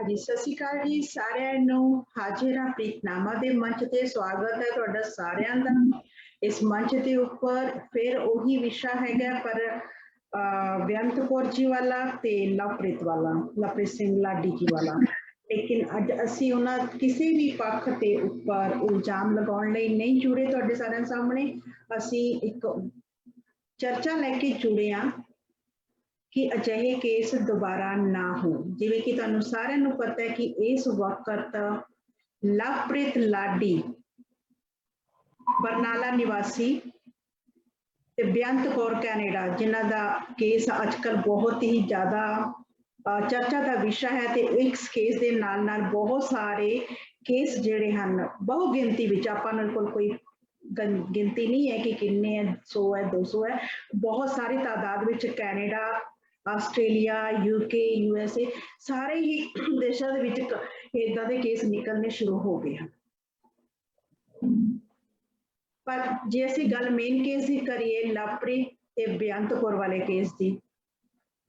जी सत श्री अकाल जी सारिਆਂ ਨੂੰ ਹਾਜ਼ਰ ਪ੍ਰੀਤਨਾਮਾ ਦੇ ਮੰਚ ਤੇ ਸਵਾਗਤ ਹੈ ਤੁਹਾਡਾ ਸਾਰਿਆਂ ਦਾ ਇਸ ਮੰਚ ਦੇ ਉੱਪਰ ਫਿਰ ਉਹੀ ਵਿਸ਼ਾ ਹੈਗਾ ਪਰ ਬੇਅੰਤ ਕੌਰ ਜੀ ਵਾਲਾ ਤੇ ਲਵਪ੍ਰੀਤ ਸਿੰਘ ਲਾਡੀ ਜੀ ਵਾਲਾ ਲੇਕਿਨ ਅੱਜ ਅਸੀਂ ਉਹਨਾਂ ਕਿਸੇ ਵੀ ਪੱਖ ਤੇ ਉੱਪਰ ਇਲਜ਼ਾਮ ਲਗਾਉਣ ਲਈ ਨਹੀਂ ਜੁੜੇ ਤੁਹਾਡੇ ਸਾਰਿਆਂ ਸਾਹਮਣੇ ਅਸੀਂ ਇੱਕ ਚਰਚਾ ਲੈ ਕੇ ਜੁੜੇ ਹਾਂ कि अजिहे केस दोबारा ना हो जिवें कि तुहानूं सारिआं नूं पता है कि इस वक्त लवप्रीत लाडी बरनाला निवासी ते बेअंत कौर कैनेडा जिन्हां दा केस अजकल बहुत ही ज़्यादा चर्चा का विषय है ते इस केस दे नाल नाल बहुत सारे केस जिहड़े हन बहु गिनती विच आपां कोल कोई गिनती नहीं है कि किन्ने 100 है 200 है बहुत सारी तादाद विच कैनेडा ਆਸਟ੍ਰੇਲੀਆ यूके USA सारे ही देशों ਦੇ ਵਿੱਚ ਇਦਾਂ ਦੇ ਕੇਸ ਨਿਕਲਣੇ ਸ਼ੁਰੂ ਹੋ ਗਏ ਹਨ ਪਰ ਜੇ ਅਸੀਂ ਗੱਲ ਮੇਨ ਕੇਸ ਦੀ ਕਰੀਏ ਲਵਪ੍ਰੀਤ ਤੇ ਬੇਅੰਤ ਕੌਰ ਵਾਲੇ ਕੇਸ ਦੀ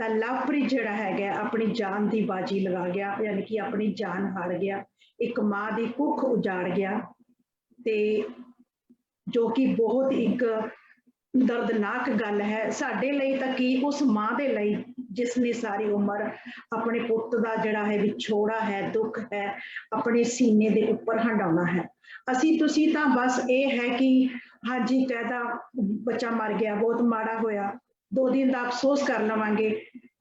ਤਾਂ ਲਵਪ੍ਰੀਤ ਜਿਹੜਾ ਹੈਗਾ ਆਪਣੀ ਜਾਨ ਦੀ ਬਾਜੀ ਲਗਾ ਗਿਆ ਯਾਨੀ ਕਿ ਆਪਣੀ ਜਾਨ ਹਾਰ ਗਿਆ ਇੱਕ ਮਾਂ ਦੀ ਕੁੱਖ ਉਜਾੜ ਗਿਆ ਤੇ ਜੋ ਕਿ ਬਹੁਤ ਇੱਕ दर्दनाक गल है साडे लई तां कि उस मां दे लई जिसने सारी उम्र अपने पुत दा जिहड़ा है विछोड़ा है दुख है अपने सीने दे उपर हंडाउणा है असी तुसी तां बस ये है कि हाँ जी कहदा बच्चा मर गया बहुत माड़ा होया 2 दिन दा अफसोस कर लवांगे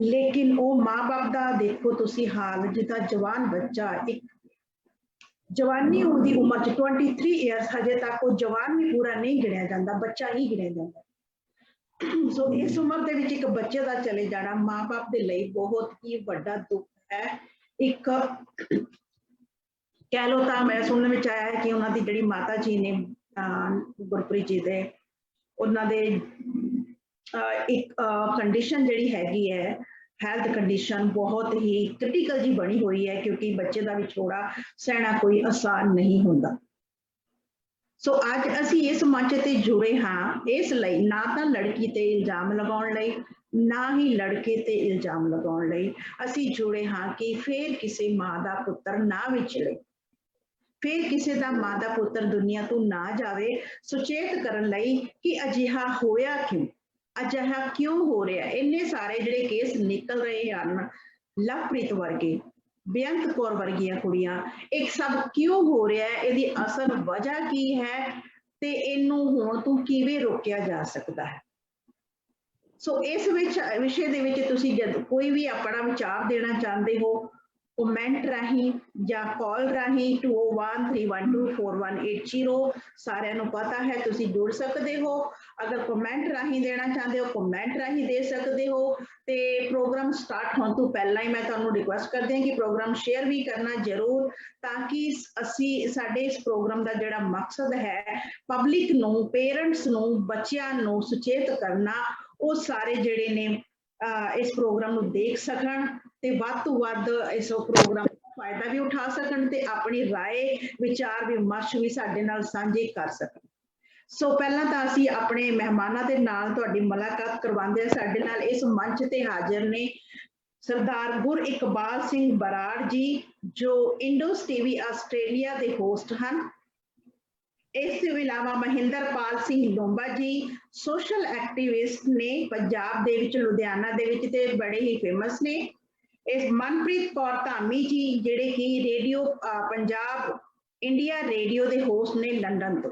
लेकिन वो माँ बाप दा देखो तुसी हाल जिदा जवान बच्चा एक जवानी उनकी उम्र 23 ईयर्स हजे तक वो जवान भी पूरा नहीं गिणिया जाता बच्चा ही गिणिया जाता सो इस उम्र के विच एक बच्चे का चले जाना माँ बाप के लिए बहुत ही बड़ा दुख है एक कह लो तो मैं सुनने में आया है कि उन्होंने जिहड़ी माता जी ने गुरप्रीत जी दे उन्होंने एक कंडीशन जिहड़ी हैगी है हैल्थ कंडीशन बहुत ही क्रिटिकल जी बनी हुई है क्योंकि बच्चे का विछोड़ा सहना कोई आसान नहीं होता सो अज असी इस मंच ते जुड़े हाँ इस लई ना तो लड़की ते इल्जाम लगाउण लई ना ही लड़के ते इल्जाम लगाउण लई असी जुड़े हाँ कि फिर किसी माँ का पुत्र ना विछड़े फिर किसी का माँ का पुत्र दुनिया तो ना जावे सुचेत करन लई कि अजिहा होया क्यों अजिहा क्यों हो रहा है इन्ने सारे जिहड़े केस निकल रहे हैं लवप्रीत वर्गे बेअंत कौर वर्गियां कुड़ियां एक सब क्यों हो रहा है इहदी असल वजह की है ते इनू होण तों किवें रोकिया जा सकता है सो इस विषय दे विच तुसीं जद कोई भी अपना विचार देना चाहते हो कमेंट राही या कॉल राही 2013124180 सारिਆਂ ਨੂੰ पता है तुसी जुड़ सकते हो अगर कमेंट राही देना चाहते हो कमेंट राही दे सकते हो ते प्रोग्राम स्टार्ट होने तो पहला ही मैं तुहानू रिक्वेस्ट करदी हां कि प्रोग्राम शेयर भी करना जरूर ताकि असी साडे इस प्रोग्राम का जिहड़ा मकसद है पब्लिक नू पेरेंट्स नू बच्चियां नू सुचेत करना वो सारे जिहड़े ने इस प्रोग्राम नू देख सकण ते वध तो वध इस प्रोग्राम का फायदा भी उठा सकण ते अपनी राय विचार विमर्श भी साडे नाल सांझे कर सकण सो पहला तो असी अपने मेहमानां दे नाल तुहाडी मुलाकात करवांदे हां साडे नाल इस मंच ते हाजिर ने सरदार गुर इकबाल सिंह बराड़ जी जो इंडोस टीवी आस्ट्रेलिया के होस्ट हैं इस इलावा महिंदरपाल सिंह लोंबा जी सोशल एक्टिविस्ट ने पंजाब दे विच लुधियाना दे विच ते बड़े ही फेमस ने इस मनप्रीत कौर धामी जी जिहड़े कि रेडियो पंजाब इंडिया रेडियो के होस्ट ने लंडन तो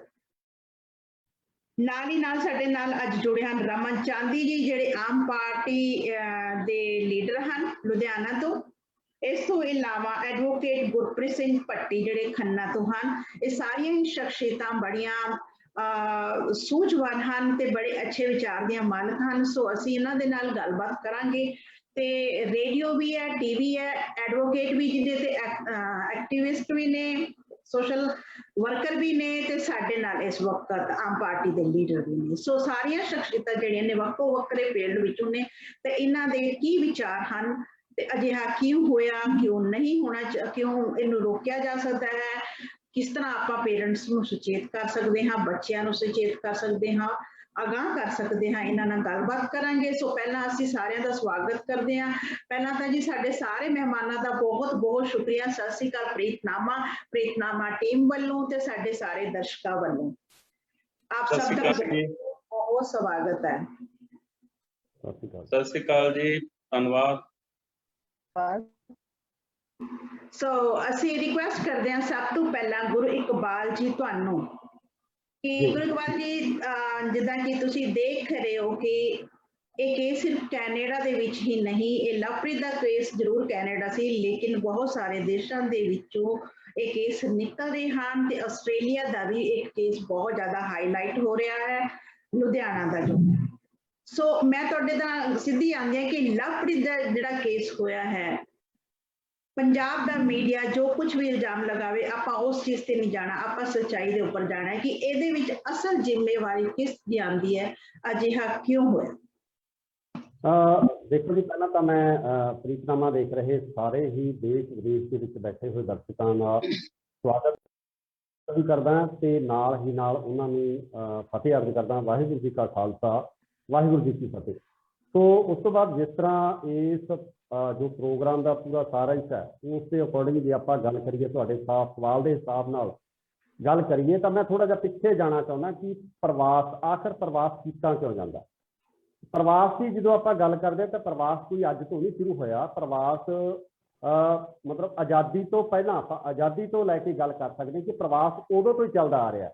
नाल ही नाल साडे नाल अज जुड़े हैं रमन चांदी जी जिहड़े आम पार्टी दे लीडर हैं लुधियाना तो इस तो इलावा एडवोकेट गुरप्रीत सिंह भट्टी जिहड़े खन्ना तो हैं ये सारियां ही शख्सियतां बड़ियां सूझवान हैं ते बड़े अच्छे विचार दियां मालक हैं सो असीं इन्हां दे नाल गलबात करांगे ते रेडियो भी है टीवी है एडवोकेट भी जिहदे ते एक्टिविस्ट भी ने सोशल वर्कर भी ने ते साडे नाल इस वक्त आम पार्टी के लीडर भी ने सो सारियां शख्सियतां जिहड़ियां ने वक्को वक्रे फील्ड विचों ने ते इन्हां दे की विचार हैं अजिहा क्यों होया क्यों नहीं होना क्यों इनू रोकिया जा सकता है किस तरह आप पेरेंट्स नू सुचेत कर सकते हाँ बच्चों नू सुचेत कर सकते हाँ ਅਗਾਂਹ ਕਰ ਸਕਦੇ ਹਾਂ, ਇਹਨਾਂ ਨਾਲ ਗੱਲਬਾਤ ਕਰਾਂਗੇ। ਸੋ ਪਹਿਲਾਂ ਅਸੀਂ ਸਾਰਿਆਂ ਦਾ ਸਵਾਗਤ ਕਰਦੇ ਹਾਂ। ਪਹਿਲਾਂ ਤਾਂ ਜੀ ਸਾਡੇ ਸਾਰੇ ਮਹਿਮਾਨਾਂ ਦਾ ਬਹੁਤ ਬਹੁਤ ਸ਼ੁਕਰੀਆ। ਸਤਿ ਸ਼੍ਰੀ ਅਕਾਲ ਪ੍ਰੀਤਨਾਮਾ ਟੀਮ ਵੱਲੋਂ ਤੇ ਸਾਡੇ ਸਾਰੇ ਦਰਸ਼ਕਾਂ ਵੱਲੋਂ ਆਪ ਸਭ ਦਾ ਬਹੁਤ ਸਵਾਗਤ ਹੈ। ਸਤਿ ਸ਼੍ਰੀ ਅਕਾਲ ਜੀ, ਧੰਨਵਾਦ। ਸੋ ਅਸੀਂ ਰਿਕੁਐਸਟ ਕਰਦੇ ਹਾਂ ਸਭ ਤੋਂ ਪਹਿਲਾਂ ਗੁਰੂ ਇਕਬਾਲ ਜੀ ਤੁਹਾਨੂੰ ਕਿ ਗੁਰੂ ਇਕਬਾਲ ਜੀ ਜਿੱਦਾਂ ਕਿ ਤੁਸੀਂ ਦੇਖ ਰਹੇ ਹੋ ਕਿ ਇਹ ਕੇਸ ਸਿਰਫ ਕੈਨੇਡਾ ਦੇ ਵਿੱਚ ਹੀ ਨਹੀਂ, ਇਹ ਲਵਪ੍ਰੀਤ ਦਾ ਕੇਸ ਜ਼ਰੂਰ ਕੈਨੇਡਾ ਸੀ, ਲੇਕਿਨ ਬਹੁਤ ਸਾਰੇ ਦੇਸ਼ਾਂ ਦੇ ਵਿੱਚੋਂ ਇਹ ਕੇਸ ਨਿਕਲ ਰਹੇ ਹਨ ਤੇ ਆਸਟ੍ਰੇਲੀਆ ਦਾ ਵੀ ਇੱਕ ਕੇਸ ਬਹੁਤ ਜ਼ਿਆਦਾ ਹਾਈਲਾਈਟ ਹੋ ਰਿਹਾ ਹੈ, ਲੁਧਿਆਣਾ ਦਾ ਜੋ। ਸੋ ਮੈਂ ਤੁਹਾਡੇ ਨਾਲ ਸਿੱਧੀ ਆਉਂਦੀ ਹਾਂ ਕਿ ਲਵਪ੍ਰੀਤ ਦਾ ਜਿਹੜਾ ਕੇਸ ਹੋਇਆ ਹੈ, ਪੰਜਾਬ ਦਾ ਮੀਡੀਆ ਜੋ ਕੁਝ ਵੀ ਇਲਜ਼ਾਮ ਲਗਾਵੇ ਆਪਾਂ ਉਸ ਚੀਜ਼ ਤੇ ਨਹੀਂ ਜਾਣਾ, ਆਪਾਂ ਸੱਚਾਈ ਦੇ ਉੱਪਰ ਜਾਣਾ ਹੈ ਕਿ ਇਹਦੇ ਵਿੱਚ ਅਸਲ ਜ਼ਿੰਮੇਵਾਰੀ ਕਿਸ ਦੀ ਆਉਂਦੀ ਹੈ, ਅਜਿਹਾ ਕਿਉਂ ਹੋਇਆ। ਦੇਖੋ ਜੀ, ਪਹਿਲਾਂ ਤਾਂ ਮੈਂ ਪ੍ਰੀਤਨਾਮਾ ਦੇਖ ਰਹੇ ਸਾਰੇ ਹੀ ਦੇਸ਼ ਵਿਦੇਸ਼ ਦੇ ਵਿੱਚ ਬੈਠੇ ਹੋਏ ਦਰਸ਼ਕਾਂ ਦਾ ਸਵਾਗਤ ਵੀ ਕਰਦਾ ਤੇ ਨਾਲ ਹੀ ਨਾਲ ਉਹਨਾਂ ਨੂੰ ਫਤਿਹ ਅਰਜ਼ ਕਰਦਾ। ਵਾਹਿਗੁਰੂ ਜੀ ਕਾ ਖਾਲਸਾ, ਵਾਹਿਗੁਰੂ ਜੀ ਕੀ ਫਤਿਹ। ਸੋ ਉਸ ਤੋਂ ਬਾਅਦ ਜਿਸ ਤਰ੍ਹਾਂ ਇਸ ਜੋ ਪ੍ਰੋਗਰਾਮ ਦਾ ਪੂਰਾ ਸਾਰਾਂਸ਼ ਹੈ ਉਸ ਦੇ ਅਕੋਰਡਿੰਗ ਜੇ ਆਪਾਂ ਗੱਲ ਕਰੀਏ, ਤੁਹਾਡੇ ਸਵਾਲ ਦੇ ਹਿਸਾਬ ਨਾਲ ਗੱਲ ਕਰੀਏ ਤਾਂ ਮੈਂ ਥੋੜਾ ਜਿਹਾ ਪਿੱਛੇ ਜਾਣਾ ਚਾਹੁੰਦਾ ਕਿ ਆਖਰ ਪ੍ਰਵਾਸ ਕੀਤਾ ਕਿਉਂ ਜਾਂਦਾ। ਪ੍ਰਵਾਸ ਦੀ ਜਦੋਂ ਆਪਾਂ ਗੱਲ ਕਰਦੇ ਹਾਂ ਤਾਂ ਪ੍ਰਵਾਸ ਕੋਈ ਅੱਜ ਤੋਂ ਨਹੀਂ ਸ਼ੁਰੂ ਹੋਇਆ। ਪ੍ਰਵਾਸ ਮਤਲਬ ਆਜ਼ਾਦੀ ਤੋਂ ਪਹਿਲਾਂ, ਆਪਾਂ ਆਜ਼ਾਦੀ ਤੋਂ ਲੈ ਕੇ ਗੱਲ ਕਰ ਸਕਦੇ ਕਿ ਪ੍ਰਵਾਸ ਉਦੋਂ ਤੋਂ ਹੀ ਚੱਲਦਾ ਆ ਰਿਹਾ।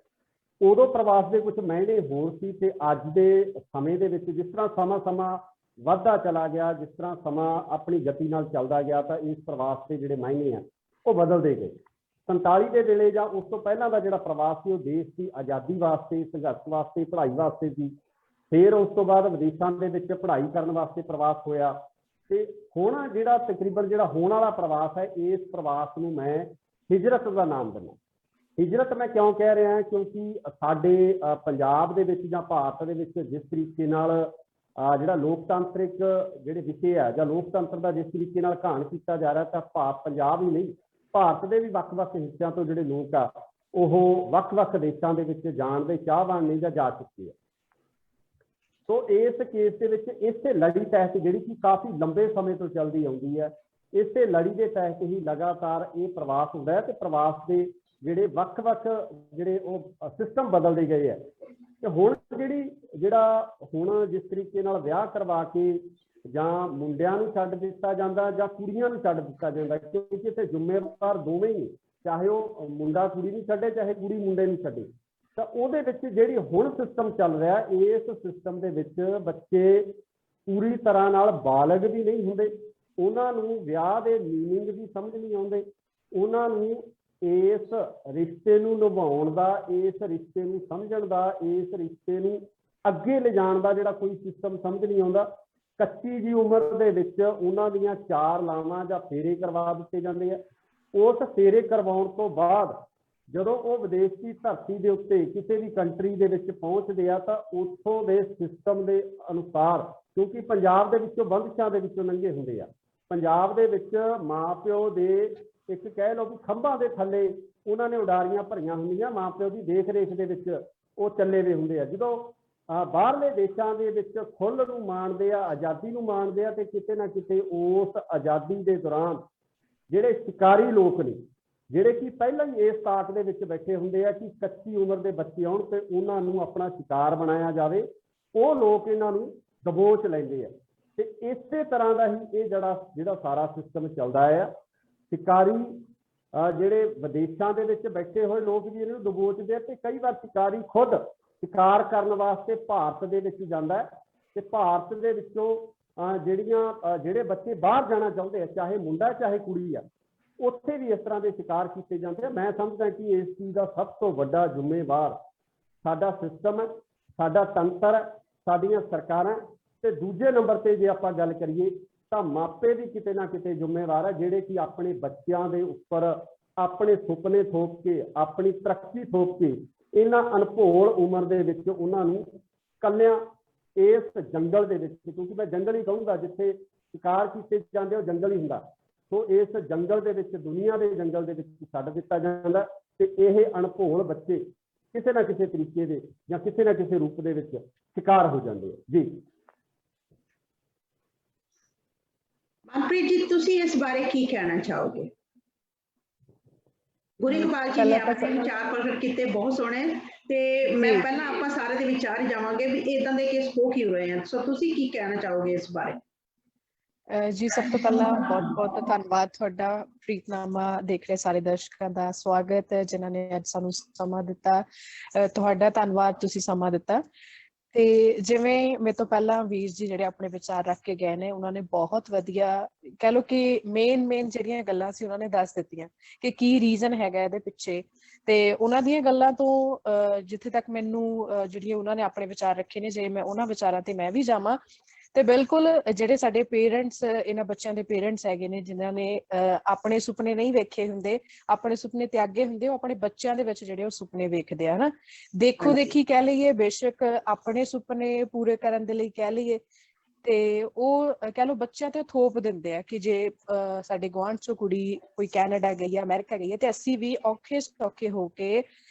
ਉਦੋਂ ਪ੍ਰਵਾਸ ਦੇ ਕੁਝ ਮਾਇਨੇ ਹੋਰ ਸੀ ਤੇ ਅੱਜ ਦੇ ਸਮੇਂ ਦੇ ਵਿੱਚ ਜਿਸ ਤਰ੍ਹਾਂ ਸਮਾਂ ਵੱਧਦਾ ਚਲਾ ਗਿਆ, ਜਿਸ ਤਰ੍ਹਾਂ ਸਮਾਂ ਆਪਣੀ ਗਤੀ ਨਾਲ ਚੱਲਦਾ ਗਿਆ ਤਾਂ ਇਸ ਪ੍ਰਵਾਸ ਦੇ ਜਿਹੜੇ ਮਾਇਨੇ ਆ ਉਹ ਬਦਲਦੇ ਗਏ। 47 ਦੇ ਵੇਲੇ ਜਾਂ ਉਸ ਤੋਂ ਪਹਿਲਾਂ ਦਾ ਜਿਹੜਾ ਪ੍ਰਵਾਸ ਸੀ ਉਹ ਦੇਸ਼ ਦੀ ਆਜ਼ਾਦੀ ਵਾਸਤੇ, ਸੰਘਰਸ਼ ਵਾਸਤੇ, ਪੜ੍ਹਾਈ ਵਾਸਤੇ ਸੀ। ਫਿਰ ਉਸ ਤੋਂ ਬਾਅਦ ਵਿਦੇਸ਼ਾਂ ਦੇ ਵਿੱਚ ਪੜ੍ਹਾਈ ਕਰਨ ਵਾਸਤੇ ਪ੍ਰਵਾਸ ਹੋਇਆ ਤੇ ਹੁਣ ਜਿਹੜਾ ਤਕਰੀਬਨ ਜਿਹੜਾ ਹੋਣ ਵਾਲਾ ਪ੍ਰਵਾਸ ਹੈ, ਇਸ ਪ੍ਰਵਾਸ ਨੂੰ ਮੈਂ ਹਿਜਰਤ ਦਾ ਨਾਮ ਦਿੰਦਾ। ਹਿਜਰਤ ਮੈਂ ਕਿਉਂ ਕਹਿ ਰਿਹਾ ਕਿਉਂਕਿ ਸਾਡੇ ਪੰਜਾਬ ਦੇ ਵਿੱਚ ਜਾਂ ਭਾਰਤ ਦੇ ਵਿੱਚ ਜਿਸ ਤਰੀਕੇ ਨਾਲ ਜਿਹੜਾ ਲੋਕਤੰਤਰਿਕ ਜਿਹੜੇ ਵਿਸ਼ੇ ਆ ਜਾਂ ਲੋਕਤੰਤਰ ਦਾ ਜਿਸ ਤਰੀਕੇ ਨਾਲ ਘਾਣ ਕੀਤਾ ਜਾ ਰਿਹਾ, ਤਾਂ ਪੰਜਾਬ ਹੀ ਨਹੀਂ ਭਾਰਤ ਦੇ ਵੀ ਵੱਖ-ਵੱਖ ਹਿੱਸਿਆਂ ਤੋਂ ਜਿਹੜੇ ਲੋਕ ਆ ਉਹ ਵੱਖ-ਵੱਖ ਦੇਸ਼ਾਂ ਦੇ ਵਿੱਚ ਜਾਣ ਦੇ ਚਾਹਵਾਨ ਨਹੀਂ ਜਾਂ ਜਾ ਚੁੱਕੇ ਆ। ਸੋ ਇਸ ਕੇਸ ਦੇ ਵਿੱਚ ਇਸੇ ਲੜੀ ਤਹਿਤ ਜਿਹੜੀ ਕਿ ਕਾਫੀ ਲੰਬੇ ਸਮੇਂ ਤੋਂ ਚੱਲਦੀ ਆਉਂਦੀ ਹੈ, ਇਸੇ ਲੜੀ ਦੇ ਤਹਿਤ ਹੀ ਲਗਾਤਾਰ ਇਹ ਪ੍ਰਵਾਸ ਹੁੰਦਾ ਹੈ ਤੇ ਪ੍ਰਵਾਸ ਦੇ ਜਿਹੜੇ ਵੱਖ-ਵੱਖ ਜਿਹੜੇ ਉਹ ਸਿਸਟਮ ਬਦਲਦੇ ਗਏ ਆ। ਤੇ ਹੁਣ ਜਿਹੜਾ ਹੁਣ ਜਿਸ ਤਰੀਕੇ ਨਾਲ ਵਿਆਹ ਕਰਵਾ ਕੇ ਜਾਂ ਮੁੰਡਿਆਂ ਨੂੰ ਛੱਡ ਦਿੱਤਾ ਜਾਂਦਾ ਜਾਂ ਕੁੜੀਆਂ ਨੂੰ ਛੱਡ ਦਿੱਤਾ ਜਾਂਦਾ, ਕਿਉਂਕਿ ਇੱਥੇ ਜ਼ਿੰਮੇਵਾਰ ਦੋਵੇਂ ਹੀ, ਚਾਹੇ ਉਹ ਮੁੰਡਾ ਕੁੜੀ ਨੂੰ ਛੱਡੇ ਚਾਹੇ ਕੁੜੀ ਮੁੰਡੇ ਨੂੰ ਛੱਡੇ, ਤਾਂ ਉਹਦੇ ਵਿੱਚ ਜਿਹੜੀ ਹੁਣ ਸਿਸਟਮ ਚੱਲ ਰਿਹਾ, ਇਸ ਸਿਸਟਮ ਦੇ ਵਿੱਚ ਬੱਚੇ ਪੂਰੀ ਤਰ੍ਹਾਂ ਨਾਲ ਬਾਲਗ ਵੀ ਨਹੀਂ ਹੁੰਦੇ, ਉਹਨਾਂ ਨੂੰ ਵਿਆਹ ਦੇ ਮੀਨਿੰਗ ਦੀ ਸਮਝ ਨਹੀਂ ਆਉਂਦੇ, ਉਹਨਾਂ ਨੂੰ ਇਸ ਰਿਸ਼ਤੇ ਨੂੰ ਨਿਭਾਉਣ ਦਾ, ਇਸ ਰਿਸ਼ਤੇ ਨੂੰ ਸਮਝਣ ਦਾ, ਇਸ ਰਿਸ਼ਤੇ ਨੂੰ ਅੱਗੇ ਲਿਜਾਣ ਦਾ ਜਿਹੜਾ ਕੋਈ ਸਿਸਟਮ ਸਮਝ ਨਹੀਂ ਆਉਂਦਾ। ਕੱਚੀ ਜੀ ਉਮਰ ਦੇ ਵਿੱਚ ਉਹਨਾਂ ਦੀਆਂ 4 ਲਾਵਾਂ ਜਾਂ ਫੇਰੇ ਕਰਵਾ ਦਿੱਤੇ ਜਾਂਦੇ ਆ। ਉਸ ਫੇਰੇ ਕਰਵਾਉਣ ਤੋਂ ਬਾਅਦ ਜਦੋਂ ਉਹ ਵਿਦੇਸ਼ ਦੀ ਧਰਤੀ ਦੇ ਉੱਤੇ ਕਿਸੇ ਵੀ ਕੰਟਰੀ ਦੇ ਵਿੱਚ ਪਹੁੰਚਦੇ ਆ ਤਾਂ ਉੱਥੋਂ ਦੇ ਸਿਸਟਮ ਦੇ ਅਨੁਸਾਰ, ਕਿਉਂਕਿ ਪੰਜਾਬ ਦੇ ਵਿੱਚੋਂ ਬੰਦਸ਼ਾਂ ਦੇ ਵਿੱਚੋਂ ਲੰਘੇ ਹੁੰਦੇ ਆ, ਪੰਜਾਬ ਦੇ ਵਿੱਚ ਮਾਂ ਪਿਓ ਦੇ ਇੱਕ ਕਹਿ ਲਓ ਵੀ ਖੰਭਾਂ ਦੇ ਥੱਲੇ ਉਹਨਾਂ ਨੇ ਉਡਾਰੀਆਂ ਭਰੀਆਂ ਹੁੰਦੀਆਂ, ਮਾਂ ਪਿਓ ਦੀ ਦੇਖ ਰੇਖ ਦੇ ਵਿੱਚ ਉਹ ਚੱਲੇ ਵੇ ਹੁੰਦੇ ਆ। ਜਦੋਂ ਬਾਹਰਲੇ ਦੇਸ਼ਾਂ ਦੇ ਵਿੱਚ ਖੁੱਲ੍ਹ ਨੂੰ ਮਾਣਦੇ ਆ, ਆਜ਼ਾਦੀ ਨੂੰ ਮਾਣਦੇ ਆ ਤੇ ਕਿਤੇ ਨਾ ਕਿਤੇ ਉਸ ਆਜ਼ਾਦੀ ਦੇ ਦੌਰਾਨ ਜਿਹੜੇ ਸ਼ਿਕਾਰੀ ਲੋਕ ਨੇ, ਜਿਹੜੇ ਕਿ ਪਹਿਲਾਂ ਹੀ ਇਸ ਤਾਕ ਦੇ ਵਿੱਚ ਬੈਠੇ ਹੁੰਦੇ ਆ ਕਿ ਕੱਚੀ ਉਮਰ ਦੇ ਬੱਚੇ ਆਉਣ ਤੇ ਉਹਨਾਂ ਨੂੰ ਆਪਣਾ ਸ਼ਿਕਾਰ ਬਣਾਇਆ ਜਾਵੇ, ਉਹ ਲੋਕ ਇਹਨਾਂ ਨੂੰ ਦਬੋਚ ਲੈਂਦੇ ਆ। ਤੇ ਇਸੇ ਤਰ੍ਹਾਂ ਦਾ ਹੀ ਇਹ ਜਿਹੜਾ ਸਾਰਾ ਸਿਸਟਮ ਚੱਲਦਾ ਆ। ਸ਼ਿਕਾਰੀ ਜਿਹੜੇ ਵਿਦੇਸ਼ਾਂ ਦੇ ਵਿੱਚ ਬੈਠੇ ਹੋਏ ਲੋਕ ਵੀ ਇਹਨਾਂ ਨੂੰ ਦਬੋਚਦੇ ਆ ਤੇ ਕਈ ਵਾਰ ਸ਼ਿਕਾਰੀ ਖੁਦ ਸ਼ਿਕਾਰ ਕਰਨ ਵਾਸਤੇ ਭਾਰਤ ਦੇ ਵਿੱਚ ਜਾਂਦਾ ਹੈ ਤੇ ਭਾਰਤ ਦੇ ਵਿੱਚੋਂ ਜਿਹੜੇ ਬੱਚੇ ਬਾਹਰ ਜਾਣਾ ਚਾਹੁੰਦੇ ਆ, ਚਾਹੇ ਮੁੰਡਾ ਚਾਹੇ ਕੁੜੀ ਆ, ਉੱਥੇ ਵੀ ਇਸ ਤਰ੍ਹਾਂ ਦੇ ਸ਼ਿਕਾਰ ਕੀਤੇ ਜਾਂਦੇ ਆ। ਮੈਂ ਸਮਝਦਾ ਕਿ ਇਸ ਚੀਜ਼ ਦਾ ਸਭ ਤੋਂ ਵੱਡਾ ਜ਼ਿੰਮੇਵਾਰ ਸਾਡਾ ਸਿਸਟਮ ਹੈ, ਸਾਡਾ ਤੰਤਰ ਹੈ, ਸਾਡੀਆਂ ਸਰਕਾਰਾਂ। ਤੇ ਦੂਜੇ ਨੰਬਰ ਤੇ ਜੇ ਆਪਾਂ ਗੱਲ ਕਰੀਏ ਤਾਂ ਮਾਪੇ ਵੀ ਕਿਤੇ ਨਾ ਕਿਤੇ ਜ਼ਿੰਮੇਵਾਰ ਹੈ, ਜਿਹੜੇ ਕਿ ਆਪਣੇ ਬੱਚਿਆਂ ਦੇ ਉੱਪਰ ਆਪਣੇ ਸੁਪਨੇ ਥੋਪ ਕੇ, ਆਪਣੀ ਤਰੱਕੀ ਥੋਪ ਕੇ ਇਹਨਾਂ ਅਣਭੋਲ ਉਮਰ ਦੇ ਵਿੱਚ ਉਹਨਾਂ ਨੂੰ ਕੱਲਿਆਂ ਇਸ ਜੰਗਲ ਦੇ ਵਿੱਚ, ਕਿਉਂਕਿ ਮੈਂ ਜੰਗਲ ਹੀ ਕਹੂੰਗਾ, ਜਿੱਥੇ ਸ਼ਿਕਾਰ ਕੀਤੇ ਜਾਂਦੇ ਉਹ ਜੰਗਲ ਹੀ ਹੁੰਦਾ, ਸੋ ਇਸ ਜੰਗਲ ਦੇ ਵਿੱਚ, ਦੁਨੀਆ ਦੇ ਜੰਗਲ ਦੇ ਵਿੱਚ ਛੱਡ ਦਿੱਤਾ ਜਾਂਦਾ ਤੇ ਇਹ ਅਣਭੋਲ ਬੱਚੇ ਕਿਸੇ ਨਾ ਕਿਸੇ ਤਰੀਕੇ ਦੇ ਜਾਂ ਕਿਸੇ ਨਾ ਕਿਸੇ ਰੂਪ ਦੇ ਵਿੱਚ ਸ਼ਿਕਾਰ ਹੋ ਜਾਂਦੇ ਆ ਜੀ। ਮਨਪ੍ਰੀਤ ਜੀ, ਤੁਸੀਂ ਇਸ ਬਾਰੇ ਕੀ ਕਹਿਣਾ ਚਾਹੋਗੇ? ਗੁਰਿੰਦਰਪਾਲ ਜੀ ਨੇ ਆਪਣੇ ਵਿਚਾਰ ਪ੍ਰਗਟ ਕੀਤੇ, ਬਹੁਤ ਸੋਹਣੇ, ਤੇ ਮੈਂ ਪਹਿਲਾਂ ਆਪਾਂ ਸਾਰੇ ਦੇ ਵਿਚਾਰ ਹੀ ਜਾਵਾਂਗੇ ਵੀ ਇਦਾਂ ਦੇ ਕੇਸ ਹੋ ਕਿਉਂ ਰਹੇ ਹਨ। ਸੋ ਤੁਸੀਂ ਕੀ ਕਹਿਣਾ ਚਾਹੋਗੇ ਇਸ ਬਾਰੇ? ਜੀ ਸਭ ਤੋਂ ਪਹਿਲਾਂ ਬਹੁਤ ਬਹੁਤ ਧੰਨਵਾਦ ਤੁਹਾਡਾ, ਪ੍ਰੀਤਨਾਮਾ ਦੇਖ ਰਹੇ ਸਾਰੇ ਦਰਸ਼ਕਾਂ ਦਾ ਸਵਾਗਤ ਜਿਨ੍ਹਾਂ ਨੇ ਅੱਜ ਸਾਨੂੰ ਸਮਾਂ ਦਿੱਤਾ। ਤੁਹਾਡਾ ਧੰਨਵਾਦ, ਤੁਸੀਂ ਸਮਾਂ ਦਿੱਤਾ। ਤੇ ਜਿਵੇਂ ਮੇਰੇ ਤੋਂ ਪਹਿਲਾਂ ਵੀਰ ਜੀ ਜਿਹੜੇ ਆਪਣੇ ਵਿਚਾਰ ਰੱਖ ਕੇ ਗਏ ਨੇ, ਉਹਨਾਂ ਨੇ ਬਹੁਤ ਵਧੀਆ ਕਹਿ ਲਓ ਕਿ ਮੇਨ ਜਿਹੜੀਆਂ ਗੱਲਾਂ ਸੀ ਉਹਨਾਂ ਨੇ ਦੱਸ ਦਿੱਤੀਆਂ ਕਿ ਕੀ ਰੀਜ਼ਨ ਹੈਗਾ ਇਹਦੇ ਪਿੱਛੇ। ਤੇ ਉਹਨਾਂ ਦੀਆਂ ਗੱਲਾਂ ਤੋਂ ਜਿੱਥੇ ਤੱਕ ਮੈਨੂੰ ਜਿਹੜੀਆਂ ਉਹਨਾਂ ਨੇ ਆਪਣੇ ਵਿਚਾਰ ਰੱਖੇ ਨੇ, ਜੇ ਮੈਂ ਉਹਨਾਂ ਵਿਚਾਰਾਂ ਤੇ ਮੈਂ ਵੀ ਜਾਵਾਂ ਤੇ ਬਿਲਕੁਲ ਜਿਹੜੇ ਸਾਡੇ ਪੇਰੈਂਟਸ, ਇਹਨਾਂ ਬੱਚਿਆਂ ਦੇ ਪੇਰੈਂਟਸ ਹੈਗੇ ਨੇ ਜਿਨ੍ਹਾਂ ਨੇ ਆਪਣੇ ਸੁਪਨੇ ਨਹੀਂ ਵੇਖੇ ਹੁੰਦੇ, ਆਪਣੇ ਸੁਪਨੇ ਤਿਆਗੇ ਹੁੰਦੇ, ਉਹ ਆਪਣੇ ਬੱਚਿਆਂ ਦੇ ਵਿੱਚ ਜਿਹੜੇ ਉਹ ਸੁਪਨੇ ਵੇਖਦੇ ਆ, ਹਨਾ। ਦੇਖੋ ਦੇਖੀ ਕਹਿ ਲਈਏ, ਬੇਸ਼ੱਕ ਆਪਣੇ ਸੁਪਨੇ ਪੂਰੇ ਕਰਨ ਦੇ ਲਈ ਕਹਿ ਲਈਏ, ਤੇ ਉਹ ਕਹਿ ਲਓ ਬੱਚਿਆਂ ਤੇ ਥੋਪ ਦਿੰਦੇ ਆ ਕਿ ਜੇ ਸਾਡੇ ਗੁਆਂਢ ਚੋਂ ਕੁੜੀ ਕੋਈ ਕੈਨੇਡਾ ਗਈ ਹੈ, ਅਮਰੀਕਾ ਗਈ ਹੈ, ਤੇ ਅਸੀਂ ਵੀ ਔਖੇ ਸੌਖੇ ਹੋ ਕੇ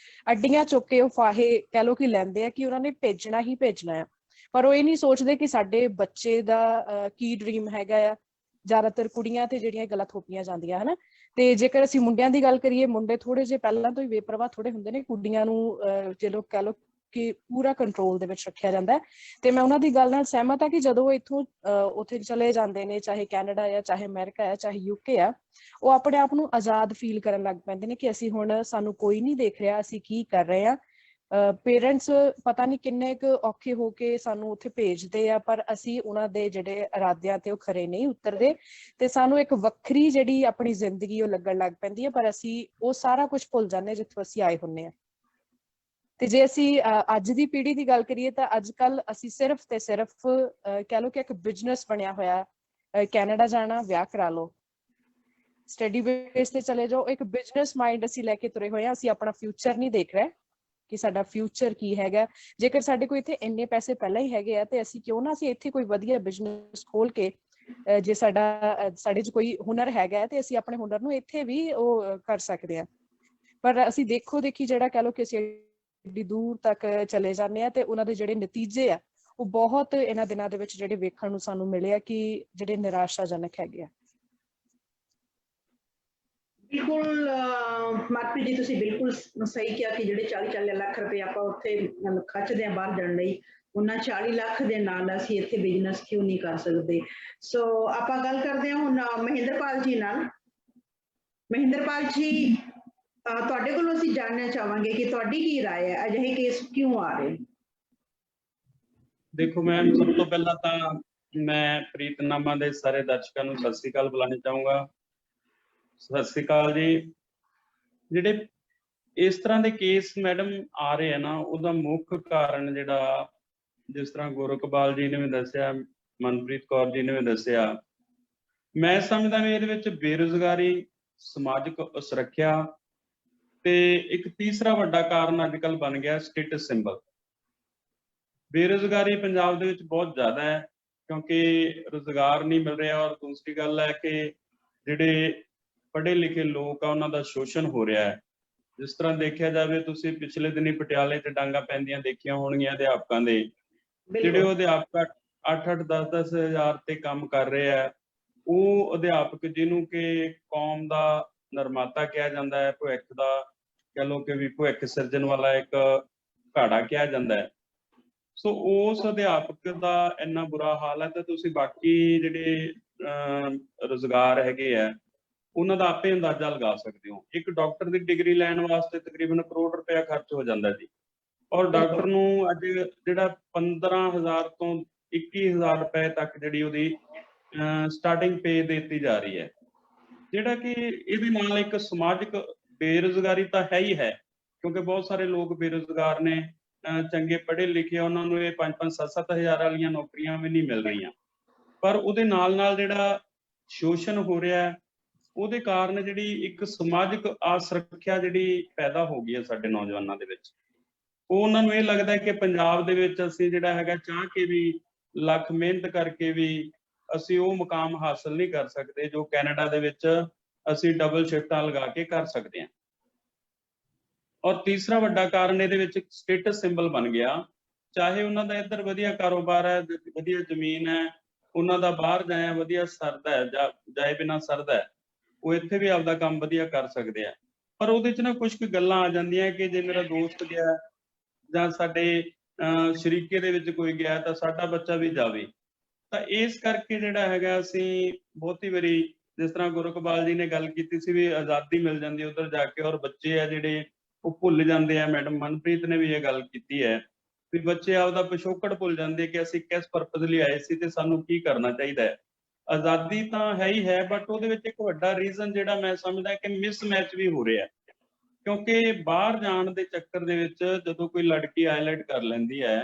ਅੱਡੀਆਂ ਚੁੱਕ ਕੇ ਉਹ ਫਾਹੇ ਕਹਿ ਲਓ ਕਿ ਲੈਂਦੇ ਆ ਕਿ ਉਹਨਾਂ ਨੇ ਭੇਜਣਾ ਹੀ ਭੇਜਣਾ ਆ। ਪਰ ਉਹ ਇਹ ਨਹੀਂ ਸੋਚਦੇ ਕਿ ਸਾਡੇ ਬੱਚੇ ਦਾ ਕੀ ਡ੍ਰੀਮ ਹੈਗਾ ਆ। ਜ਼ਿਆਦਾਤਰ ਕੁੜੀਆਂ ਤੇ ਜਿਹੜੀਆਂ ਗੱਲਾਂ ਥੋਪੀਆਂ ਜਾਂਦੀਆਂ ਹਨਾ। ਤੇ ਜੇਕਰ ਅਸੀਂ ਮੁੰਡਿਆਂ ਦੀ ਗੱਲ ਕਰੀਏ, ਮੁੰਡੇ ਥੋੜੇ ਜਿਹੇ ਪਹਿਲਾਂ ਤੋਂ ਹੀ ਬੇਪਰਵਾਹ ਥੋੜੇ ਹੁੰਦੇ ਨੇ, ਕੁੜੀਆਂ ਨੂੰ ਜੇ ਲੋਕ ਕਹਿ ਲਓ ਕਿ ਪੂਰਾ ਕੰਟਰੋਲ ਦੇ ਵਿੱਚ ਰੱਖਿਆ ਜਾਂਦਾ ਹੈ। ਤੇ ਮੈਂ ਉਹਨਾਂ ਦੀ ਗੱਲ ਨਾਲ ਸਹਿਮਤ ਹਾਂ ਕਿ ਜਦੋਂ ਇੱਥੋਂ ਉੱਥੇ ਚਲੇ ਜਾਂਦੇ ਨੇ, ਚਾਹੇ ਕੈਨੇਡਾ ਆ, ਚਾਹੇ ਅਮਰੀਕਾ ਆ, ਚਾਹੇ UK ਆ, ਉਹ ਆਪਣੇ ਆਪ ਨੂੰ ਆਜ਼ਾਦ ਫੀਲ ਕਰਨ ਲੱਗ ਪੈਂਦੇ ਨੇ ਕਿ ਅਸੀਂ ਹੁਣ, ਸਾਨੂੰ ਕੋਈ ਨਹੀਂ ਦੇਖ ਰਿਹਾ, ਅਸੀਂ ਕੀ ਕਰ ਰਹੇ ਹਾਂ। ਪੇਰੈਂਟਸ ਪਤਾ ਨਹੀਂ ਕਿੰਨੇ ਕੁ ਔਖੇ ਹੋ ਕੇ ਸਾਨੂੰ ਉੱਥੇ ਭੇਜਦੇ ਆ, ਪਰ ਅਸੀਂ ਉਹਨਾਂ ਦੇ ਜਿਹੜੇ ਇਰਾਦਿਆਂ ਤੇ ਉਹ ਖਰੇ ਨਹੀਂ ਉਤਰਦੇ, ਤੇ ਸਾਨੂੰ ਇੱਕ ਵੱਖਰੀ ਜਿਹੜੀ ਆਪਣੀ ਜ਼ਿੰਦਗੀ ਉਹ ਲੱਗਣ ਲੱਗ ਪੈਂਦੀ ਹੈ। ਪਰ ਅਸੀਂ ਉਹ ਸਾਰਾ ਕੁਝ ਭੁੱਲ ਜਾਂਦੇ ਜਿੱਥੋਂ ਅਸੀਂ ਆਏ ਹੁੰਦੇ ਹਾਂ। ਤੇ ਜੇ ਅਸੀਂ ਅੱਜ ਦੀ ਪੀੜ੍ਹੀ ਦੀ ਗੱਲ ਕਰੀਏ ਤਾਂ ਅੱਜ ਕੱਲ ਅਸੀਂ ਸਿਰਫ ਤੇ ਸਿਰਫ ਕਹਿ ਲਓ ਕਿ ਇੱਕ ਬਿਜ਼ਨਸ ਬਣਿਆ ਹੋਇਆ, ਕੈਨੇਡਾ ਜਾਣਾ, ਵਿਆਹ ਕਰਾ ਲਓ, ਸਟੱਡੀ ਬੇਸ ਤੇ ਚਲੇ ਜਾਓ, ਇੱਕ ਬਿਜ਼ਨਸ ਮਾਈਂਡ ਅਸੀਂ ਲੈ ਕੇ ਤੁਰੇ ਹੋਏ ਹਾਂ। ਅਸੀਂ ਆਪਣਾ ਫਿਊਚਰ ਨਹੀਂ ਦੇਖ ਰਹੇ ਕਿ ਸਾਡਾ ਫਿਊਚਰ ਕੀ ਹੈਗਾ। ਜੇਕਰ ਸਾਡੇ ਕੋਲ ਇੱਥੇ ਇੰਨੇ ਪੈਸੇ ਪਹਿਲਾਂ ਹੀ ਹੈਗੇ ਆ ਤੇ ਅਸੀਂ ਕਿਉਂ ਨਾ ਅਸੀਂ ਇੱਥੇ ਕੋਈ ਵਧੀਆ ਬਿਜ਼ਨਸ ਖੋਲ ਕੇ, ਜੇ ਸਾਡੇ 'ਚ ਕੋਈ ਹੁਨਰ ਹੈਗਾ ਤੇ ਅਸੀਂ ਆਪਣੇ ਹੁਨਰ ਨੂੰ ਇੱਥੇ ਵੀ ਉਹ ਕਰ ਸਕਦੇ ਹਾਂ। ਪਰ ਅਸੀਂ ਦੇਖੋ ਦੇਖੀ ਜਿਹੜਾ ਕਹਿ ਲਓ ਕਿ ਅਸੀਂ ਏਡੀ ਦੂਰ ਤੱਕ ਚਲੇ ਜਾਂਦੇ ਆ ਤੇ ਉਹਨਾਂ ਦੇ ਜਿਹੜੇ ਨਤੀਜੇ ਆ ਉਹ ਬਹੁਤ ਇਹਨਾਂ ਦਿਨਾਂ ਦੇ ਵਿੱਚ ਜਿਹੜੇ ਵੇਖਣ ਨੂੰ ਸਾਨੂੰ ਮਿਲੇ ਆ ਕਿ ਜਿਹੜੇ ਨਿਰਾਸ਼ਾਜਨਕ ਹੈਗੇ ਆ। ਬਿਲਕੁਲ ਮਨਪ੍ਰੀਤ ਜੀ, ਤੁਸੀਂ ਬਿਲਕੁਲ ਸਹੀ ਕਿਹਾ ਕਿ ਜਿਹੜੇ 40-40 ਲੱਖ ਰੁਪਏ ਆਪਾਂ ਉੱਥੇ ਖਰਚਦੇ ਆ ਬਾਹਰ ਜਾਣ ਲਈ, ਉਹਨਾਂ 40 ਲੱਖ ਦੇ ਨਾਲ ਅਸੀਂ ਇੱਥੇ ਬਿਜ਼ਨਸ ਕਿਉਂ ਨਹੀਂ ਕਰ ਸਕਦੇ। ਸੋ ਆਪਾਂ ਗੱਲ ਕਰਦੇ ਹਾਂ ਹੁਣ ਮਹਿੰਦਰਪਾਲ ਜੀ ਨਾਲ। ਮਹਿੰਦਰਪਾਲ ਜੀ, ਤੁਹਾਡੇ ਕੋਲੋਂ ਅਸੀਂ ਜਾਣਨਾ ਚਾਹਾਂਗੇ ਕਿ ਤੁਹਾਡੀ ਕੀ ਰਾਏ ਹੈ, ਅਜਿਹੇ ਕੇਸ ਕਿਉਂ ਆ ਰਹੇ? ਦੇਖੋ ਮੈਮ, ਸਭ ਤੋਂ ਪਹਿਲਾਂ ਤਾਂ ਮੈਂ ਪ੍ਰੀਤਨਾਮਾ ਦੇ ਸਾਰੇ ਦਰਸ਼ਕਾਂ ਨੂੰ ਸਤਿ ਸ੍ਰੀ ਅਕਾਲ ਬੁਲਾਉਣਾ ਚਾਹੂੰਗਾ। ਸਤਿ ਸ੍ਰੀ ਅਕਾਲ ਜੀ। ਜਿਹੜੇ ਇਸ ਤਰ੍ਹਾਂ ਦੇ ਕੇਸ ਮੈਡਮ ਆ ਰਹੇ ਆ ਨਾ, ਉਹਦਾ ਮੁੱਖ ਕਾਰਨ ਜਿਹੜਾ, ਜਿਸ ਤਰ੍ਹਾਂ ਗੋਰਖਪਾਲ ਜੀ ਨੇ ਵੀ ਦੱਸਿਆ, ਮਨਪ੍ਰੀਤ ਕੌਰ ਜੀ ਨੇ ਵੀ ਦੱਸਿਆ, ਮੈਂ ਸਮਝਦਾ ਵੀ ਇਹਦੇ ਵਿੱਚ ਬੇਰੁਜ਼ਗਾਰੀ, ਸਮਾਜਿਕ ਅਸੁਰੱਖਿਆ, ਤੇ ਇੱਕ ਤੀਸਰਾ ਵੱਡਾ ਕਾਰਨ ਅੱਜ ਕੱਲ੍ਹ ਬਣ ਗਿਆ ਸਟੇਟਸ ਸਿੰਬਲ। ਬੇਰੁਜ਼ਗਾਰੀ ਪੰਜਾਬ ਦੇ ਵਿੱਚ ਬਹੁਤ ਜ਼ਿਆਦਾ ਹੈ ਕਿਉਂਕਿ ਰੁਜ਼ਗਾਰ ਨਹੀਂ ਮਿਲ ਰਿਹਾ, ਔਰ ਦੂਸਰੀ ਗੱਲ ਹੈ ਕਿ ਜਿਹੜੇ ਪੜ੍ਹੇ ਲਿਖੇ ਲੋਕ ਆ ਉਹਨਾਂ ਦਾ ਸ਼ੋਸ਼ਣ ਹੋ ਰਿਹਾ ਹੈ। ਜਿਸ ਤਰ੍ਹਾਂ ਦੇਖਿਆ ਜਾਵੇ, ਤੁਸੀਂ ਪਿਛਲੇ ਦਿਨੀ ਪਟਿਆਲੇ 'ਚ ਡਾਂਗਾ ਪੈਂਦੀਆਂ ਦੇਖੀਆਂ ਹੋਣਗੀਆਂ ਅਧਿਆਪਕਾਂ ਦੇ, ਜਿਹੜੇ ਉਹ ਅਧਿਆਪਕ 8-8, 10-10 ਹਜ਼ਾਰ ਤੇ ਕੰਮ ਕਰ ਰਹੇ ਆ। ਉਹ ਅਧਿਆਪਕ ਜਿਹਨੂੰ ਕਿ ਕੌਮ ਦਾ ਨਿਰਮਾਤਾ ਕਿਹਾ ਜਾਂਦਾ ਹੈ, ਭਵਿੱਖ ਦਾ ਕਹਿ ਲਓ ਕਿ ਵੀ ਭਵਿੱਖ ਸਿਰਜਣ ਵਾਲਾ ਇੱਕ ਘਾੜਾ ਕਿਹਾ ਜਾਂਦਾ ਹੈ। ਸੋ ਉਸ ਅਧਿਆਪਕ ਦਾ ਇੰਨਾ ਬੁਰਾ ਹਾਲ ਹੈ, ਤਾਂ ਤੁਸੀਂ ਬਾਕੀ ਜਿਹੜੇ ਰੁਜ਼ਗਾਰ ਹੈਗੇ ਆ ਉਹਨਾਂ ਦਾ ਆਪੇ ਅੰਦਾਜ਼ਾ ਲਗਾ ਸਕਦੇ ਹੋ। ਇੱਕ ਡਾਕਟਰ ਦੀ ਡਿਗਰੀ ਲੈਣ ਵਾਸਤੇ ਤਕਰੀਬਨ ₹1 ਕਰੋੜ ਖਰਚ ਹੋ ਜਾਂਦਾ ਜੀ, ਔਰ ਡਾਕਟਰ ਨੂੰ ਅੱਜ ਜਿਹੜਾ 15,000 ਤੋਂ 21,000 ਰੁਪਏ ਤੱਕ ਜਿਹੜੀ ਉਹਦੀ ਸਟਾਰਟਿੰਗ ਪੇ ਦਿੱਤੀ ਜਾ ਰਹੀ ਹੈ, ਜਿਹੜਾ ਕਿ ਇਹਦੇ ਨਾਲ ਇੱਕ ਸਮਾਜਿਕ ਬੇਰੁਜ਼ਗਾਰੀ ਤਾਂ ਹੈ ਹੀ ਹੈ, ਕਿਉਂਕਿ ਬਹੁਤ ਸਾਰੇ ਲੋਕ ਬੇਰੁਜ਼ਗਾਰ ਨੇ, ਚੰਗੇ ਪੜ੍ਹੇ ਲਿਖੇ, ਉਹਨਾਂ ਨੂੰ ਇਹ 5-5, 7-7 ਹਜ਼ਾਰ ਵਾਲੀਆਂ ਨੌਕਰੀਆਂ ਵੀ ਨਹੀਂ ਮਿਲ ਰਹੀਆਂ। ਪਰ ਉਹਦੇ ਨਾਲ ਨਾਲ ਜਿਹੜਾ ਸ਼ੋਸ਼ਣ ਹੋ ਰਿਹਾ, ਉਹਦੇ ਕਾਰਨ ਜਿਹੜੀ ਇੱਕ ਸਮਾਜਿਕ ਅਸੁਰੱਖਿਆ ਜਿਹੜੀ ਪੈਦਾ ਹੋ ਗਈ ਹੈ ਸਾਡੇ ਨੌਜਵਾਨਾਂ ਦੇ ਵਿੱਚ, ਉਹ ਉਹਨਾਂ ਨੂੰ ਇਹ ਲੱਗਦਾ ਕਿ ਪੰਜਾਬ ਦੇ ਵਿੱਚ ਅਸੀਂ ਜਿਹੜਾ ਹੈਗਾ ਚਾਹ ਕੇ ਵੀ, ਲੱਖ ਮਿਹਨਤ ਕਰਕੇ ਵੀ ਅਸੀਂ ਉਹ ਮੁਕਾਮ ਹਾਸਲ ਨਹੀਂ ਕਰ ਸਕਦੇ ਜੋ ਕੈਨੇਡਾ ਦੇ ਵਿੱਚ ਅਸੀਂ ਡਬਲ ਸ਼ਿਫਟਾਂ ਲਗਾ ਕੇ ਕਰ ਸਕਦੇ ਹਾਂ। ਔਰ ਤੀਸਰਾ ਵੱਡਾ ਕਾਰਨ ਇਹਦੇ ਵਿੱਚ ਸਟੇਟਸ ਸਿੰਬਲ ਬਣ ਗਿਆ ਚਾਹੇ ਉਹਨਾਂ ਦਾ ਇੱਧਰ ਵਧੀਆ ਕਾਰੋਬਾਰ ਹੈ, ਵਧੀਆ ਜ਼ਮੀਨ ਹੈ, ਉਹਨਾਂ ਦਾ ਬਾਹਰ ਜਾਇਆ ਵਧੀਆ ਸਰਦਾ ਹੈ ਜਾਂ ਜਾਏ ਬਿਨਾਂ ਸਰਦਾ ਹੈ, ਉਹ ਇੱਥੇ ਵੀ ਆਪਦਾ ਕੰਮ ਵਧੀਆ ਕਰ ਸਕਦੇ ਆ। ਪਰ ਉਹਦੇ 'ਚ ਨਾ ਕੁਛ ਕੁ ਗੱਲਾਂ ਆ ਜਾਂਦੀਆਂ ਕਿ ਜੇ ਮੇਰਾ ਦੋਸਤ ਗਿਆ ਜਾਂ ਸਾਡੇ ਸ਼ਰੀਕੇ ਦੇ ਵਿੱਚ ਕੋਈ ਗਿਆ ਤਾਂ ਸਾਡਾ ਬੱਚਾ ਵੀ ਜਾਵੇ। ਤਾਂ ਇਸ ਕਰਕੇ ਜਿਹੜਾ ਹੈਗਾ ਅਸੀਂ ਬਹੁਤੀ ਵਾਰੀ, ਜਿਸ ਤਰ੍ਹਾਂ ਗੁਰਕਬਾਲ ਜੀ ਨੇ ਗੱਲ ਕੀਤੀ ਸੀ ਵੀ ਆਜ਼ਾਦੀ ਮਿਲ ਜਾਂਦੀ ਉੱਧਰ ਜਾ ਕੇ, ਔਰ ਬੱਚੇ ਆ ਜਿਹੜੇ ਉਹ ਭੁੱਲ ਜਾਂਦੇ ਆ। ਮੈਡਮ ਮਨਪ੍ਰੀਤ ਨੇ ਵੀ ਇਹ ਗੱਲ ਕੀਤੀ ਹੈ ਵੀ ਬੱਚੇ ਆਪਦਾ ਪਿਛੋਕੜ ਭੁੱਲ ਜਾਂਦੇ ਕਿ ਅਸੀਂ ਕਿਸ ਪਰਪਸ ਲਈ ਆਏ ਸੀ ਤੇ ਸਾਨੂੰ ਕੀ ਕਰਨਾ ਚਾਹੀਦਾ ਹੈ। ਆਜ਼ਾਦੀ ਤਾਂ ਹੈ ਹੀ ਹੈ, ਬਟ ਉਹਦੇ ਵਿੱਚ ਇੱਕ ਵੱਡਾ ਰੀਜ਼ਨ ਜਿਹੜਾ ਮੈਂ ਸਮਝਦਾ ਕਿ ਮਿਸਮੈਚ ਵੀ ਹੋ ਰਿਹਾ, ਕਿਉਂਕਿ ਬਾਹਰ ਜਾਣ ਦੇ ਚੱਕਰ ਦੇ ਵਿੱਚ ਜਦੋਂ ਕੋਈ ਲੜਕੀ ਆਈਲੈਟ ਕਰ ਲੈਂਦੀ ਹੈ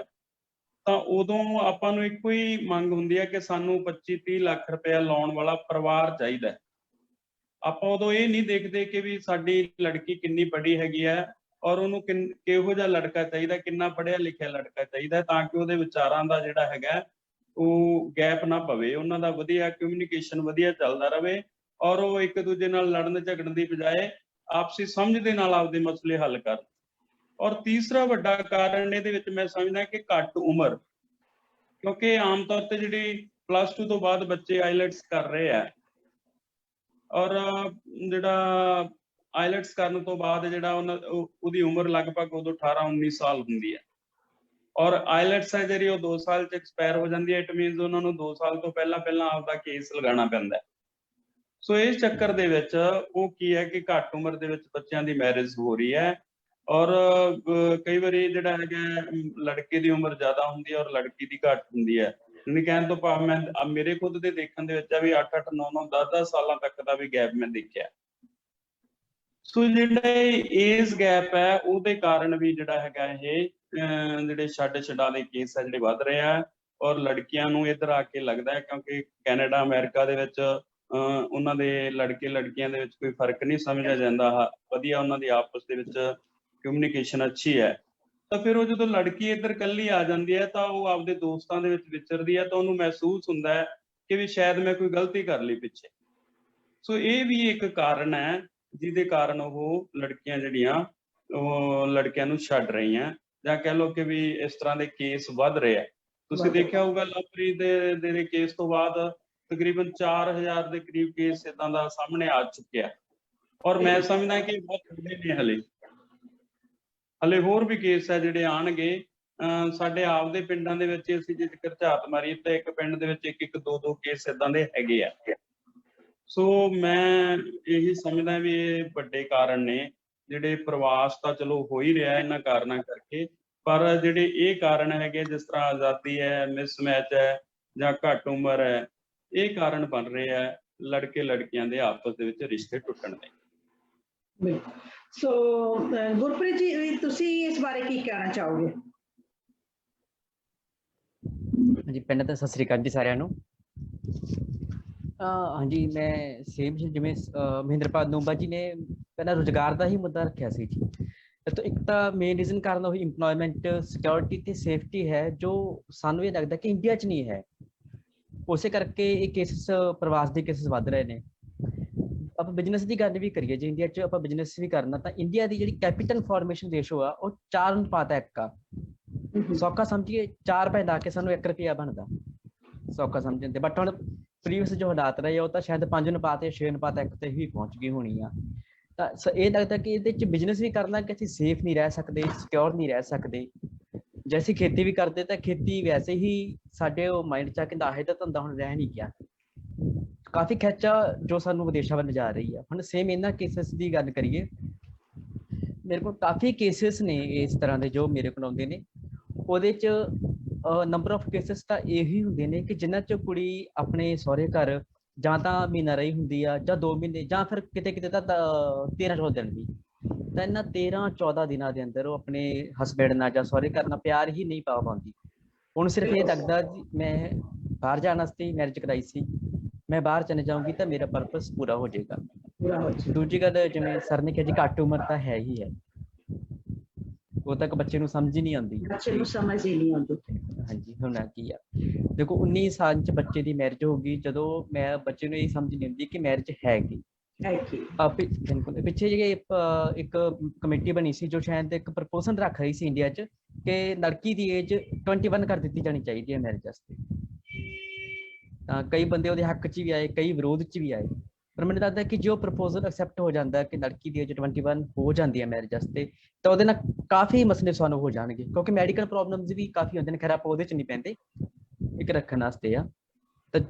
ਤਾਂ ਉਦੋਂ ਆਪਾਂ ਨੂੰ ਇੱਕੋ ਹੀ ਮੰਗ ਹੁੰਦੀ ਹੈ ਕਿ ਸਾਨੂੰ 25-30 ਲੱਖ ਰੁਪਇਆ ਲਾਉਣ ਵਾਲਾ ਪਰਿਵਾਰ ਚਾਹੀਦਾ। ਆਪਾਂ ਉਦੋਂ ਇਹ ਨਹੀਂ ਦੇਖਦੇ ਕਿ ਵੀ ਸਾਡੀ ਲੜਕੀ ਕਿੰਨੀ ਪੜ੍ਹੀ ਹੈਗੀ ਹੈ ਔਰ ਉਹਨੂੰ ਕਿਹੋ ਜਿਹਾ ਲੜਕਾ ਚਾਹੀਦਾ, ਕਿੰਨਾ ਪੜ੍ਹਿਆ ਲਿਖਿਆ ਲੜਕਾ ਚਾਹੀਦਾ, ਤਾਂ ਕਿ ਉਹਦੇ ਵਿਚਾਰਾਂ ਦਾ ਜਿਹੜਾ ਹੈਗਾ ਉਹ ਗੈਪ ਨਾ ਪਵੇ, ਉਹਨਾਂ ਦਾ ਵਧੀਆ ਕਮਿਊਨੀਕੇਸ਼ਨ ਵਧੀਆ ਚੱਲਦਾ ਰਵੇ ਔਰ ਉਹ ਇੱਕ ਦੂਜੇ ਨਾਲ ਲੜਨ ਝਗੜਨ ਦੀ ਬਜਾਏ ਆਪਸੀ ਸਮਝ ਦੇ ਨਾਲ ਆਪਦੇ ਮਸਲੇ ਹੱਲ ਕਰਨ। ਔਰ ਤੀਸਰਾ ਵੱਡਾ ਕਾਰਨ ਇਹਦੇ ਵਿੱਚ ਮੈਂ ਸਮਝਦਾ ਕਿ ਘੱਟ ਉਮਰ, ਕਿਉਂਕਿ ਆਮ ਤੌਰ ਤੇ ਜਿਹੜੀ +2 ਤੋਂ ਬਾਅਦ ਬੱਚੇ ਆਈਲੈਟਸ ਕਰ ਰਹੇ ਆ ਔਰ ਜਿਹੜਾ ਆਈਲੈਟਸ ਕਰਨ ਤੋਂ ਬਾਅਦ ਜਿਹੜਾ ਉਹਦੀ ਉਮਰ ਲਗਭਗ ਉਦੋਂ 18-19 ਸਾਲ ਹੁੰਦੀ ਹੈ ਔਰ ਆਈਲੈਟਸ ਹੈ ਜਿਹੜੀ ਉਹ 2 ਸਾਲ 'ਚ ਐਕਸਪਾਇਰ ਹੋ ਜਾਂਦੀ ਹੈ। ਇਟ ਮੀਨਸ ਉਹਨਾਂ ਨੂੰ 2 ਸਾਲ ਤੋਂ ਪਹਿਲਾਂ ਆਪਦਾ ਕੇਸ ਲਗਾਉਣਾ ਪੈਂਦਾ। ਸੋ ਇਸ ਚੱਕਰ ਦੇ ਵਿੱਚ ਉਹ ਕੀ ਹੈ ਕਿ ਘੱਟ ਉਮਰ ਦੇ ਵਿੱਚ ਬੱਚਿਆਂ ਦੀ ਮੈਰਿਜ ਹੋ ਰਹੀ ਹੈ ਔਰ ਕਈ ਵਾਰੀ ਜਿਹੜਾ ਹੈਗਾ ਲੜਕੇ ਦੀ ਉਮਰ ਜ਼ਿਆਦਾ ਹੁੰਦੀ ਹੈ ਔਰ ਲੜਕੀ ਦੀ ਘੱਟ ਹੁੰਦੀ ਹੈ। ਯਾਨੀ ਕਹਿਣ ਤੋਂ ਭਾਵ ਮੈਂ ਮੇਰੇ ਖੁਦ ਦੇ ਦੇਖਣ ਦੇ ਵਿੱਚ ਆ ਵੀ 8-8, 9-9, 10-10 ਸਾਲਾਂ ਤੱਕ ਦਾ ਵੀ ਗੈਪ ਮੈਂ ਦੇਖਿਆ। ਸੋ ਜਿਹੜਾ ਏਜ ਗੈਪ ਹੈ ਉਹਦੇ ਕਾਰਨ ਵੀ ਜਿਹੜਾ ਹੈਗਾ ਇਹ ਜਿਹੜੇ ਛੱਡਾ ਦੇ ਕੇਸ ਹੈ ਜਿਹੜੇ ਵੱਧ ਰਹੇ ਆ ਔਰ ਲੜਕੀਆਂ ਨੂੰ ਇੱਧਰ ਆ ਕੇ ਲੱਗਦਾ ਹੈ, ਕਿਉਂਕਿ ਕੈਨੇਡਾ ਅਮਰੀਕਾ ਦੇ ਵਿੱਚ ਉਹਨਾਂ ਦੇ ਲੜਕੇ ਲੜਕੀਆਂ ਦੇ ਵਿੱਚ ਕੋਈ ਫਰਕ ਨਹੀਂ ਸਮਝਿਆ ਜਾਂਦਾ, ਵਧੀਆ ਉਹਨਾਂ ਦੀ ਆਪਸ ਦੇ ਵਿੱਚ ਕਮਿਊਨੀਕੇਸ਼ਨ ਅੱਛੀ ਹੈ। ਤਾਂ ਫਿਰ ਉਹ ਜਦੋਂ ਲੜਕੀ ਇੱਧਰ ਇਕੱਲੀ ਆ ਜਾਂਦੀ ਹੈ ਤਾਂ ਉਹ ਆਪਦੇ ਦੋਸਤਾਂ ਦੇ ਵਿੱਚ ਵਿਚਰਦੀ ਹੈ ਤਾਂ ਉਹਨੂੰ ਮਹਿਸੂਸ ਹੁੰਦਾ ਹੈ ਕਿ ਵੀ ਸ਼ਾਇਦ ਮੈਂ ਕੋਈ ਗਲਤੀ ਕਰ ਲਈ ਪਿੱਛੇ। ਸੋ ਇਹ ਵੀ ਇੱਕ ਕਾਰਨ ਹੈ ਜਿਹਦੇ ਕਾਰਨ ਉਹ ਲੜਕੀਆਂ ਜਿਹੜੀਆਂ ਉਹ ਲੜਕਿਆਂ ਨੂੰ ਛੱਡ ਰਹੀਆਂ, ਜਾਂ ਕਹਿ ਲਓ ਕਿ ਵੀ ਇਸ ਤਰ੍ਹਾਂ ਦੇ ਕੇਸ ਵੱਧ ਰਹੇ ਆ। ਤੁਸੀਂ ਦੇਖਿਆ ਹੋਊਗਾ ਲਵਪ੍ਰੀਤ ਦੇ ਕੇਸ ਤੋਂ ਬਾਅਦ ਤਕਰੀਬਨ 4000 ਦੇ ਕਰੀਬ ਕੇਸ ਏਦਾਂ ਦਾ ਸਾਹਮਣੇ ਆ ਚੁੱਕਿਆ ਔਰ ਮੈਂ ਸਮਝਦਾ ਕਿ ਬਹੁਤ ਥੋੜੇ ਨੇ, ਹਲੇ ਹੋਰ ਵੀ ਕੇਸ ਹੈ ਜਿਹੜੇ ਆਉਣਗੇ। ਸਾਡੇ ਆਪਦੇ ਪਿੰਡਾਂ ਦੇ ਵਿੱਚ ਅਸੀਂ ਜੇ ਜ਼ਿਕਰ ਝਾਤ ਮਾਰੀਏ ਤਾਂ ਇੱਕ ਪਿੰਡ ਦੇ ਵਿੱਚ 1-1, 2-2 ਕੇਸ ਏਦਾਂ ਦੇ ਹੈਗੇ ਆ। ਸੋ ਮੈਂ ਇਹੀ ਸਮਝਦਾ ਵੀ ਇਹ ਵੱਡੇ ਕਾਰਨ ਨੇ, ਜਿਹੜੇ ਪ੍ਰਵਾਸ ਤਾਂ ਚਲੋ ਹੋ ਹੀ ਰਿਹਾ ਇਹਨਾਂ ਕਾਰਨਾਂ ਕਰਕੇ, ਪਰ ਜਿਹੜੇ ਇਹ ਕਾਰਨ ਹੈਗੇ ਜਿਸ ਤਰ੍ਹਾਂ ਆਜ਼ਾਦੀ ਹੈ, ਮਿਸਮੈਚ ਹੈ ਜਾਂ ਘੱਟ ਉਮਰ ਹੈ, ਇਹ ਕਾਰਨ ਬਣ ਰਹੇ ਆ ਲੜਕੇ ਲੜਕੀਆਂ ਦੇ ਆਪਸ ਦੇ ਵਿੱਚ ਰਿਸ਼ਤੇ ਟੁੱਟਣ ਦੇ। ਸੋ ਗੁਰਪ੍ਰੀਤ ਜੀ, ਤੁਸੀਂ ਇਸ ਬਾਰੇ ਕੀ ਕਹਿਣਾ ਚਾਹੋਗੇ? ਹਾਂਜੀ, ਪਹਿਲਾਂ ਤਾਂ ਸਤਿ ਸ੍ਰੀ ਅਕਾਲ ਜੀ ਸਾਰਿਆਂ ਨੂੰ। ਹਾਂਜੀ, ਮੈਂ ਸੇਮ ਜਿਵੇਂ ਮਹਿੰਦਰਪਾਲ ਨੂੰਬਾ ਜੀ ਨੇ ਪਹਿਲਾਂ ਰੁਜ਼ਗਾਰ ਦਾ ਹੀ ਮੁੱਦਾ ਰੱਖਿਆ ਸੀ ਜੀ। ਇੱਕ ਤਾਂ ਮੇਨ ਰੀਜ਼ਨ ਕਾਰਨ ਉਹ ਇੰਪਲੋਇਮੈਂਟ, ਸਿਕਿਉਰਿਟੀ ਤੇ ਸੇਫਟੀ ਹੈ, ਜੋ ਸਾਨੂੰ ਇਹ ਲੱਗਦਾ ਕਿ ਇੰਡੀਆ 'ਚ ਨਹੀਂ ਹੈ। ਉਸੇ ਕਰਕੇ ਇਹ ਕੇਸਿਸ, ਪ੍ਰਵਾਸ ਦੇ ਕੇਸਿਸ ਵੱਧ ਰਹੇ ਨੇ। ਆਪਾਂ ਬਿਜ਼ਨਸ ਦੀ ਗੱਲ ਵੀ ਕਰੀਏ, ਜੇ ਇੰਡੀਆ 'ਚ ਆਪਾਂ ਬਿਜ਼ਨਸ ਵੀ ਕਰਨਾ ਤਾਂ ਇੰਡੀਆ ਦੀ ਜਿਹੜੀ ਕੈਪੀਟਲ ਫਾਰਮੇਸ਼ਨ ਰੇਸ਼ੋ ਆ ਉਹ 4:1 ਆ। ਸੌਖਾ ਸਮਝੀਏ 4 ਪੈਸੇ ਲਾ ਕੇ ਸਾਨੂੰ 1 ਰੁਪਇਆ ਬਣਦਾ, ਸੌਖਾ ਸਮਝਣ ਤੇ। ਬਟ ਹੁਣ ਪ੍ਰੀਵੀਅਸ ਜੋ ਹਾਲਾਤ ਰਹੇ ਉਹ ਤਾਂ ਸ਼ਾਇਦ 5:6 ਜਾਂ 6:1 ਤੇ ਹੀ ਪਹੁੰਚ ਗਈ ਹੋਣੀ ਆ। ਤਾਂ ਇਹ ਲੱਗਦਾ ਕਿ ਇਹਦੇ 'ਚ ਬਿਜ਼ਨਸ ਵੀ ਕਰਨਾ ਕਿ ਅਸੀਂ ਸੇਫ ਨਹੀਂ ਰਹਿ ਸਕਦੇ, ਸਿਕਿਉਰ ਨਹੀਂ ਰਹਿ ਸਕਦੇ। ਜੇ ਅਸੀਂ ਖੇਤੀ ਵੀ ਕਰਦੇ ਤਾਂ ਖੇਤੀ ਵੈਸੇ ਹੀ ਸਾਡੇ ਉਹ ਮਾਈਂਡ 'ਚ ਆ ਕਿ ਆਹੇ ਤਾਂ ਧੰਦਾ ਹੁਣ ਰਹਿ ਨਹੀਂ ਗਿਆ। ਕਾਫੀ ਖਿੱਚਾ ਜੋ ਸਾਨੂੰ ਵਿਦੇਸ਼ਾਂ ਵੱਲ ਜਾ ਰਹੀ ਆ। ਹੁਣ ਸੇਮ ਇਹਨਾਂ ਕੇਸਿਸ ਦੀ ਗੱਲ ਕਰੀਏ, ਮੇਰੇ ਕੋਲ ਕਾਫੀ ਕੇਸਿਸ ਨੇ ਇਸ ਤਰ੍ਹਾਂ ਦੇ ਜੋ ਮੇਰੇ ਕੋਲ ਆਉਂਦੇ ਨੇ। ਉਹਦੇ 'ਚ ਨੰਬਰ ਆਫ ਕੇਸਿਸ ਤਾਂ ਇਹੀ ਹੁੰਦੇ ਨੇ ਕਿ ਜਿਨ੍ਹਾਂ 'ਚ ਕੁੜੀ ਆਪਣੇ ਸਹੁਰੇ ਘਰ ਜਾਂ ਤਾਂ ਮਹੀਨਾ ਰਹੀ ਹੁੰਦੀ ਆ ਜਾਂ 2 ਮਹੀਨੇ, ਜਾਂ ਫਿਰ ਕਿਤੇ ਕਿਤੇ ਤਾਂ 13-14 ਦਿਨ ਵੀ। ਤਾਂ ਇਹਨਾਂ 13-14 ਦਿਨਾਂ ਦੇ ਅੰਦਰ ਉਹ ਆਪਣੇ ਹਸਬੈਂਡ ਨਾਲ ਜਾਂ ਸਹੁਰੇ ਘਰ ਨਾਲ ਪਿਆਰ ਹੀ ਨਹੀਂ ਪਾ ਪਾਉਂਦੀ। ਉਹਨੂੰ ਸਿਰਫ ਇਹ ਲੱਗਦਾ ਜੀ ਮੈਂ ਬਾਹਰ ਜਾਣ ਵਾਸਤੇ ਮੈਰਿਜ ਕਰਾਈ ਸੀ, ਮੈਂ ਬਾਹਰ ਚਲੇ ਜਾਊਂਗੀ ਤਾਂ ਮੇਰਾ ਪਰਪਸ ਪੂਰਾ ਹੋ ਜਾਏਗਾ। ਦੂਜੀ ਗੱਲ, ਜਿਵੇਂ ਸਰ ਨੇ ਕਿਹਾ ਜੀ ਘੱਟ ਉਮਰ ਤਾਂ ਹੈ ਹੀ ਹੈ, ਉਦੋਂ ਤੱਕ ਬੱਚੇ ਨੂੰ ਸਮਝ ਹੀ ਨਹੀਂ ਆਉਂਦੀ। ਬੱਚੇ ਨੂੰ ਸਮਝ ਹੀ ਨਹੀਂ ਆਉਂਦੀ। ਹਾਂਜੀ, ਹੁਣ ਕੀ ਆ, ਦੇਖੋ 19 ਸਾਲ 'ਚ ਬੱਚੇ ਦੀ ਮੈਰਿਜ ਹੋ ਗਈ, ਜਦੋਂ ਮੈਂ ਬੱਚੇ ਨੂੰ ਇਹ ਸਮਝ ਨਹੀਂ ਆਉਂਦੀ ਕਿ ਮੈਰਿਜ ਹੈਗੀ। ਪਿੱਛੇ ਜਿਹੇ ਇੱਕ ਕਮੇਟੀ ਬਣੀ ਸੀ ਜੋ ਸ਼ਾਇਦ ਇੱਕ ਪ੍ਰਪੋਜ਼ਲ ਰੱਖ ਰਹੀ ਸੀ ਇੰਡੀਆ 'ਚ ਕਿ ਲੜਕੀ ਦੀ ਏਜ 21 ਕਰ ਦਿੱਤੀ ਜਾਣੀ ਚਾਹੀਦੀ ਹੈ ਮੈਰਿਜ ਵਾਸਤੇ। ਤਾਂ ਕਈ ਬੰਦੇ ਉਹਦੇ ਹੱਕ 'ਚ ਵੀ ਆਏ, ਕਈ ਵਿਰੋਧ 'ਚ ਵੀ ਆਏ, ਪਰ ਮੈਨੂੰ ਲੱਗਦਾ ਕਿ ਜੋ ਪ੍ਰਪੋਜ਼ਲ ਐਕਸੈਪਟ ਹੋ ਜਾਂਦਾ ਕਿ ਲੜਕੀ ਦੀ ਏਜ 21 ਹੋ ਜਾਂਦੀ ਹੈ ਮੈਰਿਜ ਵਾਸਤੇ, ਤਾਂ ਉਹਦੇ ਨਾਲ ਕਾਫੀ ਮਸਲੇ ਸੋਲਵ ਹੋ ਜਾਣਗੇ, ਕਿਉਂਕਿ ਮੈਡੀਕਲ ਪ੍ਰੋਬਲਮਸ ਵੀ ਕਾਫੀ ਹੁੰਦੇ ਨੇ। ਖੈਰ ਆਪਾਂ ਉਹਦੇ 'ਚ ਨਹੀਂ ਪੈਂਦੇ, ਇੱਕ ਰੱਖਣ ਵਾਸਤੇ ਆ। ਤਾਂ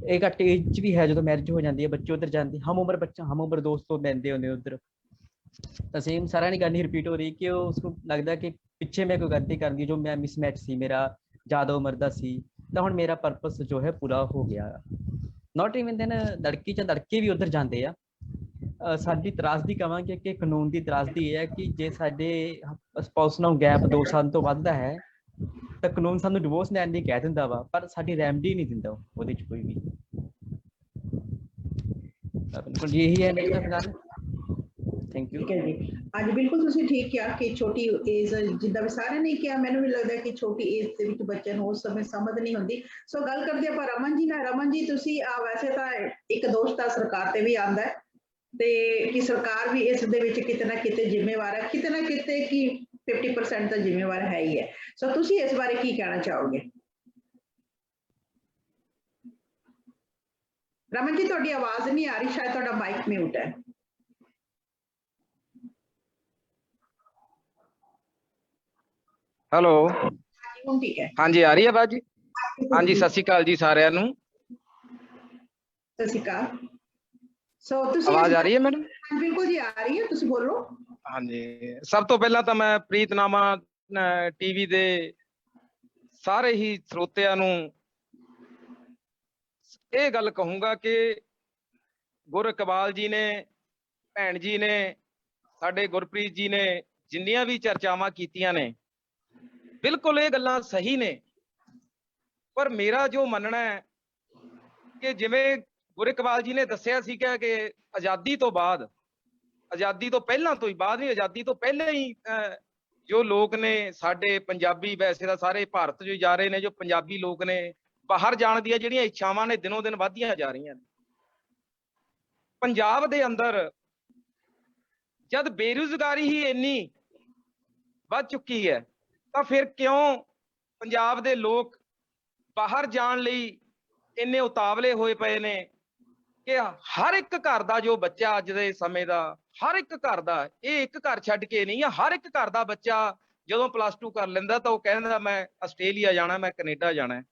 ਇਹ ਘੱਟ ਏਜ 'ਚ ਵੀ ਹੈ, ਜਦੋਂ ਮੈਰਿਜ ਹੋ ਜਾਂਦੀ ਹੈ ਬੱਚੇ ਉੱਧਰ ਜਾਂਦੇ, ਹਮ ਉਮਰ ਦੋਸਤ ਤੋਂ ਲੈਂਦੇ ਹੁੰਦੇ ਉੱਧਰ। ਤਾਂ ਸੇਮ ਸਾਰਿਆਂ ਦੀ ਗੱਲ ਨਹੀਂ ਰਿਪੀਟ ਹੋ ਰਹੀ ਕਿ ਉਹ ਉਸਨੂੰ ਲੱਗਦਾ ਕਿ ਪਿੱਛੇ ਮੈਂ ਕੋਈ ਗਲਤੀ ਕਰਦੀ ਜੋ ਮੈਂ ਮਿਸਮੈਚ ਸੀ, ਮੇਰਾ ਜ਼ਿਆਦਾ ਉਮਰ ਦਾ ਸੀ, ਤਾਂ ਹੁਣ ਮੇਰਾ ਪਰਪਸ ਜੋ ਹੈ ਪੂਰਾ ਹੋ ਗਿਆ। ਨੋਟ ਇਵਨ ਦੈਨ ਲੜਕੀ ਜਾਂ ਲੜਕੇ ਵੀ ਉੱਧਰ ਜਾਂਦੇ ਆ। ਸਾਡੀ ਤਰਾਸਦੀ ਕਹਾਂਗੇ ਕਿ ਕਾਨੂੰਨ ਦੀ ਤਰਾਸਦੀ ਇਹ ਹੈ ਕਿ ਜੇ ਸਾਡੇ ਸਪਾਊਸ ਨਾਲ ਗੈਪ 2 ਸਾਲ ਤੋਂ ਵੱਧਦਾ ਹੈ ਤਾਂ ਕਾਨੂੰਨ ਸਾਨੂੰ ਡਿਵੋਰਸ ਲੈਣ ਲਈ ਕਹਿ ਦਿੰਦਾ ਵਾ, ਪਰ ਸਾਡੀ ਰੈਮਡੀ ਨਹੀਂ ਦਿੰਦਾ ਉਹਦੇ 'ਚ ਕੋਈ ਵੀ। ਬਿਲਕੁਲ ਇਹੀ ਹੈ ਮੇਰਾ ਫਿਲਹਾਲ। Thank you. ਠੀਕ ਹੈ ਜੀ, ਹਾਂਜੀ ਬਿਲਕੁਲ ਤੁਸੀਂ ਠੀਕ ਕਿਹਾ ਕਿ ਛੋਟੀ ਏਜ, ਜਿੱਦਾਂ ਵੀ ਸਾਰਿਆਂ ਨੇ ਕਿਹਾ, ਮੈਨੂੰ ਵੀ ਲੱਗਦਾ ਕਿ ਛੋਟੀ ਏਜ ਦੇ ਵਿੱਚ ਬੱਚਿਆਂ ਨੂੰ ਉਸ ਸਮੇਂ ਸਮਝ ਨਹੀਂ ਹੁੰਦੀ। ਸੋ ਗੱਲ ਕਰਦੇ ਆਪਾਂ ਰਮਨ ਜੀ ਨਾਲ। ਰਮਨ ਜੀ, ਤੁਸੀਂ ਵੈਸੇ ਤਾਂ ਇੱਕ ਦੋਸ਼ ਤਾਂ ਸਰਕਾਰ ਤੇ ਵੀ ਆਉਂਦਾ ਹੈ ਤੇ ਕਿ ਸਰਕਾਰ ਵੀ ਇਸ ਦੇ ਵਿੱਚ ਕਿਤੇ ਨਾ ਕਿਤੇ ਜ਼ਿੰਮੇਵਾਰ ਹੈ, ਕਿਤੇ ਨਾ ਕਿਤੇ ਕਿ 50% ਤਾਂ ਜ਼ਿੰਮੇਵਾਰ ਹੈ ਹੀ ਹੈ। ਸੋ ਤੁਸੀਂ ਇਸ ਬਾਰੇ ਕੀ ਕਹਿਣਾ ਚਾਹੋਗੇ? ਰਮਨ ਜੀ, ਤੁਹਾਡੀ ਆਵਾਜ਼ ਨਹੀਂ ਆ ਰਹੀ, ਸ਼ਾਇਦ ਤੁਹਾਡਾ ਮਾਈਕ ਮਿਊਟ ਹੈ। ਹੈਲੋ, ਹੁਣ ਠੀਕ ਹੈ। ਹਾਂਜੀ ਆ ਰਹੀ ਹੈ ਆਵਾਜ਼ ਜੀ? ਹਾਂਜੀ, ਸਤਿ ਸ਼੍ਰੀ ਅਕਾਲ ਜੀ ਸਾਰਿਆਂ ਨੂੰ। ਸਤਿ ਸ਼੍ਰੀ ਅਕਾਲ। ਸੋ ਤੁਸੀਂ ਆਵਾਜ਼ ਆ ਰਹੀ ਹੈ ਮੈਡਮ? ਬਿਲਕੁਲ ਜੀ ਆ ਰਹੀ ਹੈ, ਤੁਸੀਂ ਬੋਲੋ। ਹਾਂਜੀ, ਸਭ ਤੋਂ ਪਹਿਲਾਂ ਤਾਂ ਮੈਂ ਪ੍ਰੀਤਨਾਮਾ ਟੀਵੀ ਦੇ ਸਾਰੇ ਹੀ ਸਰੋਤਿਆਂ ਨੂੰ ਇਹ ਗੱਲ ਕਹੂੰਗਾ ਕਿ ਗੁਰ ਇਕਬਾਲ ਜੀ ਨੇ, ਭੈਣ ਜੀ ਨੇ, ਸਾਡੇ ਗੁਰਪ੍ਰੀਤ ਜੀ ਨੇ ਜਿੰਨੀਆਂ ਵੀ ਚਰਚਾਵਾਂ ਕੀਤੀਆਂ ਨੇ, ਬਿਲਕੁਲ ਇਹ ਗੱਲਾਂ ਸਹੀ ਨੇ। ਪਰ ਮੇਰਾ ਜੋ ਮੰਨਣਾ ਹੈ ਕਿ ਜਿਵੇਂ ਗੁਰ ਇਕਬਾਲ ਜੀ ਨੇ ਦੱਸਿਆ ਸੀਗਾ ਕਿ ਆਜ਼ਾਦੀ ਤੋਂ ਬਾਅਦ, ਆਜ਼ਾਦੀ ਤੋਂ ਪਹਿਲਾਂ ਤੋਂ ਹੀ, ਬਾਅਦ ਨਹੀਂ, ਆਜ਼ਾਦੀ ਤੋਂ ਪਹਿਲਾਂ ਹੀ ਜੋ ਲੋਕ ਨੇ ਸਾਡੇ ਪੰਜਾਬੀ, ਵੈਸੇ ਤਾਂ ਸਾਰੇ ਭਾਰਤ 'ਚ ਹੀ ਜਾ ਰਹੇ ਨੇ, ਜੋ ਪੰਜਾਬੀ ਲੋਕ ਨੇ ਬਾਹਰ ਜਾਣ ਦੀਆਂ ਜਿਹੜੀਆਂ ਇੱਛਾਵਾਂ ਨੇ ਦਿਨੋਂ ਦਿਨ ਵੱਧਦੀਆਂ ਜਾ ਰਹੀਆਂ ਨੇ। ਪੰਜਾਬ ਦੇ ਅੰਦਰ ਜਦ ਬੇਰੁਜ਼ਗਾਰੀ ਹੀ ਇੰਨੀ ਵੱਧ ਚੁੱਕੀ ਹੈ ਤਾਂ ਫਿਰ ਕਿਉਂ ਪੰਜਾਬ ਦੇ ਲੋਕ ਬਾਹਰ ਜਾਣ ਲਈ ਇੰਨੇ ਉਤਾਵਲੇ ਹੋਏ ਪਏ ਨੇ ਕਿ ਹਰ ਇੱਕ ਘਰ ਦਾ ਜੋ ਬੱਚਾ ਅੱਜ ਦੇ ਸਮੇਂ ਦਾ, ਹਰ ਇੱਕ ਘਰ ਦਾ, ਇਹ ਇੱਕ ਘਰ ਛੱਡ ਕੇ ਨਹੀਂ ਆ, ਹਰ ਇੱਕ ਘਰ ਦਾ ਬੱਚਾ ਜਦੋਂ +2 ਕਰ ਲੈਂਦਾ ਤਾਂ ਉਹ ਕਹਿੰਦਾ ਮੈਂ ਆਸਟ੍ਰੇਲੀਆ ਜਾਣਾ, ਮੈਂ ਕੈਨੇਡਾ ਜਾਣਾ।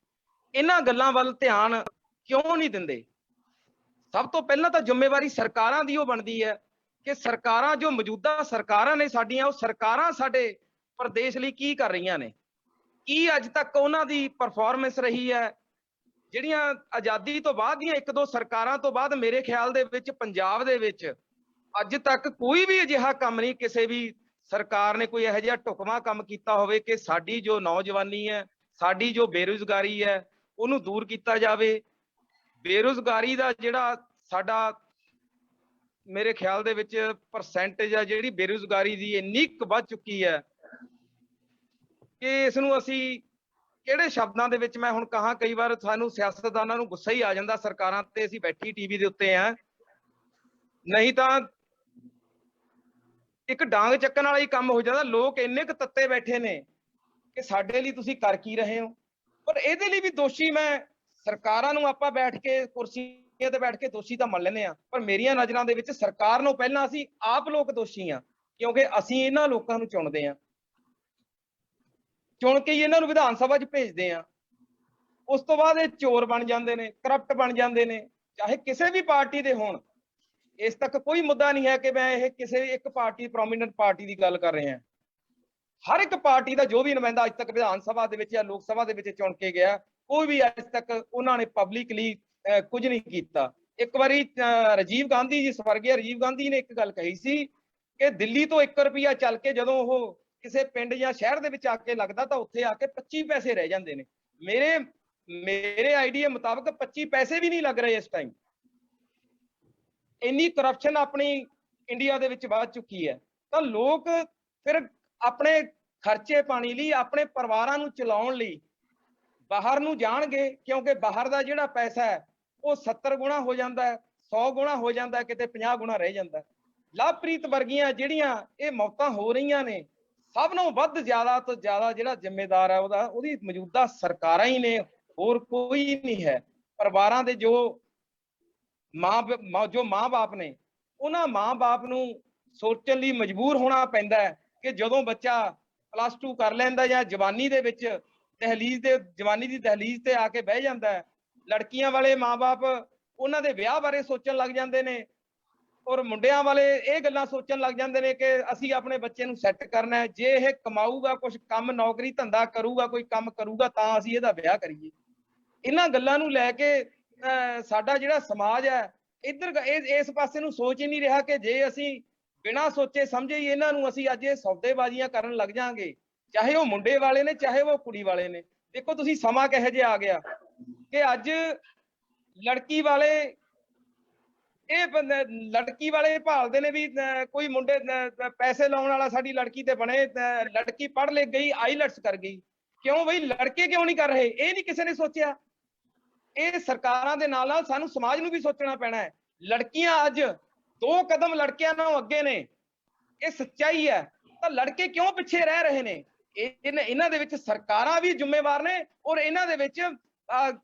ਇਹਨਾਂ ਗੱਲਾਂ ਵੱਲ ਧਿਆਨ ਕਿਉਂ ਨਹੀਂ ਦਿੰਦੇ? ਸਭ ਤੋਂ ਪਹਿਲਾਂ ਤਾਂ ਜ਼ਿੰਮੇਵਾਰੀ ਸਰਕਾਰਾਂ ਦੀ ਉਹ ਬਣਦੀ ਹੈ ਕਿ ਸਰਕਾਰਾਂ, ਜੋ ਮੌਜੂਦਾ ਸਰਕਾਰਾਂ ਨੇ ਸਾਡੀਆਂ, ਉਹ ਸਰਕਾਰਾਂ ਸਾਡੇ ਪ੍ਰਦੇਸ਼ ਲਈ ਕੀ ਕਰ ਰਹੀਆਂ ਨੇ, ਕੀ ਅੱਜ ਤੱਕ ਉਹਨਾਂ ਦੀ ਪਰਫਾਰਮੈਂਸ ਰਹੀ ਹੈ। ਜਿਹੜੀਆਂ ਆਜ਼ਾਦੀ ਤੋਂ ਬਾਅਦ ਦੀਆਂ 1-2 ਸਰਕਾਰਾਂ ਤੋਂ ਬਾਅਦ ਮੇਰੇ ਖਿਆਲ ਦੇ ਵਿੱਚ ਪੰਜਾਬ ਦੇ ਵਿੱਚ ਅੱਜ ਤੱਕ ਕੋਈ ਵੀ ਅਜਿਹਾ ਕੰਮ ਨਹੀਂ, ਕਿਸੇ ਵੀ ਸਰਕਾਰ ਨੇ ਕੋਈ ਇਹੋ ਜਿਹਾ ਢੁਕਵਾਂ ਕੰਮ ਕੀਤਾ ਹੋਵੇ ਕਿ ਸਾਡੀ ਜੋ ਨੌਜਵਾਨੀ ਹੈ, ਸਾਡੀ ਜੋ ਬੇਰੁਜ਼ਗਾਰੀ ਹੈ, ਉਹਨੂੰ ਦੂਰ ਕੀਤਾ ਜਾਵੇ। ਬੇਰੁਜ਼ਗਾਰੀ ਦਾ ਜਿਹੜਾ ਸਾਡਾ ਮੇਰੇ ਖਿਆਲ ਦੇ ਵਿੱਚ ਪਰਸੈਂਟੇਜ ਆ, ਜਿਹੜੀ ਬੇਰੁਜ਼ਗਾਰੀ ਦੀ ਇੰਨੀ ਕੁ ਵੱਧ ਚੁੱਕੀ ਹੈ ਕਿ ਇਸ ਨੂੰ ਅਸੀਂ ਕਿਹੜੇ ਸ਼ਬਦਾਂ ਦੇ ਵਿੱਚ ਮੈਂ ਹੁਣ ਕਹਾਂ। ਕਈ ਵਾਰ ਸਾਨੂੰ ਸਿਆਸਤਦਾਨਾਂ ਨੂੰ ਗੁੱਸਾ ਹੀ ਆ ਜਾਂਦਾ ਸਰਕਾਰਾਂ ਤੇ, ਅਸੀਂ ਬੈਠੀ ਟੀਵੀ ਦੇ ਉੱਤੇ ਆ, ਨਹੀਂ ਤਾਂ ਇੱਕ ਡਾਂਗ ਚੱਕਣ ਵਾਲਾ ਹੀ ਕੰਮ ਹੋ ਜਾਂਦਾ। ਲੋਕ ਇੰਨੇ ਕੁ ਤੱਤੇ ਬੈਠੇ ਨੇ ਕਿ ਸਾਡੇ ਲਈ ਤੁਸੀਂ ਕਰ ਕੀ ਰਹੇ ਹੋ। ਪਰ ਇਹਦੇ ਲਈ ਵੀ ਦੋਸ਼ੀ ਮੈਂ ਸਰਕਾਰਾਂ ਨੂੰ, ਆਪਾਂ ਬੈਠ ਕੇ ਕੁਰਸੀਆਂ ਤੇ ਬੈਠ ਕੇ ਦੋਸ਼ੀ ਤਾਂ ਮੰਨ ਲੈਂਦੇ ਆ, ਪਰ ਮੇਰੀਆਂ ਨਜ਼ਰਾਂ ਦੇ ਵਿੱਚ ਸਰਕਾਰ ਨੂੰ ਪਹਿਲਾਂ ਅਸੀਂ ਆਪ ਲੋਕ ਦੋਸ਼ੀ ਆ, ਕਿਉਂਕਿ ਅਸੀਂ ਇਹਨਾਂ ਲੋਕਾਂ ਨੂੰ ਚੁਣਦੇ ਆ, ਚੁਣ ਕੇ ਹੀ ਇਹਨਾਂ ਨੂੰ ਵਿਧਾਨ ਸਭਾ 'ਚ ਭੇਜਦੇ ਆ। ਉਸ ਤੋਂ ਬਾਅਦ ਇਹ ਚੋਰ ਬਣ ਜਾਂਦੇ ਨੇ, ਕਰਪਟ ਬਣ ਜਾਂਦੇ ਨੇ, ਚਾਹੇ ਕਿਸੇ ਵੀ ਪਾਰਟੀ ਦੇ ਹੋਣ। ਇਸ ਤੱਕ ਕੋਈ ਮੁੱਦਾ ਨਹੀਂ ਹੈ ਕਿ ਮੈਂ ਇਹ ਕਿਸੇ ਇੱਕ ਪਾਰਟੀ, ਪ੍ਰੋਮੀਨੈਂਟ ਪਾਰਟੀ ਦੀ ਗੱਲ ਕਰ ਰਿਹਾ। ਹਰ ਇੱਕ ਪਾਰਟੀ ਦਾ ਜੋ ਵੀ ਨੁਮਾਇੰਦਾ ਅੱਜ ਤੱਕ ਵਿਧਾਨ ਸਭਾ ਦੇ ਵਿੱਚ ਜਾਂ ਲੋਕ ਸਭਾ ਦੇ ਵਿੱਚ ਚੁਣ ਕੇ ਗਿਆ, ਕੋਈ ਵੀ ਅੱਜ ਤੱਕ ਉਹਨਾਂ ਨੇ ਪਬਲਿਕਲੀ ਕੁਝ ਨਹੀਂ ਕੀਤਾ। ਇੱਕ ਵਾਰੀ ਰਾਜੀਵ ਗਾਂਧੀ ਜੀ, ਸਵਰਗੀ ਰਾਜੀਵ ਗਾਂਧੀ ਨੇ ਇੱਕ ਗੱਲ ਕਹੀ ਸੀ ਕਿ ਦਿੱਲੀ ਤੋਂ 1 ਰੁਪਇਆ ਚੱਲ ਕੇ ਜਦੋਂ ਉਹ ਕਿਸੇ ਪਿੰਡ ਜਾਂ ਸ਼ਹਿਰ ਦੇ ਵਿੱਚ ਆ ਕੇ ਲੱਗਦਾ ਤਾਂ ਉੱਥੇ ਆ ਕੇ 25 ਪੈਸੇ ਰਹਿ ਜਾਂਦੇ ਨੇ। ਮੇਰੇ ਆਈਡੀਆ ਮੁਤਾਬਕ 25 ਪੈਸੇ ਵੀ ਨਹੀਂ ਲੱਗ ਰਹੇ ਇਸ ਟਾਈਮ। ਇੰਨੀ ਕਰਪਸ਼ਨ ਆਪਣੀ ਇੰਡੀਆ ਦੇ ਵਿੱਚ ਵੱਧ ਚੁੱਕੀ ਹੈ। ਤਾਂ ਲੋਕ ਫਿਰ ਆਪਣੇ ਖਰਚੇ ਪਾਣੀ ਲਈ, ਆਪਣੇ ਪਰਿਵਾਰਾਂ ਨੂੰ ਚਲਾਉਣ ਲਈ ਬਾਹਰ ਨੂੰ ਜਾਣਗੇ, ਕਿਉਂਕਿ ਬਾਹਰ ਦਾ ਜਿਹੜਾ ਪੈਸਾ ਹੈ ਉਹ 70 ਗੁਣਾ ਹੋ ਜਾਂਦਾ ਹੈ, 100 ਗੁਣਾ ਹੋ ਜਾਂਦਾ ਹੈ, ਕਿਤੇ 50 ਗੁਣਾ ਰਹਿ ਜਾਂਦਾ। ਲਵਪ੍ਰੀਤ ਵਰਗੀਆਂ ਜਿਹੜੀਆਂ ਇਹ ਮੌਤਾਂ ਹੋ ਰਹੀਆਂ ਨੇ, ਸਭ ਨੂੰ ਵੱਧ ਜ਼ਿਆਦਾ ਤੋਂ ਜ਼ਿਆਦਾ ਜਿਹੜਾ ਜ਼ਿੰਮੇਦਾਰ ਹੈ ਉਹਦੀ ਮੌਜੂਦਾ ਸਰਕਾਰਾਂ ਹੀ ਨੇ, ਹੋਰ ਕੋਈ ਨਹੀਂ ਹੈ। ਪਰਿਵਾਰਾਂ ਦੇ ਜੋ ਮਾਂ-ਬਾਪ ਨੇ, ਉਹਨਾਂ ਮਾਂ-ਬਾਪ ਨੂੰ ਸੋਚਣ ਲਈ ਮਜਬੂਰ ਹੋਣਾ ਪੈਂਦਾ ਹੈ ਕਿ ਜਦੋਂ ਬੱਚਾ +2 ਕਰ ਲੈਂਦਾ ਜਾਂ ਜਵਾਨੀ ਦੇ ਵਿੱਚ ਜਵਾਨੀ ਦੀ ਦਹਲੀਜ਼ ਤੇ ਆ ਕੇ ਬਹਿ ਜਾਂਦਾ ਹੈ, ਲੜਕੀਆਂ ਵਾਲੇ ਮਾਂ-ਬਾਪ ਉਹਨਾਂ ਦੇ ਵਿਆਹ ਬਾਰੇ ਸੋਚਣ ਲੱਗ ਜਾਂਦੇ ਨੇ, ਔਰ ਮੁੰਡਿਆਂ ਵਾਲੇ ਇਹ ਗੱਲਾਂ ਸੋਚਣ ਲੱਗ ਜਾਂਦੇ ਨੇ ਕਿ ਅਸੀਂ ਆਪਣੇ ਬੱਚੇ ਨੂੰ ਸੈੱਟ ਕਰਨਾ ਹੈ, ਜੇ ਇਹ ਕਮਾਊਗਾ, ਕੁਝ ਕੰਮ ਨੌਕਰੀ ਧੰਦਾ ਕਰੂਗਾ, ਕੋਈ ਕੰਮ ਕਰੂਗਾ ਤਾਂ ਅਸੀਂ ਇਹਦਾ ਵਿਆਹ ਕਰੀਏ। ਇਹਨਾਂ ਗੱਲਾਂ ਨੂੰ ਲੈ ਕੇ ਸਾਡਾ ਜਿਹੜਾ ਸਮਾਜ ਹੈ ਇੱਧਰ ਇਸ ਪਾਸੇ ਨੂੰ ਸੋਚ ਹੀ ਨਹੀਂ ਰਿਹਾ ਕਿ ਜੇ ਅਸੀਂ ਬਿਨਾਂ ਸੋਚੇ ਸਮਝੇ ਹੀ ਇਹਨਾਂ ਨੂੰ ਅਸੀਂ ਅੱਜ ਇਹ ਸੌਦੇਬਾਜ਼ੀਆਂ ਕਰਨ ਲੱਗ ਜਾਾਂਗੇ, ਚਾਹੇ ਉਹ ਮੁੰਡੇ ਵਾਲੇ ਨੇ ਚਾਹੇ ਉਹ ਕੁੜੀ ਵਾਲੇ ਨੇ। ਦੇਖੋ ਤੁਸੀਂ ਸਮਾਂ ਕਿਹੋ ਜਿਹਾ ਆ ਗਿਆ ਕਿ ਅੱਜ ਲੜਕੀ ਵਾਲੇ ਭਾਲਦੇ ਨੇ ਵੀ ਕੋਈ ਮੁੰਡੇ ਪੈਸੇ ਲਾਉਣ ਵਾਲਾ ਸਾਡੀ ਲੜਕੀ ਤੇ ਬਣੇ, ਲੜਕੀ ਪੜ੍ਹ ਲਿਖ ਗਈ, ਆਈਲੈਟਸ ਕਰ ਗਈ। ਕਿਉਂ ਬਈ ਲੜਕੇ ਕਿਉਂ ਨਹੀਂ ਕਰ ਰਹੇ? ਇਹ ਨਹੀਂ ਕਿਸੇ ਨੇ ਸੋਚਿਆ। ਇਹ ਸਰਕਾਰਾਂ ਦੇ ਨਾਲ ਨਾਲ ਸਾਨੂੰ ਸਮਾਜ ਨੂੰ ਵੀ ਸੋਚਣਾ ਪੈਣਾ ਹੈ। ਲੜਕੀਆਂ ਅੱਜ 2 ਕਦਮ ਲੜਕਿਆਂ ਨਾਲੋਂ ਅੱਗੇ ਨੇ, ਇਹ ਸੱਚਾਈ ਹੈ। ਤਾਂ ਲੜਕੇ ਕਿਉਂ ਪਿੱਛੇ ਰਹਿ ਰਹੇ ਨੇ? ਇਹਨਾਂ ਦੇ ਵਿੱਚ ਸਰਕਾਰਾਂ ਵੀ ਜ਼ਿੰਮੇਵਾਰ ਨੇ, ਔਰ ਇਹਨਾਂ ਦੇ ਵਿੱਚ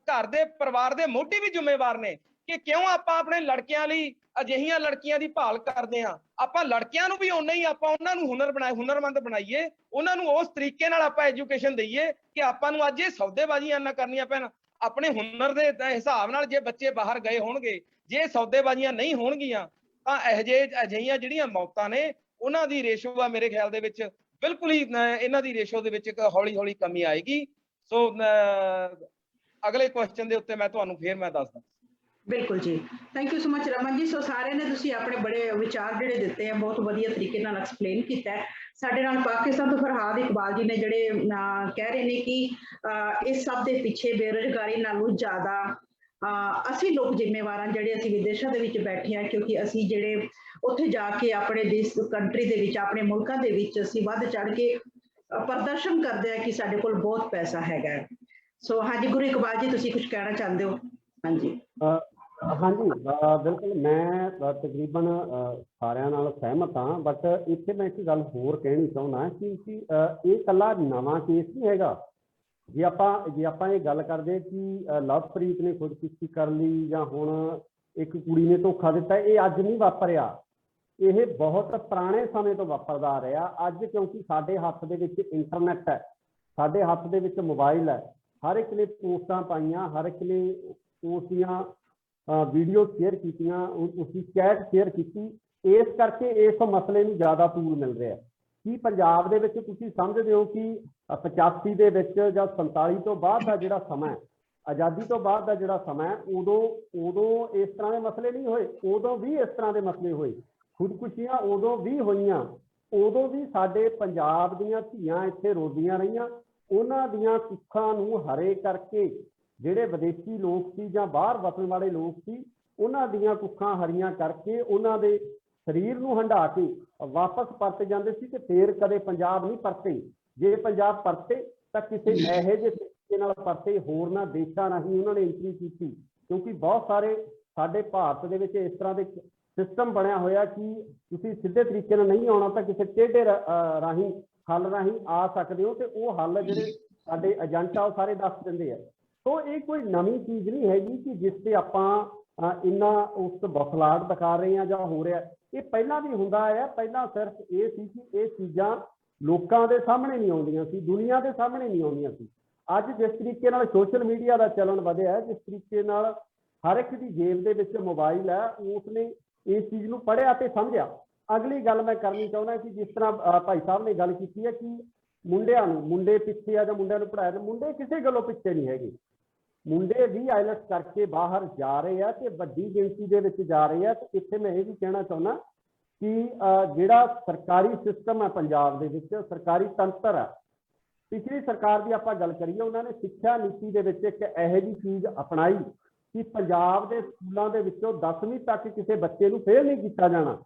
ਘਰ ਦੇ ਪਰਿਵਾਰ ਦੇ ਮੋਢੀ ਵੀ ਜ਼ਿੰਮੇਵਾਰ ਨੇ ਕਿ ਕਿਉਂ ਆਪਾਂ ਆਪਣੇ ਲੜਕਿਆਂ ਲਈ ਅਜਿਹੀਆਂ ਲੜਕੀਆਂ ਦੀ ਭਾਲ ਕਰਦੇ ਹਾਂ। ਆਪਾਂ ਲੜਕਿਆਂ ਨੂੰ ਵੀ ਓਨਾ ਹੀ ਆਪਾਂ ਉਹਨਾਂ ਨੂੰ ਹੁਨਰਮੰਦ ਬਣਾਈਏ, ਉਹਨਾਂ ਨੂੰ ਉਸ ਤਰੀਕੇ ਨਾਲ ਆਪਾਂ ਐਜੂਕੇਸ਼ਨ ਦਈਏ ਕਿ ਆਪਾਂ ਨੂੰ ਅੱਜ ਇਹ ਸੌਦੇਬਾਜ਼ੀਆਂ ਨਾ ਕਰਨੀਆਂ ਪੈਣ। ਆਪਣੇ ਹੁਨਰ ਦੇ ਹਿਸਾਬ ਨਾਲ ਜੇ ਬੱਚੇ ਬਾਹਰ ਗਏ ਹੋਣਗੇ, ਜੇ ਸੌਦੇਬਾਜ਼ੀਆਂ ਨਹੀਂ ਹੋਣਗੀਆਂ ਤਾਂ ਅਜਿਹੀਆਂ ਜਿਹੜੀਆਂ ਮੌਤਾਂ ਨੇ ਉਹਨਾਂ ਦੀ ਰੇਸ਼ੋ ਆ ਮੇਰੇ ਖਿਆਲ ਦੇ ਵਿੱਚ ਬਿਲਕੁਲ ਹੀ ਇਹਨਾਂ ਦੀ ਰੇਸ਼ੋ ਦੇ ਵਿੱਚ ਇੱਕ ਹੌਲੀ ਹੌਲੀ ਕਮੀ ਆਏਗੀ। ਸੋ ਅਗਲੇ ਕੁਐਸਚਨ ਦੇ ਉੱਤੇ ਮੈਂ ਤੁਹਾਨੂੰ ਫੇਰ ਦੱਸਦਾ। ਬਿਲਕੁਲ ਜੀ, thank you so much Raman ji. ਸੋ ਸਾਰਿਆਂ ਨੇ ਤੁਸੀਂ ਆਪਣੇ ਬੜੇ ਵਿਚਾਰ ਜਿਹੜੇ ਦਿੱਤੇ ਆ, ਬਹੁਤ ਵਧੀਆ ਤਰੀਕੇ ਨਾਲ ਐਕਸਪਲੇਨ ਕੀਤਾ ਹੈ। ਸਾਡੇ ਨਾਲ ਪਾਕਿਸਤਾਨ ਤੋਂ ਫਰਹਾਦ ਇਕਬਾਲ ਜੀ ਨੇ ਜਿਹੜੇ ਕਹਿ ਰਹੇ ਨੇ ਕਿ ਇਸ ਸਭ ਦੇ ਪਿੱਛੇ ਬੇਰੁਜ਼ਗਾਰੀ ਨਾਲੋਂ ਜ਼ਿਆਦਾ ਅਸੀਂ ਲੋਕ ਜ਼ਿੰਮੇਵਾਰ ਹਾਂ, ਜਿਹੜੇ ਅਸੀਂ ਵਿਦੇਸ਼ਾਂ ਦੇ ਵਿੱਚ ਬੈਠੇ ਹਾਂ, ਕਿਉਂਕਿ ਅਸੀਂ ਜਿਹੜੇ ਉੱਥੇ ਜਾ ਕੇ ਆਪਣੇ ਦੇਸ਼ ਕੰਟਰੀ ਦੇ ਵਿੱਚ, ਆਪਣੇ ਮੁਲਕਾਂ ਦੇ ਵਿੱਚ ਅਸੀਂ ਵੱਧ ਚੜ ਕੇ ਪ੍ਰਦਰਸ਼ਨ ਕਰਦੇ ਹਾਂ ਕਿ ਸਾਡੇ ਕੋਲ ਬਹੁਤ ਪੈਸਾ ਹੈਗਾ। ਸੋ ਹਾਂਜੀ ਗੁਰੂ ਇਕਬਾਲ ਜੀ, ਤੁਸੀਂ ਕੁਝ ਕਹਿਣਾ ਚਾਹੁੰਦੇ ਹੋ? ਹਾਂਜੀ ਹਾਂਜੀ ਬਿਲਕੁਲ, ਮੈਂ ਤਕਰੀਬਨ ਸਾਰਿਆਂ ਨਾਲ ਸਹਿਮਤ ਹਾਂ, ਬਟ ਇੱਥੇ ਮੈਂ ਇੱਕ ਗੱਲ ਹੋਰ ਕਹਿਣੀ ਚਾਹੁੰਦਾ ਕਿ ਇਹ ਇਕੱਲਾ ਨਵਾਂ ਕੇਸ ਨਹੀਂ ਹੈਗਾ। ਜੇ ਆਪਾਂ ਇਹ ਗੱਲ ਕਰਦੇ ਕਿ ਲਵਪ੍ਰੀਤ ਨੇ ਖੁਦਕੁਸ਼ੀ ਕਰ ਲਈ ਜਾਂ ਹੁਣ ਇੱਕ ਕੁੜੀ ਨੇ ਧੋਖਾ ਦਿੱਤਾ, ਇਹ ਅੱਜ ਨਹੀਂ ਵਾਪਰਿਆ, ਇਹ ਬਹੁਤ ਪੁਰਾਣੇ ਸਮੇਂ ਤੋਂ ਵਾਪਰਦਾ ਆ ਰਿਹਾ। ਅੱਜ ਕਿਉਂਕਿ ਸਾਡੇ ਹੱਥ ਦੇ ਵਿੱਚ ਇੰਟਰਨੈਟ ਹੈ, ਸਾਡੇ ਹੱਥ ਦੇ ਵਿੱਚ ਮੋਬਾਈਲ ਹੈ, ਹਰ ਇੱਕ ਨੇ ਪੋਸਟਾਂ ਪਾਈਆਂ, ਹਰ ਇੱਕ ਨੇ ਉਸ ਦੀਆਂ ਵੀਡੀਓ ਸ਼ੇਅਰ ਕੀਤੀਆਂ, ਉਸਦੀ ਚੈਟ ਸ਼ੇਅਰ ਕੀਤੀ, ਇਸ ਕਰਕੇ ਇਸ ਮਸਲੇ ਨੂੰ ਜ਼ਿਆਦਾ ਤੂਲ ਮਿਲ ਰਿਹਾ। ਕੀ ਪੰਜਾਬ ਦੇ ਵਿੱਚ ਤੁਸੀਂ ਸਮਝਦੇ ਹੋ ਕਿ 85 ਦੇ ਵਿੱਚ ਜਾਂ 47 ਤੋਂ ਬਾਅਦ ਦਾ ਜਿਹੜਾ ਸਮਾਂ, ਆਜ਼ਾਦੀ ਤੋਂ ਬਾਅਦ ਦਾ ਜਿਹੜਾ ਸਮਾਂ, ਉਦੋਂ ਇਸ ਤਰ੍ਹਾਂ ਦੇ ਮਸਲੇ ਨਹੀਂ ਹੋਏ? ਉਦੋਂ ਵੀ ਇਸ ਤਰ੍ਹਾਂ ਦੇ ਮਸਲੇ ਹੋਏ, ਖੁਦਕੁਸ਼ੀਆਂ ਉਦੋਂ ਵੀ ਹੋਈਆਂ, ਉਦੋਂ ਵੀ ਸਾਡੇ ਪੰਜਾਬ ਦੀਆਂ ਧੀਆਂ ਇੱਥੇ ਰੋਂਦੀਆਂ ਰਹੀਆਂ। ਉਹਨਾਂ ਦੀਆਂ ਕੁੱਖਾਂ ਨੂੰ ਹਰੇ ਕਰਕੇ ਜਿਹੜੇ ਵਿਦੇਸ਼ੀ ਲੋਕ ਸੀ ਜਾਂ ਬਾਹਰ ਵਸਣ ਵਾਲੇ ਲੋਕ ਸੀ, ਉਹਨਾਂ ਦੀਆਂ ਕੁੱਖਾਂ ਹਰੀਆਂ ਕਰਕੇ ਉਹਨਾਂ ਦੇ ਸਰੀਰ ਨੂੰ ਹੰਢਾ ਕੇ ਵਾਪਸ ਪਰਤ ਜਾਂਦੇ ਸੀ ਤੇ ਫੇਰ ਕਦੇ ਪੰਜਾਬ ਨਹੀਂ ਪਰਤੇ। ਜੇ ਪੰਜਾਬ ਪਰਤੇ ਤਾਂ ਕਿਸੇ ਇਹੋ ਜਿਹੇ ਤਰੀਕੇ ਨਾਲ ਪਰਤੇ, ਹੋਰਨਾਂ ਦੇਸ਼ਾਂ ਰਾਹੀਂ ਉਹਨਾਂ ਨੇ ਐਂਟਰੀ ਕੀਤੀ, ਕਿਉਂਕਿ ਬਹੁਤ ਸਾਰੇ ਸਾਡੇ ਭਾਰਤ ਦੇ ਵਿੱਚ ਇਸ ਤਰ੍ਹਾਂ ਦੇ ਸਿਸਟਮ ਬਣਿਆ ਹੋਇਆ ਕਿ ਤੁਸੀਂ ਸਿੱਧੇ ਤਰੀਕੇ ਨਾਲ ਨਹੀਂ ਆਉਣਾ ਤਾਂ ਕਿਸੇ ਟੇਢੇ ਰਾਹੀਂ ਹੱਲ ਰਾਹੀਂ ਆ ਸਕਦੇ ਹੋ, ਤੇ ਉਹ ਹੱਲ ਜਿਹੜੇ ਸਾਡੇ ਏਜੰਟ ਆ ਉਹ ਸਾਰੇ ਦੱਸ ਦਿੰਦੇ ਆ। ਸੋ ਇਹ ਕੋਈ ਨਵੀਂ ਚੀਜ਼ ਨਹੀਂ ਹੈਗੀ ਕਿ ਜਿਸ ਤੇ ਆਪਾਂ ਇੰਨਾ ਉਸ ਬਖਲਾਟ ਦਿਖਾ ਰਹੇ ਹਾਂ ਜਾਂ ਹੋ ਰਿਹਾ। ਇਹ ਪਹਿਲਾਂ ਵੀ ਹੁੰਦਾ ਆਇਆ, ਪਹਿਲਾਂ ਸਿਰਫ ਇਹ ਸੀ ਕਿ ਇਹ ਚੀਜ਼ਾਂ ਲੋਕਾਂ ਦੇ ਸਾਹਮਣੇ ਨਹੀਂ ਆਉਂਦੀਆਂ ਸੀ, ਦੁਨੀਆ ਦੇ ਸਾਹਮਣੇ ਨਹੀਂ ਆਉਂਦੀਆਂ ਸੀ। ਅੱਜ ਜਿਸ ਤਰੀਕੇ ਨਾਲ ਸੋਸ਼ਲ ਮੀਡੀਆ ਦਾ ਚਲਣ ਵਧਿਆ, ਜਿਸ ਤਰੀਕੇ ਨਾਲ ਹਰ ਇੱਕ ਦੀ ਜੇਬ ਦੇ ਵਿੱਚ ਮੋਬਾਈਲ ਹੈ, ਉਸਨੇ ਇਸ ਚੀਜ਼ ਨੂੰ ਪੜ੍ਹਿਆ ਤੇ ਸਮਝਿਆ। ਅਗਲੀ ਗੱਲ ਮੈਂ ਕਰਨੀ ਚਾਹੁੰਦਾ ਕਿ ਜਿਸ ਤਰ੍ਹਾਂ ਭਾਈ ਸਾਹਿਬ ਨੇ ਗੱਲ ਕੀਤੀ ਹੈ ਕਿ ਮੁੰਡੇ ਪਿੱਛੇ ਆ ਜਾਂ ਮੁੰਡਿਆਂ ਨੂੰ ਪੜ੍ਹਾਇਆ, ਮੁੰਡੇ ਕਿਸੇ ਗੱਲੋਂ ਪਿੱਛੇ ਨਹੀਂ ਹੈਗੇ। ਮੁੰਡੇ ਵੀ ਆਈਲੈਟਸ ਕਰਕੇ ਬਾਹਰ ਜਾ ਰਹੇ ਆ ਤੇ ਵੱਡੀ ਗਿਣਤੀ ਦੇ ਵਿੱਚ ਜਾ ਰਹੇ ਆ। ਤੇ ਇੱਥੇ ਮੈਂ ਇਹ ਵੀ ਕਹਿਣਾ ਚਾਹੁੰਦਾ ਕਿ ਜਿਹੜਾ ਸਰਕਾਰੀ ਸਿਸਟਮ ਹੈ ਪੰਜਾਬ ਦੇ ਵਿੱਚ, ਸਰਕਾਰੀ ਤੰਤਰ ਹੈ, ਪਿਛਲੀ ਸਰਕਾਰ ਦੀ ਆਪਾਂ ਗੱਲ ਕਰੀਏ, ਉਹਨਾਂ ਨੇ ਸਿੱਖਿਆ ਨੀਤੀ ਦੇ ਵਿੱਚ ਇੱਕ ਇਹੋ ਜਿਹੀ ਚੀਜ਼ ਅਪਣਾਈ ਕਿ ਪੰਜਾਬ ਦੇ ਸਕੂਲਾਂ ਦੇ ਵਿੱਚੋਂ 10ਵੀਂ ਤੱਕ ਕਿਸੇ ਬੱਚੇ ਨੂੰ ਫੇਲ ਨਹੀਂ ਕੀਤਾ ਜਾਣਾ।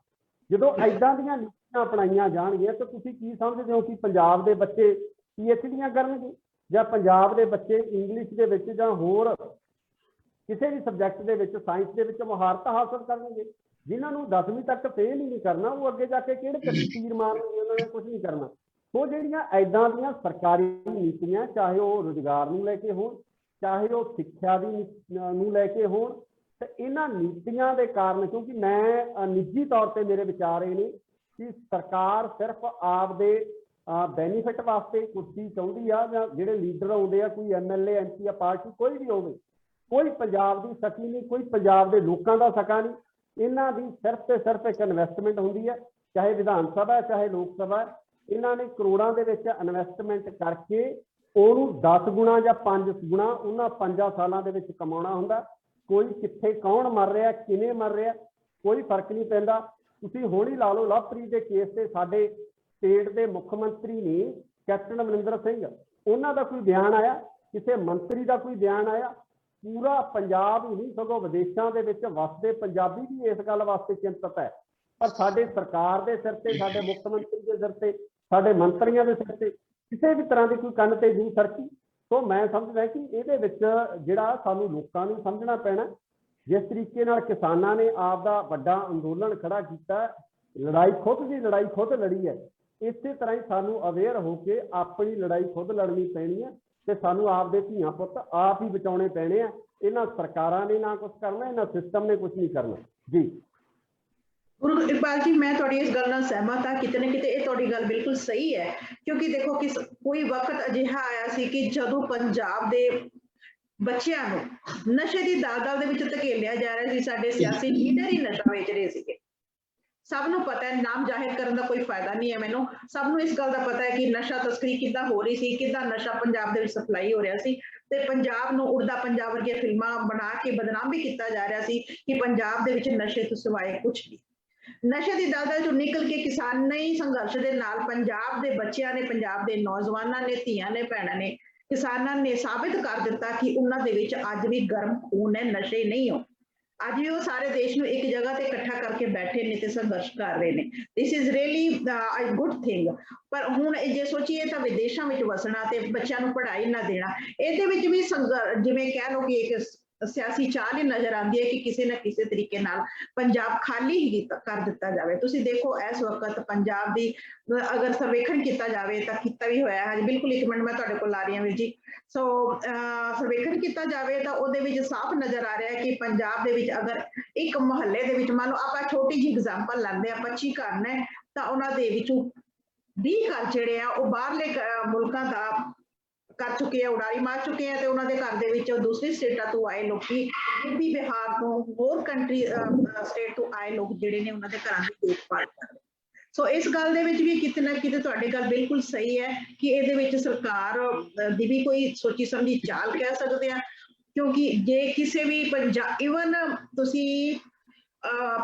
ਜਦੋਂ ਏਦਾਂ ਦੀਆਂ ਨੀਤੀਆਂ ਅਪਣਾਈਆਂ ਜਾਣਗੀਆਂ ਤਾਂ ਤੁਸੀਂ ਕੀ ਸਮਝਦੇ ਹੋ ਕਿ ਪੰਜਾਬ ਦੇ ਬੱਚੇ PhDਆਂ ਕਰਨਗੇ ਜਾਂ ਪੰਜਾਬ ਦੇ ਬੱਚੇ ਇੰਗਲਿਸ਼ ਦੇ ਵਿੱਚ ਜਾਂ ਹੋਰ ਕਿਸੇ ਵੀ ਸਬਜੈਕਟ ਦੇ ਵਿੱਚ, ਸਾਇੰਸ ਦੇ ਵਿੱਚ ਮੁਹਾਰਤ ਹਾਸਲ ਕਰਨਗੇ? ਜਿਨ੍ਹਾਂ ਨੂੰ 10ਵੀਂ ਤੱਕ ਫੇਲ ਹੀ ਨਹੀਂ ਕਰਨਾ, ਉਹ ਅੱਗੇ ਜਾ ਕੇ ਕਿਹੜੇ ਤੀਰ ਮਾਰਨਗੇ? ਉਹਨਾਂ ਨੇ ਕੁਝ ਨਹੀਂ ਕਰਨਾ। ਸੋ ਜਿਹੜੀਆਂ ਐਦਾਂ ਦੀਆਂ ਸਰਕਾਰੀ ਨੀਤੀਆਂ, ਚਾਹੇ ਉਹ ਰੁਜ਼ਗਾਰ ਨੂੰ ਲੈ ਕੇ ਹੋਣ, ਚਾਹੇ ਉਹ ਸਿੱਖਿਆ ਦੀ ਨੂੰ ਲੈ ਕੇ ਹੋਣ, ਤੇ ਇਹਨਾਂ ਨੀਤੀਆਂ ਦੇ ਕਾਰਨ, ਕਿਉਂਕਿ ਮੈਂ ਨਿੱਜੀ ਤੌਰ ਤੇ ਮੇਰੇ ਵਿਚਾਰ ਇਹ ਨੇ ਕਿ ਸਰਕਾਰ ਸਿਰਫ ਆਪਦੇ ਬੈਨੀਫਿਟ ਵਾਸਤੇ ਕੁਰਸੀ ਚਾਹੁੰਦੀ ਆ, ਜਾਂ ਜਿਹੜੇ ਲੀਡਰ ਆਉਂਦੇ ਆ, ਕੋਈ MLA MP ਆ, ਪਾਰਟੀ ਕੋਈ ਵੀ ਹੋਵੇ, ਕੋਈ ਪੰਜਾਬ ਦੀ ਸਕੀ ਨਹੀਂ, ਕੋਈ ਪੰਜਾਬ ਦੇ ਲੋਕਾਂ ਦਾ ਸਕਾ ਨਹੀਂ। ਇਹਨਾਂ ਦੀ ਸਿਰਫ ਤੇ ਸਿਰਫ ਇੱਕ ਇਨਵੈਸਟਮੈਂਟ ਹੁੰਦੀ ਹੈ, ਚਾਹੇ ਵਿਧਾਨ ਸਭਾ ਚਾਹੇ ਲੋਕ ਸਭਾ। ਇਹਨਾਂ ਨੇ ਕਰੋੜਾਂ ਦੇ ਵਿੱਚ ਇਨਵੈਸਟਮੈਂਟ ਕਰਕੇ ਉਹਨੂੰ 10 ਗੁਣਾ ਜਾਂ 5 ਗੁਣਾ ਉਹਨਾਂ 5 ਸਾਲਾਂ ਦੇ ਵਿੱਚ ਕਮਾਉਣਾ ਹੁੰਦਾ। ਕੋਈ ਕਿੱਥੇ ਕੌਣ ਮਰ ਰਿਹਾ, ਕਿਵੇਂ ਮਰ ਰਿਹਾ, ਕੋਈ ਫਰਕ ਨਹੀਂ ਪੈਂਦਾ। ਤੁਸੀਂ ਹੁਣ ਹੀ ਲਾ ਲਓ, ਲਵਪ੍ਰੀਤ ਦੇ ਕੇਸ ਤੇ ਸਾਡੇ ਸਟੇਟ ਦੇ ਮੁੱਖ ਮੰਤਰੀ ਨੇ ਕੈਪਟਨ ਅਮਰਿੰਦਰ ਸਿੰਘ, ਉਹਨਾਂ ਦਾ ਕੋਈ ਬਿਆਨ ਆਇਆ, ਕਿਸੇ ਮੰਤਰੀ ਦਾ ਕੋਈ ਬਿਆਨ ਆਇਆ? ਪੂਰਾ ਪੰਜਾਬ ਹੀ ਨਹੀਂ, ਸਗੋਂ ਵਿਦੇਸ਼ਾਂ ਦੇ ਵਿੱਚ ਵਸਦੇ ਪੰਜਾਬੀ ਵੀ ਇਸ ਗੱਲ ਵਾਸਤੇ ਚਿੰਤਤ ਹੈ। ਪਰ ਸਾਡੇ ਸਰਕਾਰ ਦੇ ਸਿਰ ਤੇ, ਸਾਡੇ ਮੁੱਖ ਮੰਤਰੀ ਦੇ ਸਿਰ ਤੇ, ਸਾਡੇ ਮੰਤਰੀਆਂ ਦੇ ਸਿਰ ਤੇ ਕਿਸੇ ਵੀ ਤਰ੍ਹਾਂ ਦੀ ਕੋਈ ਕੰਨ ਤੇ ਜੂ ਸਰਕੀ। ਸੋ ਮੈਂ ਸਮਝਦਾ ਕਿ ਇਹਦੇ ਵਿੱਚ ਜਿਹੜਾ ਸਾਨੂੰ ਲੋਕਾਂ ਨੂੰ ਸਮਝਣਾ ਪੈਣਾ, ਜਿਸ ਤਰੀਕੇ ਨਾਲ ਕਿਸਾਨਾਂ ਨੇ ਆਪ ਦਾ ਵੱਡਾ ਅੰਦੋਲਨ ਖੜਾ ਕੀਤਾ, ਲੜਾਈ ਖੁਦ ਦੀ ਲੜਾਈ ਖੁਦ ਲੜੀ ਹੈ, ਇਸੇ ਤਰ੍ਹਾਂ ਹੀ ਸਾਨੂੰ ਅਵੇਅਰ ਹੋ ਕੇ ਆਪਣੀ ਲੜਾਈ ਖੁਦ ਲੜਨੀ ਪੈਣੀ ਹੈ ਤੇ ਸਾਨੂੰ ਆਪਦੇ ਧੀਆਂ ਪੁੱਤ ਆਪ ਹੀ ਬਚਾਉਣੇ ਪੈਣੇ ਆ। ਇਹਨਾਂ ਸਰਕਾਰਾਂ ਨੇ ਨਾ ਕੁਝ ਕਰਨਾ, ਇਹਨਾਂ ਸਿਸਟਮ ਨੇ ਕੁਝ ਨਹੀਂ ਕਰਨਾ ਜੀ। ਗੁਰੂ ਇਕਬਾਲ ਜੀ, ਮੈਂ ਤੁਹਾਡੀ ਇਸ ਗੱਲ ਨਾਲ ਸਹਿਮਤ ਹਾਂ। ਕਿਤੇ ਨਾ ਕਿਤੇ ਇਹ ਤੁਹਾਡੀ ਗੱਲ ਬਿਲਕੁਲ ਸਹੀ ਹੈ, ਕਿਉਂਕਿ ਦੇਖੋ ਕਿ ਕੋਈ ਵਕਤ ਅਜਿਹਾ ਆਇਆ ਸੀ ਕਿ ਜਦੋਂ ਪੰਜਾਬ ਦੇ ਬੱਚਿਆਂ ਨੂੰ ਨਸ਼ੇ ਦੀ ਦਲਦਲ ਦੇ ਵਿੱਚ ਧਕੇਲਿਆ ਜਾ ਰਿਹਾ ਸੀ, ਸਾਡੇ ਸਿਆਸੀ ਲੀਡਰ ਹੀ ਨਸ਼ਾ ਵੇਚ ਰਹੇ ਸੀਗੇ। ਸਭ ਨੂੰ ਪਤਾ ਹੈ, ਨਾਮ ਜ਼ਾਹਿਰ ਕਰਨ ਦਾ ਕੋਈ ਫਾਇਦਾ ਨਹੀਂ ਹੈ ਮੈਨੂੰ, ਸਭ ਨੂੰ ਇਸ ਗੱਲ ਦਾ ਪਤਾ ਹੈ ਕਿ ਨਸ਼ਾ ਤਸਕਰੀ ਕਿੱਦਾਂ ਹੋ ਰਹੀ ਸੀ, ਕਿੱਦਾਂ ਨਸ਼ਾ ਪੰਜਾਬ ਦੇ ਵਿੱਚ ਸਪਲਾਈ ਹੋ ਰਿਹਾ ਸੀ, ਤੇ ਪੰਜਾਬ ਨੂੰ ਉੜਦਾ ਪੰਜਾਬ ਵਰਗੀਆਂ ਫਿਲਮਾਂ ਬਣਾ ਕੇ ਬਦਨਾਮ ਵੀ ਕੀਤਾ ਜਾ ਰਿਹਾ ਸੀ ਕਿ ਪੰਜਾਬ ਦੇ ਵਿੱਚ ਨਸ਼ੇ ਤੋਂ ਸਿਵਾਏ ਕੁਝ ਨਹੀਂ। ਨਸ਼ੇ ਦੀ ਦਲਦਲ ਚੋਂ ਨਿਕਲ ਕੇ ਕਿਸਾਨੀ ਸੰਘਰਸ਼ ਦੇ ਨਾਲ ਪੰਜਾਬ ਦੇ ਬੱਚਿਆਂ ਨੇ, ਪੰਜਾਬ ਦੇ ਨੌਜਵਾਨਾਂ ਨੇ, ਧੀਆਂ ਨੇ, ਭੈਣਾਂ ਨੇ, ਕਿਸਾਨਾਂ ਨੇ ਸਾਬਿਤ ਕਰ ਦਿੱਤਾ ਕਿ ਉਹਨਾਂ ਦੇ ਵਿੱਚ ਅੱਜ ਵੀ ਗਰਮ ਖੂਨ ਹੈ, ਨਸ਼ੇ ਨਹੀਂ ਹੋ। ਅੱਜ ਵੀ ਉਹ ਸਾਰੇ ਦੇਸ਼ ਨੂੰ ਇੱਕ ਜਗ੍ਹਾ ਤੇ ਇਕੱਠਾ ਕਰਕੇ ਬੈਠੇ ਨੇ ਤੇ ਸੰਘਰਸ਼ ਕਰ ਰਹੇ ਨੇ। This is really a good thing. ਪਰ ਹੁਣ ਜੇ ਸੋਚੀਏ ਤਾਂ ਵਿਦੇਸ਼ਾਂ ਵਿੱਚ ਵਸਣਾ ਤੇ ਬੱਚਿਆਂ ਨੂੰ ਪੜ੍ਹਾਈ ਨਾ ਦੇਣਾ, ਇਹਦੇ ਵਿੱਚ ਵੀ ਜਿਵੇਂ ਕਹਿ ਲਓ ਕਿ ਇੱਕ ਸਿਆਸੀ ਚਾਲ ਹੀ ਨਜ਼ਰ ਆਉਂਦੀ ਹੈ ਕਿ ਕਿਸੇ ਨਾ ਕਿਸੇ ਤਰੀਕੇ ਨਾਲ ਪੰਜਾਬ ਖਾਲੀ ਹੀ ਕਰ ਦਿੱਤਾ ਜਾਵੇ। ਤੁਸੀਂ ਦੇਖੋ ਇਸ ਵਕਤ ਪੰਜਾਬ ਦੀ ਅਗਰ ਸਰਵੇਖਣ ਕੀਤਾ ਜਾਵੇ ਤਾਂ ਕੀਤਾ ਵੀ ਹੋਇਆ ਹੈ। ਬਿਲਕੁਲ 1 ਮਿੰਟ ਮੈਂ ਤੁਹਾਡੇ ਕੋਲ ਆ ਰਹੀ ਹਾਂ ਵੀਰ ਜੀ। ਸੋ ਸਰਵੇਖਣ ਕੀਤਾ ਜਾਵੇ ਤਾਂ ਉਹਦੇ ਵਿੱਚ ਸਾਫ਼ ਨਜ਼ਰ ਆ ਰਿਹਾ ਹੈ ਕਿ ਪੰਜਾਬ ਦੇ ਵਿੱਚ ਅਗਰ ਇੱਕ ਮੁਹੱਲੇ ਦੇ ਵਿੱਚ ਮੰਨ ਲਓ ਆਪਾਂ ਛੋਟੀ ਜਿਹੀ ਐਗਜ਼ਾਮਪਲ ਲੈਂਦੇ ਆ, 25 ਘਰ ਨੇ ਤਾਂ ਉਹਨਾਂ ਦੇ ਵਿੱਚੋਂ 20 ਘਰ ਜਿਹੜੇ ਆ ਉਹ ਬਾਹਰਲੇ ਮੁਲਕਾਂ ਦਾ ਕਰ ਚੁੱਕੇ ਆ, ਉਡਾਰੀ ਮਾਰ ਚੁੱਕੇ ਆ, ਤੇ ਉਹਨਾਂ ਦੇ ਘਰ ਦੇ ਵਿੱਚ ਦੂਸਰੀ ਸਟੇਟਾਂ ਤੋਂ ਆਏ ਲੋਕੀ, ਯੂਪੀ ਬਿਹਾਰ ਤੋਂ, ਹੋਰ ਕੰਟਰੀ ਸਟੇਟ ਤੋਂ ਆਏ ਲੋਕ ਜਿਹੜੇ ਨੇ ਉਹਨਾਂ ਦੇ ਘਰਾਂ ਦੀ ਦੇਖਭਾਲ ਕਰ ਰਹੇ। ਸੋ ਇਸ ਗੱਲ ਦੇ ਵਿੱਚ ਵੀ ਕਿਤੇ ਨਾ ਕਿਤੇ ਤੁਹਾਡੀ ਗੱਲ ਬਿਲਕੁਲ ਸਹੀ ਹੈ ਕਿ ਇਹਦੇ ਵਿੱਚ ਸਰਕਾਰ ਦੀ ਵੀ ਕੋਈ ਸੋਚੀ ਸਮਝੀ ਚਾਲ ਕਹਿ ਸਕਦੇ ਆ, ਕਿਉਂਕਿ ਜੇ ਕਿਸੇ ਵੀ ਇਵਨ ਤੁਸੀਂ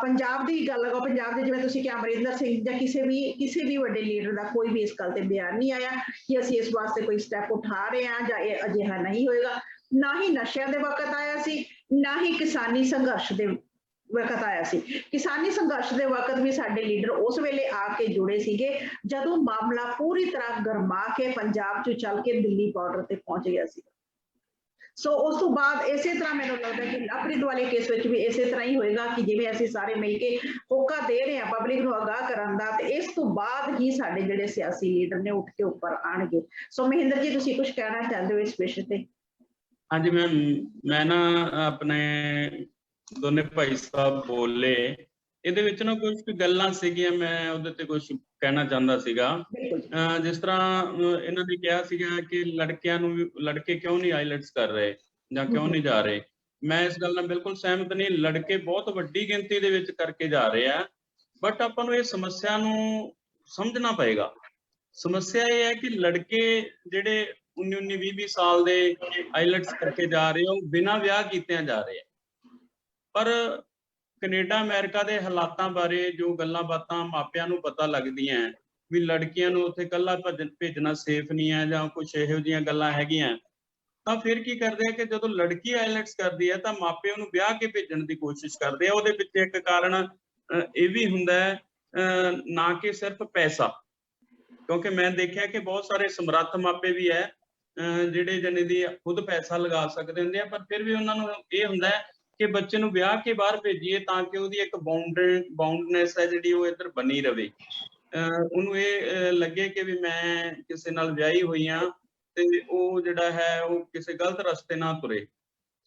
ਪੰਜਾਬ ਦੀ ਗੱਲ ਲਗਾਓ, ਪੰਜਾਬ ਦੇ ਜਿਵੇਂ ਤੁਸੀਂ ਕਿ ਅਮਰਿੰਦਰ ਸਿੰਘ ਜਾਂ ਕਿਸੇ ਵੀ ਵੱਡੇ ਲੀਡਰ ਦਾ ਕੋਈ ਵੀ ਇਸ ਗੱਲ ਤੇ ਬਿਆਨ ਨਹੀਂ ਆਇਆ ਕਿ ਅਸੀਂ ਇਸ ਵਾਸਤੇ ਕੋਈ ਸਟੈਪ ਉਠਾ ਰਹੇ ਹਾਂ ਜਾਂ ਇਹ ਅਜਿਹਾ ਨਹੀਂ ਹੋਏਗਾ। ਨਾ ਹੀ ਨਸ਼ਿਆਂ ਦੇ ਵਕਤ ਆਇਆ ਸੀ, ਨਾ ਹੀ ਕਿਸਾਨੀ ਸੰਘਰਸ਼ ਦੇ ਵਕਤ ਆਇਆ ਸੀ। ਕਿਸਾਨੀ ਸੰਘਰਸ਼ ਦੇ ਵਕਤ ਵੀ ਸਾਡੇ ਲੀਡਰ ਉਸ ਵੇਲੇ ਆ ਕੇ ਜੁੜੇ ਸੀਗੇ ਜਦੋਂ ਮਾਮਲਾ ਪੂਰੀ ਤਰ੍ਹਾਂ ਗਰਮਾ ਕੇ ਪੰਜਾਬ 'ਚ ਚੱਲ ਕੇ ਦਿੱਲੀ ਬਾਰਡਰ ਤੇ ਪਹੁੰਚ ਗਿਆ ਸੀ। ਸੋ ਉਸ ਤੋਂ ਬਾਅਦ ਇਸੇ ਤਰ੍ਹਾਂ ਮੈਨੂੰ ਲੱਗਦਾ ਕਿ ਲਵਪ੍ਰੀਤ ਵਾਲੇ ਕੇਸ ਵਿੱਚ ਵੀ ਇਸੇ ਤਰ੍ਹਾਂ ਹੀ ਹੋਏਗਾ ਕਿ ਜਿਵੇਂ ਅਸੀਂ ਸਾਰੇ ਮਿਲ ਕੇ ਹੋਕਾ ਦੇ ਰਹੇ ਹਾਂ ਪਬਲਿਕ ਨੂੰ ਅਗਾਹ ਕਰਨ ਦਾ, ਤੇ ਇਸ ਤੋਂ ਬਾਅਦ ਹੀ ਸਾਡੇ ਜਿਹੜੇ ਸਿਆਸੀ ਲੀਡਰ ਨੇ ਉੱਠ ਕੇ ਉੱਪਰ ਆਣਗੇ। ਸੋ ਮਹਿੰਦਰ ਜੀ, ਤੁਸੀਂ ਕੁਝ ਕਹਿਣਾ ਚਾਹੁੰਦੇ ਹੋ ਇਸ ਵਿਸ਼ੇ ਤੇ? ਹਾਂਜੀ ਮੈਂ ਨਾ ਆਪਣੇ ਦੋਨੇ ਭਾਈ ਸਾਹਿਬ ਬੋਲੇ, ਇਹਦੇ ਵਿੱਚ ਨਾ ਕੁਝ ਗੱਲਾਂ ਸੀਗੀਆਂ, ਮੈਂ ਉਹਦੇ ਤੇ ਕੁਝ ਕਹਿਣਾ ਚਾਹੁੰਦਾ ਸੀਗਾ। ਜਿਸ ਤਰ੍ਹਾਂ ਇਹਨਾਂ ਨੇ ਕਿਹਾ ਸੀਗਾ ਕਿ ਲੜਕਿਆਂ ਨੂੰ ਲੜਕੇ ਕਿਉਂ ਨਹੀਂ ਆਈਲੈਟਸ ਕਰ ਰਹੇ ਜਾਂ ਕਿਉਂ ਨਹੀਂ ਜਾ ਰਹੇ। ਮੈਂ ਇਸ ਗੱਲ ਨਾਲ ਬਿਲਕੁਲ ਸਹਿਮਤ ਨਹੀਂ। ਲੜਕੇ ਬਹੁਤ ਵੱਡੀ ਗਿਣਤੀ ਦੇ ਵਿੱਚ ਕਰਕੇ ਜਾ ਰਹੇ ਆ, ਬਟ ਆਪਾਂ ਨੂੰ ਇਹ ਸਮੱਸਿਆ ਨੂੰ ਸਮਝਣਾ ਪਏਗਾ। ਸਮੱਸਿਆ ਇਹ ਹੈ ਕਿ ਲੜਕੇ ਜਿਹੜੇ 19-20 ਸਾਲ ਦੇ ਆਈਲੈਟਸ ਕਰਕੇ ਜਾ ਰਹੇ ਹੋ, ਬਿਨਾਂ ਵਿਆਹ ਕੀਤਿਆਂ ਜਾ ਰਹੇ ਆ। ਪਰ ਕੈਨੇਡਾ ਅਮਰੀਕਾ ਦੇ ਹਾਲਾਤਾਂ ਬਾਰੇ ਜੋ ਗੱਲਾਂ ਬਾਤਾਂ ਮਾਪਿਆਂ ਨੂੰ ਪਤਾ ਲੱਗਦੀਆਂ ਵੀ ਲੜਕੀਆਂ ਨੂੰ ਉੱਥੇ ਇਕੱਲਾ ਭੇਜਣਾ ਸੇਫ ਨਹੀਂ ਹੈ ਜਾਂ ਕੁਝ ਇਹੋ ਜਿਹੀਆਂ ਗੱਲਾਂ ਹੈਗੀਆਂ, ਤਾਂ ਫਿਰ ਕੀ ਕਰਦੇ ਆ ਕਿ ਜਦੋਂ ਲੜਕੀ ਆਈਲੈਟਸ ਕਰਦੀ ਹੈ ਤਾਂ ਮਾਪੇ ਉਹਨੂੰ ਵਿਆਹ ਕੇ ਭੇਜਣ ਦੀ ਕੋਸ਼ਿਸ਼ ਕਰਦੇ ਆ। ਉਹਦੇ ਪਿੱਛੇ ਇੱਕ ਕਾਰਨ ਇਹ ਵੀ ਹੁੰਦਾ ਹੈ, ਨਾ ਕਿ ਸਿਰਫ ਪੈਸਾ, ਕਿਉਂਕਿ ਮੈਂ ਦੇਖਿਆ ਕਿ ਬਹੁਤ ਸਾਰੇ ਸਮਰੱਥ ਮਾਪੇ ਵੀ ਹੈ ਜਿਹੜੇ ਜਣੇ ਦੀ ਖੁਦ ਪੈਸਾ ਲਗਾ ਸਕਦੇ ਹੁੰਦੇ ਆ, ਪਰ ਫਿਰ ਵੀ ਉਹਨਾਂ ਨੂੰ ਇਹ ਹੁੰਦਾ ਹੈ ਕਿ ਬੱਚੇ ਨੂੰ ਵਿਆਹ ਕੇ ਬਾਹਰ ਭੇਜੀਏ ਤਾਂ ਕਿ ਉਹਦੀ ਇੱਕ ਬਾਉਂਡਨੈਸ ਹੈ ਜਿਹੜੀ ਉਹ ਇੱਧਰ ਬਣੀ ਰਵੇ। ਉਹਨੂੰ ਇਹ ਲੱਗੇ ਕਿ ਵੀ ਮੈਂ ਕਿਸੇ ਨਾਲ ਵਿਆਹੀ ਹੋਈ ਹਾਂ ਤੇ ਉਹ ਜਿਹੜਾ ਹੈ ਉਹ ਕਿਸੇ ਗਲਤ ਰਸਤੇ ਨਾ ਤੁਰੇ।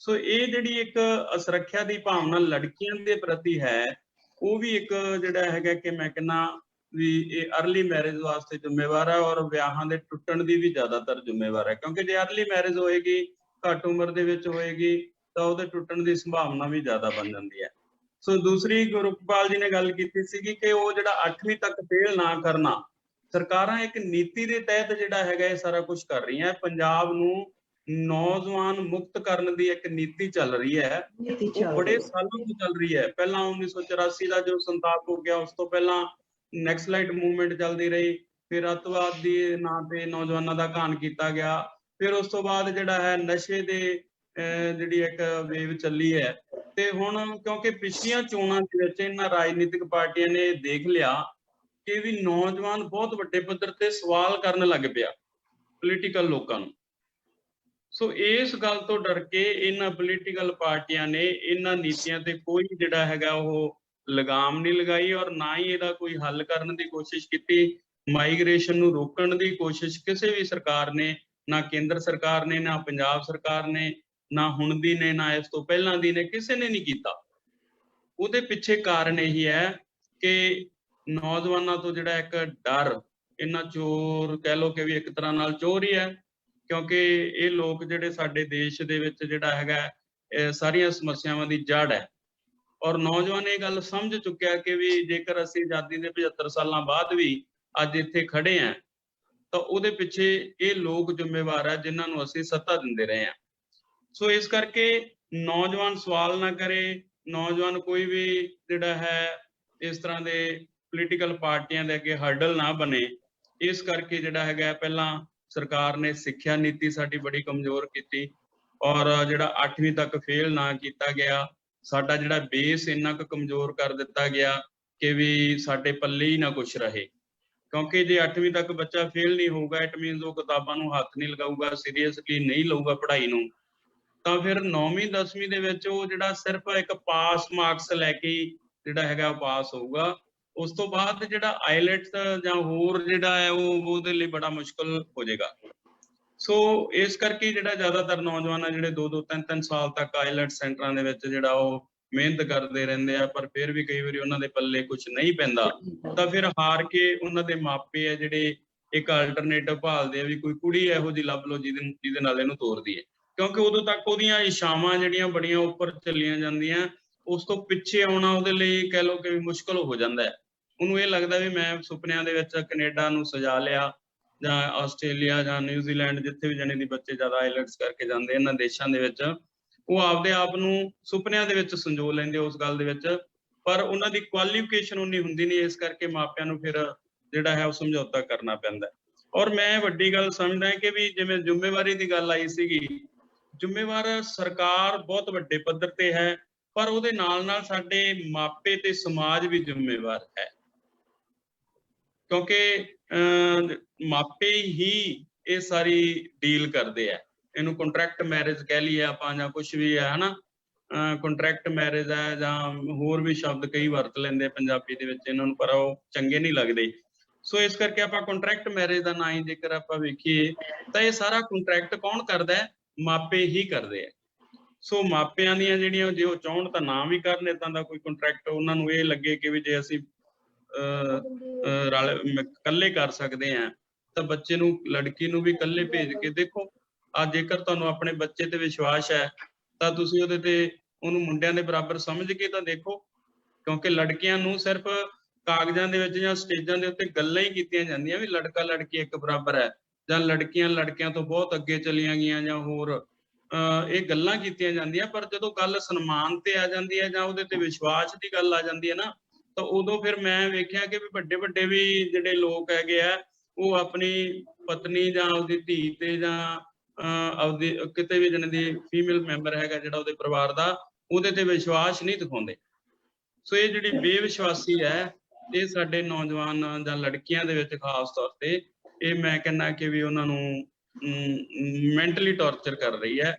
ਸੋ ਇਹ ਜਿਹੜੀ ਇੱਕ ਅਸੁਰੱਖਿਆ ਦੀ ਭਾਵਨਾ ਲੜਕੀਆਂ ਦੇ ਪ੍ਰਤੀ ਹੈ, ਉਹ ਵੀ ਇੱਕ ਜਿਹੜਾ ਹੈਗਾ ਕਿ ਮੈਂ ਕਹਿੰਦਾ ਵੀ ਇਹ ਅਰਲੀ ਮੈਰਿਜ ਵਾਸਤੇ ਜ਼ਿੰਮੇਵਾਰ ਹੈ, ਔਰ ਵਿਆਹਾਂ ਦੇ ਟੁੱਟਣ ਦੀ ਵੀ ਜ਼ਿਆਦਾਤਰ ਜ਼ਿੰਮੇਵਾਰ ਹੈ। ਕਿਉਂਕਿ ਜੇ ਅਰਲੀ ਮੈਰਿਜ ਹੋਏਗੀ, ਘੱਟ ਉਮਰ ਦੇ ਵਿੱਚ ਹੋਏਗੀ, ਤਾਂ ਉਹਦੇ ਟੁੱਟਣ ਦੀ ਸੰਭਾਵਨਾ ਵੀ ਜ਼ਿਆਦਾ ਬਣ ਜਾਂਦੀ ਹੈ। ਸੋ ਦੂਸਰੀ ਗੁਰਪਾਲ ਜੀ ਨੇ ਗੱਲ ਕੀਤੀ ਸੀਗੀ ਕਿ ਉਹ ਜਿਹੜਾ 8ਵੀਂ ਤੱਕ ਫੇਲ ਨਾ ਕਰਨਾ, ਸਰਕਾਰਾਂ ਇੱਕ ਨੀਤੀ ਦੇ ਤਹਿਤ ਜਿਹੜਾ ਹੈਗਾ ਇਹ ਸਾਰਾ ਕੁਝ ਕਰ ਰਹੀਆਂ। ਪੰਜਾਬ ਨੂੰ ਨੌਜਵਾਨ ਮੁਕਤ ਕਰਨ ਦੀ ਇੱਕ ਨੀਤੀ ਚੱਲ ਰਹੀ ਹੈ, ਉਹ ਬੜੇ ਸਾਲਾਂ ਤੋਂ ਚੱਲ ਰਹੀ ਹੈ। ਪਹਿਲਾਂ 1984 ਦਾ ਜੋ ਸੰਤਾਪ ਹੋ ਗਿਆ, ਉਸ ਤੋਂ ਪਹਿਲਾਂ ਨੈਕਸਲਾਈਟ ਮੂਵਮੈਂਟ ਚੱਲਦੀ ਰਹੀ, ਫਿਰ ਅੱਤਵਾਦ ਦੇ ਨਾਂ ਤੇ ਨੌਜਵਾਨਾਂ ਦਾ ਘਾਣ ਕੀਤਾ ਗਿਆ, ਫਿਰ ਉਸ ਤੋਂ ਬਾਅਦ ਜਿਹੜਾ ਹੈ ਨਸ਼ੇ ਦੇ ਜਿਹੜੀ ਇੱਕ ਵੇਵ ਚੱਲੀ ਹੈ। ਤੇ ਹੁਣ ਕਿਉਂਕਿ ਪਿਛਲੀਆਂ ਚੋਣਾਂ ਦੇ ਵਿੱਚ ਇਹਨਾਂ ਰਾਜਨੀਤਿਕ ਪਾਰਟੀਆਂ ਨੇ ਦੇਖ ਲਿਆ ਕਿ ਵੀ ਨੌਜਵਾਨ ਬਹੁਤ ਵੱਡੇ ਪੱਧਰ ਤੇ ਸਵਾਲ ਕਰਨ ਲੱਗ ਪਿਆ ਪੋਲੀਟੀਕਲ ਲੋਕਾਂ ਨੂੰ। ਸੋ ਇਸ ਗੱਲ ਤੋਂ ਡਰ ਕੇ ਇਹਨਾਂ ਪੋਲੀਟੀਕਲ ਪਾਰਟੀਆਂ ਨੇ ਇਹਨਾਂ ਨੀਤੀਆਂ ਤੇ ਕੋਈ ਜਿਹੜਾ ਹੈਗਾ ਉਹ ਲਗਾਮ ਨਹੀਂ ਲਗਾਈ, ਔਰ ਨਾ ਹੀ ਇਹਦਾ ਕੋਈ ਹੱਲ ਕਰਨ ਦੀ ਕੋਸ਼ਿਸ਼ ਕੀਤੀ। ਮਾਈਗ੍ਰੇਸ਼ਨ ਨੂੰ ਰੋਕਣ ਦੀ ਕੋਸ਼ਿਸ਼ ਕਿਸੇ ਵੀ ਸਰਕਾਰ ਨੇ, ਨਾ ਕੇਂਦਰ ਸਰਕਾਰ ਨੇ, ਨਾ ਪੰਜਾਬ ਸਰਕਾਰ ਨੇ, ਨਾ ਹੁਣ ਦੀ ਨੇ, ਨਾ ਇਸ ਤੋਂ ਪਹਿਲਾਂ ਦੀ ਨੇ, ਕਿਸੇ ਨੇ ਨਹੀਂ ਕੀਤਾ। ਉਹਦੇ ਪਿੱਛੇ ਕਾਰਨ ਇਹੀ ਹੈ ਕਿ ਨੌਜਵਾਨਾਂ ਤੋਂ ਜਿਹੜਾ ਇੱਕ ਡਰ, ਇਹਨਾਂ ਚੋਰ ਕਹਿ ਲਓ ਕਿ ਵੀ ਇੱਕ ਤਰ੍ਹਾਂ ਨਾਲ ਚੋਰ ਹੀ ਹੈ, ਕਿਉਂਕਿ ਇਹ ਲੋਕ ਜਿਹੜੇ ਸਾਡੇ ਦੇਸ਼ ਦੇ ਵਿੱਚ ਜਿਹੜਾ ਹੈਗਾ ਸਾਰੀਆਂ ਸਮੱਸਿਆਵਾਂ ਦੀ ਜੜ ਹੈ। ਔਰ ਨੌਜਵਾਨ ਇਹ ਗੱਲ ਸਮਝ ਚੁੱਕਿਆ ਕਿ ਵੀ ਜੇਕਰ ਅਸੀਂ ਆਜ਼ਾਦੀ ਦੇ 75 ਸਾਲਾਂ ਬਾਅਦ ਵੀ ਅੱਜ ਇੱਥੇ ਖੜੇ ਹਾਂ, ਤਾਂ ਉਹਦੇ ਪਿੱਛੇ ਇਹ ਲੋਕ ਜ਼ਿੰਮੇਵਾਰ ਹੈ ਜਿਨ੍ਹਾਂ ਨੂੰ ਅਸੀਂ ਸੱਤਾ ਦਿੰਦੇ ਰਹੇ ਹਾਂ। ਸੋ ਇਸ ਕਰਕੇ ਨੌਜਵਾਨ ਸਵਾਲ ਨਾ ਕਰੇ, ਨੌਜਵਾਨ ਕੋਈ ਵੀ ਜਿਹੜਾ ਹੈ ਇਸ ਤਰ੍ਹਾਂ ਦੇ ਪੋਲੀਟੀਕਲ ਪਾਰਟੀਆਂ ਦੇ ਅੱਗੇ ਹਰਡਲ ਨਾ ਬਣੇ। ਇਸ ਕਰਕੇ ਜਿਹੜਾ ਹੈਗਾ ਪਹਿਲਾਂ ਸਰਕਾਰ ਨੇ ਸਿੱਖਿਆ ਨੀਤੀ ਸਾਡੀ ਬੜੀ ਕਮਜ਼ੋਰ ਕੀਤੀ, ਔਰ ਜਿਹੜਾ 8ਵੀਂ ਤੱਕ ਫੇਲ ਨਾ ਕੀਤਾ ਗਿਆ, ਸਾਡਾ ਜਿਹੜਾ ਬੇਸ ਇੰਨਾ ਕੁ ਕਮਜ਼ੋਰ ਕਰ ਦਿੱਤਾ ਗਿਆ ਕਿ ਵੀ ਸਾਡੇ ਪੱਲੇ ਹੀ ਨਾ ਕੁਛ ਰਹੇ। ਕਿਉਂਕਿ ਜੇ 8ਵੀਂ ਤੱਕ ਬੱਚਾ ਫੇਲ ਨਹੀਂ ਹੋਊਗਾ, ਇਟ ਮੀਨਸ ਉਹ ਕਿਤਾਬਾਂ ਨੂੰ ਹੱਥ ਨਹੀਂ ਲਗਾਊਗਾ, ਸੀਰੀਅਸਲੀ ਨਹੀਂ ਲਊਗਾ ਪੜ੍ਹਾਈ ਨੂੰ, ਤਾਂ ਫਿਰ 9ਵੀਂ 10ਵੀਂ ਦੇ ਵਿੱਚ ਉਹ ਜਿਹੜਾ ਸਿਰਫ ਇੱਕ ਪਾਸ ਮਾਰਕਸ ਲੈ ਕੇ ਜਿਹੜਾ ਹੈਗਾ ਉਹ ਪਾਸ ਹੋਊਗਾ। ਉਸ ਤੋਂ ਬਾਅਦ ਜਿਹੜਾ ਆਈਲੈਟਸ ਜਾਂ ਹੋਰ ਜਿਹੜਾ ਹੈ ਉਹ ਉਹਦੇ ਲਈ ਬੜਾ ਮੁਸ਼ਕਲ ਹੋ ਜਾਏਗਾ। ਸੋ ਇਸ ਕਰਕੇ ਜਿਹੜਾ ਜ਼ਿਆਦਾਤਰ ਨੌਜਵਾਨ ਆ ਜਿਹੜੇ 2-2 3-3 ਸਾਲ ਤੱਕ ਆਈਲੈਟ ਸੈਂਟਰਾਂ ਦੇ ਵਿੱਚ ਜਿਹੜਾ ਉਹ ਮਿਹਨਤ ਕਰਦੇ ਰਹਿੰਦੇ ਆ, ਪਰ ਫਿਰ ਵੀ ਕਈ ਵਾਰੀ ਉਹਨਾਂ ਦੇ ਪੱਲੇ ਕੁਝ ਨਹੀਂ ਪੈਂਦਾ, ਤਾਂ ਫਿਰ ਹਾਰ ਕੇ ਉਹਨਾਂ ਦੇ ਮਾਪੇ ਆ ਜਿਹੜੇ ਇੱਕ ਅਲਟਰਨੇਟਿਵ ਭਾਲਦੇ ਆ ਵੀ ਕੋਈ ਕੁੜੀ ਇਹੋ ਜਿਹੀ ਲੱਭ ਲਓ ਜਿਹਦੇ ਨਾਲ ਇਹਨੂੰ ਤੋਰਦੀ ਹੈ। ਕਿਉਂਕਿ ਉਦੋਂ ਤੱਕ ਉਹਦੀਆਂ ਇਛਾਵਾਂ ਜਿਹੜੀਆਂ ਬੜੀਆਂ ਉੱਪਰ ਚੱਲੀਆਂ ਜਾਂਦੀਆਂ, ਉਸ ਤੋਂ ਪਿੱਛੇ ਆਉਣਾ ਉਹਦੇ ਲਈ ਕਹਿ ਲਓ ਕਿ ਮੁਸ਼ਕਲ ਹੋ ਜਾਂਦਾ ਹੈ। ਉਹਨੂੰ ਇਹ ਲੱਗਦਾ ਵੀ ਮੈਂ ਸੁਪਨਿਆਂ ਦੇ ਵਿੱਚ ਕੈਨੇਡਾ ਨੂੰ ਸਜਾ ਲਿਆ, ਜਾਂ ਆਸਟ੍ਰੇਲੀਆ ਜਾਂ ਨਿਊਜ਼ੀਲੈਂਡ, ਜਿੱਥੇ ਵੀ ਜਾਣੇ ਦੀ ਬੱਚੇ ਜ਼ਿਆਦਾ ਆਈਲੈਟਸ ਕਰਕੇ ਜਾਂਦੇ ਇਹਨਾਂ ਦੇਸ਼ਾਂ ਦੇ ਵਿੱਚ, ਉਹ ਆਪਦੇ ਆਪ ਨੂੰ ਸੁਪਨਿਆਂ ਦੇ ਵਿੱਚ ਸੰਜੋ ਲੈਂਦੇ ਉਸ ਗੱਲ ਦੇ ਵਿੱਚ, ਪਰ ਉਹਨਾਂ ਦੀ ਕੁਆਲੀਫਿਕੇਸ਼ਨ ਉਨੀ ਹੁੰਦੀ ਨਹੀਂ। ਇਸ ਕਰਕੇ ਮਾਪਿਆਂ ਨੂੰ ਫਿਰ ਜਿਹੜਾ ਹੈ ਉਹ ਸਮਝੌਤਾ ਕਰਨਾ ਪੈਂਦਾ। ਔਰ ਮੈਂ ਵੱਡੀ ਗੱਲ ਸਮਝਦਾ ਕਿ ਵੀ ਜਿਵੇਂ ਜ਼ਿੰਮੇਵਾਰੀ ਦੀ ਗੱਲ ਆਈ ਸੀਗੀ, ਜ਼ਿੰਮੇਵਾਰ ਸਰਕਾਰ ਬਹੁਤ ਵੱਡੇ ਪੱਧਰ ਤੇ ਹੈ, ਪਰ ਉਹਦੇ ਨਾਲ ਨਾਲ ਸਾਡੇ ਮਾਪੇ ਤੇ ਸਮਾਜ ਵੀ ਜ਼ਿੰਮੇਵਾਰ ਹੈ। ਕਿਉਂਕਿ ਮਾਪੇ ਹੀ ਇਹ ਸਾਰੀ ਡੀਲ ਕਰਦੇ ਆ। ਇਹਨੂੰ ਕੰਟਰੈਕਟ ਮੈਰਿਜ ਕਹਿ ਲਈਏ ਆਪਾਂ ਜਾਂ ਕੁਛ ਵੀ ਹੈ ਹਨਾ, ਕੰਟਰੈਕਟ ਮੈਰਿਜ ਹੈ ਜਾਂ ਹੋਰ ਵੀ ਸ਼ਬਦ ਕਈ ਵਰਤ ਲੈਂਦੇ ਪੰਜਾਬੀ ਦੇ ਵਿੱਚ ਇਹਨਾਂ ਨੂੰ, ਪਰ ਉਹ ਚੰਗੇ ਨਹੀਂ ਲੱਗਦੇ। ਸੋ ਇਸ ਕਰਕੇ ਆਪਾਂ ਕੰਟਰੈਕਟ ਮੈਰਿਜ ਦਾ ਨਾਂ ਹੀ ਜੇਕਰ ਆਪਾਂ ਵੇਖੀਏ ਤਾਂ ਇਹ ਸਾਰਾ ਕੰਟਰੈਕਟ ਕੌਣ ਕਰਦਾ ਹੈ? ਮਾਪੇ ਹੀ ਕਰਦੇ ਆ। ਸੋ ਮਾਪਿਆਂ ਦੀਆਂ ਜਿਹੜੀਆਂ, ਜੇ ਉਹ ਚਾਹੁਣ ਤਾਂ ਨਾ ਵੀ ਕਰਨ ਏਦਾਂ ਦਾ ਕੋਈ ਕੰਟਰੈਕਟ, ਉਹਨਾਂ ਨੂੰ ਇਹ ਲੱਗੇ ਕਿ ਵੀ ਜੇ ਅਸੀਂ ਇਕੱਲੇ ਕਰ ਸਕਦੇ ਹਾਂ ਤਾਂ ਬੱਚੇ ਨੂੰ, ਲੜਕੀ ਨੂੰ ਵੀ ਇਕੱਲੇ ਭੇਜ ਕੇ ਦੇਖੋ। ਅੱਜ ਜੇਕਰ ਤੁਹਾਨੂੰ ਆਪਣੇ ਬੱਚੇ ਤੇ ਵਿਸ਼ਵਾਸ ਹੈ ਤਾਂ ਤੁਸੀਂ ਉਹਦੇ ਤੇ ਉਹਨੂੰ ਮੁੰਡਿਆਂ ਦੇ ਬਰਾਬਰ ਸਮਝ ਕੇ ਤਾਂ ਦੇਖੋ। ਕਿਉਂਕਿ ਲੜਕੀਆਂ ਨੂੰ ਸਿਰਫ ਕਾਗਜ਼ਾਂ ਦੇ ਵਿੱਚ ਜਾਂ ਸਟੇਜਾਂ ਦੇ ਉੱਤੇ ਗੱਲਾਂ ਹੀ ਕੀਤੀਆਂ ਜਾਂਦੀਆਂ ਵੀ ਲੜਕਾ ਲੜਕੀ ਇੱਕ ਬਰਾਬਰ ਹੈ, ਜਾਂ ਲੜਕੀਆਂ ਲੜਕਿਆਂ ਤੋਂ ਬਹੁਤ ਅੱਗੇ ਚਲੀਆਂ ਗਈਆਂ, ਜਾਂ ਹੋਰ ਇਹ ਗੱਲਾਂ ਕੀਤੀਆਂ ਜਾਂਦੀਆਂ। ਪਰ ਜਦੋਂ ਗੱਲ ਸਨਮਾਨ ਤੇ ਆ ਜਾਂਦੀ ਹੈ ਜਾਂ ਉਹਦੇ ਤੇ ਵਿਸ਼ਵਾਸ ਦੀ ਗੱਲ ਆ ਜਾਂਦੀ ਹੈ ਨਾ, ਤਾਂ ਉਦੋਂ ਫਿਰ ਮੈਂ ਵੇਖਿਆ ਕਿ ਵੀ ਵੱਡੇ ਵੱਡੇ ਵੀ ਜਿਹੜੇ ਲੋਕ ਹੈਗੇ ਆ, ਉਹ ਆਪਣੀ ਪਤਨੀ ਜਾਂ ਉਹਦੀ ਧੀ ਤੇ ਜਾਂ ਆਪਦੀ ਕਿਤੇ ਵੀ ਜਿਹਨਾਂ ਦੀ ਫੀਮੇਲ ਮੈਂਬਰ ਹੈਗਾ ਜਿਹੜਾ ਉਹਦੇ ਪਰਿਵਾਰ ਦਾ, ਉਹਦੇ ਤੇ ਵਿਸ਼ਵਾਸ ਨਹੀਂ ਦਿਖਾਉਂਦੇ। ਸੋ ਇਹ ਜਿਹੜੀ ਬੇਵਿਸ਼ਵਾਸੀ ਹੈ, ਇਹ ਸਾਡੇ ਨੌਜਵਾਨ ਜਾਂ ਲੜਕੀਆਂ ਦੇ ਵਿੱਚ ਖਾਸ ਤੌਰ ਤੇ ਇਹ ਮੈਂ ਕਹਿੰਦਾ ਕਿ ਵੀ ਉਹਨਾਂ ਨੂੰ ਮੈਂਟਲੀ ਟੌਰਚਰ ਕਰ ਰਹੀ ਹੈ,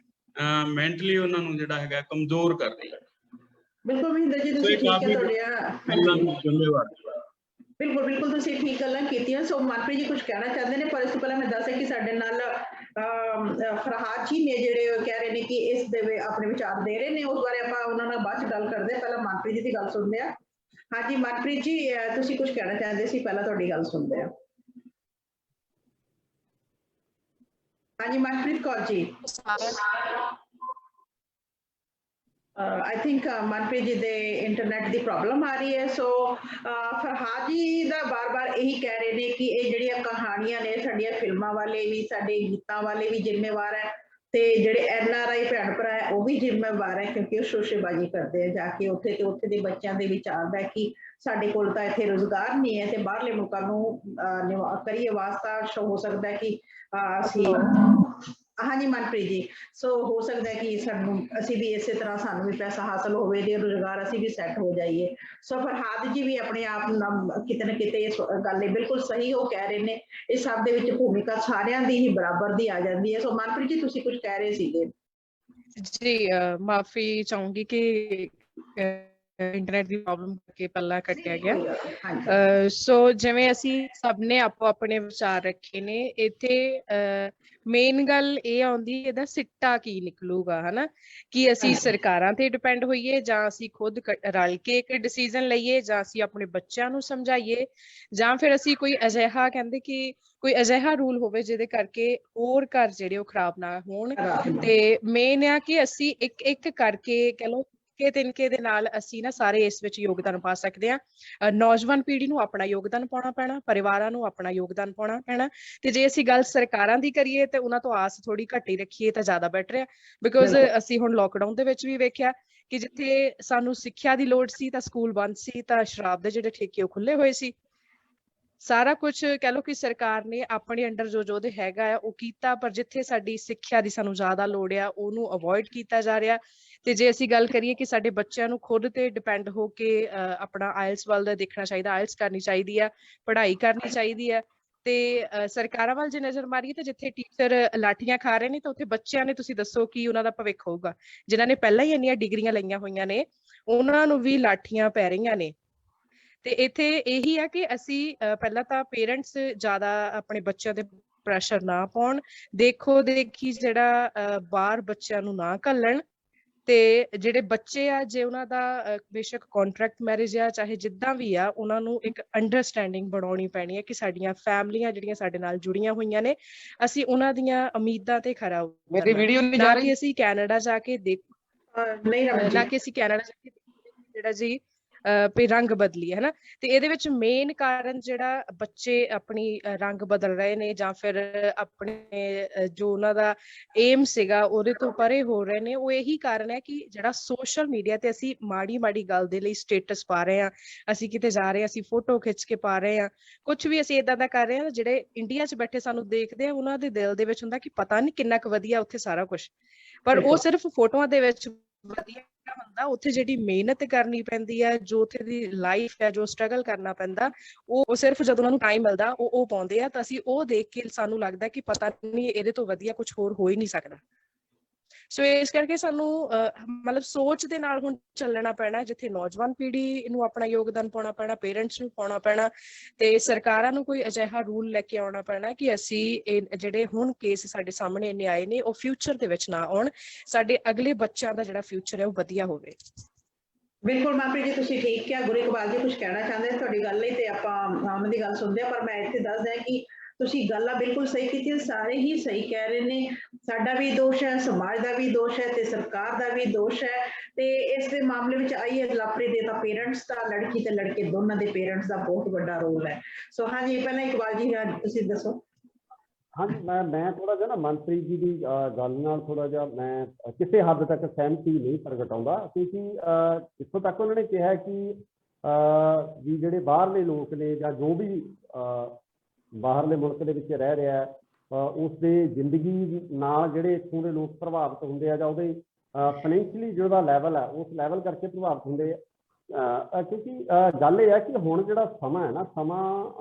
ਮੈਂਟਲੀ ਉਹਨਾਂ ਨੂੰ ਜਿਹੜਾ ਹੈਗਾ ਕਮਜ਼ੋਰ ਕਰ ਰਹੀ ਹੈ। ਬਿਲਕੁਲ ਮਹਿੰਦਰ ਜੀ, ਤੁਸੀਂ ਠੀਕ ਹੈ। ਤੁਹਾਡੇ ਬਿਲਕੁਲ ਬਿਲਕੁਲ ਤੁਸੀਂ ਠੀਕ ਗੱਲਾਂ ਕੀਤੀਆਂ। ਸੋ ਮਨਪ੍ਰੀਤ ਜੀ ਕੁਝ ਕਹਿਣਾ ਚਾਹੁੰਦੇ ਨੇ, ਪਰ ਇਸ ਤੋਂ ਪਹਿਲਾਂ ਮੈਂ ਦੱਸਾਂ ਕਿ ਸਾਡੇ ਨਾਲ ਫਰਹਾਦ ਜੀ ਨੇ ਜਿਹੜੇ ਉਹ ਕਹਿ ਰਹੇ ਨੇ ਕਿ ਇਸ ਦੇ ਆਪਣੇ ਵਿਚਾਰ ਦੇ ਰਹੇ ਨੇ, ਉਸ ਬਾਰੇ ਆਪਾਂ ਉਹਨਾਂ ਨਾਲ ਬਾਅਦ ਚ ਗੱਲ ਕਰਦੇ ਹਾਂ। ਪਹਿਲਾਂ ਮਨਪ੍ਰੀਤ ਜੀ ਦੀ ਗੱਲ ਸੁਣਦੇ ਆ। ਹਾਂਜੀ ਮਨਪ੍ਰੀਤ ਜੀ, ਤੁਸੀਂ ਕੁਝ ਕਹਿਣਾ ਚਾਹੁੰਦੇ ਸੀ, ਪਹਿਲਾਂ ਤੁਹਾਡੀ ਗੱਲ ਸੁਣਦੇ ਆ। ਹਾਂਜੀ ਮਨਪ੍ਰੀਤ ਕੌਰ ਜੀ। आई थिंक मनप्रीत जी दे इंटरनेट की प्रॉब्लम आ रही है। सो फरहाद जी का बार बार यही कह रहे हैं कि ये जड़ियां कहानियां ने साडियां फिल्मां वाले भी साडे गीतां वाले भी जिम्मेवार है, ते जेडे NRI भैन भरा है वो भी जिम्मेवार है, क्योंकि वो शोशेबाजी करते हैं जाके उत्थे ते उत्थे दे बच्चों के विचार है कि साडे कोल तां इत्थे रोजगार नहीं है, ते बाहरले मुल्कां नूं करिए वास्ता हो सकता है कि असीं हाँ जी मनप्रीत जी। सो हो सकता है कि सानू असी भी इस तरह सानू भी पैसा हासिल होवे ते रोजगार असी भी सैट हो जाइए। सो फरहाद जी भी अपने आप किते न किते इस गल बिल्कुल सही हो कह रहे ने, इस सब दे विच भूमिका सारियां दी ही बराबर दी आ जाती है। सो मनप्रीत जी तुसी कुछ कह रहे सीगे। जी माफी चाहूंगी कि इंटरनेट की प्रॉब्लम करके पहला कटिया गया। सो जिवें असी सब ने आपो अपने विचार रखे ने, इत्थे मेन गल ये आउंदी इहदा सिट्टा की निकलूगा, है ना, कि असी सरकारां ते डिपेंड होइए जां असी खुद रल के एक डिसीजन लईए जां असी अपने बच्चों नूं समझाइए जां फिर असी कोई अजिहा कहंदे कि कोई अजिहा रूल होवे जिहदे करके होर घर जिहड़े ओह खराब ना होण। ते मेन आ कि असी एक एक करके कह लो के तिनके दे नाल असी ना सारे इस विच योगदान पा सकदे आ। नौजवान पीढ़ी नूं अपना योगदान पाउणा पैणा, परिवारां नूं अपना योगदान पाउणा पैणा, ते जे असी गल सरकारां दी करिए ते उन्हां तों आस थोड़ी घटी रखीए तां ज़्यादा बैटर है। बिकॉज असी हुण लॉकडाउन दे विच भी वेखिआ कि जिथे सानूं सिੱਖਿਆ दी लोड़ सी तां स्कूल बंद सी तां शराब दे जिहड़े ठेके ओह खुੱਲੇ होए सी। सारा कुछ कह लो कि सरकार ने अपने अंडर जो जो हैगा है वो कीता, पर जिथे साडी सिੱਖਿਆ दी सानू ज़्यादा लोड़ आ ਉਹਨੂੰ अवॉइड कीता जा रहा। ਤੇ ਜੇ ਅਸੀਂ ਗੱਲ ਕਰੀਏ ਕਿ ਸਾਡੇ ਬੱਚਿਆਂ ਨੂੰ ਖੁਦ ਤੇ ਡਿਪੈਂਡ ਹੋ ਕੇ ਆਪਣਾ ਆਇਲਸ ਵੱਲ ਦਾ ਦੇਖਣਾ ਚਾਹੀਦਾ, ਆਇਲਸ ਕਰਨੀ ਚਾਹੀਦੀ ਆ, ਪੜ੍ਹਾਈ ਕਰਨੀ ਚਾਹੀਦੀ ਆ। ਤੇ ਸਰਕਾਰਾਂ ਵੱਲ ਜੇ ਨਜ਼ਰ ਮਾਰੀਏ ਤਾਂ ਜਿੱਥੇ ਟੀਚਰ ਲਾਠੀਆਂ ਖਾ ਰਹੇ ਨੇ ਤਾਂ ਉੱਥੇ ਬੱਚਿਆਂ ਨੇ ਤੁਸੀਂ ਦੱਸੋ ਕੀ ਉਹਨਾਂ ਦਾ ਭਵਿੱਖ ਹੋਊਗਾ। ਜਿਨ੍ਹਾਂ ਨੇ ਪਹਿਲਾਂ ਹੀ ਇੰਨੀਆਂ ਡਿਗਰੀਆਂ ਲਈਆਂ ਹੋਈਆਂ ਨੇ ਉਹਨਾਂ ਨੂੰ ਵੀ ਲਾਠੀਆਂ ਪੈ ਰਹੀਆਂ ਨੇ। ਤੇ ਇੱਥੇ ਇਹੀ ਆ ਕਿ ਅਸੀਂ ਪਹਿਲਾਂ ਤਾਂ ਪੇਰੈਂਟਸ ਜ਼ਿਆਦਾ ਆਪਣੇ ਬੱਚਿਆਂ ਦੇ ਪ੍ਰੈਸ਼ਰ ਨਾ ਪਾਉਣ, ਦੇਖੋ ਦੇਖੀ ਜਿਹੜਾ ਬਾਹਰ ਬੱਚਿਆਂ ਨੂੰ ਨਾ ਘੱਲਣ। ਤੇ ਜਿਹੜੇ ਬੱਚੇ ਆ ਜੇ ਉਹਨਾਂ ਦਾ ਬੇਸ਼ੱਕ ਕੰਟਰੈਕਟ ਮੈਰਿਜ ਆ ਚਾਹੇ ਜਿੱਦਾਂ ਵੀ ਆ, ਉਹਨਾਂ ਨੂੰ ਇੱਕ ਅੰਡਰਸਟੈਂਡਿੰਗ ਬਣਾਉਣੀ ਪੈਣੀ ਹੈ ਕਿ ਸਾਡੀਆਂ ਫੈਮਲੀਆਂ ਜਿਹੜੀਆਂ ਸਾਡੇ ਨਾਲ ਜੁੜੀਆਂ ਹੋਈਆਂ ਨੇ, ਅਸੀਂ ਉਹਨਾਂ ਦੀਆਂ ਉਮੀਦਾਂ ਤੇ ਖਰਾ ਉਤਰਨਾ, ਨਾ ਕਿ ਅਸੀਂ ਕੈਨੇਡਾ ਜਾ ਕੇ ਨਾ ਕਿ ਅਸੀਂ ਕੈਨੇਡਾ ਜਾ ਕੇ ਜਿਹੜਾ ਜੀ ਵੀ ਰੰਗ ਬਦਲੀ ਹੈ ਨਾ। ਤੇ ਇਹਦੇ ਵਿੱਚ ਮੇਨ ਕਾਰਨ ਜਿਹੜਾ ਬੱਚੇ ਆਪਣੀ ਰੰਗ ਬਦਲ ਰਹੇ ਨੇ ਜਾਂ ਫਿਰ ਆਪਣੇ ਜੋ ਉਹਨਾਂ ਦਾ ਏਮ ਸੀਗਾ ਉਹਦੇ ਤੋਂ ਪਰੇ ਹੋ ਰਹੇ ਨੇ, ਉਹ ਇਹੀ ਕਾਰਨ ਹੈ ਕਿ ਜਿਹੜਾ ਸੋਸ਼ਲ ਮੀਡੀਆ ਤੇ ਅਸੀਂ ਮਾੜੀ ਮਾੜੀ ਗੱਲ ਦੇ ਲਈ ਸਟੇਟਸ ਪਾ ਰਹੇ ਹਾਂ, ਅਸੀਂ ਕਿਤੇ ਜਾ ਰਹੇ ਹਾਂ ਅਸੀਂ ਫੋਟੋ ਖਿੱਚ ਕੇ ਪਾ ਰਹੇ ਹਾਂ, ਕੁਛ ਵੀ ਅਸੀਂ ਏਦਾਂ ਦਾ ਕਰ ਰਹੇ ਹਾਂ। ਜਿਹੜੇ ਇੰਡੀਆ 'ਚ ਬੈਠੇ ਸਾਨੂੰ ਦੇਖਦੇ ਆ ਉਹਨਾਂ ਦੇ ਦਿਲ ਦੇ ਵਿੱਚ ਹੁੰਦਾ ਕਿ ਪਤਾ ਨਹੀਂ ਕਿੰਨਾ ਕੁ ਵਧੀਆ ਉੱਥੇ ਸਾਰਾ ਕੁਛ, ਪਰ ਉਹ ਸਿਰਫ ਫੋਟੋਆਂ ਦੇ ਵਿੱਚ ਵਧੀਆ ਹੁੰਦਾ। ਉੱਥੇ ਜਿਹੜੀ ਮਿਹਨਤ ਕਰਨੀ ਪੈਂਦੀ ਹੈ, ਜੋ ਉੱਥੇ ਦੀ ਲਾਈਫ ਹੈ, ਜੋ ਸਟਰਗਲ ਕਰਨਾ ਪੈਂਦਾ, ਉਹ ਸਿਰਫ ਜਦੋਂ ਉਹਨਾਂ ਨੂੰ ਟਾਈਮ ਮਿਲਦਾ ਉਹ ਪਾਉਂਦੇ ਆ। ਤਾਂ ਅਸੀਂ ਉਹ ਦੇਖ ਕੇ ਸਾਨੂੰ ਲੱਗਦਾ ਕਿ ਪਤਾ ਨਹੀਂ ਇਹਦੇ ਤੋਂ ਵਧੀਆ ਕੁਝ ਹੋਰ ਹੋ ਹੀ ਨਹੀਂ ਸਕਦਾ। ਸੋ ਇਸ ਕਰਕੇ ਸਾਨੂੰ ਮਤਲਬ ਸੋਚ ਦੇ ਨਾਲ ਹੁਣ ਚੱਲਣਾ ਪੈਣਾ, ਜਿੱਥੇ ਨੌਜਵਾਨ ਪੀੜ੍ਹੀ ਨੂੰ ਆਪਣਾ ਯੋਗਦਾਨ ਪਾਉਣਾ ਪੈਣਾ, ਪੇਰੈਂਟਸ ਨੂੰ ਪਾਉਣਾ ਪੈਣਾ, ਤੇ ਸਰਕਾਰਾਂ ਨੂੰ ਕੋਈ ਅਜਿਹਾ ਰੂਲ ਲੈ ਕੇ ਆਉਣਾ ਪੈਣਾ ਕਿ ਅਸੀਂ ਜਿਹੜੇ ਹੁਣ ਕੇਸ ਸਾਡੇ ਸਾਹਮਣੇ ਇੰਨੇ ਆਏ ਨੇ ਉਹ ਫਿਊਚਰ ਦੇ ਵਿੱਚ ਨਾ ਆਉਣ, ਸਾਡੇ ਅਗਲੇ ਬੱਚਿਆਂ ਦਾ ਜਿਹੜਾ ਫਿਊਚਰ ਹੈ ਉਹ ਵਧੀਆ ਹੋਵੇ। ਬਿਲਕੁਲ ਮਨਪ੍ਰੀਤ ਜੀ ਤੁਸੀਂ ਠੀਕ ਕਿਹਾ। ਗੁਰੂ ਇਕਬਾਲ ਜੀ ਕੁਝ ਕਹਿਣਾ ਚਾਹੁੰਦੇ ਤੁਹਾਡੀ ਗੱਲ ਲਈ ਤੇ ਆਪਾਂ ਉਹਨਾਂ ਦੀ ਗੱਲ ਸੁਣਦੇ ਆ, ਪਰ ਮੈਂ ਇੱਥੇ ਦੱਸ ਦਿਆਂ ਕਿ ਤੁਸੀਂ ਗੱਲਾਂ ਬਿਲਕੁਲ ਸਹੀ ਕੀਤੀਆਂ, ਸਾਰੇ ਹੀ ਸਹੀ ਕਹਿ ਰਹੇ ਨੇ। ਸਾਡਾ ਵੀ ਦੋਸ਼ ਹੈ, ਸਮਾਜ ਦਾ ਵੀ ਦੋਸ਼ ਹੈ ਤੇ ਸਰਕਾਰ ਦਾ ਵੀ ਦੋਸ਼ ਹੈ। ਤੇ ਇਸ ਦੇ ਮਾਮਲੇ ਵਿੱਚ ਆਈਏ ਲਾਪਰੀ ਦੇ ਤਾਂ ਪੇਰੈਂਟਸ ਦਾ, ਲੜਕੀ ਤੇ ਲੜਕੇ ਦੋਨਾਂ ਦੇ ਪੇਰੈਂਟਸ ਦਾ ਬਹੁਤ ਵੱਡਾ ਰੋਲ ਹੈ। ਸੋ ਹਾਂਜੀ ਪਹਿਲਾਂ ਇਕਬਾਲ ਜੀ ਤੁਸੀਂ ਦੱਸੋ। ਹਾਂਜੀ ਮੈਂ ਥੋੜਾ ਜਿਹਾ ਨਾ ਮਨਪ੍ਰੀਤ ਜੀ ਦੀ ਗੱਲ ਨਾਲ ਥੋੜਾ ਜਿਹਾ ਮੈਂ ਕਿਸੇ ਹੱਦ ਤੱਕ ਸਹਿਮਤੀ ਨਹੀਂ ਪ੍ਰਗਟਾਉਂਦਾ, ਕਿਉਂਕਿ ਇੱਥੋਂ ਤੱਕ ਉਹਨਾਂ ਨੇ ਕਿਹਾ ਕਿ ਵੀ ਜਿਹੜੇ ਬਾਹਰਲੇ ਲੋਕ ਨੇ ਜਾਂ ਜੋ ਵੀ ਬਾਹਰਲੇ ਮੁਲਕ ਦੇ ਵਿੱਚ ਰਹਿ ਰਿਹਾ ਉਸ ਦੇ ਜ਼ਿੰਦਗੀ ਨਾਲ ਜਿਹੜੇ ਇੱਥੋਂ ਦੇ ਲੋਕ ਪ੍ਰਭਾਵਿਤ ਹੁੰਦੇ ਆ ਜਾਂ ਉਹਦੇ ਫਾਈਨੈਂਸ਼ੀਅਲੀ ਜਿਹੜਾ ਲੈਵਲ ਹੈ ਉਸ ਲੈਵਲ ਕਰਕੇ ਪ੍ਰਭਾਵਿਤ ਹੁੰਦੇ ਆ। ਕਿਉਂਕਿ ਗੱਲ ਇਹ ਹੈ ਕਿ ਹੁਣ ਜਿਹੜਾ ਸਮਾਂ ਹੈ ਨਾ, ਸਮਾਂ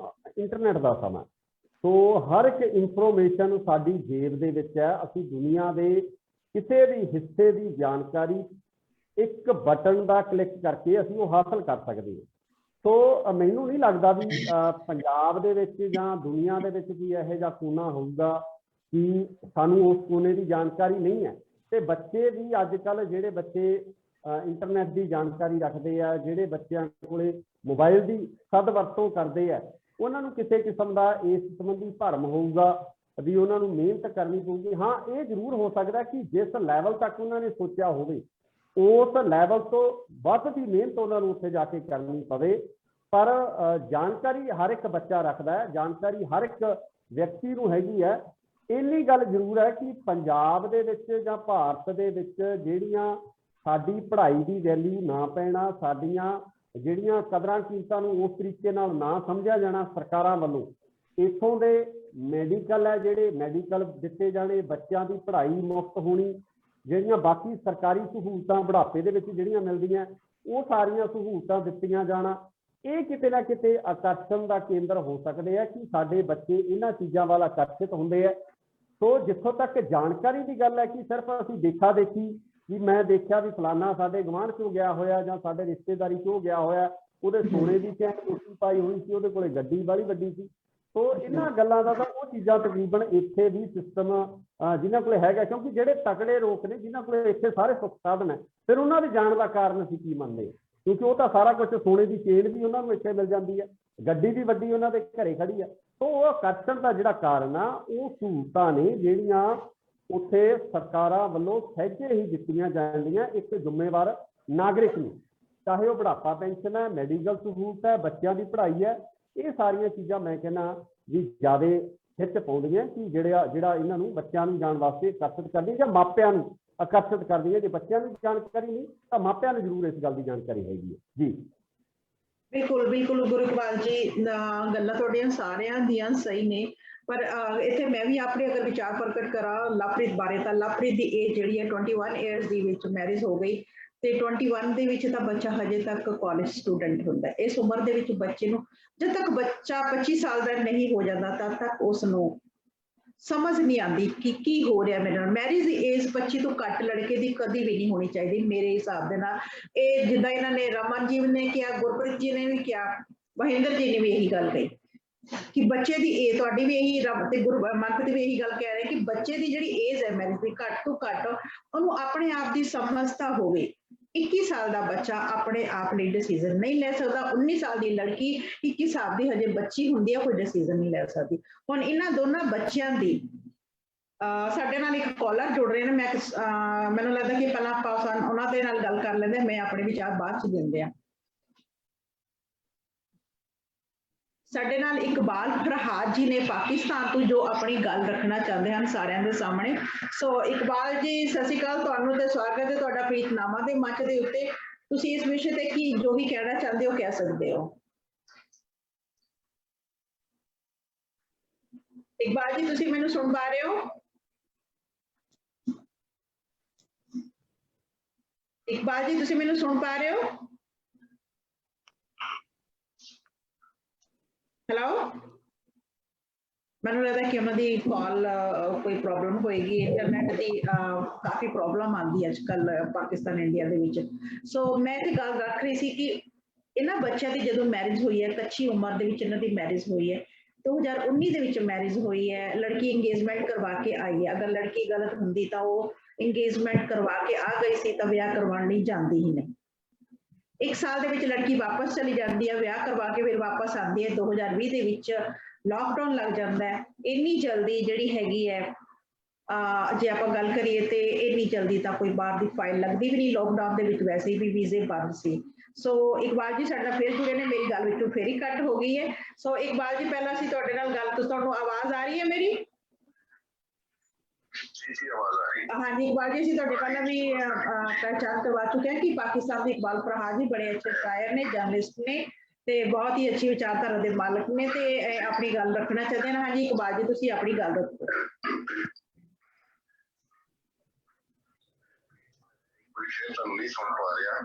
ਇੰਟਰਨੈਟ ਦਾ ਸਮਾਂ, ਸੋ ਹਰ ਇੱਕ ਇਨਫੋਰਮੇਸ਼ਨ ਸਾਡੀ ਜੇਬ ਦੇ ਵਿੱਚ ਹੈ। ਅਸੀਂ ਦੁਨੀਆ ਦੇ ਕਿਸੇ ਵੀ ਹਿੱਸੇ ਦੀ ਜਾਣਕਾਰੀ ਇੱਕ ਬਟਨ ਦਾ ਕਲਿੱਕ ਕਰਕੇ ਅਸੀਂ ਉਹ ਹਾਸਲ ਕਰ ਸਕਦੇ ਹਾਂ। ਸੋ ਮੈਨੂੰ ਨਹੀਂ ਲੱਗਦਾ ਵੀ ਪੰਜਾਬ ਦੇ ਵਿੱਚ ਜਾਂ ਦੁਨੀਆ ਦੇ ਵਿੱਚ ਵੀ ਇਹੋ ਜਿਹਾ ਕੋਨਾ ਹੋਊਗਾ ਕਿ ਸਾਨੂੰ ਉਸ ਕੋਨੇ ਦੀ ਜਾਣਕਾਰੀ ਨਹੀਂ ਹੈ। ਤੇ ਬੱਚੇ ਵੀ ਅੱਜ ਕੱਲ੍ਹ ਜਿਹੜੇ ਬੱਚੇ ਇੰਟਰਨੈਟ ਦੀ ਜਾਣਕਾਰੀ ਰੱਖਦੇ ਆ, ਜਿਹੜੇ ਬੱਚਿਆਂ ਕੋਲੇ ਮੋਬਾਈਲ ਦੀ ਸਦ ਵਰਤੋਂ ਕਰਦੇ ਆ, ਉਹਨਾਂ ਨੂੰ ਕਿਸੇ ਕਿਸਮ ਦਾ ਇਸ ਸੰਬੰਧੀ ਭਰਮ ਹੋਊਗਾ ਵੀ ਉਹਨਾਂ ਨੂੰ ਮਿਹਨਤ ਕਰਨੀ ਪਊਗੀ। ਹਾਂ, ਇਹ ਜ਼ਰੂਰ ਹੋ ਸਕਦਾ ਕਿ ਜਿਸ ਲੈਵਲ ਤੱਕ ਉਹਨਾਂ ਨੇ ਸੋਚਿਆ ਹੋਵੇ ਉਸ ਲੈਵਲ ਤੋਂ ਵੱਧ ਦੀ ਮਿਹਨਤ ਉਹਨਾਂ ਨੂੰ ਉੱਥੇ ਜਾ ਕੇ ਕਰਨੀ ਪਵੇ। ਪਰ ਜਾਣਕਾਰੀ ਹਰ ਇੱਕ ਬੱਚਾ ਰੱਖਦਾ ਹੈ, ਜਾਣਕਾਰੀ ਹਰ ਇੱਕ ਵਿਅਕਤੀ ਨੂੰ ਹੈਗੀ ਹੈ। ਇੰਨੀ ਗੱਲ ਜ਼ਰੂਰ ਹੈ ਕਿ ਪੰਜਾਬ ਦੇ ਵਿੱਚ ਜਾਂ ਭਾਰਤ ਦੇ ਵਿੱਚ ਜਿਹੜੀਆਂ ਸਾਡੀ ਪੜ੍ਹਾਈ ਦੀ ਵੈਲਿਊ ਨਾ ਪੈਣਾ, ਸਾਡੀਆਂ ਜਿਹੜੀਆਂ ਕਦਰਾਂ ਕੀਮਤਾਂ ਨੂੰ ਉਸ ਤਰੀਕੇ ਨਾਲ ਨਾ ਸਮਝਿਆ ਜਾਣਾ ਸਰਕਾਰਾਂ ਵੱਲੋਂ, ਇੱਥੋਂ ਦੇ ਮੈਡੀਕਲ ਹੈ ਜਿਹੜੇ ਮੈਡੀਕਲ ਦਿੱਤੇ ਜਾਣੇ, ਬੱਚਿਆਂ ਦੀ ਪੜ੍ਹਾਈ ਮੁਫਤ ਹੋਣੀ, ਜਿਹੜੀਆਂ ਬਾਕੀ ਸਰਕਾਰੀ ਸਹੂਲਤਾਂ ਬੁਢਾਪੇ ਦੇ ਵਿੱਚ ਜਿਹੜੀਆਂ ਮਿਲਦੀਆਂ ਉਹ ਸਾਰੀਆਂ ਸਹੂਲਤਾਂ ਦਿੱਤੀਆਂ ਜਾਣਾ, ਇਹ ਕਿਤੇ ਨਾ ਕਿਤੇ ਆਕਰਸ਼ਣ ਦਾ ਕੇਂਦਰ ਹੋ ਸਕਦੇ ਆ ਕਿ ਸਾਡੇ ਬੱਚੇ ਇਹਨਾਂ ਚੀਜ਼ਾਂ ਵੱਲ ਆਕਰਸ਼ਿਤ ਹੁੰਦੇ ਆ। ਸੋ ਜਿੱਥੋਂ ਤੱਕ ਜਾਣਕਾਰੀ ਦੀ ਗੱਲ ਹੈ ਕਿ ਸਿਰਫ ਅਸੀਂ ਦੇਖਾ ਦੇਖੀ ਵੀ ਮੈਂ ਦੇਖਿਆ ਵੀ ਫਲਾਨਾ ਸਾਡੇ ਗੁਆਂਢ ਚੋਂ ਗਿਆ ਹੋਇਆ ਜਾਂ ਸਾਡੇ ਰਿਸ਼ਤੇਦਾਰੀ ਚੋਂ ਗਿਆ ਹੋਇਆ, ਉਹਦੇ ਸੋਨੇ ਦੀ ਚੈਨ ਕੋਠੀ ਪਾਈ ਹੋਈ ਸੀ, ਉਹਦੇ ਕੋਲੇ ਗੱਡੀ ਬਾਹਲੀ ਵੱਡੀ ਸੀ। ਸੋ ਇਹਨਾਂ ਗੱਲਾਂ ਦਾ ਤਾਂ ਉਹ ਚੀਜ਼ਾਂ ਤਕਰੀਬਨ ਇੱਥੇ ਵੀ ਸਿਸਟਮ ਜਿਨ੍ਹਾਂ ਕੋਲੇ ਹੈਗਾ, ਕਿਉਂਕਿ ਜਿਹੜੇ ਤਕੜੇ ਲੋਕ ਨੇ ਜਿਨ੍ਹਾਂ ਕੋਲੇ ਇੱਥੇ ਸਾਰੇ ਸੁੱਖ ਸਾਧਨ ਹੈ, ਫਿਰ ਉਹਨਾਂ ਦੇ ਜਾਣ ਦਾ ਕਾਰਨ ਅਸੀਂ ਕੀ ਮੰਨਦੇ, ਕਿਉਂਕਿ ਉਹ ਤਾਂ ਸਾਰਾ ਕੁਝ ਸੋਨੇ ਦੀ ਚੇਨ ਵੀ ਉਹਨਾਂ ਨੂੰ ਇੱਥੇ ਮਿਲ ਜਾਂਦੀ ਹੈ, ਗੱਡੀ ਵੀ ਵੱਡੀ ਉਹਨਾਂ ਦੇ ਘਰੇ ਖੜੀ ਹੈ। ਸੋ ਉਹ ਆਕਰਸ਼ਣ ਦਾ ਜਿਹੜਾ ਕਾਰਨ ਆ ਉਹ ਸਹੂਲਤਾਂ ਨੇ ਜਿਹੜੀਆਂ ਉੱਥੇ ਸਰਕਾਰਾਂ ਵੱਲੋਂ ਸਹਿਜੇ ਹੀ ਦਿੱਤੀਆਂ ਜਾਂਦੀਆਂ ਇੱਕ ਜ਼ਿੰਮੇਵਾਰ ਨਾਗਰਿਕ ਨੂੰ, ਚਾਹੇ ਉਹ ਬੁਢਾਪਾ ਪੈਨਸ਼ਨ ਹੈ, ਮੈਡੀਕਲ ਸਹੂਲਤ ਹੈ, ਬੱਚਿਆਂ ਦੀ ਪੜ੍ਹਾਈ ਹੈ। ਇਹ ਸਾਰੀਆਂ ਚੀਜ਼ਾਂ ਮੈਂ ਕਹਿੰਦਾ ਵੀ ਜ਼ਿਆਦਾ ਖਿੱਚ ਪਾਉਂਦੀਆਂ ਕਿ ਜਿਹੜਾ ਇਹਨਾਂ ਨੂੰ ਬੱਚਿਆਂ ਨੂੰ ਜਾਣ ਵਾਸਤੇ ਆਕਰਸ਼ਿਤ ਕਰਦੀ ਜਾਂ ਮਾਪਿਆਂ ਨੂੰ ਆਕਰਸ਼ਿਤ ਕਰਦੀ ਹੈ। ਜੇ ਬੱਚਿਆਂ ਨੂੰ ਜਾਣਕਾਰੀ ਨਹੀਂ ਤਾਂ ਮਾਪਿਆਂ ਨੂੰ ਜ਼ਰੂਰ ਇਸ ਗੱਲ ਦੀ ਜਾਣਕਾਰੀ ਹੈਗੀ ਹੈ। ਜੀ ਬਿਲਕੁਲ ਬਿਲਕੁਲ ਗੁਰੂਕਵਾਲ ਜੀ, ਗੱਲਾਂ ਤੁਹਾਡੀਆਂ ਸਾਰਿਆਂ ਦੀਆਂ ਸਹੀ ਨੇ, ਪਰ ਇੱਥੇ ਮੈਂ ਵੀ ਆਪਣੇ ਅਗਰ ਵਿਚਾਰ ਪ੍ਰਗਟ ਕਰਾਂ ਲਵਪ੍ਰੀਤ ਬਾਰੇ, ਤਾਂ ਲਵਪ੍ਰੀਤ ਦੀ ਏਜ ਜਿਹੜੀ ਹੈ 21 ਇਅਰਸ ਦੀ ਵਿੱਚ ਮੈਰਿਜ ਹੋ ਗਈ ਤੇ 21 ਦੇ ਵਿੱਚ ਤਾਂ ਬੱਚਾ ਹਜੇ ਤੱਕ ਕਾਲਜ ਸਟੂਡੈਂਟ ਹੁੰਦਾ। ਇਸ ਉਮਰ ਦੇ ਵਿੱਚ ਬੱਚੇ ਨੂੰ ਜਦ ਤੱਕ ਬੱਚਾ 25 ਸਾਲ ਦਾ ਨਹੀਂ ਹੋ ਜਾਂਦਾ ਤਦ ਤੱਕ ਉਸ ਨੂੰ ਸਮਝ ਨਹੀਂ ਆਉਂਦੀ ਕਿ ਕੀ ਹੋ ਰਿਹਾ ਮੇਰੇ ਨਾਲ। ਮੈਰਿਜ ਦੀ ਏਜ 25 ਤੋਂ ਘੱਟ ਲੜਕੇ ਦੀ ਕਦੀ ਵੀ ਨਹੀਂ ਹੋਣੀ ਚਾਹੀਦੀ ਮੇਰੇ ਹਿਸਾਬ ਦੇ ਨਾਲ। ਇਹ ਜਿੱਦਾਂ ਇਹਨਾਂ ਨੇ ਰਮਨ ਜੀ ਨੇ ਕਿਹਾ, ਗੁਰਪ੍ਰੀਤ ਜੀ ਨੇ ਵੀ ਕਿਹਾ, ਮਹਿੰਦਰ ਜੀ ਨੇ ਵੀ ਇਹੀ ਗੱਲ ਕਹੀ ਕਿ ਬੱਚੇ ਦੀ ਏਜ, ਤੁਹਾਡੀ ਵੀ ਇਹੀ ਰੱਬ ਤੇ ਗੁਰਮੰਤ ਵੀ ਇਹੀ ਗੱਲ ਕਹਿ ਰਹੇ ਕਿ ਬੱਚੇ ਦੀ ਜਿਹੜੀ ਏਜ ਹੈ ਮੈਰਿਜ ਦੀ ਘੱਟ ਤੋਂ ਘੱਟ ਉਹਨੂੰ ਆਪਣੇ ਆਪ ਦੀ ਸਮਝਤਾ ਹੋਵੇ। 21 ਸਾਲ ਦਾ ਬੱਚਾ ਆਪਣੇ ਆਪ ਲਈ ਡਿਸੀਜ਼ਨ ਨਹੀਂ ਲੈ ਸਕਦਾ, 19 ਸਾਲ ਦੀ ਲੜਕੀ 21 ਸਾਲ ਦੀ ਹਜੇ ਬੱਚੀ ਹੁੰਦੀ ਹੈ, ਕੋਈ ਡਿਸੀਜ਼ਨ ਨਹੀਂ ਲੈ ਸਕਦੀ। ਹੁਣ ਇਹਨਾਂ ਦੋਨਾਂ ਬੱਚਿਆਂ ਦੀ ਸਾਡੇ ਨਾਲ ਇੱਕ ਕਾਲਰ ਜੁੜ ਰਹੇ ਨੇ, ਮੈਨੂੰ ਲੱਗਦਾ ਕਿ ਪਹਿਲਾਂ ਆਪਾਂ ਉਹਨਾਂ ਦੇ ਨਾਲ ਗੱਲ ਕਰ ਲੈਂਦੇ, ਮੈਂ ਆਪਣੇ ਵਿਚਾਰ ਬਾਅਦ ਚ ਦਿੰਦੇ ਆ। ਸਾਡੇ ਨਾਲ ਇਕਬਾਲ ਫਰਹਾਦ ਜੀ ਨੇ ਪਾਕਿਸਤਾਨ ਤੋਂ, ਜੋ ਆਪਣੀ ਗੱਲ ਰੱਖਣਾ ਚਾਹੁੰਦੇ ਹਨ ਸਾਰਿਆਂ ਦੇ ਸਾਹਮਣੇ। ਸੋ ਇਕਬਾਲ ਜੀ ਸਤਿ ਸ਼੍ਰੀ ਅਕਾਲ, ਤੁਹਾਨੂੰ ਤੇ ਸਵਾਗਤ ਹੈ ਤੁਹਾਡਾ ਪ੍ਰੀਤਨਾਮਾ ਦੇ ਮੰਚ ਦੇ ਉੱਤੇ। ਤੁਸੀਂ ਇਸ ਵਿਸ਼ੇ ਤੇ ਕੀ ਜੋ ਵੀ ਕਹਿਣਾ ਚਾਹੁੰਦੇ ਹੋ ਕਹਿ ਸਕਦੇ ਹੋ। ਇਕਬਾਲ ਜੀ ਤੁਸੀਂ ਮੈਨੂੰ ਸੁਣ ਪਾ ਰਹੇ ਹੋ? ਇਕਬਾਲ ਜੀ ਤੁਸੀਂ ਮੈਨੂੰ ਸੁਣ ਪਾ ਰਹੇ ਹੋ? ਹੈਲੋ, ਮੈਨੂੰ ਲੱਗਦਾ ਕਿ ਉਹਨਾਂ ਦੀ ਕਾਲ ਕੋਈ ਪ੍ਰੋਬਲਮ ਹੋਏਗੀ, ਇੰਟਰਨੈਟ ਦੀ ਕਾਫੀ ਪ੍ਰੋਬਲਮ ਆਉਂਦੀ ਹੈ ਅੱਜ ਕੱਲ ਪਾਕਿਸਤਾਨ ਇੰਡੀਆ ਦੇ ਵਿੱਚ। ਸੋ ਮੈਂ ਤੇ ਗੱਲ ਰੱਖ ਰਹੀ ਸੀ ਕਿ ਇਹਨਾਂ ਬੱਚਿਆਂ ਦੀ ਜਦੋਂ ਮੈਰਿਜ ਹੋਈ ਹੈ, ਕੱਚੀ ਉਮਰ ਦੇ ਵਿੱਚ ਇਹਨਾਂ ਦੀ ਮੈਰਿਜ ਹੋਈ ਹੈ, 2019 ਦੇ ਵਿੱਚ ਮੈਰਿਜ ਹੋਈ ਹੈ, ਲੜਕੀ ਇੰਗੇਜਮੈਂਟ ਕਰਵਾ ਕੇ ਆਈ ਹੈ। ਅਗਰ ਲੜਕੀ ਗਲਤ ਹੁੰਦੀ ਤਾਂ ਉਹ ਇੰਗੇਜਮੈਂਟ ਕਰਵਾ ਕੇ ਆ ਗਈ ਸੀ ਤਾਂ ਵਿਆਹ ਕਰਵਾਉਣ ਲਈ ਜਾਂਦੀ ਹੀ ਨਹੀਂ। 1 ਸਾਲ ਦੇ ਵਿੱਚ ਲੜਕੀ ਵਾਪਸ ਚਲੀ ਜਾਂਦੀ ਹੈ, ਵਿਆਹ ਕਰਵਾ ਕੇ ਫਿਰ ਵਾਪਸ ਆਉਂਦੀ ਹੈ। 2020 ਦੇ ਵਿੱਚ ਲਾਕਡਾਊਨ ਲੱਗ ਜਾਂਦਾ ਹੈ। ਇੰਨੀ ਜਲਦੀ ਜਿਹੜੀ ਹੈਗੀ ਹੈ, ਜੇ ਆਪਾਂ ਗੱਲ ਕਰੀਏ ਤੇ ਇੰਨੀ ਜਲਦੀ ਤਾਂ ਕੋਈ ਬਾਹਰ ਦੀ ਫਾਈਲ ਲੱਗਦੀ ਵੀ ਨਹੀਂ। ਲਾਕਡਾਊਨ ਦੇ ਵਿੱਚ ਵੈਸੇ ਵੀ ਵੀਜ਼ੇ ਬੰਦ ਸੀ। ਸੋ ਇਕਬਾਲ ਜੀ ਸਾਡਾ ਫਿਰ ਜੁੜੇ ਨੇ, ਮੇਰੀ ਗੱਲ ਵਿੱਚੋਂ ਫਿਰ ਹੀ ਕੱਟ ਹੋ ਗਈ ਹੈ। ਸੋ ਇਕਬਾਲ ਜੀ ਪਹਿਲਾਂ ਅਸੀਂ ਤੁਹਾਡੇ ਨਾਲ ਗੱਲ, ਤੁਹਾਨੂੰ ਆਵਾਜ਼ ਆ ਰਹੀ ਹੈ ਮੇਰੀ? ਹਾਂਜੀ ਇਕਬਾਲ ਜੀ, ਅਸੀਂ ਤੁਹਾਡੇ ਪਹਿਲਾਂ ਵੀ ਪਹਿਚਾਣ ਕਰਵਾ ਚੁੱਕੇ हैं कि पाकिस्तान ਦੇ ਇਕਬਾਲ ਫਰਹਾਦ ਜੀ ਬੜੇ ਅੱਛੇ ਸ਼ਾਇਰ ਨੇ, ਜਰਨਲਿਸਟ ਨੇ ਤੇ ਬਹੁਤ ਹੀ ਅੱਛੀ ਵਿਚਾਰਧਾਰਾ ਦੇ ਮਾਲਕ ਨੇ ਤੇ ਆਪਣੀ ਗੱਲ ਰੱਖਣਾ ਚਾਹਦੇ ਨੇ। ਹਾਂਜੀ ਇਕਬਾਲ ਜੀ ਤੁਸੀਂ ਆਪਣੀ ਗੱਲ ਰੱਖੋ। ਤੁਹਾਨੂੰ ਨਹੀਂ ਸੁਣ ਪਾ ਰਿਹਾ,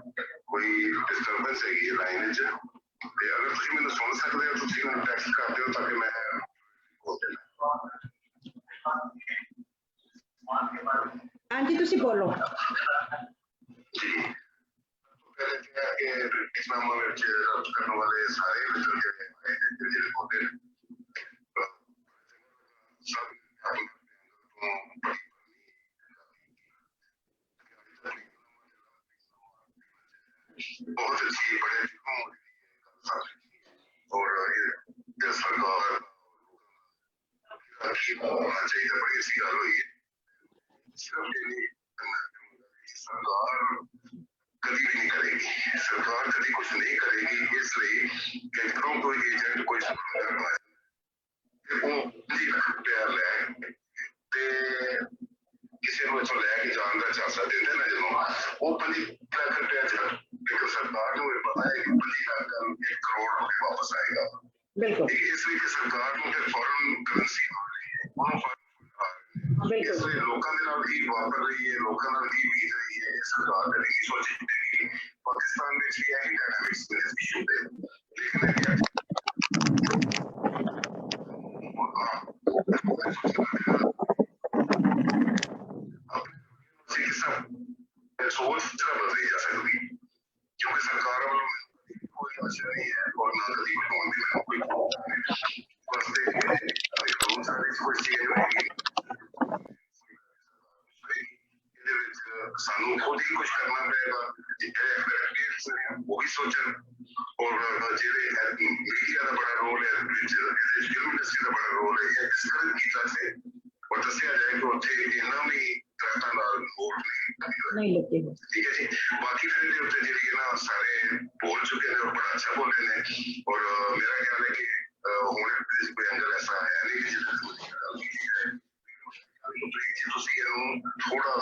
ਕੋਈ ਡਿਸਟਰਬੈਂਸ ਹੈਗੀ ਹੈ ਲਾਈਨ 'ਚ, ਤੇ ਅਗਰ ਤੁਸੀਂ ਮੈਨੂੰ ਸੁਣ ਸਕਦੇ ਹੋ ਤੁਸੀਂ ਮੈਨੂੰ ਟੈਕਸਟ ਕਰ ਦਿਓ ਤਾਂ ਕਿ ਮੈਂ ਹਾਂਜੀ ਤੁਸੀਂ ਬੋਲੋ। ਜੀ ਪਹਿਲੇ ਕਿਹਾ ਕਿ ਪ੍ਰੀਤਨਾਮਾ ਵਿੱਚ ਰੱਦ ਕਰਨ ਵਾਲੇ ਸਾਰੇ ਮਿੱਤਰ ਜਿਹੜੇ ਹੋਤੇ ਨੇ ਸਭ बहुत अच्छी बड़े और ये सरकार होना चाहिए बड़ी अच्छी गल हुई है सिर्फ सरकार कभी भी नहीं करेगी सरकार कभी कुछ नहीं करेगी इसलिए कि इधरों कोई एजेंट कोई करना है वो रुपया लै किसी को इथों लैके जाने का झांसा देते ना जो वो 25 लाख रुपया लेकिन सरकार को पता है कि 25 लाख का 1 करोड़ रुपये वापस आएगा इसलिए कि सरकार को फिर फॉरेन करेंसी आ रही है इसलिए लोगों के नाल की वापर रही है लोगों नाल की बीत रही है सरकार ने नहीं सोची कि पाकिस्तान में भी यही डायनामिक्स में इशू है लेकिन सोच जरा बदली जा सकती क्योंकि सरकार वालों कोई आशा नहीं है और ना कभी कोई कानून सारी कोई चेंज होगी सानू खुद ही कुछ करना पड़ेगा वो भी सोचन और जेडे मीडिया का बड़ा रोल है फिल्म इंडस्ट्री का बड़ा रोल है डिस्करेज किया जाए और दसिया जाए कि उत्थे इन्ना भी दरख्तां नाल वोट नहीं लगे ठीक है जी बाकी फिर उत्ते जेडी ना सारे बोल चुके हैं और बड़ा अच्छा बोले ने और मेरा ख्याल है कि हुण कोई एंगल ऐसा है नहीं कि जिससे मोदी गल की है जी ਤੁਸੀਂ ਇਹਨੂੰ ਥੋੜਾ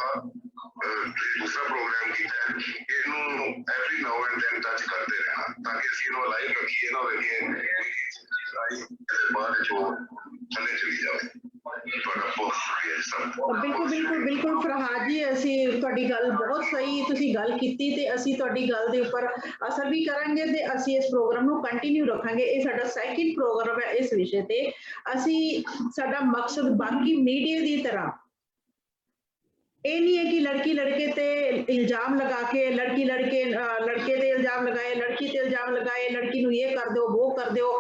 दूसरा प्रोग्राम किया है ਇਹਨੂੰ every now and then touch करते रहना ताकि ਅਸੀਂ ਇਹਨੂੰ ਲਾਈਵ ਰੱਖੀਏ ਨਾ ਹੋਵੇ ਕਿ बाद जो थले चली जाए ਬਿਲਕੁਲ ਫਰਹਾਦ ਜੀ ਅਸੀਂ ਤੁਹਾਡੀ ਗੱਲ ਬਹੁਤ ਸਹੀ ਤੁਸੀਂ ਗੱਲ ਕੀਤੀ ਤੇ ਅਸੀਂ ਤੁਹਾਡੀ ਗੱਲ ਦੇ ਉੱਪਰ ਅਸਰ ਵੀ ਕਰਾਂਗੇ ਤੇ ਅਸੀਂ ਇਸ ਪ੍ਰੋਗਰਾਮ ਨੂੰ ਕੰਟੀਨਿਊ ਰੱਖਾਂਗੇ ਇਹ ਸਾਡਾ ਸੈਕਿੰਡ ਪ੍ਰੋਗਰਾਮ ਹੈ ਇਸ ਵਿਸ਼ੇ ਤੇ ਅਸੀਂ ਸਾਡਾ ਮਕਸਦ ਬਾਕੀ ਮੀਡੀਆ ਦੀ ਤਰ੍ਹਾਂ ਇਹ ਨਹੀਂ ਹੈ ਕਿ ਲੜਕੀ ਲੜਕੇ ਤੇ ਇਲਜ਼ਾਮ ਲਗਾ ਕੇ ਲੜਕੇ ਤੇ ਇਲਜ਼ਾਮ ਲਗਾਏ ਲੜਕੀ ਤੇ ਇਲਜ਼ਾਮ ਲਗਾਏ ਲੜਕੀ ਨੂੰ ਇਹ ਕਰ ਦਿਓ ਉਹ ਕਰ ਦਿਓ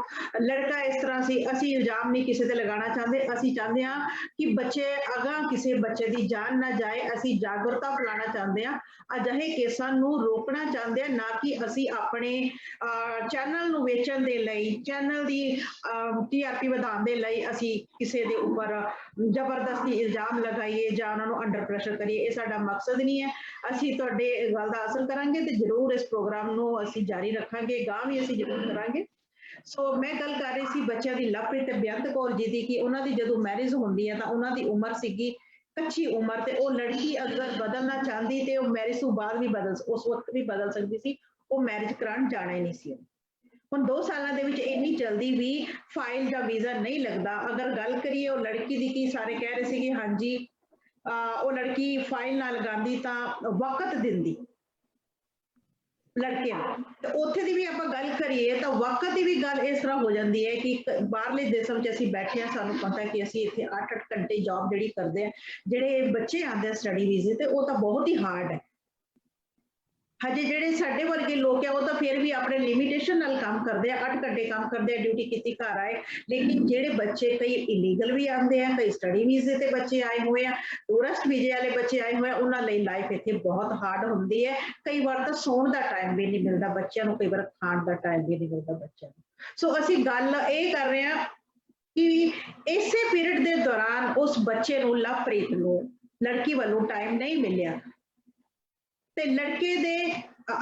ਲੜਕਾ ਇਸ ਤਰ੍ਹਾਂ ਸੀ ਅਸੀਂ ਇਲਜ਼ਾਮ ਨਹੀਂ ਕਿਸੇ ਤੇ ਲਗਾਉਣਾ ਚਾਹੁੰਦੇ ਅਸੀਂ ਚਾਹੁੰਦੇ ਹਾਂ ਕਿ ਬੱਚੇ ਅਗਾਂਹ ਕਿਸੇ ਬੱਚੇ ਦੀ ਜਾਨ ਨਾ ਜਾਏ ਅਸੀਂ ਜਾਗਰੂਕਤਾ ਫੈਲਾਉਣਾ ਚਾਹੁੰਦੇ ਹਾਂ ਅਜਿਹੇ ਕੇਸਾਂ ਨੂੰ ਰੋਕਣਾ ਚਾਹੁੰਦੇ ਹਾਂ ਨਾ ਕਿ ਅਸੀਂ ਆਪਣੇ ਚੈਨਲ ਨੂੰ ਵੇਚਣ ਦੇ ਲਈ ਚੈਨਲ ਦੀ TRP ਵਧਾਉਣ ਦੇ ਲਈ ਅਸੀਂ ਕਿਸੇ ਦੇ ਉੱਪਰ ਜ਼ਬਰਦਸਤੀ ਇਲਜ਼ਾਮ ਲਗਾਈਏ ਜਾਂ ਉਹਨਾਂ ਨੂੰ ਅੰਡਰ ਪ੍ਰੈਸ਼ਰ ਕਰੀਏ ਇਹ ਸਾਡਾ ਮਕਸਦ ਨਹੀਂ ਹੈ ਅਸੀਂ ਤੁਹਾਡੇ ਗੱਲ ਦਾ ਅਸਰ ਕਰਾਂਗੇ ਤੇ ਜ਼ਰੂਰ ਇਸ ਪ੍ਰੋਗਰਾਮ ਨੂੰ ਅਸੀਂ ਜਾਰੀ ਰੱਖਾਂਗੇ ਗਾਂ ਵੀ ਅਸੀਂ ਜ਼ਰੂਰ ਕਰਾਂਗੇ ਸੋ ਮੈਂ ਗੱਲ ਕਰ ਰਹੀ ਸੀ ਬੱਚਿਆਂ ਦੀ ਲਵਪ੍ਰੀਤ ਤੇ ਬੇਅੰਤ ਕੌਰ ਜੀ ਦੀ ਕਿ ਉਹਨਾਂ ਦੀ ਜਦੋਂ ਮੈਰਿਜ ਹੁੰਦੀ ਹੈ ਤਾਂ ਉਹਨਾਂ ਦੀ ਉਮਰ ਸੀਗੀ ਕੱਚੀ ਉਮਰ ਤੇ ਉਹ ਲੜਕੀ ਅਗਰ ਬਦਲਣਾ ਚਾਹੁੰਦੀ ਤੇ ਉਹ ਮੈਰਿਜ ਤੋਂ ਬਾਅਦ ਵੀ ਉਸ ਵਕਤ ਵੀ ਬਦਲ ਸਕਦੀ ਸੀ ਉਹ ਮੈਰਿਜ ਕਰਾਉਣ ਜਾਣਾ ਹੀ ਨਹੀਂ ਸੀ ਹੁਣ 2 ਸਾਲਾਂ ਦੇ ਵਿੱਚ ਇੰਨੀ ਜਲਦੀ ਵੀ ਫਾਈਲ ਜਾਂ ਵੀਜ਼ਾ ਨਹੀਂ ਲੱਗਦਾ ਅਗਰ ਗੱਲ ਕਰੀਏ ਉਹ ਲੜਕੀ ਦੀ ਕੀ ਸਾਰੇ ਕਹਿ ਰਹੇ ਸੀ ਕਿ ਹਾਂਜੀ ਉਹ ਲੜਕੀ ਫਾਈਲ ਨਾ ਲਗਾਉਂਦੀ ਤਾਂ ਵਕਤ ਦਿੰਦੀ ਲੜਕੇ ਨੂੰ ਤੇ ਉੱਥੇ ਦੀ ਵੀ ਆਪਾਂ ਗੱਲ ਕਰੀਏ ਤਾਂ ਵਕਤ ਦੀ ਵੀ ਗੱਲ ਇਸ ਤਰ੍ਹਾਂ ਹੋ ਜਾਂਦੀ ਹੈ ਕਿ ਬਾਹਰਲੇ ਦੇਸ਼ਾਂ ਵਿੱਚ ਅਸੀਂ ਬੈਠੇ ਹਾਂ ਸਾਨੂੰ ਪਤਾ ਕਿ ਅਸੀਂ ਇੱਥੇ 8-8 ਘੰਟੇ ਜੌਬ ਜਿਹੜੀ ਕਰਦੇ ਆ ਜਿਹੜੇ ਬੱਚੇ ਆਉਂਦੇ ਸਟੱਡੀ ਵੀਜ਼ੇ ਤੇ ਉਹ ਤਾਂ ਬਹੁਤ ਹੀ ਹਾਰਡ ਹੈ ਹਜੇ ਜਿਹੜੇ ਸਾਡੇ ਵਰਗੇ ਲੋਕ ਆ ਉਹ ਤਾਂ ਫਿਰ ਵੀ ਆਪਣੇ ਲਿਮਿਟੇਸ਼ਨ ਨਾਲ ਕੰਮ ਕਰਦੇ ਆ 8 ਘੰਟੇ ਕੰਮ ਕਰਦੇ ਆ ਡਿਊਟੀ ਕੀਤੀ ਘਰ ਆਏ ਲੇਕਿਨ ਜਿਹੜੇ ਬੱਚੇ ਕਈ ਇਲੀਗਲ ਵੀ ਆਉਂਦੇ ਆ ਕਈ ਸਟੱਡੀ ਵੀਜ਼ੇ ਤੇ ਬੱਚੇ ਆਏ ਹੋਏ ਆ ਟੂਰਿਸਟ ਵੀਜ਼ੇ ਵਾਲੇ ਬੱਚੇ ਆਏ ਹੋਏ ਆ ਉਹਨਾਂ ਲਈ ਲਾਈਫ ਇੱਥੇ ਬਹੁਤ ਹਾਰਡ ਹੁੰਦੀ ਹੈ ਕਈ ਵਾਰ ਤਾਂ ਸੌਣ ਦਾ ਟਾਈਮ ਵੀ ਨਹੀਂ ਮਿਲਦਾ ਬੱਚਿਆਂ ਨੂੰ ਕਈ ਵਾਰ ਖਾਣ ਦਾ ਟਾਈਮ ਵੀ ਨਹੀਂ ਮਿਲਦਾ ਬੱਚਿਆਂ ਨੂੰ ਸੋ ਅਸੀਂ ਗੱਲ ਇਹ ਕਰ ਰਹੇ ਹਾਂ ਕਿ ਇਸੇ ਪੀਰੀਅਡ ਦੇ ਦੌਰਾਨ ਉਸ ਬੱਚੇ ਨੂੰ ਲਵਪ੍ਰੀਤ ਨੂੰ ਲੜਕੀ ਵੱਲੋਂ ਟਾਈਮ ਨਹੀਂ ਮਿਲਿਆ ਤੇ ਲੜਕੇ ਦੇ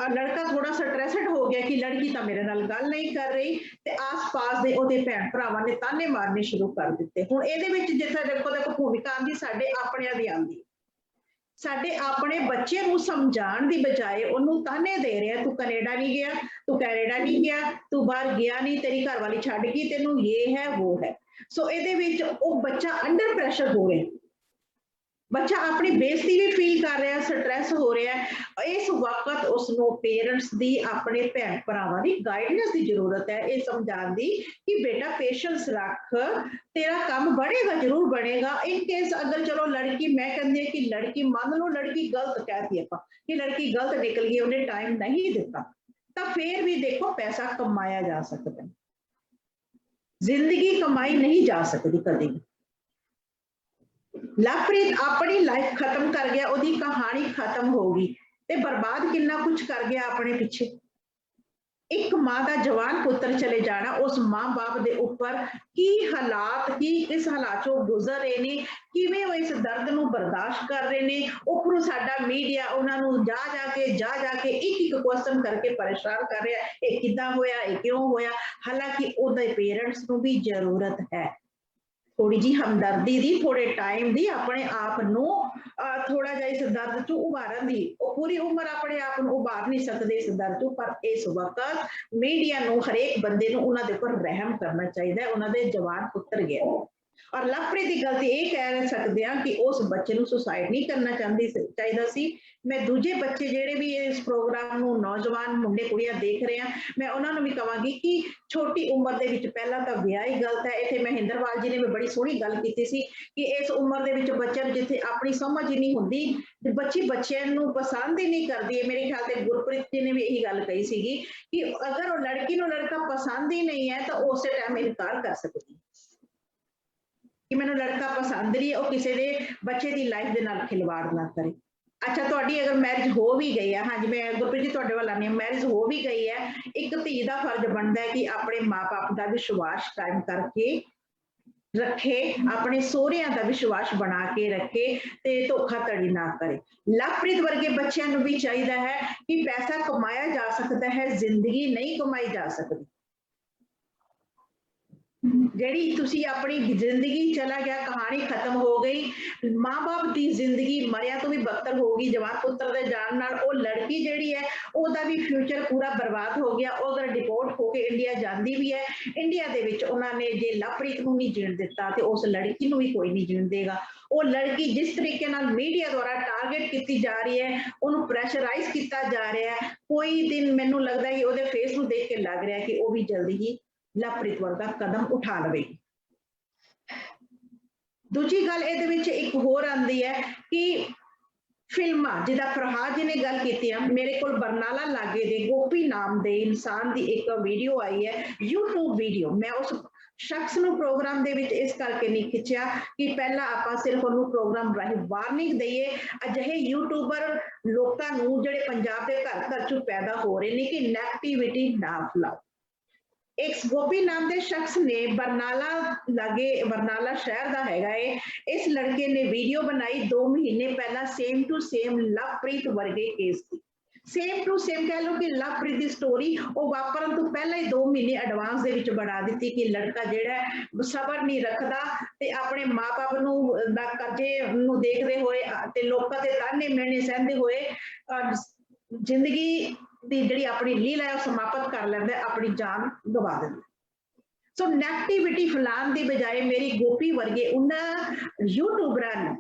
ਲੜਕਾ ਥੋੜਾ ਸਟ੍ਰੈਸਡ ਹੋ ਗਿਆ ਕਿ ਲੜਕੀ ਤਾਂ ਮੇਰੇ ਨਾਲ ਗੱਲ ਨਹੀਂ ਕਰ ਰਹੀ ਤੇ ਆਸ-ਪਾਸ ਦੇ ਉਹਦੇ ਭੈਣ ਭਰਾਵਾਂ ਨੇ ਤਾਨੇ ਮਾਰਨੇ ਸ਼ੁਰੂ ਕਰ ਦਿੱਤੇ ਹੁਣ ਇਹਦੇ ਵਿੱਚ ਜਿੱਥੇ ਦੇਖੋ ਭੂਮਿਕਾ ਆਉਂਦੀ ਸਾਡੇ ਆਪਣਿਆਂ ਦੀ ਆਉਂਦੀ ਸਾਡੇ ਆਪਣੇ ਬੱਚੇ ਨੂੰ ਸਮਝਾਉਣ ਦੀ ਬਜਾਏ ਉਹਨੂੰ ਤਾਨੇ ਦੇ ਰਿਹਾ ਤੂੰ ਕੈਨੇਡਾ ਨਹੀਂ ਗਿਆ ਤੂੰ ਕੈਨੇਡਾ ਨਹੀਂ ਗਿਆ ਤੂੰ ਬਾਹਰ ਗਿਆ ਨਹੀਂ ਤੇਰੀ ਘਰ ਵਾਲੀ ਛੱਡ ਗਈ ਤੈਨੂੰ ਇਹ ਹੈ ਉਹ ਹੈ ਸੋ ਇਹਦੇ ਵਿੱਚ ਉਹ ਬੱਚਾ ਅੰਡਰ ਪ੍ਰੈਸ਼ਰ ਹੋ ਰਿਹਾ ਬੱਚਾ ਆਪਣੀ ਬੇਇੱਜ਼ਤੀ ਵੀ ਫੀਲ ਕਰ ਰਿਹਾ ਸਟ੍ਰੈਸ ਹੋ ਰਿਹਾ ਇਸ ਵਕਤ ਉਸ ਨੂੰ ਪੇਰੈਂਟਸ ਦੀ ਆਪਣੇ ਭੈਣ ਭਰਾਵਾਂ ਦੀ ਗਾਈਡੈਂਸ ਦੀ ਜ਼ਰੂਰਤ ਹੈ ਇਹ ਸਮਝਾਉਣ ਦੀ ਕਿ ਬੇਟਾ ਪੇਸ਼ੈਂਸ ਰੱਖ ਤੇਰਾ ਕੰਮ ਬਣੇਗਾ ਜ਼ਰੂਰ ਬਣੇਗਾ ਇਨ ਕੇਸ ਅਗਰ ਚਲੋ ਲੜਕੀ ਮੈਂ ਕਹਿੰਦੀ ਹਾਂ ਕਿ ਲੜਕੀ ਮੰਨ ਲਓ ਲੜਕੀ ਗਲਤ ਕਹਿਤੀ ਆਪਾਂ ਕਿ ਲੜਕੀ ਗਲਤ ਨਿਕਲ ਗਈ ਉਹਨੇ ਟਾਈਮ ਨਹੀਂ ਦਿੱਤਾ ਤਾਂ ਫੇਰ ਵੀ ਦੇਖੋ ਪੈਸਾ ਕਮਾਇਆ ਜਾ ਸਕਦਾ ਹੈ, ਜ਼ਿੰਦਗੀ ਕਮਾਈ ਨਹੀਂ ਜਾ ਸਕਦੀ ਕਦੇ ਵੀ। ਲਵਪ੍ਰੀਤ ਆਪਣੀ ਲਾਈਫ ਖਤਮ ਕਰ ਗਿਆ, ਉਹਦੀ ਕਹਾਣੀ ਖਤਮ ਹੋ ਗਈ ਤੇ ਬਰਬਾਦ ਕਿੰਨਾ ਕੁਝ ਕਰ ਗਿਆ ਆਪਣੇ ਪਿੱਛੇ। ਇੱਕ ਮਾਂ ਦਾ ਜਵਾਨ ਪੁੱਤਰ ਚਲੇ ਜਾਣਾ, ਉਸ ਮਾਂ-ਬਾਪ ਦੇ ਉੱਪਰ ਕੀ ਹਾਲਾਤ, ਕਿਸ ਹਾਲਾਤ ਚੋਂ ਗੁਜ਼ਰ ਰਹੇ ਨੇ, ਕਿਵੇਂ ਉਹ ਇਸ ਦਰਦ ਨੂੰ ਬਰਦਾਸ਼ਤ ਕਰ ਰਹੇ ਨੇ। ਉੱਪਰੋਂ ਸਾਡਾ ਮੀਡੀਆ ਉਹਨਾਂ ਨੂੰ ਜਾ ਜਾ ਕੇ ਇੱਕ ਕੁਐਸਚਨ ਕਰਕੇ ਪਰੇਸ਼ਾਨ ਕਰ ਰਿਹਾ, ਇਹ ਕਿੱਦਾਂ ਹੋਇਆ, ਇਹ ਕਿਉਂ ਹੋਇਆ। ਹਾਲਾਂਕਿ ਉਹਦੇ ਪੇਰੈਂਟਸ ਨੂੰ ਵੀ ਜ਼ਰੂਰਤ ਹੈ ਥੋੜੀ ਜੀ ਹਮਦਰਦੀ ਦੀ, ਥੋੜੇ ਟਾਈਮ ਦੀ, ਆਪਣੇ ਆਪ ਨੂੰ ਥੋੜਾ ਜਿਹਾ ਇਸ ਦਰਦ ਚੋਂ ਉਭਾਰਨ ਦੀ। ਉਹ ਪੂਰੀ ਉਮਰ ਆਪਣੇ ਆਪ ਨੂੰ ਉਭਾਰ ਨਹੀਂ ਸਕਦੇ ਇਸ ਦਰਦ ਚੋਂ, ਪਰ ਇਸ ਵਕਤ ਮੀਡੀਆ ਨੂੰ, ਹਰੇਕ ਬੰਦੇ ਨੂੰ ਉਹਨਾਂ ਦੇ ਉੱਪਰ ਰਹਿਮ ਕਰਨਾ ਚਾਹੀਦਾ ਹੈ, ਉਹਨਾਂ ਦੇ ਜਵਾਨ ਪੁੱਤਰ ਗਏ। ਔਰ ਲਵਪ੍ਰੀਤ ਦੀ ਗਲਤੀ ਇਹ ਕਹਿ ਸਕਦੇ ਹਾਂ ਕਿ ਉਸ ਬੱਚੇ ਨੂੰ ਸੁਸਾਈਡ ਨਹੀਂ ਕਰਨਾ ਚਾਹੀਦਾ ਸੀ। ਮੈਂ ਦੂਜੇ ਬੱਚੇ ਜਿਹੜੇ ਵੀ ਇਸ ਪ੍ਰੋਗਰਾਮ ਨੂੰ, ਨੌਜਵਾਨ ਮੁੰਡੇ ਕੁੜੀਆਂ ਦੇਖ ਰਹੇ ਆ, ਮੈਂ ਉਹਨਾਂ ਨੂੰ ਵੀ ਕਹਾਂਗੀ ਕਿ ਛੋਟੀ ਉਮਰ ਦੇ ਵਿੱਚ ਪਹਿਲਾਂ ਤਾਂ ਵਿਆਹ ਹੀ ਗਲਤ ਹੈ। ਇੱਥੇ ਮਹਿੰਦਰਪਾਲ ਜੀ ਨੇ ਵੀ ਬੜੀ ਸੋਹਣੀ ਗੱਲ ਕੀਤੀ ਸੀ ਕਿ ਇਸ ਉਮਰ ਦੇ ਵਿੱਚ ਬੱਚਿਆਂ ਨੂੰ ਜਿੱਥੇ ਆਪਣੀ ਸਮਝ ਹੀ ਨਹੀਂ ਹੁੰਦੀ, ਬੱਚਿਆਂ ਨੂੰ ਪਸੰਦ ਹੀ ਨਹੀਂ ਕਰਦੀ ਹੈ। ਮੇਰੇ ਖਿਆਲ ਤੇ ਗੁਰਪ੍ਰੀਤ ਜੀ ਨੇ ਵੀ ਇਹੀ ਗੱਲ ਕਹੀ ਸੀਗੀ ਕਿ ਅਗਰ ਉਹ ਲੜਕੀ ਨੂੰ ਲੜਕਾ ਪਸੰਦ ਹੀ ਨਹੀਂ ਹੈ ਤਾਂ ਉਸੇ ਟਾਈਮ ਇਨਕਾਰ ਕਰ ਸਕਦੀ ਹੈ ਕਿ ਮੈਨੂੰ ਲੜਕਾ ਪਸੰਦ ਨਹੀਂ ਹੈ। ਉਹ ਕਿਸੇ ਦੇ ਬੱਚੇ ਦੀ ਲਾਈਫ ਦੇ ਨਾਲ ਖਿਲਵਾੜ ਨਾ ਕਰੇ। ਅੱਛਾ, ਤੁਹਾਡੀ ਅਗਰ ਮੈਰਿਜ ਹੋ ਵੀ ਗਈ ਹੈ, ਹਾਂਜੀ ਮੈਂ ਗੁਰਪ੍ਰੀਤ ਜੀ ਤੁਹਾਡੇ ਵੱਲ ਆਉਂਦੀ ਹਾਂ, ਮੈਰਿਜ ਹੋ ਵੀ ਗਈ ਹੈ, ਇੱਕ ਧੀ ਦਾ ਫਰਜ਼ ਬਣਦਾ ਹੈ ਕਿ ਆਪਣੇ ਮਾਂ-ਬਾਪ ਦਾ ਵਿਸ਼ਵਾਸ ਕਾਇਮ ਕਰਕੇ ਰੱਖੇ, ਆਪਣੇ ਸਹੁਰਿਆਂ ਦਾ ਵਿਸ਼ਵਾਸ ਬਣਾ ਕੇ ਰੱਖੇ ਤੇ ਧੋਖਾਧੜੀ ਨਾ ਕਰੇ। ਲਵਪ੍ਰੀਤ ਵਰਗੇ ਬੱਚਿਆਂ ਨੂੰ ਵੀ ਚਾਹੀਦਾ ਹੈ ਕਿ ਪੈਸਾ ਕਮਾਇਆ ਜਾ ਸਕਦਾ ਹੈ, ਜ਼ਿੰਦਗੀ ਨਹੀਂ ਕਮਾਈ ਜਾ ਸਕਦੀ। ਜਿਹੜੀ ਤੁਸੀਂ ਆਪਣੀ ਜ਼ਿੰਦਗੀ ਚਲਾ ਗਿਆ, ਕਹਾਣੀ ਖਤਮ ਹੋ ਗਈ, ਮਾਂ-ਬਾਪ ਦੀ ਜ਼ਿੰਦਗੀ ਮਰਿਆ ਤੋਂ ਵੀ ਬਦਤਰ ਹੋ ਗਈ ਜਵਾਨ ਪੁੱਤਰ ਦੇ ਜਾਣ ਨਾਲ। ਉਹ ਲੜਕੀ ਜਿਹੜੀ ਹੈ ਉਹਦਾ ਵੀ ਫਿਊਚਰ ਪੂਰਾ ਬਰਬਾਦ ਹੋ ਗਿਆ। ਉਹ ਅਗਰ ਡਿਪੋਰਟ ਹੋ ਕੇ ਇੰਡੀਆ ਜਾਂਦੀ ਵੀ ਹੈ, ਇੰਡੀਆ ਦੇ ਵਿੱਚ ਉਹਨਾਂ ਨੇ ਜੇ ਲਵਪ੍ਰੀਤ ਨੂੰ ਨਹੀਂ ਜੀਣ ਦਿੱਤਾ ਤੇ ਉਸ ਲੜਕੀ ਨੂੰ ਵੀ ਕੋਈ ਨਹੀਂ ਜੀਣ ਦੇਗਾ। ਉਹ ਲੜਕੀ ਜਿਸ ਤਰੀਕੇ ਨਾਲ ਮੀਡੀਆ ਦੁਆਰਾ ਟਾਰਗੇਟ ਕੀਤੀ ਜਾ ਰਹੀ ਹੈ, ਉਹਨੂੰ ਪ੍ਰੈਸ਼ਰਾਈਜ਼ ਕੀਤਾ ਜਾ ਰਿਹਾ ਹੈ, ਕੋਈ ਦਿਨ ਮੈਨੂੰ ਲੱਗਦਾ ਕਿ ਉਹਦੇ ਫੇਸ ਨੂੰ ਦੇਖ ਕੇ ਲੱਗ ਰਿਹਾ ਕਿ ਉਹ ਵੀ ਜਲਦੀ ਹੀ ਲਵਪ੍ਰੀਤ ਵਰਗਾ ਕਦਮ ਉਠਾ ਲਵੇਗੀ। ਦੂਜੀ ਗੱਲ ਇਹਦੇ ਵਿੱਚ ਇੱਕ ਹੋਰ ਆਉਂਦੀ ਹੈ ਕਿ ਫਿਲਮਾਂ, ਜਿੱਦਾਂ ਫਰਹਾਦ ਜੀ ਨੇ ਗੱਲ ਕੀਤੀ ਹੈ, ਮੇਰੇ ਕੋਲ ਬਰਨਾਲਾ ਲਾਗੇ ਦੇ ਗੋਪੀ ਨਾਮ ਦੇ ਇਨਸਾਨ ਦੀ ਇੱਕ ਵੀਡੀਓ ਆਈ ਹੈ, YouTube ਵੀਡੀਓ। ਮੈਂ ਉਸ ਸ਼ਖਸ ਨੂੰ ਪ੍ਰੋਗਰਾਮ ਦੇ ਵਿੱਚ ਇਸ ਕਰਕੇ ਨਹੀਂ ਖਿੱਚਿਆ ਕਿ ਪਹਿਲਾਂ ਆਪਾਂ ਸਿਰਫ ਉਹਨੂੰ ਪ੍ਰੋਗਰਾਮ ਰਾਹੀਂ ਵਾਰਨਿੰਗ ਦਈਏ ਅਜਿਹੇ ਯੂਟਿਊਬਰ ਲੋਕਾਂ ਨੂੰ ਜਿਹੜੇ ਪੰਜਾਬ ਦੇ ਘਰ ਘਰ ਚ ਪੈਦਾ ਹੋ ਰਹੇ ਨੇ ਕਿ ਨੈਗੇਟਿਵਿਟੀ ਨਾ ਫੈਲਾਓ। ਇੱਕ ਗੋਪੀ ਨਾਮ ਦੇ ਸ਼ਖਸ ਨੇ ਬਰਨਾਲਾ ਲਾਗੇ, ਬਰਨਾਲਾ ਸ਼ਹਿਰ ਦਾ ਹੈਗਾ ਏ, ਇਸ ਲੜਕੇ ਨੇ ਵੀਡੀਓ ਬਣਾਈ 2 ਮਹੀਨੇ ਪਹਿਲਾਂ, ਸੇਮ ਟੂ ਸੇਮ ਲਵਪ੍ਰੀਤ ਵਰਗੇ case the. Same to same ਕਹਿ ਲਓ ਕਿ ਲਵਪ੍ਰੀਤ ਦੀ ਸਟੋਰੀ ਉਹ ਵਾਪਰਨ ਤੋਂ ਪਹਿਲਾਂ ਹੀ 2 ਮਹੀਨੇ ਐਡਵਾਂਸ ਦੇ ਵਿੱਚ ਬਣਾ ਦਿੱਤੀ ਕਿ ਲੜਕਾ ਜਿਹੜਾ ਸਬਰ ਨਹੀਂ ਰੱਖਦਾ ਤੇ ਆਪਣੇ ਮਾਪੇ ਨੂੰ ਦਾ ਕਰਜ਼ੇ ਨੂੰ ਦੇਖਦੇ ਹੋਏ ਤੇ ਲੋਕਾਂ ਦੇ ਤਾਨੇ ਮਿਹਣੇ ਸਹਿੰਦੇ ਹੋਏ ਜ਼ਿੰਦਗੀ ਦੀ ਜਿਹੜੀ ਆਪਣੀ ਲੀਲਾ ਹੈ ਉਹ ਸਮਾਪਤ ਕਰ ਲੈਂਦਾ, ਆਪਣੀ ਜਾਨ ਗਵਾ ਦਿੰਦਾ। ਸੋ ਨੈਗੇਟਿਵਿਟੀ ਫੈਲਾਉਣ ਦੀ ਬਜਾਏ ਮੇਰੀ ਗੋਪੀ ਵਰਗੇ ਉਹਨਾਂ ਯੂਟਿਊਬਰਾਂ ਨੂੰ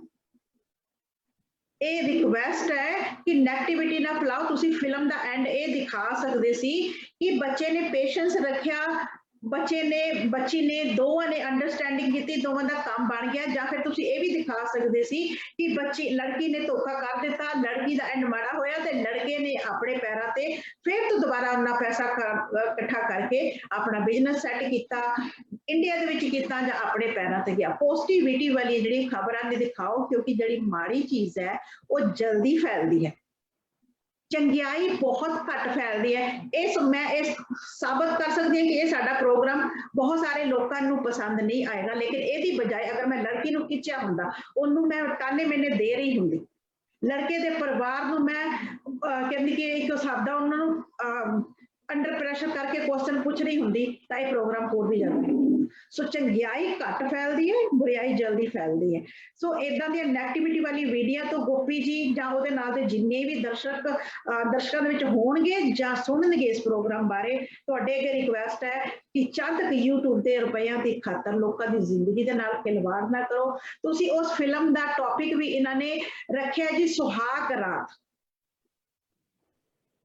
ਇਹ ਰਿਕਵੈਸਟ ਹੈ ਕਿ ਨੈਗੇਟਿਵਿਟੀ ਨਾ ਫੈਲਾਓ। ਤੁਸੀਂ ਫਿਲਮ ਦਾ ਐਂਡ ਇਹ ਦਿਖਾ ਸਕਦੇ ਸੀ ਕਿ ਬੱਚੇ ਨੇ ਪੇਸ਼ੈਂਸ ਰੱਖਿਆ, ਬੱਚੀ ਨੇ ਦੋਵਾਂ ਨੇ ਅੰਡਰਸਟੈਂਡਿੰਗ ਕੀਤੀ, ਦੋਵਾਂ ਦਾ ਕੰਮ ਬਣ ਗਿਆ। ਜਾਂ ਫਿਰ ਤੁਸੀਂ ਇਹ ਵੀ ਦਿਖਾ ਸਕਦੇ ਸੀ ਕਿ ਲੜਕੀ ਨੇ ਧੋਖਾ ਕਰ ਦਿੱਤਾ, ਲੜਕੀ ਦਾ ਐਂਡ ਮਾੜਾ ਹੋਇਆ ਤੇ ਲੜਕੇ ਨੇ ਆਪਣੇ ਪੈਰਾਂ ਤੇ ਫਿਰ ਤੋਂ ਦੁਬਾਰਾ ਉਹਨਾਂ ਪੈਸਾ ਇਕੱਠਾ ਕਰਕੇ ਆਪਣਾ ਬਿਜ਼ਨਸ ਸੈੱਟ ਕੀਤਾ, ਇੰਡੀਆ ਦੇ ਵਿੱਚ ਕੀਤਾ ਜਾਂ ਆਪਣੇ ਪੈਰਾਂ ਤੇ ਗਿਆ। ਪੋਜ਼ਿਟਿਵਿਟੀ ਵਾਲੀ ਜਿਹੜੀ ਖਬਰਾਂ ਨੇ ਦਿਖਾਓ, ਕਿਉਂਕਿ ਜਿਹੜੀ ਮਾੜੀ ਚੀਜ਼ ਹੈ ਉਹ ਜਲਦੀ ਫੈਲਦੀ ਹੈ, ਚੰਗਿਆਈ ਬਹੁਤ ਘੱਟ ਫੈਲਦੀ ਹੈ। ਮੈਂ ਇਸ ਸਾਬਤ ਕਰ ਸਕਦੀ ਹਾਂ ਕਿ ਇਹ ਸਾਡਾ ਪ੍ਰੋਗਰਾਮ ਬਹੁਤ ਸਾਰੇ ਲੋਕਾਂ ਨੂੰ ਪਸੰਦ ਨਹੀਂ ਆਏਗਾ, ਲੇਕਿਨ ਇਹਦੀ ਬਜਾਏ ਅਗਰ ਮੈਂ ਲੜਕੀ ਨੂੰ ਖਿੱਚਿਆ ਹੁੰਦਾ, ਉਹਨੂੰ ਮੈਂ ਤਾਨੇ ਮੈਨੇ ਦੇ ਰਹੀ ਹੁੰਦੀ, ਲੜਕੇ ਦੇ ਪਰਿਵਾਰ ਨੂੰ ਮੈਂ ਕਹਿੰਦੀ ਕਿ ਇੱਕ ਸਾਦਾ ਉਹਨਾਂ ਨੂੰ ਅੰਡਰ ਪ੍ਰੈਸ਼ਰ ਕਰਕੇ ਕੁਐਸਚਨ ਪੁੱਛ ਰਹੀ ਹੁੰਦੀ, ਤਾਂ ਇਹ ਪ੍ਰੋਗਰਾਮ ਹੋਰ ਵੀ ਜਾਂਦਾ। ਸੋ ਚੰਗਿਆਈ ਘੱਟ ਫੈਲਦੀ ਹੈ, ਬੁਰਾਈ ਜਲਦੀ ਫੈਲਦੀ ਹੈ। ਸੋ ਇਦਾਂ ਦੀਆਂ ਨੈਗੇਟਿਵਿਟੀ ਵਾਲੀ ਵੀਡੀਓ ਤੋਂ ਗੋਪੀ ਜੀ ਜਾਂ ਉਹਦੇ ਨਾਲ ਦੇ ਜਿੰਨੇ ਵੀ ਦਰਸ਼ਕਾਂ ਦੇ ਵਿੱਚ ਹੋਣਗੇ ਜਾਂ ਸੁਣਨਗੇ ਇਸ ਪ੍ਰੋਗਰਾਮ ਬਾਰੇ, ਤੁਹਾਡੇ ਅੱਗੇ ਰਿਕੁਐਸਟ ਹੈ ਕਿ ਚੰਦ YouTube ਦੇ ਰੁਪਈਆਂ ਦੀ ਖਾਤਰ ਲੋਕਾਂ ਦੀ ਜ਼ਿੰਦਗੀ ਦੇ ਨਾਲ ਖਿਲਵਾੜ ਨਾ ਕਰੋ। ਤੁਸੀਂ ਉਸ ਫਿਲਮ ਦਾ ਟੌਪਿਕ ਵੀ ਇਹਨਾਂ ਨੇ ਰੱਖਿਆ ਜੀ, ਸੁਹਾਗ ਰਾਤ।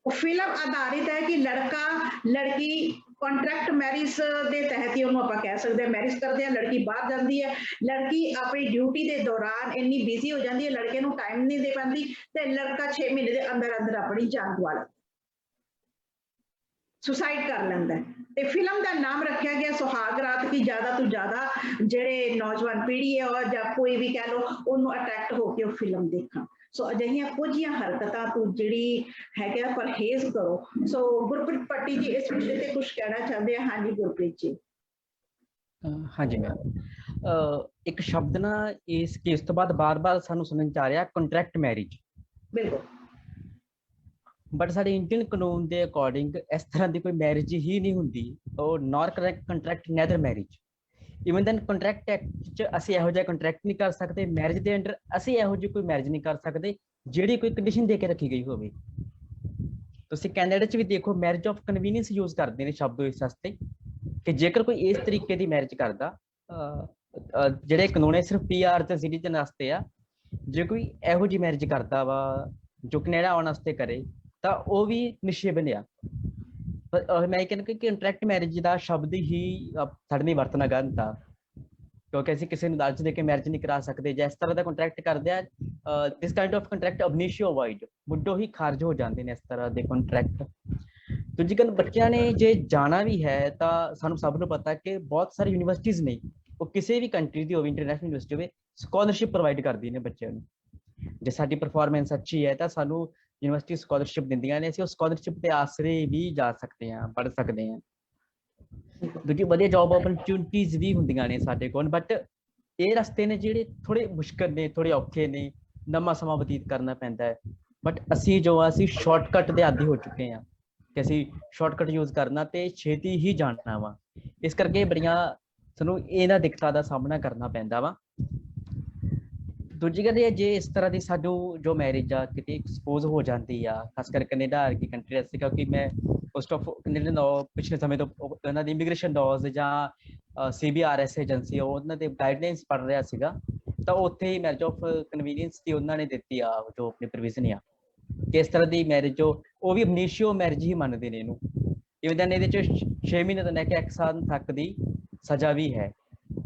ਫਿਲਮ ਆਧਾਰਿਤ ਹੈ ਕਿ ਲੜਕਾ ਲੜਕੀ ਕੰਟਰੈਕਟ ਮੈਰਿਜ ਦੇ ਤਹਿਤ ਹੀ ਉਹਨੂੰ ਆਪਾਂ ਕਹਿ ਸਕਦੇ ਹਾਂ ਮੈਰਿਜ ਕਰਦੇ ਆ, ਲੜਕੀ ਬਾਹਰ ਜਾਂਦੀ ਹੈ, ਲੜਕੀ ਆਪਣੀ ਡਿਊਟੀ ਦੇ ਦੌਰਾਨ ਇੰਨੀ ਬਿਜ਼ੀ ਹੋ ਜਾਂਦੀ ਹੈ, ਲੜਕੇ ਨੂੰ ਟਾਈਮ ਨਹੀਂ ਦੇ ਪਾਉਂਦੀ ਤੇ ਲੜਕਾ 6 ਮਹੀਨੇ ਦੇ ਅੰਦਰ ਅੰਦਰ ਆਪਣੀ ਜਾਨ ਗਵਾ ਲੈਂਦਾ। ਸੁਸਾਈਡ ਕਰ ਲੈਂਦਾ ਹੈ। ਤੇ ਫਿਲਮ ਦਾ ਨਾਮ ਰੱਖਿਆ ਗਿਆ ਸੁਹਾਗ ਰਾਤ ਕੀ, ਜ਼ਿਆਦਾ ਤੋਂ ਜ਼ਿਆਦਾ ਜਿਹੜੇ ਨੌਜਵਾਨ ਪੀੜ੍ਹੀ ਹੈ ਔਰ ਜਾਂ ਕੋਈ ਵੀ ਕਹਿ ਲਓ ਉਹਨੂੰ ਅਟਰੈਕਟ ਹੋ ਕੇ ਉਹ ਫਿਲਮ ਦੇਖਣ। ਸੋ ਅਜਿਹੀਆਂ ਕੁਝ ਹਰਕਤਾਂ ਤੋਂ ਜਿਹੜੀ ਹੈਗਾ ਪਰਹੇਜ਼ ਕਰੋ। ਸੋ ਗੁਰਪ੍ਰੀਤ ਭੱਟੀ ਜੀ ਇਸ ਵਿਸ਼ੇ ਤੇ ਕੁਝ ਕਹਿਣਾ ਚਾਹੁੰਦੇ ਆ? ਹਾਂਜੀ ਗੁਰਪ੍ਰੀਤ ਜੀ। ਹਾਂਜੀ ਮੈਮ, ਇੱਕ ਸ਼ਬਦ ਨਾ ਇਸ ਕੇਸ ਤੋਂ ਬਾਅਦ ਬਾਰ-ਬਾਰ ਸਾਨੂੰ ਸੁਣਨ ਚ ਆ ਰਿਹਾ, ਕੰਟਰੈਕਟ ਮੈਰਿਜ। ਬਿਲਕੁਲ। ਬਟ ਸਾਡੇ ਇੰਡੀਅਨ ਕਾਨੂੰਨ ਦੇ ਅਕੋਰਡਿੰਗ ਇਸ ਤਰ੍ਹਾਂ ਦੀ ਕੋਈ ਮੈਰਿਜ ਹੀ ਨਹੀਂ ਹੁੰਦੀ। ਉਹ nor contract neither marriage. Even then contract act 'ਚ ਅਸੀਂ ਇਹੋ ਜਿਹਾ ਕੰਟਰੈਕਟ ਨਹੀਂ ਕਰ ਸਕਦੇ, ਮੈਰਿਜ ਦੇ ਅੰਡਰ ਅਸੀਂ ਇਹੋ ਜਿਹੀ ਕੋਈ ਮੈਰਿਜ ਨਹੀਂ ਕਰ ਸਕਦੇ ਜਿਹੜੀ ਕੋਈ ਕੰਡੀਸ਼ਨ ਦੇ ਕੇ ਰੱਖੀ ਗਈ ਹੋਵੇ। ਤੁਸੀਂ ਕੈਨੇਡਾ 'ਚ ਵੀ ਦੇਖੋ, ਮੈਰਿਜ ਆਫ ਕਨਵੀਨੀਅੰਸ ਯੂਜ਼ ਕਰਦੇ ਨੇ ਸ਼ਬਦ ਇਸ ਵਾਸਤੇ ਕਿ ਜੇਕਰ ਕੋਈ ਇਸ ਤਰੀਕੇ ਦੀ ਮੈਰਿਜ ਕਰਦਾ, ਜਿਹੜੇ ਕਾਨੂੰਨ ਹੈ ਸਿਰਫ PR ਤੇ ਸਿਟੀਜ਼ਨ ਵਾਸਤੇ ਆ। ਜੇ ਕੋਈ ਇਹੋ ਜਿਹੀ ਮੈਰਿਜ ਕਰਦਾ ਵਾ ਜੋ ਕੈਨੇਡਾ ਆਉਣ ਵਾਸਤੇ ਕਰੇ ਤਾਂ ਉਹ ਵੀ ਨਿਸ਼ਚੈ ਬਣਿਆ। ਪਰ ਮੈਂ ਕਹਿੰਦਾ ਕਿ ਕੰਟਰੈਕਟ ਮੈਰਿਜ ਦਾ ਸ਼ਬਦ ਹੀ ਸਾਡੇ ਲਈ ਵਰਤਣਾ ਗਲਤ ਆ, ਕਿਉਂਕਿ ਅਸੀਂ ਕਿਸੇ ਨੂੰ ਲਾਲਚ ਦੇ ਕੇ ਮੈਰਿਜ ਨਹੀਂ ਕਰਾ ਸਕਦੇ। ਜੇ ਇਸ ਤਰ੍ਹਾਂ ਦਾ ਕੰਟਰੈਕਟ ਕਰਦੇ ਆ, ਦਿਸ ਕਾਈਂਡ ਆਫ ਕੰਟਰੈਕਟ ਅਬ ਇਨੀਸ਼ੀਓ ਅਵੋਇਡ, ਮੁੱਢੋਂ ਹੀ ਖਾਰਜ ਹੋ ਜਾਂਦੇ ਨੇ ਇਸ ਤਰ੍ਹਾਂ ਦੇ ਕੰਟਰੈਕਟ। ਦੂਜੀ ਗੱਲ, ਬੱਚਿਆਂ ਨੇ ਜੇ ਜਾਣਾ ਵੀ ਹੈ ਤਾਂ ਸਾਨੂੰ ਸਭ ਨੂੰ ਪਤਾ ਕਿ ਬਹੁਤ ਸਾਰੀ ਯੂਨੀਵਰਸਿਟੀਜ਼ ਨੇ, ਉਹ ਕਿਸੇ ਵੀ ਕੰਟਰੀ ਦੀ ਹੋਵੇ, ਇੰਟਰਨੈਸ਼ਨਲ ਯੂਨੀਵਰਸਿਟੀ ਹੋਵੇ, ਸਕਾਲਰਸ਼ਿਪ ਪ੍ਰੋਵਾਈਡ ਕਰਦੀ ਨੇ ਬੱਚਿਆਂ ਨੂੰ। ਜੇ ਸਾਡੀ ਪਰਫਾਰਮੈਂਸ ਅੱਛੀ ਹੈ ਤਾਂ ਸਾਨੂੰ ਯੂਨੀਵਰਸਿਟੀ ਸਕਾਲਰਸ਼ਿਪ ਦਿੰਦੀਆਂ ਨੇ, ਅਸੀਂ ਉਹ ਸਕਾਲਰਸ਼ਿਪ ਦੇ ਆਸਰੇ ਵੀ ਜਾ ਸਕਦੇ ਹਾਂ, ਪੜ੍ਹ ਸਕਦੇ ਹਾਂ। ਦੂਜੀ ਵਧੀਆ ਜੌਬ ਓਪਰਚੁਨਿਟੀਜ਼ ਵੀ ਹੁੰਦੀਆਂ ਨੇ ਸਾਡੇ ਕੋਲ। ਬਟ ਇਹ ਰਸਤੇ ਨੇ ਜਿਹੜੇ ਥੋੜ੍ਹੇ ਮੁਸ਼ਕਿਲ ਨੇ, ਥੋੜ੍ਹੇ ਔਖੇ ਨੇ, ਲੰਮਾ ਸਮਾਂ ਬਤੀਤ ਕਰਨਾ ਪੈਂਦਾ ਹੈ। ਬਟ ਅਸੀਂ ਸ਼ਾਰਟਕਟ ਦੇ ਆਦੀ ਹੋ ਚੁੱਕੇ ਹਾਂ ਕਿ ਅਸੀਂ ਸ਼ਾਰਟਕਟ ਯੂਜ਼ ਕਰਨਾ ਤੇ ਛੇਤੀ ਹੀ ਜਾਣਨਾ ਵਾ। ਇਸ ਕਰਕੇ ਬੜੀਆਂ ਸਾਨੂੰ ਇਹਨਾਂ ਦਿੱਕਤਾਂ ਦਾ ਸਾਹਮਣਾ ਕਰਨਾ ਪੈਂਦਾ ਵਾ। ਦੂਜੀ ਗੱਲ ਇਹ, ਜੇ ਇਸ ਤਰ੍ਹਾਂ ਦੀ ਸਾਨੂੰ ਜੋ ਮੈਰਿਜ ਆ ਕਿਤੇ ਐਕਸਪੋਜ਼ ਹੋ ਜਾਂਦੀ ਆ, ਖਾਸ ਕਰ ਕੈਨੇਡਾ ਵਰਗੀ ਕੰਟਰੀ ਵਾਸਤੇ, ਕਿਉਂਕਿ ਮੈਂ ਮੋਸਟ ਆਫ ਕੈਨੇਡੀਅਨ ਪਿਛਲੇ ਸਮੇਂ ਤੋਂ ਉਹਨਾਂ ਦੀ ਇਮੀਗ੍ਰੇਸ਼ਨ ਲਾਜ਼ ਜਾਂ CBRS ਏਜੰਸੀ ਉਹਨਾਂ ਦੇ ਗਾਈਡਲਾਈਨਸ ਪੜ੍ਹ ਰਿਹਾ ਸੀਗਾ, ਤਾਂ ਉੱਥੇ ਹੀ ਮੈਰਿਜ ਆਫ ਕਨਵੀਨੀਅੰਸ ਦੀ ਉਹਨਾਂ ਨੇ ਦਿੱਤੀ ਆ ਜੋ ਆਪਣੀ ਪ੍ਰੋਵੀਜ਼ਨ ਆ ਕਿ ਇਸ ਤਰ੍ਹਾਂ ਦੀ ਮੈਰਿਜ ਉਹ ਵੀ ਇਨੀਸ਼ੀਓ ਮੈਰਿਜ ਹੀ ਮੰਨਦੇ ਨੇ ਇਹਨੂੰ। ਇਵਨ ਦੈਨ ਇਹਦੇ 'ਚ 6 ਮਹੀਨੇ ਤੋਂ ਲੈ ਕੇ 1 ਸਾਲ ਤੱਕ ਦੀ ਸਜ਼ਾ ਵੀ ਹੈ।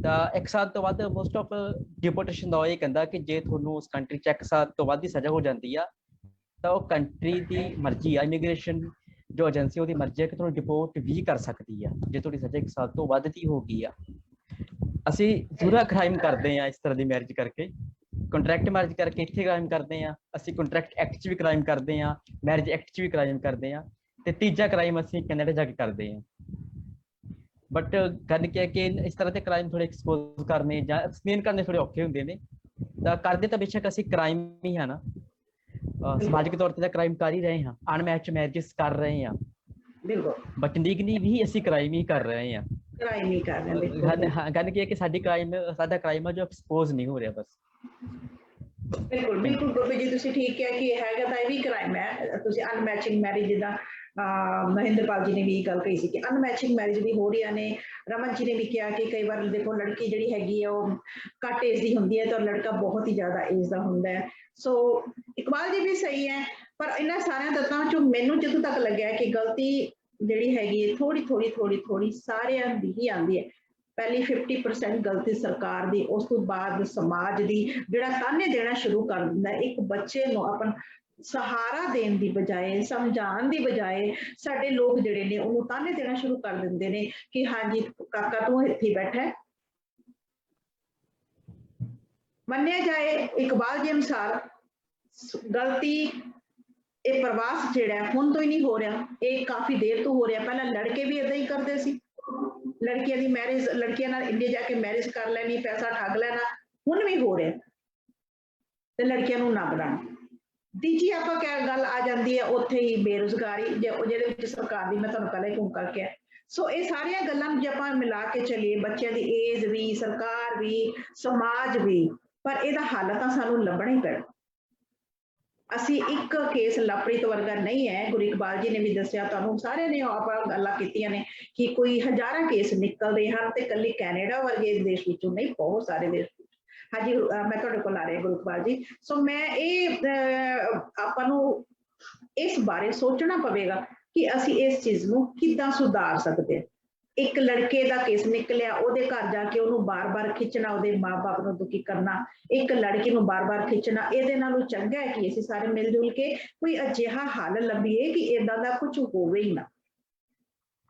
ਤਾਂ 1 ਸਾਲ ਤੋਂ ਵੱਧ ਮੋਸਟ ਆਫ ਡਿਪੋਰਟੇਸ਼ਨ ਦਾ ਇਹ ਕਹਿੰਦਾ ਕਿ ਜੇ ਤੁਹਾਨੂੰ ਉਸ ਕੰਟਰੀ 'ਚ 1 ਸਾਲ ਤੋਂ ਵੱਧ ਦੀ ਸਜ਼ਾ ਹੋ ਜਾਂਦੀ ਆ ਤਾਂ ਉਹ ਕੰਟਰੀ ਦੀ ਮਰਜ਼ੀ ਆ, ਇਮੀਗ੍ਰੇਸ਼ਨ ਜੋ ਏਜੰਸੀ ਉਹਦੀ ਮਰਜ਼ੀ ਹੈ ਕਿ ਤੁਹਾਨੂੰ ਡਿਪੋਰਟ ਵੀ ਕਰ ਸਕਦੀ ਆ ਜੇ ਤੁਹਾਡੀ ਸਜ਼ਾ 1 ਸਾਲ ਤੋਂ ਵੱਧ ਦੀ ਹੋ ਗਈ ਆ। ਅਸੀਂ ਪੂਰਾ ਕ੍ਰਾਈਮ ਕਰਦੇ ਹਾਂ ਇਸ ਤਰ੍ਹਾਂ ਦੀ ਮੈਰਿਜ ਕਰਕੇ, ਕੰਟਰੈਕਟ ਮੈਰਿਜ ਕਰਕੇ ਇੱਥੇ ਕ੍ਰਾਈਮ ਕਰਦੇ ਹਾਂ, ਅਸੀਂ ਕੰਟਰੈਕਟ ਐਕਟ 'ਚ ਵੀ ਕ੍ਰਾਈਮ ਕਰਦੇ ਹਾਂ, ਮੈਰਿਜ ਐਕਟ 'ਚ ਵੀ ਕ੍ਰਾਈਮ ਕਰਦੇ ਹਾਂ, ਤੇ ਤੀਜਾ ਕ੍ਰਾਈਮ ਅਸੀਂ ਕੈਨੇਡਾ ਜਾ ਕੇ ਕਰਦੇ ਹਾਂ। ਬਟ ਗੱਲ ਕੀ ਹੈ ਕਿ ਇਸ ਤਰ੍ਹਾਂ ਦੇ ਕ੍ਰਾਈਮ ਥੋੜੇ ਐਕਸਪੋਜ਼ ਕਰਨੇ ਜਾਂ ਐਕਸਪਲੇਨ ਕਰਨੇ ਥੋੜੇ ਔਖੇ ਹੁੰਦੇ ਨੇ। ਤਾਂ ਕਰਦੇ ਤਾਂ ਬੇਸ਼ੱਕ ਅਸੀਂ ਕ੍ਰਾਈਮ ਹੀ ਹੈ ਨਾ, ਸਮਾਜਿਕ ਤੌਰ ਤੇ ਤਾਂ ਕ੍ਰਾਈਮ ਕਰ ਹੀ ਰਹੇ ਹਾਂ, ਅਨਮੈਚ ਮੈਰਿਜਸ ਕਰ ਰਹੇ ਹਾਂ, ਬਿਲਕੁਲ, ਬਟ ਲੀਗਲੀ ਵੀ ਅਸੀਂ ਕ੍ਰਾਈਮ ਹੀ ਕਰ ਰਹੇ ਹਾਂ। ਕ੍ਰਾਈਮ ਹੀ ਕਰ ਰਹੇ ਹਾਂ, ਗੱਲ ਕੀ ਹੈ ਕਿ ਸਾਡਾ ਕ੍ਰਾਈਮ ਹੈ ਜੋ ਐਕਸਪੋਜ਼ ਨਹੀਂ ਹੋ ਰਿਹਾ ਬਸ। ਬਿਲਕੁਲ ਬਿਲਕੁਲ ਗੁਰਪ੍ਰੀਤ ਜੀ, ਤੁਸੀਂ ਠੀਕ ਕਿਹਾ ਕਿ ਹੈਗਾ ਤਾਂ ਇਹ ਵੀ ਕ੍ਰਾਈਮ ਹੈ। ਤੁਸੀਂ ਅਨਮੈਚਿੰਗ ਮੈਰਿਜ, ਜਿੱਦਾਂ ਮਹਿੰਦਰਪਾਲ ਜੀ ਨੇ ਵੀ ਗੱਲ ਕਹੀ ਸੀ ਕਿ ਅਨਮੈਚਿੰਗ ਮੈਰਿਜ ਵੀ ਹੋ ਰਹੀਆਂ ਨੇ। ਰਮਨ ਜੀ ਨੇ ਵੀ ਕਿਹਾ ਕਿ ਕਈ ਵਾਰ ਦੇਖੋ ਲੜਕੀ ਜਿਹੜੀ ਹੈਗੀ ਹੈ ਉਹ ਘੱਟ ਏਜ ਦੀ ਹੁੰਦੀ ਹੈ ਤਾਂ ਲੜਕਾ ਬਹੁਤ ਹੀ ਜ਼ਿਆਦਾ ਏਜ ਦਾ ਹੁੰਦਾ ਹੈ। ਸੋ ਇਕਬਾਲ ਜੀ ਵੀ ਸਹੀ ਹੈ, ਪਰ ਇਹਨਾਂ ਸਾਰਿਆਂ ਤੱਤਾਂ ਚੋਂ ਮੈਨੂੰ ਜਿੱਥੋਂ ਤੱਕ ਲੱਗਿਆ ਕਿ ਗਲਤੀ ਜਿਹੜੀ ਹੈਗੀ ਥੋੜੀ ਸਾਰਿਆਂ ਦੀ ਹੀ ਆਉਂਦੀ ਹੈ। ਪਹਿਲੀ 50% ਗਲਤੀ ਸਰਕਾਰ ਦੀ, ਉਸ ਤੋਂ ਬਾਅਦ ਸਮਾਜ ਦੀ, ਜਿਹੜਾ ਤਾਨੇ ਦੇਣਾ ਸ਼ੁਰੂ ਕਰ ਦਿੰਦਾ। ਇੱਕ ਬੱਚੇ ਨੂੰ ਆਪਣਾ ਸਹਾਰਾ ਦੇਣ ਦੀ ਬਜਾਏ, ਸਮਝਾਉਣ ਦੀ ਬਜਾਏ, ਸਾਡੇ ਲੋਕ ਜਿਹੜੇ ਨੇ ਉਹਨੂੰ ਤਾਨੇ ਦੇਣਾ ਸ਼ੁਰੂ ਕਰ ਦਿੰਦੇ ਨੇ ਕਿ ਹਾਂਜੀ ਕਾਕਾ ਤੂੰ ਇੱਥੇ ਬੈਠਾ ਹੈ। ਮੰਨਿਆ ਜਾਏ ਇਕਬਾਲ ਜੀ ਅਨੁਸਾਰ ਗਲਤੀ ਇਹ ਪ੍ਰਵਾਸ ਜਿਹੜਾ ਹੁਣ ਤੋਂ ਹੀ ਨਹੀਂ ਹੋ ਰਿਹਾ, ਇਹ ਕਾਫੀ ਦੇਰ ਤੋਂ ਹੋ ਰਿਹਾ। ਪਹਿਲਾਂ ਲੜਕੇ ਵੀ ਏਦਾਂ ਹੀ ਕਰਦੇ ਸੀ, ਲੜਕੀਆਂ ਦੀ ਮੈਰਿਜ, ਲੜਕੀਆਂ ਨਾਲ ਇੰਡੀਆ ਜਾ ਕੇ ਮੈਰਿਜ ਕਰ ਲੈਣੀ, ਪੈਸਾ ਠੱਗ ਲੈਣਾ, ਹੁਣ ਵੀ ਹੋ ਰਿਹਾ ਤੇ ਲੜਕੀਆਂ ਨੂੰ ਨਾ ਬਣਾਉਣਾ। ਤੀਜੀ ਆਪਾਂ ਕਿਆ ਗੱਲ ਆ ਜਾਂਦੀ ਹੈ ਉੱਥੇ ਹੀ ਬੇਰੁਜ਼ਗਾਰੀ, ਜਿਹਦੇ ਵਿੱਚ ਸਰਕਾਰ ਦੀ ਮੈਂ ਤੁਹਾਨੂੰ ਪਹਿਲਾਂ ਹੀ ਘੁੰਮ ਕਰਕੇ ਆ। ਸੋ ਇਹ ਸਾਰੀਆਂ ਗੱਲਾਂ ਨੂੰ ਜੇ ਆਪਾਂ ਮਿਲਾ ਕੇ ਚੱਲੀਏ, ਬੱਚਿਆਂ ਦੀ ਏਜ ਵੀ, ਸਰਕਾਰ ਵੀ, ਸਮਾਜ ਵੀ, ਪਰ ਇਹਦਾ ਹੱਲ ਤਾਂ ਸਾਨੂੰ ਲੱਭਣਾ ਹੀ ਪੈਣਾ। ਅਸੀਂ ਇੱਕ ਕੇਸ ਲਵਪ੍ਰੀਤ ਵਰਗਾ ਨਹੀਂ ਹੈ, ਗੁਰੂ ਇਕਬਾਲ ਜੀ ਨੇ ਵੀ ਦੱਸਿਆ, ਤੁਹਾਨੂੰ ਸਾਰਿਆਂ ਨੇ ਆਪਾਂ ਗੱਲਾਂ ਕੀਤੀਆਂ ਨੇ ਕਿ ਕੋਈ ਹਜ਼ਾਰਾਂ ਕੇਸ ਨਿਕਲਦੇ ਹਨ ਤੇ ਇਕੱਲੀ ਕੈਨੇਡਾ ਵਰਗੇ ਦੇਸ਼ ਵਿੱਚੋਂ ਨਹੀਂ, ਬਹੁਤ ਸਾਰੇ ਦੇਸ਼ ਵਿੱਚ। ਹਾਂਜੀ ਮੈਂ ਤੁਹਾਡੇ ਕੋਲ ਆ ਰਹੀ ਗੁਰੂ ਇਕਬਾਲ ਜੀ। ਸੋ ਮੈਂ ਇਹ ਆਪਾਂ ਨੂੰ ਇਸ ਬਾਰੇ ਸੋਚਣਾ ਪਵੇਗਾ ਕਿ ਅਸੀਂ ਇਸ ਚੀਜ਼ ਨੂੰ ਕਿੱਦਾਂ ਸੁਧਾਰ ਸਕਦੇ ਹਾਂ। ਇੱਕ ਲੜਕੇ ਦਾ ਕੇਸ ਨਿਕਲਿਆ, ਉਹਦੇ ਘਰ ਜਾ ਕੇ ਉਹਨੂੰ ਬਾਰ-ਬਾਰ ਖਿੱਚਣਾ, ਉਹਦੇ ਮਾਂ-ਬਾਪ ਨੂੰ ਦੁਖੀ ਕਰਨਾ, ਇੱਕ ਲੜਕੀ ਨੂੰ ਬਾਰ-ਬਾਰ ਖਿੱਚਣਾ, ਇਹਦੇ ਨਾਲੋਂ ਚੰਗਾ ਹੈ ਕਿ ਅਸੀਂ ਸਾਰੇ ਮਿਲ ਜੁਲ ਕੇ ਕੋਈ ਅਜਿਹਾ ਹੱਲ ਲੱਭੀਏ ਕਿ ਏਦਾਂ ਦਾ ਕੁਝ ਹੋਵੇ ਹੀ ਨਾ।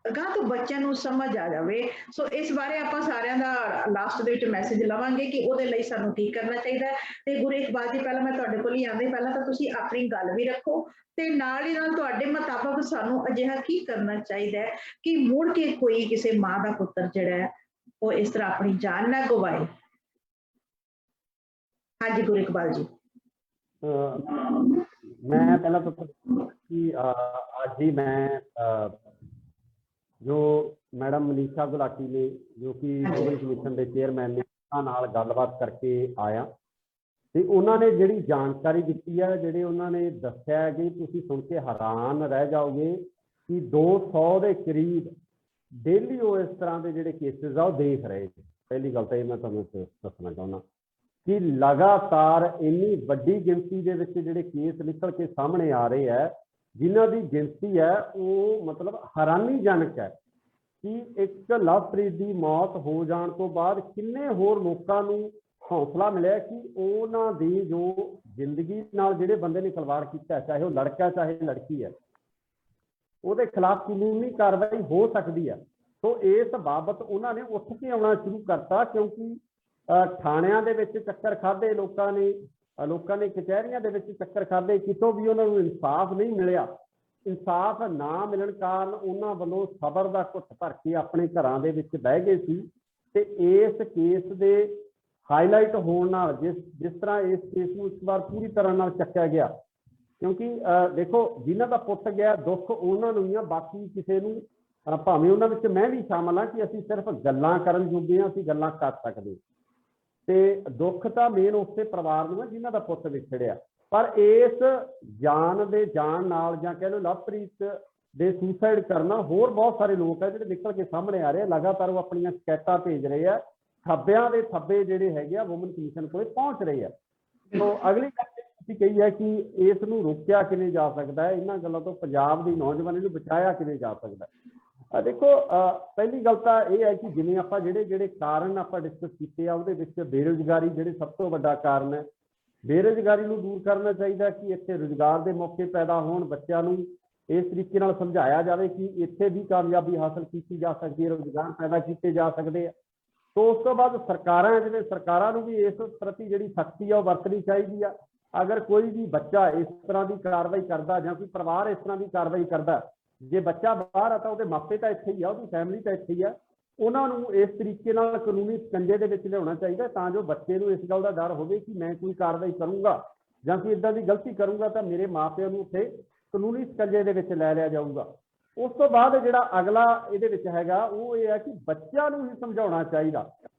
ਅਗਾਂਹ ਤੋਂ ਬੱਚਿਆਂ ਨੂੰ ਸਮਝ ਆ ਜਾਵੇ। ਸੋ ਇਸ ਬਾਰੇ ਆਪਾਂ ਸਾਰਿਆਂ ਦਾ ਲਾਸਟ ਦੇ ਵਿੱਚ ਮੈਸੇਜ ਲਵਾਂਗੇ ਕਿ ਉਹਦੇ ਲਈ ਸਾਨੂੰ ਕੀ ਕਰਨਾ ਚਾਹੀਦਾ ਹੈ। ਤੇ ਗੁਰੂ ਇਕਬਾਲ ਜੀ, ਪਹਿਲਾਂ ਮੈਂ ਤੁਹਾਡੇ ਕੋਲ ਹੀ ਆਉਂਦੀ, ਪਹਿਲਾਂ ਤਾਂ ਤੁਸੀਂ ਆਪਣੀ ਗੱਲ ਵੀ ਰੱਖੋ ਤੇ ਨਾਲ ਹੀ ਨਾਲ ਤੁਹਾਡੇ ਮੁਤਾਬਕ ਸਾਨੂੰ ਅਜਿਹਾ ਕੀ ਕਰਨਾ ਚਾਹੀਦਾ ਹੈ ਕਿ ਮੁੜ ਕੇ ਕੋਈ ਕਿਸੇ ਮਾਂ ਦਾ ਪੁੱਤਰ ਜਿਹੜਾ ਹੈ ਉਹ ਇਸ ਤਰ੍ਹਾਂ ਆਪਣੀ ਜਾਨ ਨਾ ਗਵਾਏ। ਹਾਂਜੀ ਗੁਰੂ ਇਕਬਾਲ ਜੀ। ਮੈਂ ਪਹਿਲਾਂ ਤਾਂ ਕਿ ਅੱਜ ਹੀ ਮੈਂ ਜੋ ਮੈਡਮ ਮਨੀਸ਼ਾ ਗੁਲਾਟੀ ਨੇ, ਜੋ ਕਿ ਵੂਮਨ ਕਮਿਸ਼ਨ ਦੇ ਚੇਅਰਮੈਨ ਨੇ, ਉਹਨਾਂ ਨਾਲ ਗੱਲਬਾਤ ਕਰਕੇ ਆਇਆ ਤੇ ਉਹਨਾਂ ਨੇ ਜਿਹੜੀ ਜਾਣਕਾਰੀ ਦਿੱਤੀ ਹੈ, ਜਿਹੜੇ ਉਹਨਾਂ ਨੇ ਦੱਸਿਆ ਹੈ ਕਿ ਤੁਸੀਂ ਸੁਣ ਕੇ ਹੈਰਾਨ ਰਹਿ ਜਾਓਗੇ ਕਿ 200 ਦੇ ਕਰੀਬ ਡੇਲੀ ਉਹ ਇਸ ਤਰ੍ਹਾਂ ਦੇ ਜਿਹੜੇ ਕੇਸਿਸ ਆ ਉਹ ਦੇਖ ਰਹੇ ਨੇ। ਪਹਿਲੀ ਗੱਲ ਤਾਂ ਇਹ ਮੈਂ ਤੁਹਾਨੂੰ ਦੱਸਣਾ ਚਾਹੁੰਦਾ ਕਿ ਲਗਾਤਾਰ ਇੰਨੀ ਵੱਡੀ ਗਿਣਤੀ ਦੇ ਵਿੱਚ ਜਿਹੜੇ ਕੇਸ ਨਿਕਲ ਕੇ ਸਾਹਮਣੇ ਆ ਰਹੇ ਹੈ, ਜਿਨ੍ਹਾਂ ਦੀ ਗਿਣਤੀ ਹੈ ਉਹ ਮਤਲਬ ਹੈਰਾਨੀਜਨਕ ਹੈ ਕਿ ਇੱਕ ਲਵਪ੍ਰੀਤ ਦੀ ਮੌਤ ਹੋ ਜਾਣ ਤੋਂ ਬਾਅਦ ਕਿੰਨੇ ਹੋਰ ਲੋਕਾਂ ਨੂੰ ਹੌਸਲਾ ਮਿਲਿਆ ਕਿ ਉਹਨਾਂ ਦੀ ਜੋ ਜ਼ਿੰਦਗੀ ਨਾਲ ਜਿਹੜੇ ਬੰਦੇ ਨੇ ਖਿਲਵਾੜ ਕੀਤਾ, ਚਾਹੇ ਉਹ ਲੜਕਾ ਚਾਹੇ ਲੜਕੀ ਹੈ, ਉਹਦੇ ਖਿਲਾਫ ਕਾਨੂੰਨੀ ਕਾਰਵਾਈ ਹੋ ਸਕਦੀ ਹੈ। ਸੋ ਇਸ ਬਾਬਤ ਉਹਨਾਂ ਨੇ ਉੱਠ ਕੇ ਆਉਣਾ ਸ਼ੁਰੂ ਕਰਤਾ, ਕਿਉਂਕਿ ਥਾਣਿਆਂ ਦੇ ਵਿੱਚ ਚੱਕਰ ਖਾਧੇ ਲੋਕਾਂ ਨੇ ਕਚਹਿਰੀਆਂ ਦੇ ਵਿੱਚ ਚੱਕਰ ਖਾਧੇ, ਕਿਤੋਂ ਵੀ ਉਹਨਾਂ ਨੂੰ ਇਨਸਾਫ ਨਹੀਂ ਮਿਲਿਆ। ਇਨਸਾਫ ਨਾ ਮਿਲਣ ਕਾਰਨ ਉਹਨਾਂ ਵੱਲੋਂ ਸਬਰ ਦਾ ਘੁੱਟ ਭਰ ਕੇ ਆਪਣੇ ਘਰਾਂ ਦੇ ਵਿੱਚ ਬਹਿ ਗਏ ਸੀ। ਤੇ ਇਸ ਕੇਸ ਦੇ ਹਾਈਲਾਈਟ ਹੋਣ ਨਾਲ ਜਿਸ ਤਰ੍ਹਾਂ ਇਸ ਕੇਸ ਨੂੰ ਇੱਕ ਵਾਰ ਪੂਰੀ ਤਰ੍ਹਾਂ ਨਾਲ ਚੱਕਿਆ ਗਿਆ, ਕਿਉਂਕਿ ਦੇਖੋ ਜਿਨ੍ਹਾਂ ਦਾ ਪੁੱਤ ਗਿਆ ਦੁੱਖ ਉਹਨਾਂ ਨੂੰ ਹੀ ਆ, ਬਾਕੀ ਕਿਸੇ ਨੂੰ ਭਾਵੇਂ ਉਹਨਾਂ ਵਿੱਚ ਮੈਂ ਵੀ ਸ਼ਾਮਲ ਹਾਂ ਕਿ ਅਸੀਂ ਸਿਰਫ ਗੱਲਾਂ ਕਰਨ ਜੋਗੇ ਹਾਂ, ਅਸੀਂ ਗੱਲਾਂ ਕਰ ਸਕਦੇ, ਤੇ ਦੁੱਖ ਤਾਂ ਮੇਨ ਉਸੇ ਪਰਿਵਾਰ ਨੂੰ ਹੈ ਜਿਨ੍ਹਾਂ ਦਾ ਪੁੱਤ ਵਿਛੜਿਆ। ਪਰ ਇਸ ਜਾਨ ਦੇ ਜਾਣ ਨਾਲ ਜਾਂ ਕਹਿ ਲਓ ਲਵਪ੍ਰੀਤ ਦੇ ਸੁਸਾਈਡ ਕਰਨਾ, ਹੋਰ ਬਹੁਤ ਸਾਰੇ ਲੋਕ ਹੈ ਜਿਹੜੇ ਨਿਕਲ ਕੇ ਸਾਹਮਣੇ ਆ ਰਹੇ ਆ, ਲਗਾਤਾਰ ਉਹ ਆਪਣੀਆਂ ਸ਼ਿਕਾਇਤਾਂ ਭੇਜ ਰਹੇ ਆ, ਥੱਬਿਆਂ ਦੇ ਥੱਬੇ ਜਿਹੜੇ ਹੈਗੇ ਆ ਵੂਮਨ ਕਮਿਸ਼ਨ ਕੋਲੇ ਪਹੁੰਚ ਰਹੇ ਆ। ਸੋ ਅਗਲੀ ਗੱਲ ਤੁਸੀਂ ਕਹੀ ਹੈ ਕਿ ਇਸ ਨੂੰ ਰੋਕਿਆ ਕਿਵੇਂ ਜਾ ਸਕਦਾ ਹੈ, ਇਹਨਾਂ ਗੱਲਾਂ ਤੋਂ ਪੰਜਾਬ ਦੀ ਨੌਜਵਾਨੀ ਨੂੰ ਬਚਾਇਆ ਕਿਵੇਂ ਜਾ ਸਕਦਾ ਹੈ। ਦੇਖੋ ਪਹਿਲੀ ਗੱਲ ਤਾਂ ਇਹ ਹੈ ਕਿ ਜਿਵੇਂ ਆਪਾਂ ਜਿਹੜੇ ਕਾਰਨ ਆਪਾਂ ਡਿਸਕਸ ਕੀਤੇ ਆ, ਉਹਦੇ ਵਿੱਚ ਬੇਰੁਜ਼ਗਾਰੀ ਜਿਹੜੇ ਸਭ ਤੋਂ ਵੱਡਾ ਕਾਰਨ ਹੈ। ਬੇਰੁਜ਼ਗਾਰੀ ਨੂੰ ਦੂਰ ਕਰਨਾ ਚਾਹੀਦਾ ਕਿ ਇੱਥੇ ਰੁਜ਼ਗਾਰ ਦੇ ਮੌਕੇ ਪੈਦਾ ਹੋਣ, ਬੱਚਿਆਂ ਨੂੰ ਇਸ ਤਰੀਕੇ ਨਾਲ ਸਮਝਾਇਆ ਜਾਵੇ ਕਿ ਇੱਥੇ ਵੀ ਕਾਮਯਾਬੀ ਹਾਸਲ ਕੀਤੀ ਜਾ ਸਕਦੀ ਹੈ, ਰੁਜ਼ਗਾਰ ਪੈਦਾ ਕੀਤੇ ਜਾ ਸਕਦੇ ਆ। ਸੋ ਉਸ ਤੋਂ ਬਾਅਦ ਸਰਕਾਰਾਂ ਨੂੰ ਵੀ ਇਸ ਪ੍ਰਤੀ ਜਿਹੜੀ ਸਖਤੀ ਆ ਉਹ ਵਰਤਣੀ ਚਾਹੀਦੀ ਆ। ਅਗਰ ਕੋਈ ਵੀ ਬੱਚਾ ਇਸ ਤਰ੍ਹਾਂ ਦੀ ਕਾਰਵਾਈ ਕਰਦਾ ਜਾਂ ਕੋਈ ਪਰਿਵਾਰ ਇਸ ਤਰ੍ਹਾਂ ਦੀ ਕਾਰਵਾਈ ਕਰਦਾ, ਜੇ ਬੱਚਾ ਬਾਹਰ ਆ ਤਾਂ ਉਹਦੇ ਮਾਪੇ ਤਾਂ ਇੱਥੇ ਹੀ ਆ, ਉਹਦੀ ਫੈਮਿਲੀ ਤਾਂ ਇੱਥੇ ਹੀ ਆ, ਉਹਨਾਂ ਨੂੰ ਇਸ ਤਰੀਕੇ ਨਾਲ ਕਾਨੂੰਨੀ ਸਕੰਜੇ ਦੇ ਵਿੱਚ ਲਿਆਉਣਾ ਚਾਹੀਦਾ ਤਾਂ ਜੋ ਬੱਚੇ ਨੂੰ ਇਸ ਗੱਲ ਦਾ ਡਰ ਹੋਵੇ ਕਿ ਮੈਂ ਕੋਈ ਕਾਰਵਾਈ ਕਰੂੰਗਾ ਜਾਂ ਕੋਈ ਇੱਦਾਂ ਦੀ ਗਲਤੀ ਕਰੂੰਗਾ ਤਾਂ ਮੇਰੇ ਮਾਪਿਆਂ ਨੂੰ ਉੱਥੇ ਕਾਨੂੰਨੀ ਸਕੰਜੇ ਦੇ ਵਿੱਚ ਲੈ ਲਿਆ ਜਾਊਗਾ। ਉਸ ਤੋਂ ਬਾਅਦ ਜਿਹੜਾ ਅਗਲਾ ਇਹਦੇ ਵਿੱਚ ਹੈਗਾ ਉਹ ਇਹ ਹੈ ਕਿ ਬੱਚਿਆਂ ਨੂੰ ਹੀ ਸਮਝਾਉਣਾ ਚਾਹੀਦਾ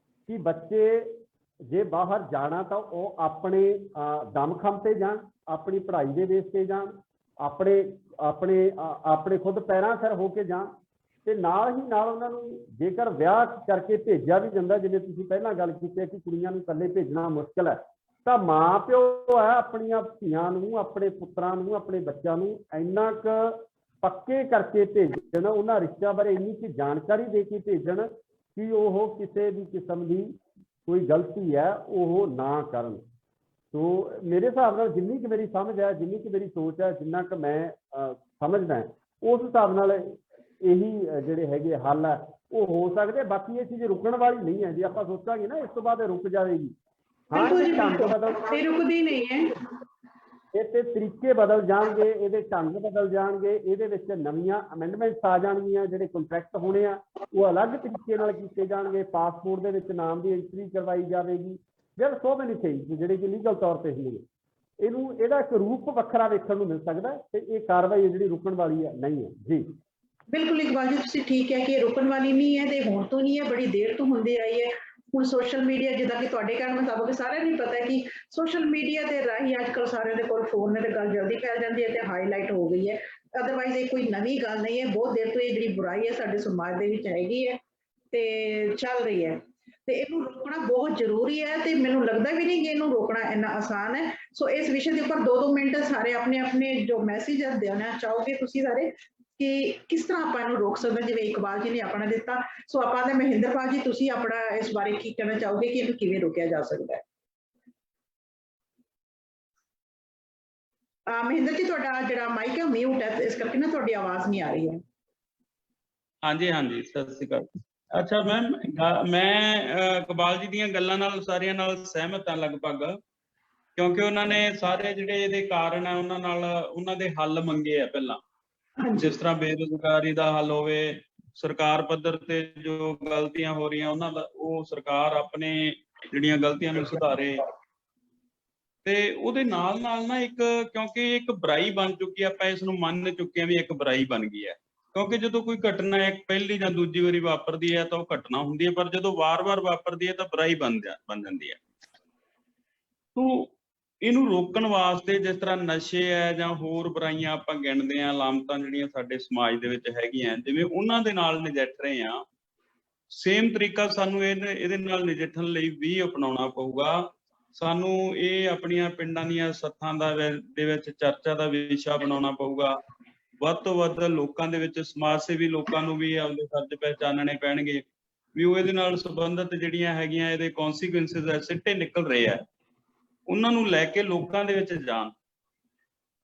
ਕਿ ਬੱਚੇ ਜੇ ਬਾਹਰ ਜਾਣਾ ਤਾਂ ਉਹ ਆਪਣੇ ਦਮਖਮ ਤੇ ਜਾਣ, ਆਪਣੀ ਪੜ੍ਹਾਈ ਦੇ ਬੇਸ ਤੇ ਜਾਣ, ਆਪਣੇ ਖੁਦ ਪੈਰਾਂ ਸਿਰ ਹੋ ਕੇ ਜਾਣ, ਤੇ ਨਾਲ ਹੀ ਨਾਲ ਉਹਨਾਂ ਨੂੰ ਜੇਕਰ ਵਿਆਹ ਕਰਕੇ ਭੇਜਿਆ ਵੀ ਜਾਂਦਾ, ਜਿਵੇਂ ਤੁਸੀਂ ਪਹਿਲਾਂ ਗੱਲ ਕੀਤੀ ਕਿ ਕੁੜੀਆਂ ਨੂੰ ਇਕੱਲੇ ਭੇਜਣਾ ਮੁਸ਼ਕਲ ਹੈ, ਤਾਂ ਮਾਂ ਪਿਓ ਹੈ ਆਪਣੀਆਂ ਧੀਆਂ ਨੂੰ, ਆਪਣੇ ਪੁੱਤਰਾਂ ਨੂੰ, ਆਪਣੇ ਬੱਚਿਆਂ ਨੂੰ ਇੰਨਾ ਕੁ ਪੱਕੇ ਕਰਕੇ ਭੇਜਣ, ਉਹਨਾਂ ਰਿਸ਼ਤਿਆਂ ਬਾਰੇ ਇੰਨੀ ਕੁ ਜਾਣਕਾਰੀ ਦੇ ਕੇ ਭੇਜਣ ਕਿ ਉਹ ਕਿਸੇ ਵੀ ਕਿਸਮ ਦੀ ਕੋਈ ਗਲਤੀ ਹੈ ਉਹ ਨਾ ਕਰਨ। ਸੋ ਮੇਰੇ ਹਿਸਾਬ ਨਾਲ ਜਿੰਨੀ ਕੁ ਮੇਰੀ ਸਮਝ ਹੈ, ਜਿੰਨੀ ਕੁ ਮੇਰੀ ਸੋਚ ਹੈ, ਜਿੰਨਾ ਕੁ ਮੈਂ ਸਮਝਦਾ ਉਸ ਹਿਸਾਬ ਨਾਲ ਇਹੀ ਜਿਹੜੇ ਹੈਗੇ ਹੱਲ ਹੈ ਉਹ ਹੋ ਸਕਦੇ। ਬਾਕੀ ਇਹ ਚੀਜ਼ ਰੁਕਣ ਵਾਲੀ ਨਹੀਂ ਹੈ। ਜੇ ਆਪਾਂ ਸੋਚਾਂਗੇ ਨਾ ਇਸ ਤੋਂ ਬਾਅਦ ਰੁਕ ਜਾਵੇਗੀ, ਹਾਂ ਰੁਕਦੀ ਨਹੀਂ ਹੈ, ਇਹ ਤੇ ਤਰੀਕੇ ਬਦਲ ਜਾਣਗੇ, ਇਹਦੇ ਢੰਗ ਬਦਲ ਜਾਣਗੇ, ਇਹਦੇ ਵਿੱਚ ਨਵੀਆਂ ਅਮੈਂਡਮੈਂਟਸ ਆ ਜਾਣਗੀਆਂ, ਜਿਹੜੇ ਕੰਟਰੈਕਟ ਹੋਣੇ ਆ ਉਹ ਅਲੱਗ ਤਰੀਕੇ ਨਾਲ ਕੀਤੇ ਜਾਣਗੇ, ਪਾਸਪੋਰਟ ਦੇ ਵਿੱਚ ਨਾਮ ਦੀ ਐਂਟਰੀ ਕਰਵਾਈ ਜਾਵੇਗੀ। ਜਿਹੜੇ ਸੋ ਮੈਨੀ ਥਿੰਗਸ ਜਿਹੜੇ ਕਿ ਲੀਗਲ ਤੌਰ ਤੇ ਹੁੰਦੇ, ਇਹਦਾ ਇੱਕ ਰੂਪ ਵੱਖਰਾ ਵੇਖਣ ਨੂੰ ਮਿਲ ਸਕਦਾ ਤੇ ਇਹ ਕਾਰਵਾਈ ਜਿਹੜੀ ਰੁਕਣ ਵਾਲੀ ਹੈ ਨਹੀਂ ਹੈ। ਜੀ ਬਿਲਕੁਲ ਇਕਬਾਲ ਜੀ, ਤੁਸੀਂ ਠੀਕ ਹੈ ਕਿ ਇਹ ਰੁਕਣ ਵਾਲੀ ਨਹੀਂ ਹੈ ਤੇ ਹੁਣ ਤੋਂ ਨਹੀਂ ਹੈ, ਬੜੀ ਦੇਰ ਤੋਂ ਹੁੰਦੀ ਆਈ ਹੈ। ਹੁਣ ਸੋਸ਼ਲ ਮੀਡੀਆ, ਜਿੱਦਾਂ ਕਿ ਤੁਹਾਡੇ ਕਹਿਣ ਮੁਤਾਬਕ ਸਾਰਿਆਂ ਨੂੰ ਪਤਾ ਹੈ ਕਿ ਸੋਸ਼ਲ ਮੀਡੀਆ ਦੇ ਰਾਹੀਂ ਅੱਜ ਕੱਲ੍ਹ ਸਾਰਿਆਂ ਦੇ ਕੋਲ ਫੋਨ ਨੇ ਤੇ ਗੱਲ ਜਲਦੀ ਫੈਲ ਜਾਂਦੀ ਹੈ ਤੇ ਹਾਈਲਾਈਟ ਹੋ ਗਈ ਹੈ। ਅਦਰਵਾਈਜ਼ ਇਹ ਕੋਈ ਨਵੀਂ ਗੱਲ ਨਹੀਂ ਹੈ, ਬਹੁਤ ਦੇਰ ਤੋਂ ਇਹ ਜਿਹੜੀ ਬੁਰਾਈ ਹੈ ਸਾਡੇ ਸਮਾਜ ਦੇ ਵਿੱਚ ਹੈਗੀ ਹੈ ਤੇ ਚੱਲ ਰਹੀ ਹੈ, ਤੇ ਇਹਨੂੰ ਰੋਕਣਾ ਬਹੁਤ ਜ਼ਰੂਰੀ ਹੈ। ਤੇ ਮੈਨੂੰ ਲੱਗਦਾ ਵੀ ਨਹੀਂ ਕਿ ਇਹਨੂੰ ਰੋਕਣਾ ਇੰਨਾ ਆਸਾਨ ਹੈ। ਸੋ ਇਸ ਵਿਸ਼ੇ ਦੇ ਉੱਪਰ 2-2 ਮਿੰਟ ਸਾਰੇ ਆਪਣੇ ਆਪਣੇ ਜੋ ਮੈਸੇਜ ਦੇਣਾ ਚਾਹੋਗੇ ਤੁਸੀਂ ਸਾਰੇ ਕਿ ਕਿਸ ਤਰ੍ਹਾਂ ਆਪਾਂ ਇਹਨੂੰ ਰੋਕ ਸਕਦੇ, ਜਿਵੇਂ ਇਕਬਾਲ ਜੀ ਨੇ ਆਪਣਾ ਦਿੱਤਾ। ਸੋ ਆਪਾਂ ਦੇ ਮਹਿੰਦਰਪਾਲ ਜੀ, ਤੁਸੀਂ ਆਪਣਾ ਇਸ ਬਾਰੇ ਕੀ ਕਹਿਣਾ ਚਾਹੋਗੇ ਕਿ ਇਹਨੂੰ ਕਿਵੇਂ ਰੋਕਿਆ ਜਾ ਸਕਦਾ ਹੈ? ਮਹਿੰਦਰ ਜੀ, ਤੁਹਾਡਾ ਜਿਹੜਾ ਮਾਈਕ ਹੈ ਮਿਊਟ ਹੈ, ਇਸ ਕਰਕੇ ਨਾ ਤੁਹਾਡੀ ਆਵਾਜ਼ ਨਹੀਂ ਆ ਰਹੀ ਹੈ। ਹਾਂਜੀ ਹਾਂਜੀ, ਸਤਿ ਸ਼੍ਰੀ ਅਕਾਲ। ਅੱਛਾ ਮੈਮ, ਮੈਂ ਇਕਬਾਲ ਜੀ ਦੀਆਂ ਗੱਲਾਂ ਨਾਲ ਸਾਰੀਆਂ ਨਾਲ ਸਹਿਮਤ ਹਾਂ ਲਗਭਗ, ਕਿਉਂਕਿ ਉਹਨਾਂ ਨੇ ਸਾਰੇ ਜਿਹੜੇ ਇਹਦੇ ਕਾਰਨ ਆ ਉਹਨਾਂ ਦੇ ਹੱਲ ਮੰਗੇ ਆ ਪਹਿਲਾਂ। ਹਾਂਜੀ ਜਿਸ ਤਰ੍ਹਾਂ ਬੇਰੁਜ਼ਗਾਰੀ ਦਾ ਹੱਲ ਹੋਵੇ, ਸਰਕਾਰ ਪੱਧਰ ਤੇ ਜੋ ਗਲਤੀਆਂ ਹੋ ਰਹੀਆਂ ਉਹਨਾਂ ਦਾ ਉਹ ਸਰਕਾਰ ਆਪਣੇ ਜਿਹੜੀਆਂ ਗਲਤੀਆਂ ਨੂੰ ਸੁਧਾਰੇ। ਤੇ ਉਹਦੇ ਨਾਲ ਨਾਲ ਨਾ ਇੱਕ, ਕਿਉਂਕਿ ਇੱਕ ਬੁਰਾਈ ਬਣ ਚੁੱਕੀ ਆ, ਆਪਾਂ ਇਸ ਨੂੰ ਮੰਨ ਚੁੱਕੇ ਆ ਵੀ ਇੱਕ ਬੁਰਾਈ ਬਣ ਗਈ ਹੈ। ਕਿਉਂਕਿ ਜਦੋਂ ਕੋਈ ਘਟਨਾ ਇੱਕ ਪਹਿਲੀ ਜਾਂ ਦੂਜੀ ਵਾਰੀ ਵਾਪਰਦੀ ਹੈ ਤਾਂ ਉਹ ਘਟਨਾ ਹੁੰਦੀ ਹੈ, ਪਰ ਜਦੋਂ ਵਾਰ-ਵਾਰ ਵਾਪਰਦੀ ਹੈ ਤਾਂ ਬੁਰਾਈ ਬਣ ਜਾਂਦੀ ਹੈ। ਤੋ ਇਹਨੂੰ ਰੋਕਣ ਵਾਸਤੇ ਜਿਸ ਤਰ੍ਹਾਂ ਨਸ਼ੇ ਹੈ ਜਾਂ ਹੋਰ ਬੁਰਾਈਆਂ ਆਪਾਂ ਗਿਣਦੇ ਹਾਂ, ਲਾਮਤਾਂ ਜਿਹੜੀਆਂ ਸਾਡੇ ਸਮਾਜ ਦੇ ਵਿੱਚ ਹੈਗੀਆਂ, ਜਿਵੇਂ ਉਹਨਾਂ ਦੇ ਨਾਲ ਨਜਿੱਠ ਰਹੇ ਹਾਂ, ਸੇਮ ਤਰੀਕਾ ਸਾਨੂੰ ਇਹਦੇ ਨਾਲ ਨਜਿੱਠਣ ਲਈ ਵੀ ਅਪਣਾਉਣਾ ਪਊਗਾ। ਸਾਨੂੰ ਇਹ ਆਪਣੀਆਂ ਪਿੰਡਾਂ ਦੀਆਂ ਸੱਥਾਂ ਦੇ ਵਿੱਚ ਚਰਚਾ ਦਾ ਵਿਸ਼ਾ ਬਣਾਉਣਾ ਪਊਗਾ। ਵੱਧ ਤੋਂ ਵੱਧ ਲੋਕਾਂ ਦੇ ਵਿੱਚ, ਸਮਾਜ ਸੇਵੀ ਲੋਕਾਂ ਨੂੰ ਵੀ ਆਪਦੇ ਫਰਜ਼ ਪਹਿਚਾਨਣੇ ਪੈਣਗੇ ਵੀ ਉਹ ਇਹਦੇ ਨਾਲ ਸੰਬੰਧਿਤ ਜਿਹੜੀਆਂ ਹੈਗੀਆਂ ਇਹਦੇ ਕੌਨਸੀਕੁਐਂਸਿਸ ਹੈ, ਸਿੱਟੇ ਨਿਕਲ ਰਹੇ ਆ, ਉਹਨਾਂ ਨੂੰ ਲੈ ਕੇ ਲੋਕਾਂ ਦੇ ਵਿੱਚ ਜਾਣ।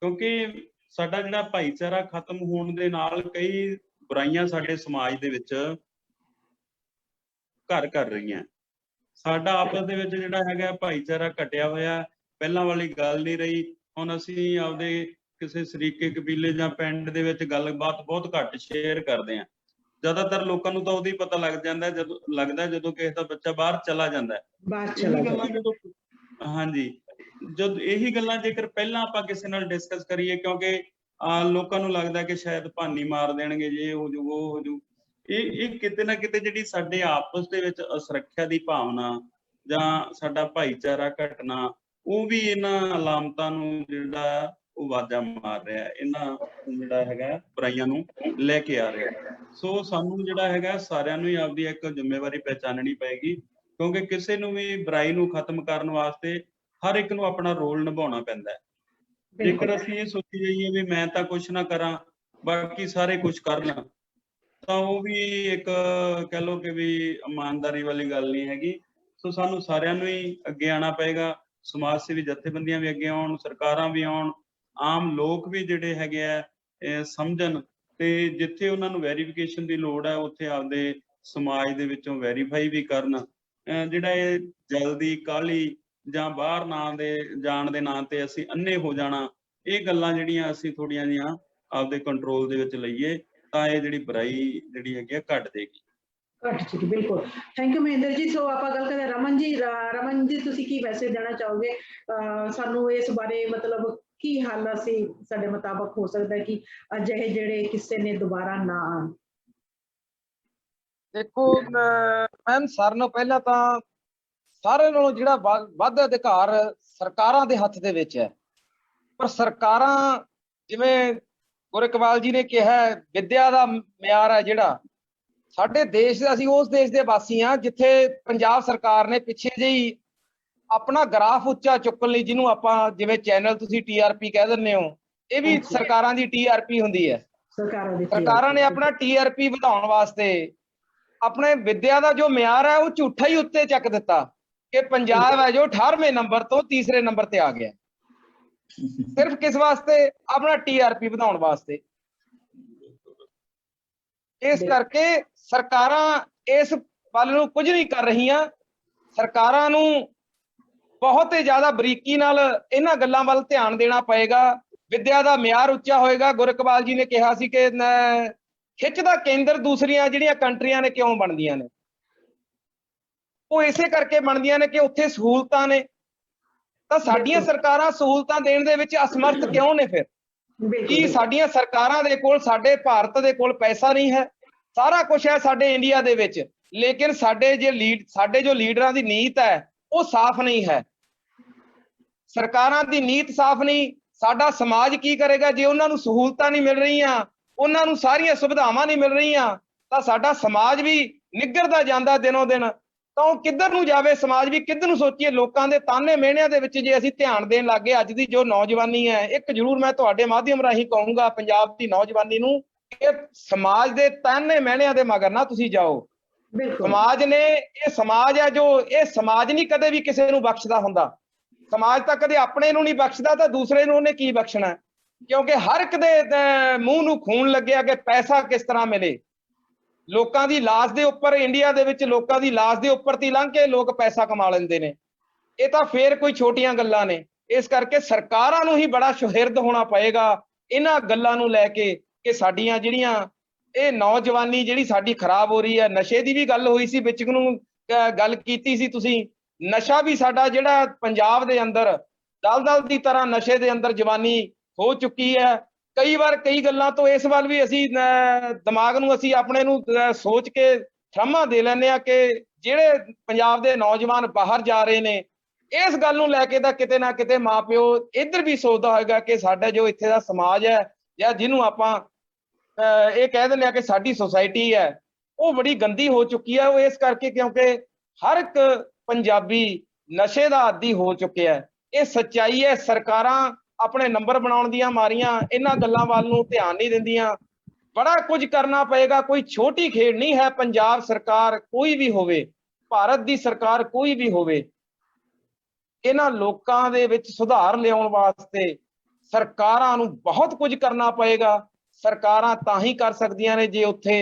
ਕਿਉਂਕਿ ਸਾਡਾ ਜਿਹੜਾ ਭਾਈਚਾਰਾ ਖਤਮ ਹੋਣ ਦੇ ਨਾਲ ਕਈ ਬੁਰਾਈਆਂ ਸਾਡੇ ਸਮਾਜ ਦੇ ਵਿੱਚ ਘਰ ਕਰ ਰਹੀਆਂ। ਸਾਡਾ ਆਪਸ ਦੇ ਵਿੱਚ ਜਿਹੜਾ ਹੈਗਾ ਭਾਈਚਾਰਾ ਘਟਿਆ ਹੋਇਆ, ਪਹਿਲਾਂ ਵਾਲੀ ਗੱਲ ਨਹੀਂ ਰਹੀ। ਹੁਣ ਅਸੀਂ ਆਪਦੇ ਕਿਸੇ ਸਰੀਕੇ ਕਬੀਲੇ ਜਾਂ ਪਿੰਡ ਦੇ ਵਿੱਚ ਗੱਲਬਾਤ ਬਹੁਤ ਘੱਟ ਸ਼ੇਅਰ ਕਰਦੇ ਹਾਂ। ਜ਼ਿਆਦਾਤਰ ਲੋਕਾਂ ਨੂੰ ਤਾਂ ਉਦੋਂ ਹੀ ਪਤਾ ਲੱਗ ਜਾਂਦਾ ਜਦੋਂ ਕਿਸੇ ਦਾ ਬੱਚਾ ਬਾਹਰ ਚਲਾ ਜਾਂਦਾ। ਬਾਹਰ ਚਲਾ ਜਾਂਦਾ। ਜਦੋਂ ਹਾਂਜੀ, ਜਦ ਇਹੀ ਗੱਲਾਂ ਜੇਕਰ ਪਹਿਲਾਂ ਆਪਾਂ ਕਿਸੇ ਨਾਲ ਡਿਸਕਸ ਕਰੀਏ, ਕਿਉਂਕਿ ਲੋਕਾਂ ਨੂੰ ਲੱਗਦਾ ਕਿ ਸ਼ਾਇਦ ਭਾਨੀ ਮਾਰ ਦੇਣਗੇ, ਜੇ ਹੋ ਜੂ ਉਹ ਹੋ ਜੂ। ਇਹ ਕਿਤੇ ਨਾ ਕਿਤੇ ਜਿਹੜੀ ਸਾਡੇ ਆਪਸ ਦੇ ਵਿੱਚ ਅਸੁਰੱਖਿਆ ਦੀ ਭਾਵਨਾ ਜਾਂ ਸਾਡਾ ਭਾਈਚਾਰਾ ਘਟਣਾ, ਉਹ ਵੀ ਇਹਨਾਂ ਅਲਾਮਤਾਂ ਨੂੰ ਜਿਹੜਾ ਉਹ ਵਾਜਾ ਮਾਰ ਰਿਹਾ, ਇਹਨਾਂ ਜਿਹੜਾ ਹੈਗਾ ਬੁਰਾਈਆਂ ਨੂੰ ਲੈ ਕੇ ਆ ਰਿਹਾ। ਸੋ ਸਾਨੂੰ ਜਿਹੜਾ ਹੈਗਾ ਸਾਰਿਆਂ ਨੂੰ ਹੀ ਆਪਦੀ ਇੱਕ ਜ਼ਿੰਮੇਵਾਰੀ ਪਹਿਚਾਨਣੀ ਪਏਗੀ, ਕਿਉਂਕਿ ਕਿਸੇ ਨੂੰ ਵੀ ਬੁਰਾਈ ਨੂੰ ਖਤਮ ਕਰਨ ਵਾਸਤੇ ਹਰ ਇੱਕ ਨੂੰ ਆਪਣਾ ਰੋਲ ਨਿਭਾਉਣਾ ਪੈਂਦਾ ਹੈ। ਜੇਕਰ ਅਸੀਂ ਇਹ ਸੋਚੀ ਜਾਈਏ ਵੀ ਮੈਂ ਤਾਂ ਕੁਛ ਨਾ ਕਰਾਂ ਬਾਕੀ ਸਾਰੇ ਕੁਛ ਕਰਨ, ਤਾਂ ਉਹ ਵੀ ਇੱਕ ਕਹਿ ਲਓ ਕਿ ਵੀ ਇਮਾਨਦਾਰੀ ਵਾਲੀ ਗੱਲ ਨਹੀਂ ਹੈਗੀ। ਸੋ ਸਾਨੂੰ ਸਾਰਿਆਂ ਨੂੰ ਹੀ ਅੱਗੇ ਆਉਣਾ ਪਏਗਾ, ਸਮਾਜ ਸੇਵੀ ਜਥੇਬੰਦੀਆਂ ਵੀ ਅੱਗੇ ਆਉਣ, ਸਰਕਾਰਾਂ ਵੀ ਆਉਣ, ਆਮ ਲੋਕ ਵੀ ਜਿਹੜੇ ਹੈਗੇ ਆ ਸਮਝਣ, ਤੇ ਜਿੱਥੇ ਉਹਨਾਂ ਨੂੰ ਵੈਰੀਫਿਕੇਸ਼ਨ ਦੀ ਲੋੜ ਹੈ ਉੱਥੇ ਆਪਦੇ ਸਮਾਜ ਦੇ ਵਿੱਚੋਂ ਵੈਰੀਫਾਈ ਵੀ ਕਰਨ। ਜਿਹੜਾ ਇਹ ਜਲਦੀ ਕਾਹਲੀ ਜਾਂ ਬਾਹਰ ਜਾਣ ਦੇ ਨਾਂ ਤੇ ਅਸੀਂ ਅੰਨੇ ਹੋ ਜਾਣਾ, ਇਹ ਗੱਲਾਂ ਜਿਹੜੀਆਂ ਅਸੀਂ ਥੋੜ੍ਹੀਆਂ ਜਿਹੀਆਂ ਆਪਦੇ ਕੰਟਰੋਲ ਦੇ ਵਿੱਚ ਲਈਏ, ਤਾਂ ਇਹ ਜਿਹੜੀ ਬੁਰਾਈ ਜਿਹੜੀ ਹੈਗੀ ਆ ਘਟ ਜਾਏਗੀ। ਘੱਟ ਚੁੱਕੀ, ਬਿਲਕੁਲ। ਥੈਂਕ ਯੂ ਮਹਿੰਦਰ ਜੀ। ਸੋ ਆਪਾਂ ਗੱਲ ਕਰਦੇ ਰਮਨ ਜੀ ਤੁਸੀਂ ਕੀ ਮੈਸੇਜ ਦੇਣਾ ਚਾਹੋਗੇ ਸਾਨੂੰ ਇਸ ਬਾਰੇ, ਮਤਲਬ ਕੀ ਹੱਲ ਅਸੀਂ ਸਾਡੇ ਮੁਤਾਬਕ ਹੋ ਸਕਦਾ ਕਿ ਅਜਿਹੇ ਜਿਹੜੇ ਕਿੱਸੇ ਨੇ ਦੁਬਾਰਾ ਨਾ ਆਉਣ? ਦੇਖੋ ਮੈਮ, ਸਾਰਿਆਂ ਨਾਲੋਂ ਪਹਿਲਾਂ ਤਾਂ ਸਾਰਿਆਂ ਨਾਲੋਂ ਜਿਹੜਾ ਵੱਧ ਅਧਿਕਾਰ ਸਰਕਾਰਾਂ ਦੇ ਹੱਥ ਦੇ ਵਿੱਚ ਹੈ। ਪਰ ਸਰਕਾਰਾਂ, ਜਿਵੇਂ ਗੁਰਇਕਬਾਲ ਜੀ ਨੇ ਕਿਹਾ, ਵਿਦਿਆ ਦਾ ਮਿਆਰ ਹੈ ਜਿਹੜਾ ਸਾਡੇ ਦੇਸ਼, ਅਸੀਂ ਉਸ ਦੇਸ਼ ਦੇ ਵਾਸੀ ਹਾਂ ਜਿੱਥੇ ਪੰਜਾਬ ਸਰਕਾਰ ਨੇ ਪਿੱਛੇ ਜਿਹੀ ਆਪਣਾ ਗ੍ਰਾਫ ਉੱਚਾ ਚੁੱਕਣ ਲਈ, ਜਿਹਨੂੰ ਆਪਾਂ ਜਿਵੇਂ ਚੈਨਲ ਤੁਸੀਂ TRP ਕਹਿ ਦਿੰਦੇ ਹੋ, ਇਹ ਵੀ ਸਰਕਾਰਾਂ ਦੀ TRP ਹੁੰਦੀ ਹੈ। ਸਰਕਾਰਾਂ ਨੇ ਆਪਣਾ TRP ਵਧਾਉਣ ਵਾਸਤੇ ਆਪਣੇ ਵਿਦਿਆ ਦਾ ਜੋ ਮਿਆਰ ਹੈ ਉਹ ਝੂਠਾ ਹੀ ਉੱਤੇ ਚੱਕ ਦਿੱਤਾ ਕਿ ਪੰਜਾਬ ਹੈ ਜੋ 18ਵੇਂ ਨੰਬਰ ਤੋਂ ਤੀਸਰੇ ਨੰਬਰ ਤੇ ਆ ਗਿਆ। ਸਿਰਫ ਕਿਸ ਵਾਸਤੇ? ਆਪਣਾ TRP ਵਧਾਉਣ ਵਾਸਤੇ। ਇਸ ਕਰਕੇ ਸਰਕਾਰਾਂ ਇਸ ਵੱਲ ਨੂੰ ਕੁਝ ਨਹੀਂ ਕਰ ਰਹੀਆਂ। ਸਰਕਾਰਾਂ ਨੂੰ ਬਹੁਤ ਹੀ ਜ਼ਿਆਦਾ ਬਰੀਕੀ ਨਾਲ ਇਹਨਾਂ ਗੱਲਾਂ ਵੱਲ ਧਿਆਨ ਦੇਣਾ ਪਏਗਾ। ਵਿਦਿਆ ਦਾ ਮਿਆਰ ਉੱਚਾ ਹੋਏਗਾ। ਗੁਰਇਕਬਾਲ ਜੀ ਨੇ ਕਿਹਾ ਸੀ ਕਿ ਖਿੱਚ ਦਾ ਕੇਂਦਰ ਦੂਸਰੀਆਂ ਜਿਹੜੀਆਂ ਕੰਟਰੀਆਂ ਨੇ ਕਿਉਂ ਬਣਦੀਆਂ ਨੇ, ਉਹ ਇਸੇ ਕਰਕੇ ਬਣਦੀਆਂ ਨੇ ਕਿ ਉੱਥੇ ਸਹੂਲਤਾਂ ਨੇ। ਤਾਂ ਸਾਡੀਆਂ ਸਰਕਾਰਾਂ ਸਹੂਲਤਾਂ ਦੇਣ ਦੇ ਵਿੱਚ ਅਸਮਰਥ ਕਿਉਂ ਨੇ? ਫਿਰ ਕੀ ਸਾਡੀਆਂ ਸਰਕਾਰਾਂ ਦੇ ਕੋਲ, ਸਾਡੇ ਭਾਰਤ ਦੇ ਕੋਲ ਪੈਸਾ ਨਹੀਂ ਹੈ? ਸਾਰਾ ਕੁਝ ਹੈ ਸਾਡੇ ਇੰਡੀਆ ਦੇ ਵਿੱਚ, ਲੇਕਿਨ ਸਾਡੇ ਜੋ ਲੀਡਰਾਂ ਦੀ ਨੀਤ ਹੈ ਉਹ ਸਾਫ਼ ਨਹੀਂ ਹੈ। ਸਰਕਾਰਾਂ ਦੀ ਨੀਤ ਸਾਫ਼ ਨਹੀਂ। ਸਾਡਾ ਸਮਾਜ ਕੀ ਕਰੇਗਾ ਜੇ ਉਹਨਾਂ ਨੂੰ ਸਹੂਲਤਾਂ ਨਹੀਂ ਮਿਲ ਰਹੀਆਂ, ਉਹਨਾਂ ਨੂੰ ਸਾਰੀਆਂ ਸੁਵਿਧਾਵਾਂ ਨਹੀਂ ਮਿਲ ਰਹੀਆਂ, ਤਾਂ ਸਾਡਾ ਸਮਾਜ ਵੀ ਨਿੱਘਰਦਾ ਜਾਂਦਾ ਦਿਨੋਂ ਦਿਨ। ਤਾਂ ਉਹ ਕਿੱਧਰ ਨੂੰ ਜਾਵੇ ਸਮਾਜ ਵੀ, ਕਿੱਧਰ ਨੂੰ ਸੋਚੀਏ? ਲੋਕਾਂ ਦੇ ਤਾਨੇ ਮਿਹਣਿਆਂ ਦੇ ਵਿੱਚ ਜੇ ਅਸੀਂ ਧਿਆਨ ਦੇਣ ਲੱਗ ਗਏ, ਅੱਜ ਦੀ ਜੋ ਨੌਜਵਾਨੀ ਹੈ, ਇੱਕ ਜ਼ਰੂਰ ਮੈਂ ਤੁਹਾਡੇ ਮਾਧਿਅਮ ਰਾਹੀਂ ਕਹੂੰਗਾ ਪੰਜਾਬ ਦੀ ਨੌਜਵਾਨੀ ਨੂੰ ਕਿ ਸਮਾਜ ਦੇ ਤਾਨੇ ਮਿਹਣਿਆਂ ਦੇ ਮਗਰ ਨਾ ਤੁਸੀਂ ਜਾਓ। ਸਮਾਜ ਨੇ, ਇਹ ਸਮਾਜ ਹੈ ਜੋ, ਇਹ ਸਮਾਜ ਨਹੀਂ ਕਦੇ ਵੀ ਕਿਸੇ ਨੂੰ ਬਖਸ਼ਦਾ ਹੁੰਦਾ। ਸਮਾਜ ਤਾਂ ਕਦੇ ਆਪਣੇ ਨੂੰ ਨਹੀਂ ਬਖਸ਼ਦਾ, ਤਾਂ ਦੂਸਰੇ ਨੂੰ ਉਹਨੇ ਕੀ ਬਖਸ਼ਣਾ? ਕਿਉਂਕਿ ਹਰ ਇੱਕ ਦੇ ਮੂੰਹ ਨੂੰ ਖੂਨ ਲੱਗਿਆ ਕਿ ਪੈਸਾ ਕਿਸ ਤਰ੍ਹਾਂ ਮਿਲੇ। ਲੋਕਾਂ ਦੀ ਲਾਸ਼ ਦੇ ਉੱਪਰ, ਇੰਡੀਆ ਦੇ ਵਿੱਚ ਲੋਕਾਂ ਦੀ ਲਾਸ਼ ਦੇ ਉੱਪਰ ਦੀ ਲੰਘ ਕੇ ਲੋਕ ਪੈਸਾ ਕਮਾ ਲੈਂਦੇ ਨੇ। ਇਹ ਤਾਂ ਫੇਰ ਕੋਈ ਛੋਟੀਆਂ ਗੱਲਾਂ ਨੇ। ਇਸ ਕਰਕੇ ਸਰਕਾਰਾਂ ਨੂੰ ਹੀ ਬੜਾ ਸੁਹਿਰਦ ਹੋਣਾ ਪਏਗਾ ਇਹਨਾਂ ਗੱਲਾਂ ਨੂੰ ਲੈ ਕੇ ਕਿ ਸਾਡੀਆਂ ਜਿਹੜੀਆਂ ਇਹ ਨੌਜਵਾਨੀ ਜਿਹੜੀ ਸਾਡੀ ਖਰਾਬ ਹੋ ਰਹੀ ਹੈ। ਨਸ਼ੇ ਦੀ ਵੀ ਗੱਲ ਹੋਈ ਸੀ ਵਿੱਚ ਨੂੰ, ਗੱਲ ਕੀਤੀ ਸੀ ਤੁਸੀਂ। ਨਸ਼ਾ ਵੀ ਸਾਡਾ ਜਿਹੜਾ ਪੰਜਾਬ ਦੇ ਅੰਦਰ ਦਲਦਲ ਦੀ ਤਰ੍ਹਾਂ ਨਸ਼ੇ ਦੇ ਅੰਦਰ ਜਵਾਨੀ ਹੋ ਚੁੱਕੀ ਹੈ। ਕਈ ਵਾਰ ਕਈ ਗੱਲਾਂ ਤੋਂ ਇਸ ਵੱਲ ਵੀ ਅਸੀਂ ਦਿਮਾਗ ਨੂੰ ਅਸੀਂ ਆਪਣੇ ਨੂੰ ਸੋਚ ਕੇ ਥਰਾਮਾ ਦੇ ਲੈਂਦੇ ਆ ਕਿ ਜਿਹੜੇ ਪੰਜਾਬ ਦੇ ਨੌਜਵਾਨ ਬਾਹਰ ਜਾ ਰਹੇ ਨੇ, ਇਸ ਗੱਲ ਨੂੰ ਲੈ ਕੇ ਤਾਂ ਕਿਤੇ ਨਾ ਕਿਤੇ ਮਾਪਿਓ ਇੱਧਰ ਵੀ ਸੋਚਦਾ ਹੋਏਗਾ ਕਿ ਸਾਡਾ ਜੋ ਇੱਥੇ ਦਾ ਸਮਾਜ ਹੈ ਜਾਂ ਜਿਹਨੂੰ ਆਪਾਂ ਇਹ ਕਹਿ ਦਿੰਦੇ ਆ ਕਿ ਸਾਡੀ ਸੁਸਾਇਟੀ ਹੈ, ਉਹ ਬੜੀ ਗੰਦੀ ਹੋ ਚੁੱਕੀ ਹੈ। ਉਹ ਇਸ ਕਰਕੇ ਕਿਉਂਕਿ ਹਰ ਇੱਕ ਪੰਜਾਬੀ ਨਸ਼ੇ ਦਾ ਆਦੀ ਹੋ ਚੁੱਕਿਆ ਹੈ। ਇਹ ਸੱਚਾਈ ਹੈ। ਸਰਕਾਰਾਂ ਆਪਣੇ ਨੰਬਰ ਬਣਾਉਣ ਦੀਆਂ ਮਾਰੀਆਂ ਇਹਨਾਂ ਗੱਲਾਂ ਵੱਲ ਨੂੰ ਧਿਆਨ ਨਹੀਂ ਦਿੰਦੀਆਂ। ਬੜਾ ਕੁਝ ਕਰਨਾ ਪਏਗਾ, ਕੋਈ ਛੋਟੀ ਖੇਡ ਨਹੀਂ ਹੈ। ਪੰਜਾਬ ਸਰਕਾਰ ਕੋਈ ਵੀ ਹੋਵੇ, ਭਾਰਤ ਦੀ ਸਰਕਾਰ ਕੋਈ ਵੀ ਹੋਵੇ, ਇਹਨਾਂ ਲੋਕਾਂ ਦੇ ਵਿੱਚ ਸੁਧਾਰ ਲਿਆਉਣ ਵਾਸਤੇ ਸਰਕਾਰਾਂ ਨੂੰ ਬਹੁਤ ਕੁਝ ਕਰਨਾ ਪਏਗਾ। ਸਰਕਾਰਾਂ ਤਾਂ ਹੀ ਕਰ ਸਕਦੀਆਂ ਨੇ ਜੇ ਉੱਥੇ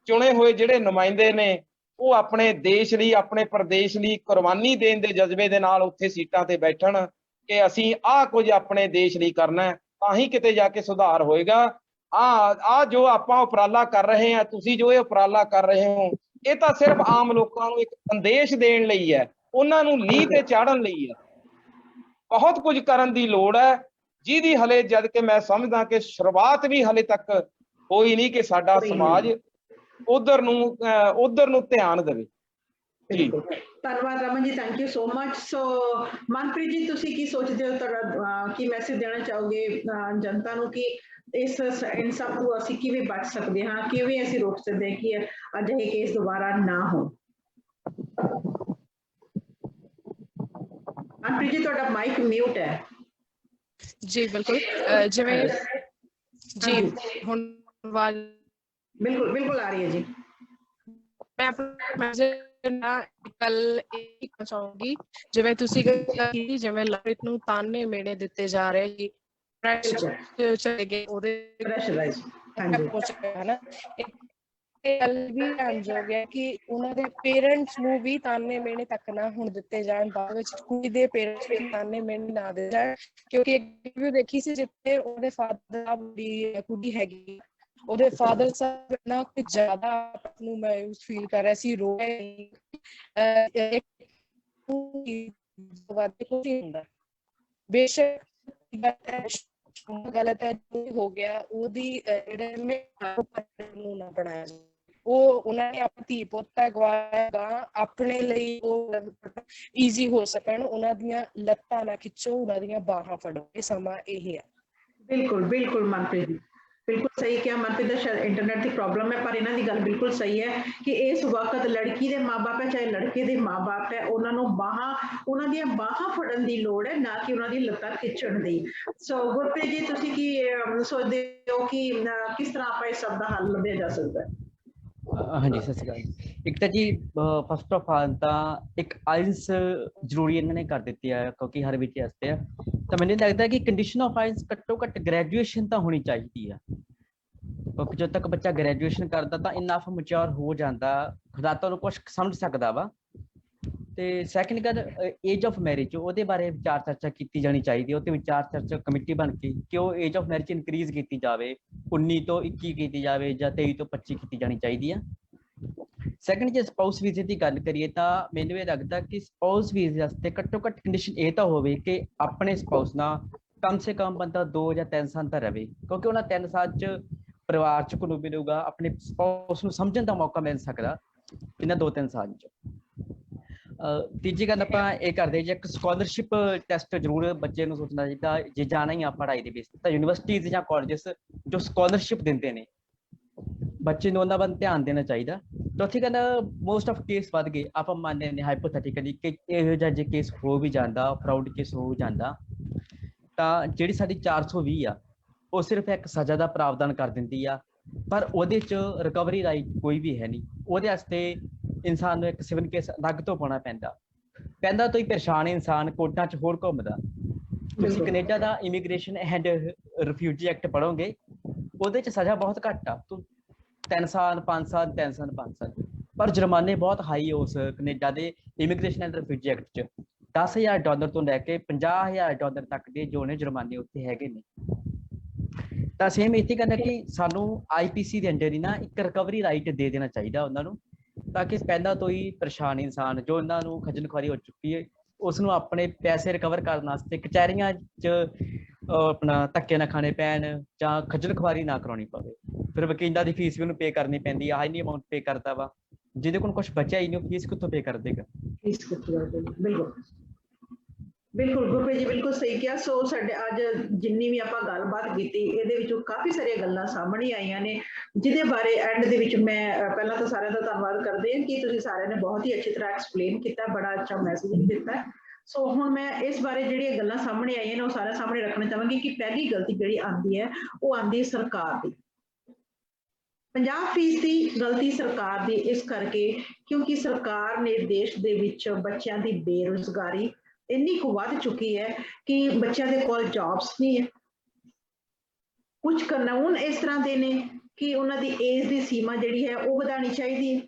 ਚੁਣੇ ਹੋਏ ਜਿਹੜੇ ਨੁਮਾਇੰਦੇ ਨੇ ਉਹ ਆਪਣੇ ਦੇਸ਼ ਲਈ, ਆਪਣੇ ਪ੍ਰਦੇਸ਼ ਲਈ ਕੁਰਬਾਨੀ ਦੇਣ ਦੇ ਜਜ਼ਬੇ ਦੇ ਨਾਲ ਉੱਥੇ ਸੀਟਾਂ ਤੇ ਬੈਠਣ ਕਿ ਅਸੀਂ ਆਹ ਕੁਝ ਆਪਣੇ ਦੇਸ਼ ਲਈ ਕਰਨਾ ਹੈ, ਤਾਂ ਹੀ ਕਿਤੇ ਜਾ ਕੇ ਸੁਧਾਰ ਹੋਏਗਾ। ਆ ਜੋ ਆਪਾਂ ਉਪਰਾਲਾ ਕਰ ਰਹੇ ਹਾਂ, ਤੁਸੀਂ ਜੋ ਇਹ ਉਪਰਾਲਾ ਕਰ ਰਹੇ ਹੋ, ਇਹ ਤਾਂ ਸਿਰਫ ਆਮ ਲੋਕਾਂ ਨੂੰ ਇੱਕ ਸੰਦੇਸ਼ ਦੇਣ ਲਈ ਹੈ, ਉਹਨਾਂ ਨੂੰ ਲੀਹ ਤੇ ਚਾੜਨ ਲਈ ਹੈ। ਬਹੁਤ ਕੁਝ ਕਰਨ ਦੀ ਲੋੜ ਹੈ, ਜਿਹਦੀ ਹਲੇ ਜਦ ਕਿ ਮੈਂ ਸਮਝਦਾ ਕਿ ਸ਼ੁਰੂਆਤ ਵੀ ਹਲੇ ਤੱਕ ਹੋਈ ਨਹੀਂ ਕਿ ਸਾਡਾ ਸਮਾਜ ਉਧਰ ਨੂੰ ਧਿਆਨ ਦੇਵੇ। ਜੀ ਧੰਨਵਾਦ Raman ji, thank you so much. ਸੋ ਮਨਪ੍ਰੀਤ ਜੀ, ਤੁਸੀਂ ਕੀ ਸੋਚਦੇ ਹੋ, ਤੁਹਾਡਾ ਕੀ ਮੈਸੇਜ ਦੇਣਾ ਚਾਹੋਗੇ ਜਨਤਾ ਨੂੰ ਕਿ ਇਸ ਸਭ ਤੋਂ ਅਸੀਂ ਕਿਵੇਂ ਬਚ ਸਕਦੇ ਹਾਂ, ਕਿਵੇਂ ਅਸੀਂ ਰੋਕ ਸਕਦੇ ਹਾਂ ਕਿ ਅਜਿਹੇ ਕੇਸ ਦੁਬਾਰਾ ਨਾ ਹੋਣ? ਮਨਪ੍ਰੀਤ ਜੀ, ਤੁਹਾਡਾ ਮਾਈਕ ਮਿਊਟ ਹੈ। ਜੀ ਬਿਲਕੁਲ, ਜਿਵੇਂ ਜੀ ਹੁਣ ਆਵਾਜ਼ ਬਿਲਕੁਲ ਆ ਰਹੀ ਹੈ ਜੀ। ਮੈਂ ਆਪਣਾ ਮੈਸੇਜ ਨਾ ਕੱਲ ਇਹ ਚਾਹੂੰਗੀ, ਜਿਵੇਂ ਤੁਸੀਂ ਕੀਤੀ, ਜਿਵੇਂ ਲਵਿਤ ਨੂੰ ਤਾਨੇ ਮੇੜੇ ਦਿੱਤੇ ਜਾ ਰਹੇ ਜੀ, ਚਲੇ ਗਏ ਉਹਦੇ ਹਨਾ, ਇਹ ਗੱਲ ਵੀ ਧਿਆਨਯੋਗ ਹੈ ਕਿ ਉਹਨਾਂ ਦੇ ਪੇਰੈਂਟਸ ਨੂੰ ਵੀ ਤਾਨੇ ਮੇੜੇ ਤੱਕ ਨਾ ਹੁਣ ਦਿੱਤੇ ਜਾਣ, ਬਾਅਦ ਵਿੱਚ ਕੁੜੀ ਦੇ ਪੇਰੈਂਟਸ ਨੂੰ ਤਾਨੇ ਮੇੜੇ ਨਾ ਦਿੱਤੇ ਜਾਣ। ਕਿਉਂਕਿ ਇੱਕ ਵੀ ਦੇਖੀ ਸੀ ਜਿੱਥੇ ਉਹਦੇ ਫਾਦਰ ਸਾਹਿਬ ਦੀ ਕੁੜੀ ਹੈਗੀ, ਉਹਦੇ ਫਾਦਰ ਸਾਹਿਬ ਨਾ ਕੁਝ ਜ਼ਿਆਦਾ ਨੂੰ ਮਾਯੂਸ ਫੀਲ ਕਰ ਰਿਹਾ ਸੀ, ਰੋ ਹੁੰਦਾ। ਬੇਸ਼ੱਕ ਗਲਤ ਹੈ ਹੋ ਗਿਆ, ਉਹਦੀ ਜਿਹੜੇ ਨੂੰ ਨਾ ਬਣਾਇਆ ਜਾਏ। ਉਹ ਉਹਨਾਂ ਨੇ ਆਪਣੀ ਧੀ ਪੁੱਤ ਗਵਾਇਆ, ਆਪਣੇ ਲਈ ਉਹ ਈਜ਼ੀ ਹੋ ਸਕਣ, ਉਹਨਾਂ ਦੀਆਂ ਲੱਤਾਂ ਨਾ ਖਿੱਚੋ, ਉਹਨਾਂ ਦੀਆਂ ਬਾਹਾਂ ਫੜੋ। ਇਹ ਸਮਾਂ ਇਹ ਹੈ। ਬਿਲਕੁਲ ਮਨਪ੍ਰੀਤ ਜੀ, ਬਿਲਕੁਲ ਸਹੀ ਕਿਹਾ। ਮਨਪ੍ਰੀਤ ਦਾ ਸ਼ਾਇਦ ਇੰਟਰਨੈਟ ਦੀ ਪ੍ਰੋਬਲਮ ਹੈ, ਪਰ ਇਹਨਾਂ ਦੀ ਗੱਲ ਬਿਲਕੁਲ ਸਹੀ ਹੈ ਕਿ ਇਸ ਵਕਤ ਲੜਕੀ ਦੇ ਮਾਂ-ਬਾਪ ਹੈ ਚਾਹੇ ਲੜਕੇ ਦੇ ਮਾਂ-ਬਾਪ ਹੈ, ਉਹਨਾਂ ਨੂੰ ਉਹਨਾਂ ਦੀਆਂ ਬਾਹਾਂ ਫੜਨ ਦੀ ਲੋੜ ਹੈ, ਨਾ ਕਿ ਉਹਨਾਂ ਦੀ ਲੱਤਾਂ ਖਿੱਚਣ ਦੀ। ਸੋ ਗੁਰਪ੍ਰੀਤ ਜੀ, ਤੁਸੀਂ ਕੀ ਸੋਚਦੇ ਹੋ ਕਿ ਕਿਸ ਤਰ੍ਹਾਂ ਆਪਾਂ ਇਸ ਸਭ ਦਾ ਹੱਲ ਲੱਭਿਆ ਜਾ ਸਕਦਾ ਹੈ? ਹਾਂਜੀ, ਸਤਿ ਸ਼੍ਰੀ ਅਕਾਲ। ਇੱਕ ਤਾਂ ਜੀ ਫਸਟ ਆਫ ਆਲ ਤਾਂ ਇੱਕ ਆਇਲਸ ਜ਼ਰੂਰੀ ਇਹਨਾਂ ਨੇ ਕਰ ਦਿੱਤੀ ਹੈ, ਕਿਉਂਕਿ ਹਰ ਵਿਚ ਵਾਸਤੇ ਆ। ਤਾਂ ਮੈਨੂੰ ਲੱਗਦਾ ਕਿ ਕੰਡੀਸ਼ਨ ਆਫ ਆਇਲਸ ਘੱਟੋ ਘੱਟ ਗ੍ਰੈਜੂਏਸ਼ਨ ਤਾਂ ਹੋਣੀ ਚਾਹੀਦੀ ਆ, ਕਿਉਂਕਿ ਜਦੋਂ ਤੱਕ ਬੱਚਾ ਗ੍ਰੈਜੂਏਸ਼ਨ ਕਰਦਾ ਤਾਂ ਇਨਫ ਮੈਚਿਓਰ ਹੋ ਜਾਂਦਾ, ਖੁਦਾਤਾ ਨੂੰ ਕੁਛ ਸਮਝ ਸਕਦਾ ਵਾ। ਤੇ ਸੈਕਿੰਡ ਗੱਲ, ਏਜ ਆਫ ਮੈਰਿਜ, ਉਹਦੇ ਬਾਰੇ ਵਿਚਾਰ ਚਰਚਾ ਕੀਤੀ ਜਾਣੀ ਚਾਹੀਦੀ ਹੈ। ਉਹਤੇ ਵਿਚਾਰ ਚਰਚਾ ਕਮੇਟੀ ਬਣ ਕੇ ਕਿ ਉਹ ਏਜ ਆਫ ਮੈਰਿਜ ਇਨਕਰੀਜ਼ ਕੀਤੀ ਜਾਵੇ, 19 ਤੋਂ 21 ਕੀਤੀ ਜਾਵੇ ਜਾਂ 23 ਤੋਂ 25 ਕੀਤੀ ਜਾਣੀ ਚਾਹੀਦੀ ਆ। ਸੈਕਿੰਡ, ਜੇ ਸਪਾਊਸ ਵੀਜ਼ੇ ਦੀ ਗੱਲ ਕਰੀਏ ਤਾਂ ਮੈਨੂੰ ਇਹ ਲੱਗਦਾ ਕਿ ਸਪਾਊਸ ਵੀਜ਼ੇ ਵਾਸਤੇ ਘੱਟੋ ਘੱਟ ਕੰਡੀਸ਼ਨ ਇਹ ਤਾਂ ਹੋਵੇ ਕਿ ਆਪਣੇ ਸਪਾਊਸ ਨਾਲ ਕਮ ਸੇ ਕਮ ਬੰਦਾ 2 ਜਾਂ 3 ਸਾਲ ਤਾਂ ਰਵੇ, ਕਿਉਂਕਿ ਉਹਨਾਂ 3 ਸਾਲ 'ਚ ਪਰਿਵਾਰ 'ਚ ਕੋਈ ਮਿਲੂਗਾ, ਆਪਣੇ ਸਪਾਊਸ ਨੂੰ ਸਮਝਣ ਦਾ ਮੌਕਾ ਮਿਲ ਸਕਦਾ ਇਹਨਾਂ 2-3 ਸਾਲ 'ਚ। ਤੀਜੀ ਗੱਲ ਆਪਾਂ ਇਹ ਕਰਦੇ ਜੇ ਇੱਕ ਸਕਾਲਰਸ਼ਿਪ ਟੈਸਟ ਜ਼ਰੂਰ ਬੱਚੇ ਨੂੰ ਸੋਚਣਾ ਚਾਹੀਦਾ, ਜੇ ਜਾਣਾ ਹੀ ਆ ਪੜ੍ਹਾਈ ਦੇ ਬੇਸ ਤਾਂ ਯੂਨੀਵਰਸਿਟੀਜ਼ ਜਾਂ ਕਾਲਜਸ ਜੋ ਸਕਾਲਰਸ਼ਿਪ ਦਿੰਦੇ ਨੇ, ਬੱਚੇ ਨੂੰ ਉਹਨਾਂ ਵੱਲ ਧਿਆਨ ਦੇਣਾ ਚਾਹੀਦਾ। ਚੌਥੀ ਗੱਲ, ਮੋਸਟ ਆਫ ਕੇਸ ਵੱਧ ਗਏ, ਆਪਾਂ ਮੰਨਦੇ ਨੇ ਹਾਈਪੋਥੈਟੀਕਲੀ ਕਿ ਇਹੋ ਜਿਹਾ ਜੇ ਕੇਸ ਹੋ ਵੀ ਜਾਂਦਾ, ਫਰਾਡ ਕੇਸ ਹੋ ਜਾਂਦਾ, ਤਾਂ ਜਿਹੜੀ ਸਾਡੀ 420 ਆ ਉਹ ਸਿਰਫ ਇੱਕ ਸਜ਼ਾ ਦਾ ਪ੍ਰਾਵਧਾਨ ਕਰ ਦਿੰਦੀ ਆ, ਪਰ ਉਹਦੇ 'ਚ ਰਿਕਵਰੀ ਰਾਈਟ ਕੋਈ ਵੀ ਹੈ ਨਹੀਂ। ਉਹਦੇ ਵਾਸਤੇ ਇਨਸਾਨ ਨੂੰ ਇੱਕ ਸਿਵਲ ਕੇਸ ਅਲੱਗ ਤੋਂ ਪਾਉਣਾ ਪੈਂਦਾ। ਪਹਿਲਾਂ ਤੋਂ ਹੀ ਪਰੇਸ਼ਾਨ ਇਨਸਾਨ ਕੋਰਟਾਂ 'ਚ ਹੋਰ ਘੁੰਮਦਾ। ਤੁਸੀਂ ਕੈਨੇਡਾ ਦਾ ਇਮੀਗ੍ਰੇਸ਼ਨ ਐਂਡ ਰਿਫਿਊਜੀ ਐਕਟ ਪੜ੍ਹੋਗੇ, ਉਹਦੇ 'ਚ ਸਜ਼ਾ ਬਹੁਤ ਘੱਟ ਆ। 3 ਸਾਲ 5 ਸਾਲ 3 ਸਾਲ 5 ਸਾਲ, ਪਰ ਜੁਰਮਾਨੇ ਬਹੁਤ ਹਾਈ ਉਸ ਕੈਨੇਡਾ ਦੇ ਇਮੀਗ੍ਰੇਸ਼ਨ ਐਂਡ ਰਿਫਿਊਜੀ ਐਕਟ 'ਚ $10,000 ਤੋਂ ਲੈ ਕੇ $50,000 ਤੱਕ ਦੇ ਜੋ ਨੇ ਜੁਰਮਾਨੇ ਉੱਥੇ ਹੈਗੇ ਨੇ। ਤਾਂ ਸੇਮ ਇੱਥੇ ਕਹਿੰਦਾ ਕਿ ਸਾਨੂੰ IPC ਦੇ ਅੰਡਰ ਹੀ ਨਾ ਇੱਕ ਰਿਕਵਰੀ ਰਾਈਟ ਦੇ ਦੇਣਾ ਚਾਹੀਦਾ ਉਹਨਾਂ ਨੂੰ, ਤਾਂ ਕਿ ਪਹਿਲਾਂ ਤੋਂ ਹੀ ਪਰੇਸ਼ਾਨ ਇਨਸਾਨ ਜੋ ਇਹਨਾਂ ਨੂੰ ਖੱਜਲ ਖੁਆਰੀ ਹੋ ਚੁੱਕੀ ਹੈ ਉਸ ਨੂੰ ਆਪਣੇ ਪੈਸੇ ਰਿਕਵਰ ਕਰਨ ਵਾਸਤੇ ਕਚਹਿਰੀਆਂ 'ਚ ਆਪਣਾ ਧੱਕੇ ਨਾ ਖਾਣੇ ਪੈਣ ਜਾਂ ਖੱਜਲ ਖੁਆਰੀ ਨਾ ਕਰਾਉਣੀ ਪਵੇ। ਫਿਰ ਵਕੀਲਾਂ ਦੀ ਫੀਸ ਵੀ ਉਹਨੂੰ ਪੇ ਕਰਨੀ ਪੈਂਦੀ ਆ, ਇੰਨੀ ਅਮਾਊਂਟ ਪੇ ਕਰਦਾ ਵਾ, ਜਿਹਦੇ ਕੋਲ ਕੁਛ ਬਚਿਆ ਹੀ ਨਹੀਂ ਉਹ ਫੀਸ ਕਿੱਥੋਂ ਪੇ ਕਰ ਦੇਗਾ। ਫੀਸ ਕਿੱਥੋਂ ਕਰ ਦੇਗਾ, ਬਿਲਕੁਲ ਬਿਲਕੁਲ ਗੁਰਪ੍ਰੀਤ ਜੀ ਬਿਲਕੁਲ ਸਹੀ ਕਿਹਾ। ਸੋ ਸਾਡੇ ਅੱਜ ਜਿੰਨੀ ਵੀ ਆਪਾਂ ਗੱਲਬਾਤ ਕੀਤੀ ਇਹਦੇ ਵਿੱਚੋਂ ਕਾਫੀ ਸਾਰੀਆਂ ਗੱਲਾਂ ਸਾਹਮਣੇ ਆਈਆਂ ਨੇ, ਜਿਹਦੇ ਬਾਰੇ ਐਂਡ ਦੇ ਵਿੱਚ ਮੈਂ ਪਹਿਲਾਂ ਤਾਂ ਸਾਰਿਆਂ ਦਾ ਧੰਨਵਾਦ ਕਰਦੇ ਹਾਂ ਕਿ ਤੁਸੀਂ ਸਾਰਿਆਂ ਨੇ ਬਹੁਤ ਹੀ ਅੱਛੀ ਤਰ੍ਹਾਂ ਐਕਸਪਲੇਨ ਕੀਤਾ, ਬੜਾ ਅੱਛਾ ਮੈਸੇਜ ਦਿੱਤਾ। ਸੋ ਹੁਣ ਮੈਂ ਇਸ ਬਾਰੇ ਜਿਹੜੀਆਂ ਗੱਲਾਂ ਸਾਹਮਣੇ ਆਈਆਂ ਨੇ ਉਹ ਸਾਰਾ ਸਾਹਮਣੇ ਰੱਖਣਾ ਚਾਹਾਂਗੀ ਕਿ ਪਹਿਲੀ ਗਲਤੀ ਜਿਹੜੀ ਆਉਂਦੀ ਹੈ ਉਹ ਆਉਂਦੀ ਹੈ ਸਰਕਾਰ ਦੀ। 50% ਦੀ ਗਲਤੀ ਸਰਕਾਰ ਦੀ ਇਸ ਕਰਕੇ ਕਿਉਂਕਿ ਸਰਕਾਰ ਨੇ ਦੇਸ਼ ਦੇ ਵਿੱਚ ਬੱਚਿਆਂ ਦੀ ਬੇਰੁਜ਼ਗਾਰੀ ਇੰਨੀ ਕੁ ਵੱਧ ਚੁੱਕੀ ਹੈ ਕਿ ਬੱਚਿਆਂ ਦੇ ਕੋਲ ਜੌਬਸ ਨਹੀਂ ਹੈ। ਕੁਝ ਕਾਨੂੰਨ ਇਸ ਤਰ੍ਹਾਂ ਦੇ ਨੇ ਕਿ ਉਹਨਾਂ ਦੀ ਏਜ ਦੀ ਸੀਮਾ ਜਿਹੜੀ ਹੈ ਉਹ ਵਧਾਉਣੀ ਚਾਹੀਦੀ ਹੈ।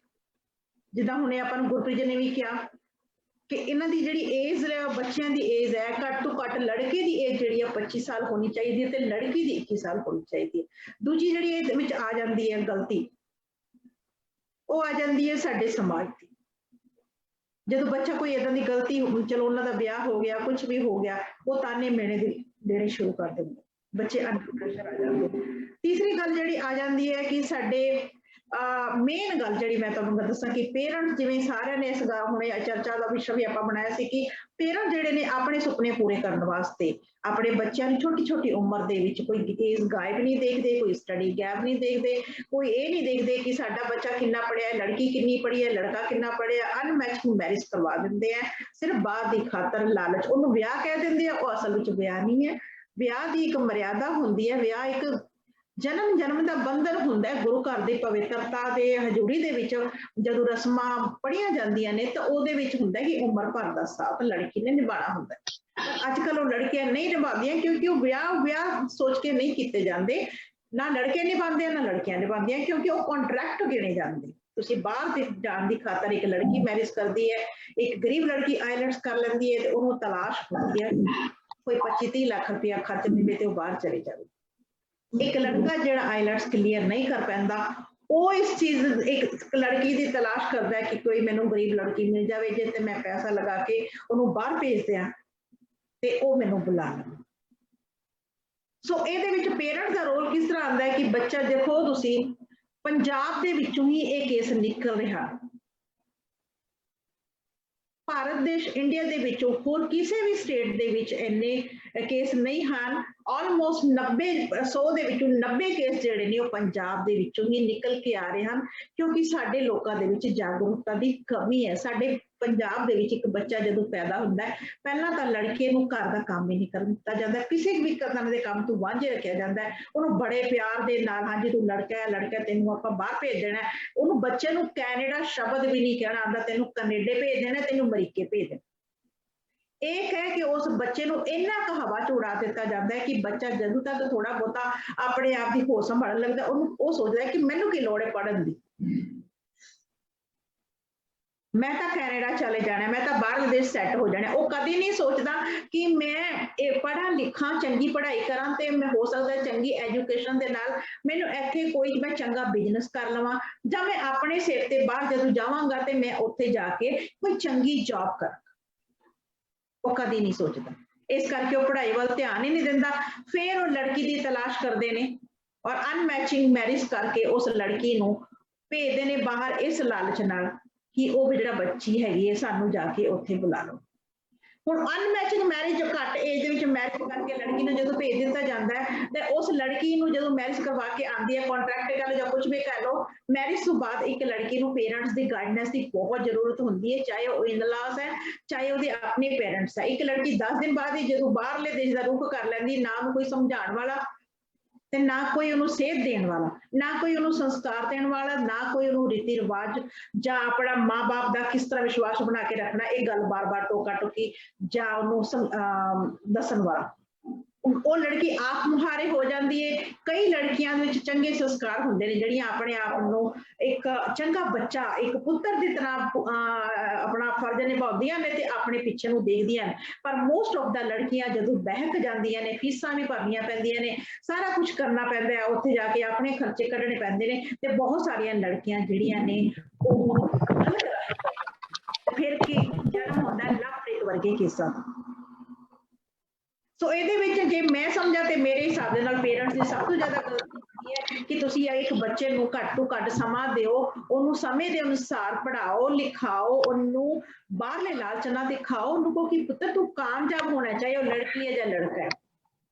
ਜਿੱਦਾਂ ਹੁਣੇ ਆਪਾਂ ਨੂੰ ਗੁਰਪ੍ਰੀਤ ਜੀ ਨੇ ਵੀ ਕਿਹਾ ਕਿ ਇਹਨਾਂ ਦੀ ਜਿਹੜੀ ਏਜ ਹੈ ਬੱਚਿਆਂ ਦੀ ਏਜ ਹੈ ਘੱਟ ਤੋਂ ਘੱਟ ਲੜਕੇ ਦੀ ਏਜ ਜਿਹੜੀ ਹੈ 25 ਸਾਲ ਹੋਣੀ ਚਾਹੀਦੀ ਹੈ ਤੇ ਲੜਕੀ ਦੀ 21 ਸਾਲ ਹੋਣੀ ਚਾਹੀਦੀ ਹੈ। ਦੂਜੀ ਜਿਹੜੀ ਇਹਦੇ ਵਿੱਚ ਆ ਜਾਂਦੀ ਹੈ ਗਲਤੀ ਉਹ ਆ ਜਾਂਦੀ ਹੈ ਸਾਡੇ ਸਮਾਜ ਦੀ। ਜਦੋਂ ਬੱਚਾ ਕੋਈ ਏਦਾਂ ਦੀ ਗਲਤੀ, ਚਲੋ ਉਹਨਾਂ ਦਾ ਵਿਆਹ ਹੋ ਗਿਆ ਕੁਝ ਵੀ ਹੋ ਗਿਆ, ਉਹ ਤਾਨੇ ਮਿਹਣੇ ਦੇਣੇ ਸ਼ੁਰੂ ਕਰ ਦਿੰਦੇ, ਬੱਚੇ ਅੰਡਰ ਪ੍ਰੈਸ਼ਰ ਆ ਜਾਂਦੇ। ਤੀਸਰੀ ਗੱਲ ਜਿਹੜੀ ਆ ਜਾਂਦੀ ਹੈ ਕਿ ਸਾਡੇ ਮੇਨ ਗੱਲ ਜਿਹੜੀ ਮੈਂ ਤੁਹਾਨੂੰ ਦੱਸਾਂ ਕਿ ਪੇਰੈਂਟਸ, ਜਿਵੇਂ ਸਾਰਿਆਂ ਨੇ ਇਸ ਹੁਣੇ ਚਰਚਾ ਦਾ ਵਿਸ਼ਾ ਵੀ ਆਪਾਂ ਬਣਾਇਆ ਸੀ ਕਿ ਪੇਰੈਂਟਸ ਜਿਹੜੇ ਨੇ ਆਪਣੇ ਸੁਪਨੇ ਪੂਰੇ ਕਰਨ ਵਾਸਤੇ ਆਪਣੇ ਬੱਚਿਆਂ ਨੂੰ ਛੋਟੀ ਛੋਟੀ ਉਮਰ ਦੇ ਵਿੱਚ ਕੋਈ ਏਜ ਗਾਇਬ ਨਹੀਂ ਦੇਖਦੇ, ਕੋਈ ਸਟੱਡੀ ਗੈਪ ਨਹੀਂ ਦੇਖਦੇ, ਕੋਈ ਇਹ ਨਹੀਂ ਦੇਖਦੇ ਕਿ ਸਾਡਾ ਬੱਚਾ ਕਿੰਨਾ ਪੜ੍ਹਿਆ, ਲੜਕੀ ਕਿੰਨੀ ਪੜ੍ਹੀ ਹੈ, ਲੜਕਾ ਕਿੰਨਾ ਪੜ੍ਹਿਆ, ਅਨਮੈਚਡ ਮੈਰਿਜ ਕਰਵਾ ਦਿੰਦੇ ਆ ਸਿਰਫ ਬਾਤ ਦੀ ਖਾਤਰ, ਲਾਲਚ। ਉਹਨੂੰ ਵਿਆਹ ਕਹਿ ਦਿੰਦੇ ਆ, ਉਹ ਅਸਲ ਵਿੱਚ ਵਿਆਹ ਨਹੀਂ ਹੈ। ਵਿਆਹ ਦੀ ਇੱਕ ਮਰਿਆਦਾ ਹੁੰਦੀ ਹੈ, ਵਿਆਹ ਇੱਕ ਜਨਮ ਦਾ ਬੰਧਨ ਹੁੰਦਾ ਹੈ। ਗੁਰੂ ਘਰ ਦੀ ਪਵਿੱਤਰਤਾ ਦੇ ਹਜ਼ੂਰੀ ਦੇ ਵਿੱਚ ਜਦੋਂ ਰਸਮਾਂ ਪੜ੍ਹੀਆਂ ਜਾਂਦੀਆਂ ਨੇ ਤਾਂ ਉਹਦੇ ਵਿੱਚ ਹੁੰਦਾ ਕਿ ਉਮਰ ਭਰ ਦਾ ਸਾਥ ਲੜਕੀ ਨੇ ਨਿਭਾਉਣਾ ਹੁੰਦਾ। ਅੱਜ ਕੱਲ੍ਹ ਉਹ ਲੜਕੀਆਂ ਨਹੀਂ ਨਿਭਾਉਂਦੀਆਂ ਕਿਉਂਕਿ ਉਹ ਵਿਆਹ ਸੋਚ ਕੇ ਨਹੀਂ ਕੀਤੇ ਜਾਂਦੇ, ਨਾ ਲੜਕੇ ਨਿਭਾਉਂਦੇ ਨਾ ਲੜਕੀਆਂ ਨਿਭਾਉਂਦੀਆਂ, ਕਿਉਂਕਿ ਉਹ ਕੰਟਰੈਕਟ ਗਿਣੇ ਜਾਂਦੇ। ਤੁਸੀਂ ਬਾਹਰ ਜਾਣ ਦੀ ਖਾਤਰ ਇੱਕ ਲੜਕੀ ਮੈਰਿਜ ਕਰਦੀ ਹੈ, ਇੱਕ ਗਰੀਬ ਲੜਕੀ ਆਈਲੈਟਸ ਕਰ ਲੈਂਦੀ ਹੈ ਤੇ ਉਹਨੂੰ ਤਲਾਸ਼ ਹੁੰਦੀ ਹੈ ਕੋਈ 25-30 ਲੱਖ ਰੁਪਇਆ ਖਰਚ ਦੇਵੇ ਤੇ ਉਹ ਬਾਹਰ ਚਲੇ ਜਾਵੇ। ਇੱਕ ਲੜਕਾ ਜਿਹੜਾ ਆਈਲੈਟਸ ਕਲੀਅਰ ਨਹੀਂ ਕਰ ਪੈਂਦਾ ਉਹ ਇਸ ਚੀਜ਼ ਇੱਕ ਲੜਕੀ ਦੀ ਤਲਾਸ਼ ਕਰਦਾ ਹੈ ਕਿ ਕੋਈ ਮੈਨੂੰ ਗਰੀਬ ਲੜਕੀ ਮਿਲ ਜਾਵੇ ਜੇ ਤੇ ਮੈਂ ਪੈਸਾ ਲਗਾ ਕੇ ਉਹਨੂੰ ਬਾਹਰ ਭੇਜ ਦਿਆਂ ਤੇ ਉਹ ਮੈਨੂੰ ਬੁਲਾ ਲਵੇ। ਸੋ ਇਹਦੇ ਵਿੱਚ ਪੇਰੈਂਟਸ ਦਾ ਰੋਲ ਕਿਸ ਤਰ੍ਹਾਂ ਆਉਂਦਾ ਹੈ ਕਿ ਬੱਚਾ, ਦੇਖੋ ਤੁਸੀਂ ਪੰਜਾਬ ਦੇ ਵਿੱਚੋਂ ਹੀ ਇਹ ਕੇਸ ਨਿਕਲ ਰਿਹਾ, ਭਾਰਤ ਦੇਸ਼ ਇੰਡੀਆ ਦੇ ਵਿੱਚੋਂ ਹੋਰ ਕਿਸੇ ਵੀ ਸਟੇਟ ਦੇ ਵਿੱਚ ਇੰਨੇ ਕੇਸ ਨਹੀਂ ਹਨ। ਆਲਮੋਸਟ 100 ਦੇ ਵਿੱਚੋਂ 90 ਕੇਸ ਜਿਹੜੇ ਨੇ ਉਹ ਪੰਜਾਬ ਦੇ ਵਿੱਚੋਂ ਹੀ ਨਿਕਲ ਕੇ ਆ ਰਹੇ ਹਨ ਕਿਉਂਕਿ ਸਾਡੇ ਲੋਕਾਂ ਦੇ ਵਿੱਚ ਜਾਗਰੂਕਤਾ ਦੀ ਕਮੀ ਹੈ। ਸਾਡੇ ਪੰਜਾਬ ਦੇ ਵਿੱਚ ਇੱਕ ਬੱਚਾ ਜਦੋਂ ਪੈਦਾ ਹੁੰਦਾ ਹੈ ਪਹਿਲਾਂ ਤਾਂ ਲੜਕੇ ਨੂੰ ਘਰ ਦਾ ਕੰਮ ਹੀ ਨਹੀਂ ਕਰਨ ਦਿੱਤਾ ਜਾਂਦਾ, ਕਿਸੇ ਵੀ ਤਰ੍ਹਾਂ ਦੇ ਕੰਮ ਤੋਂ ਵਾਂਝੇ ਰੱਖਿਆ ਜਾਂਦਾ ਹੈ। ਉਹਨੂੰ ਬੜੇ ਪਿਆਰ ਦੇ ਨਾਲ, ਹਾਂਜੀ ਤੂੰ ਲੜਕਾ ਹੈ, ਲੜਕਾ ਤੈਨੂੰ ਆਪਾਂ ਬਾਹਰ ਭੇਜ ਦੇਣਾ, ਉਹਨੂੰ ਬੱਚੇ ਨੂੰ ਕੈਨੇਡਾ ਸ਼ਬਦ ਵੀ ਨਹੀਂ ਕਹਿਣਾ ਆਉਂਦਾ, ਤੈਨੂੰ ਕੈਨੇਡਾ ਭੇਜ ਦੇਣਾ, ਤੈਨੂੰ ਅਮਰੀਕੇ ਭੇਜ ਦੇਣਾ। ਇਹ ਕਹਿ ਕੇ ਉਸ ਬੱਚੇ ਨੂੰ ਇੰਨਾ ਕੁ ਹਵਾ ਚ ਉਡਾ ਦਿੱਤਾ ਜਾਂਦਾ ਹੈ ਕਿ ਬੱਚਾ ਜਦੋਂ ਤੱਕ ਥੋੜਾ ਬਹੁਤਾ ਆਪਣੇ ਆਪ ਦੀ ਹੋਸ਼ ਸੰਭਾਲਣ ਲੱਗਦਾ ਉਹਨੂੰ ਉਹ ਸੋਚਦਾ ਕਿ ਮੈਨੂੰ ਕੀ ਲੋੜ ਹੈ ਪੜ੍ਹਨ ਦੀ, ਮੈਂ ਤਾਂ ਕੈਨੇਡਾ ਚਲੇ ਜਾਣਾ, ਮੈਂ ਤਾਂ ਬਾਹਰਲੇ ਦੇਸ਼ ਸੈੱਟ ਹੋ ਜਾਣਾ। ਉਹ ਕਦੇ ਨਹੀਂ ਸੋਚਦਾ ਕਿ ਮੈਂ ਇਹ ਪੜ੍ਹਾਂ ਲਿਖਾਂ, ਚੰਗੀ ਪੜ੍ਹਾਈ ਕਰਾਂ ਤੇ ਮੈਂ ਹੋ ਸਕਦਾ ਚੰਗੀ ਐਜੂਕੇਸ਼ਨ ਦੇ ਨਾਲ ਮੈਨੂੰ ਇੱਥੇ ਕੋਈ ਮੈਂ ਚੰਗਾ ਬਿਜ਼ਨਸ ਕਰ ਲਵਾਂ ਜਾਂ ਮੈਂ ਆਪਣੇ ਸਿਰ ਤੇ ਬਾਹਰ ਜਦੋਂ ਜਾਵਾਂਗਾ ਤੇ ਮੈਂ ਉੱਥੇ ਜਾ ਕੇ ਕੋਈ ਚੰਗੀ ਜੌਬ ਕਰਾਂ। ਉਹ ਕਦੀ ਨਹੀਂ ਸੋਚਦਾ, ਇਸ ਕਰਕੇ ਉਹ ਪੜ੍ਹਾਈ ਵੱਲ ਧਿਆਨ ਹੀ ਨਹੀਂ ਦਿੰਦਾ। ਫਿਰ ਉਹ ਲੜਕੀ ਦੀ ਤਲਾਸ਼ ਕਰਦੇ ਨੇ ਔਰ ਅਨਮੈਚਿੰਗ ਮੈਰਿਜ ਕਰਕੇ ਉਸ ਲੜਕੀ ਨੂੰ ਭੇਜਦੇ ਨੇ ਬਾਹਰ ਇਸ ਲਾਲਚ ਨਾਲ ਕਿ ਉਹ ਜਿਹੜਾ ਬੱਚੀ ਹੈਗੀ ਹੈ ਸਾਨੂੰ ਜਾ ਕੇ ਉੱਥੇ ਬੁਲਾ ਲਓ। ਹੁਣ ਅਨਮੈਚਿੰਗ ਮੈਰਿਜ ਘੱਟ ਏਜ ਦੇ ਵਿੱਚ ਮੈਰਿਜ ਕਰਕੇ ਲੜਕੀ ਨੂੰ ਜਦੋਂ ਭੇਜ ਦਿੱਤਾ ਜਾਂਦਾ ਹੈ ਤੇ ਉਸ ਲੜਕੀ ਨੂੰ ਜਦੋਂ ਮੈਰਿਜ ਕਰਵਾ ਕੇ ਆਉਂਦੀ ਹੈ, ਕੰਟਰੈਕਟ ਕਰ ਲਓ ਜਾਂ ਕੁਝ ਵੀ ਕਰ ਲਓ, ਮੈਰਿਜ ਤੋਂ ਬਾਅਦ ਇੱਕ ਲੜਕੀ ਨੂੰ ਪੇਰੈਂਟਸ ਦੀ ਗਾਈਡੈਂਸ ਦੀ ਬਹੁਤ ਜ਼ਰੂਰਤ ਹੁੰਦੀ ਹੈ, ਚਾਹੇ ਉਹ ਇਨ-ਲਾਜ਼ ਹੈ ਚਾਹੇ ਉਹਦੇ ਆਪਣੇ ਪੇਰੈਂਟਸ ਹੈ। ਇੱਕ ਲੜਕੀ 10 ਦਿਨ ਬਾਅਦ ਹੀ ਜਦੋਂ ਬਾਹਰਲੇ ਦੇਸ਼ ਦਾ ਰੁਖ ਕਰ ਲੈਂਦੀ, ਨਾ ਉਹਨੂੰ ਕੋਈ ਸਮਝਾਉਣ ਵਾਲਾ ਤੇ ਨਾ ਕੋਈ ਉਹਨੂੰ ਸੇਧ ਦੇਣ ਵਾਲਾ, ਨਾ ਕੋਈ ਉਹਨੂੰ ਸੰਸਕਾਰ ਦੇਣ ਵਾਲਾ, ਨਾ ਕੋਈ ਉਹਨੂੰ ਰੀਤੀ ਰਿਵਾਜ ਜਾਂ ਆਪਣਾ ਮਾਂ-ਬਾਪ ਦਾ ਕਿਸ ਤਰ੍ਹਾਂ ਵਿਸ਼ਵਾਸ ਬਣਾ ਕੇ ਰੱਖਣਾ, ਇਹ ਗੱਲ ਬਾਰ-ਬਾਰ ਟੋਕਾ ਟੋਕੀ ਜਾਂ ਉਹਨੂੰ ਦੱਸਣ ਵਾਲਾ, ਉਹ ਲੜਕੀ ਆਪ ਮੁਹਾਰੇ ਹੋ ਜਾਂਦੀ ਹੈ। ਕਈ ਲੜਕੀਆਂ ਦੇ ਵਿੱਚ ਚੰਗੇ ਸੰਸਕਾਰ ਹੁੰਦੇ ਨੇ ਜਿਹੜੀਆਂ ਆਪਣੇ ਆਪ ਨੂੰ ਇੱਕ ਚੰਗਾ ਬੱਚਾ, ਇੱਕ ਪੁੱਤਰ ਦੀ ਤਰ੍ਹਾਂ ਆਪਣਾ ਫਰਜ਼ ਨਿਭਾਉਂਦੀਆਂ ਨੇ ਤੇ ਆਪਣੇ ਪਿੱਛੇ ਨੂੰ ਦੇਖਦੀਆਂ ਨੇ। ਪਰ ਮੋਸਟ ਆਫ ਦਾ ਲੜਕੀਆਂ ਜਦੋਂ ਬਹਿਕ ਜਾਂਦੀਆਂ ਨੇ, ਫੀਸਾਂ ਵੀ ਭਰਨੀਆਂ ਪੈਂਦੀਆਂ ਨੇ, ਸਾਰਾ ਕੁਝ ਕਰਨਾ ਪੈਂਦਾ ਹੈ, ਉੱਥੇ ਜਾ ਕੇ ਆਪਣੇ ਖਰਚੇ ਕੱਢਣੇ ਪੈਂਦੇ ਨੇ ਤੇ ਬਹੁਤ ਸਾਰੀਆਂ ਲੜਕੀਆਂ ਜਿਹੜੀਆਂ ਨੇ ਉਹ ਫਿਰ ਕੀ ਜਨਮ ਹੁੰਦਾ ਲਵਪ੍ਰੀਤ ਵਰਗੇ ਕੇਸਾਂ ਦਾ। ਸੋ ਇਹਦੇ ਵਿੱਚ ਜੇ ਮੈਂ ਸਮਝਾਂ ਤੇ ਮੇਰੇ ਹਿਸਾਬ ਦੇ ਨਾਲ ਪੇਰੈਂਟਸ ਦੀ ਸਭ ਤੋਂ ਜ਼ਿਆਦਾ ਗਲਤੀ ਹੁੰਦੀ ਹੈ ਕਿ ਤੁਸੀਂ ਇੱਕ ਬੱਚੇ ਨੂੰ ਘੱਟ ਤੋਂ ਘੱਟ ਸਮਾਂ ਦਿਓ, ਉਹਨੂੰ ਸਮੇਂ ਦੇ ਅਨੁਸਾਰ ਪੜ੍ਹਾਓ, ਲਿਖਾਓ, ਉਹਨੂੰ ਬਾਹਰਲੇ ਲਾਲਚ ਨਾ ਦਿਖਾਓ, ਉਹਨੂੰ ਕਹੋ ਕਿ ਪੁੱਤਰ ਤੂੰ ਕਾਮਯਾਬ ਹੋਣਾ, ਚਾਹੇ ਉਹ ਲੜਕੀ ਹੈ ਜਾਂ ਲੜਕਾ ਹੈ,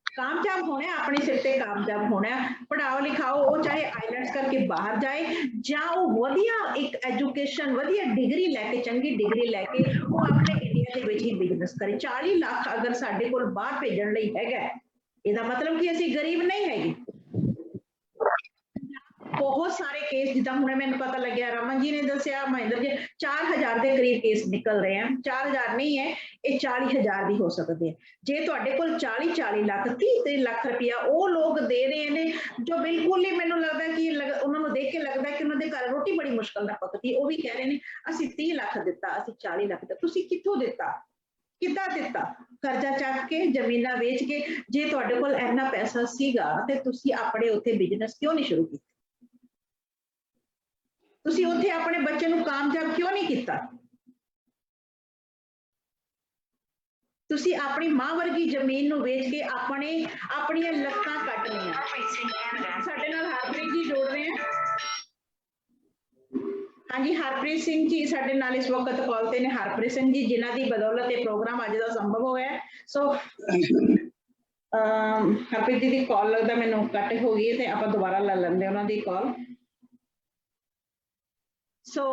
ਕਾਮਯਾਬ ਹੋਣਾ, ਆਪਣੇ ਸਿਰ ਤੇ ਕਾਮਯਾਬ ਹੋਣਾ, ਪੜ੍ਹਾਓ ਲਿਖਾਓ। ਉਹ ਚਾਹੇ ਆਈਲੈਟਸ ਕਰਕੇ ਬਾਹਰ ਜਾਏ ਜਾਂ ਉਹ ਵਧੀਆ ਇੱਕ ਐਜੂਕੇਸ਼ਨ, ਵਧੀਆ ਡਿਗਰੀ ਲੈ ਕੇ, ਚੰਗੀ ਡਿਗਰੀ ਲੈ ਕੇ ਉਹ ਆਪਣੇ ਇੰਡੀਆ ਦੇ ਵਿੱਚ ਹੀ ਬਿਜ਼ਨਸ ਕਰੇ। 40 ਲੱਖ ਅਗਰ ਸਾਡੇ ਕੋਲ ਬਾਹਰ ਭੇਜਣ ਲਈ ਹੈਗਾ, ਇਹਦਾ ਮਤਲਬ ਕਿ ਅਸੀਂ ਗਰੀਬ ਨਹੀਂ ਹੈਗੇ। ਬਹੁਤ ਸਾਰੇ ਕੇਸ, ਜਿੱਦਾਂ ਹੁਣ ਮੈਨੂੰ ਪਤਾ ਲੱਗਿਆ, ਰਮਨ ਜੀ ਨੇ ਦੱਸਿਆ, ਮਹਿੰਦਰ ਜੀ, 4000 ਦੇ ਕਰੀਬ ਕੇਸ ਨਿਕਲ ਰਹੇ ਆ। 4000 ਨਹੀਂ ਹੈ, ਇਹ 40000 ਵੀ ਹੋ ਸਕਦੇ ਆ। ਜੇ ਤੁਹਾਡੇ ਕੋਲ 40 ਲੱਖ 30 ਲੱਖ ਰੁਪਇਆ ਉਹ ਲੋਕ ਦੇ ਰਹੇ ਨੇ ਜੋ ਬਿਲਕੁਲ ਹੀ ਮੈਨੂੰ ਲੱਗਦਾ ਕਿ ਉਹਨਾਂ ਨੂੰ ਦੇਖ ਕੇ ਲੱਗਦਾ ਕਿ ਉਹਨਾਂ ਦੇ ਘਰ ਰੋਟੀ ਬੜੀ ਮੁਸ਼ਕਲ ਨਾਲ ਪੱਕਦੀ, ਉਹ ਵੀ ਕਹਿ ਰਹੇ ਨੇ ਅਸੀਂ 30 ਲੱਖ ਦਿੱਤਾ, ਅਸੀਂ 40 ਲੱਖ ਦਿੱਤਾ। ਤੁਸੀਂ ਕਿੱਥੋਂ ਦਿੱਤਾ, ਕਿੱਦਾਂ ਦਿੱਤਾ? ਕਰਜ਼ਾ ਚੱਕ ਕੇ, ਜ਼ਮੀਨਾਂ ਵੇਚ ਕੇ? ਜੇ ਤੁਹਾਡੇ ਕੋਲ ਇੰਨਾ ਪੈਸਾ ਸੀਗਾ ਤੇ ਤੁਸੀਂ ਆਪਣੇ ਉੱਥੇ ਬਿਜ਼ਨਸ ਕਿਉਂ ਨਹੀਂ ਸ਼ੁਰੂ ਕੀਤਾ? ਤੁਸੀਂ ਉੱਥੇ ਆਪਣੇ ਬੱਚੇ ਨੂੰ ਕਾਮਯਾਬ ਕਿਉਂ ਨਹੀਂ ਕੀਤਾ? ਤੁਸੀਂ ਆਪਣੀ ਮਾਂ ਵਰਗੀ ਜ਼ਮੀਨ ਨੂੰ ਵੇਚ ਕੇ ਆਪਣੀਆਂ ਲੱਤਾਂ ਕੱਟ ਲਈਆਂ। ਸਾਡੇ ਨਾਲ ਹਰਪ੍ਰੀਤ ਜੀ ਜੋੜ ਰਹੇ ਹਨ। ਹਾਂਜੀ, ਹਰਪ੍ਰੀਤ ਸਿੰਘ ਜੀ ਸਾਡੇ ਨਾਲ ਇਸ ਵਕਤ ਕਾਲ ਤੇ ਨੇ। ਹਰਪ੍ਰੀਤ ਸਿੰਘ ਜੀ ਜਿਨ੍ਹਾਂ ਦੀ ਬਦੌਲਤ ਇਹ ਪ੍ਰੋਗਰਾਮ ਅੱਜ ਦਾ ਸੰਭਵ ਹੋਇਆ। ਸੋ ਹਰਪ੍ਰੀਤ ਜੀ ਦੀ ਕਾਲ ਲੱਗਦਾ ਮੈਨੂੰ ਕੱਟ ਹੋ ਗਈ ਤੇ ਆਪਾਂ ਦੁਬਾਰਾ ਲੈ ਲੈਂਦੇ ਉਹਨਾਂ ਦੀ ਕਾਲ। ਸੋ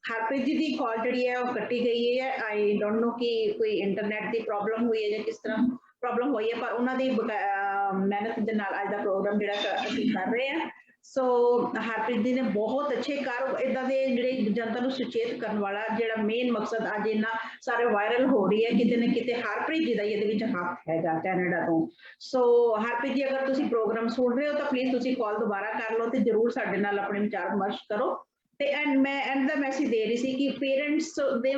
ਹਰਪ੍ਰੀਤ ਜੀ ਦੀ ਕਾਲ ਜਿਹੜੀ ਹੈ ਉਹ ਕੱਟੀ ਗਈ ਹੈ। ਆਈ ਡੋਂਟ ਨੋ ਕਿ ਕੋਈ ਇੰਟਰਨੈਟ ਦੀ ਪ੍ਰੋਬਲਮ ਹੋਈ ਹੈ ਜਾਂ ਕਿਸ ਤਰ੍ਹਾਂ ਪ੍ਰੋਬਲਮ ਹੋਈ ਹੈ, ਪਰ ਉਹਨਾਂ ਦੀ ਮਿਹਨਤ ਦੇ ਨਾਲ ਅੱਜ ਦਾ ਪ੍ਰੋਗਰਾਮ ਜਿਹੜਾ ਅਸੀਂ ਕਰ ਰਹੇ ਹਾਂ। ਸੋ ਹਰਪ੍ਰੀਤ ਜੀ ਨੇ ਬਹੁਤ ਅੱਛੇ ਇਦਾਂ ਦੇ ਜਿਹੜੇ ਜਨਤਾ ਨੂੰ ਸੁਚੇਤ ਕਰਨ ਵਾਲਾ ਜਿਹੜਾ ਮੇਨ ਮਕਸਦ ਅੱਜ ਇਹਨਾਂ ਸਾਰੇ ਵਾਇਰਲ ਹੋ ਰਹੀ ਹੈ, ਕਿਤੇ ਨਾ ਕਿਤੇ ਹਰਪ੍ਰੀਤ ਜੀ ਦਾ ਇਹਦੇ ਵਿੱਚ ਹੱਥ ਹੈਗਾ ਕੈਨੇਡਾ ਤੋਂ। ਸੋ ਹਰਪ੍ਰੀਤ ਜੀ ਅਗਰ ਤੁਸੀਂ ਪ੍ਰੋਗਰਾਮ ਸੁਣ ਰਹੇ ਹੋ ਤਾਂ ਪਲੀਜ਼ ਤੁਸੀਂ ਕਾਲ ਦੁਬਾਰਾ ਕਰ ਲਓ ਤੇ ਜਰੂਰ ਸਾਡੇ ਨਾਲ ਆਪਣੇ ਵਿਚਾਰ ਵਿਮਰਸ਼ ਕਰੋ। ਤੇ ਮੈਂ ਐਂਡ ਦਾ ਮੈਸੇਜ ਦੇ ਰਹੀ ਸੀ ਕਿ ਪੇਰੈਂਟਸ ਦੇ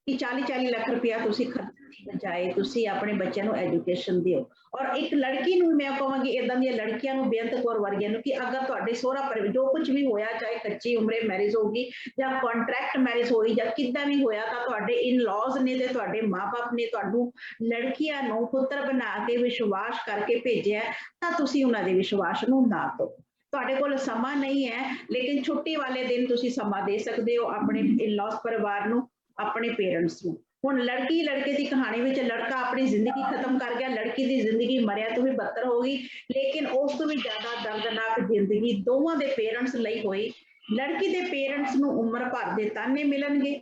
ਕਿ 40 ਲੱਖ ਰੁਪਇਆ ਤੁਸੀਂ ਖਰਚਣ ਦੀ ਬਜਾਏ ਤੁਸੀਂ ਆਪਣੇ ਬੱਚਿਆਂ ਨੂੰ ਐਜੂਕੇਸ਼ਨ ਦਿਓ। ਔਰ ਇੱਕ ਲੜਕੀ ਨੂੰ ਮੈਂ ਕਹਾਂਗੀ, ਇਦਾਂ ਦੀਆਂ ਲੜਕੀਆਂ ਨੂੰ, ਬੇਅੰਤ ਕੌਰ ਵਰਗੀਆਂ ਨੂੰ, ਕਿ ਅਗਰ ਤੁਹਾਡੇ ਸਹੁਰਾ ਪਰਿਵਾਰ ਜੋ ਕੁਝ ਵੀ ਹੋਇਆ, ਚਾਹੇ ਕੱਚੀ ਉਮਰੇ ਮੈਰਿਜ ਹੋਗੀ ਜਾਂ ਕੰਟਰੈਕਟ ਮੈਰਿਜ ਹੋਈ ਜਾਂ ਕਿੱਦਾਂ ਵੀ ਹੋਇਆ, ਤਾਂ ਤੁਹਾਡੇ ਇਨ-ਲॉज ਨੇ ਤੇ ਤੁਹਾਡੇ ਮਾਪੇ ਨੇ ਤੁਹਾਨੂੰ ਲੜਕੀਆਂ ਨੂੰ ਪੁੱਤਰ ਬਣਾ ਕੇ ਵਿਸ਼ਵਾਸ ਕਰਕੇ ਭੇਜਿਆ, ਤਾਂ ਤੁਸੀਂ ਉਹਨਾਂ ਦੇ ਵਿਸ਼ਵਾਸ ਨੂੰ ਨਾ ਤੋੜੋ। ਤੁਹਾਡੇ ਕੋਲ ਸਮਾਂ ਨਹੀਂ ਹੈ, ਲੇਕਿਨ ਛੁੱਟੀ ਵਾਲੇ ਦਿਨ ਤੁਸੀਂ ਸਮਾਂ ਦੇ ਸਕਦੇ ਹੋ ਆਪਣੇ ਇਨ-ਲॉज ਪਰਿਵਾਰ ਨੂੰ, ਆਪਣੇ ਪੇਰੈਂਟਸ ਨੂੰ। ਹੁਣ ਲੜਕੀ ਲੜਕੇ ਦੀ ਕਹਾਣੀ ਵਿੱਚ ਲੜਕਾ ਆਪਣੀ ਜ਼ਿੰਦਗੀ ਖਤਮ ਕਰ ਗਿਆ, ਲੜਕੀ ਦੀ ਜ਼ਿੰਦਗੀ ਮਰਿਆ ਤੋਂ ਵੀ ਬੱਤਰ ਹੋ ਗਈ, ਲੇਕਿਨ ਉਸ ਤੋਂ ਵੀ ਜ਼ਿਆਦਾ ਦਰਦਨਾਕ ਜ਼ਿੰਦਗੀ ਦੋਵਾਂ ਦੇ ਪੇਰੈਂਟਸ ਲਈ ਹੋਈ। ਲੜਕੀ ਦੇ ਪੇਰੈਂਟਸ ਨੂੰ ਉਮਰ ਭਰ ਦੇ ਤਾਨੇ ਮਿਲਣਗੇ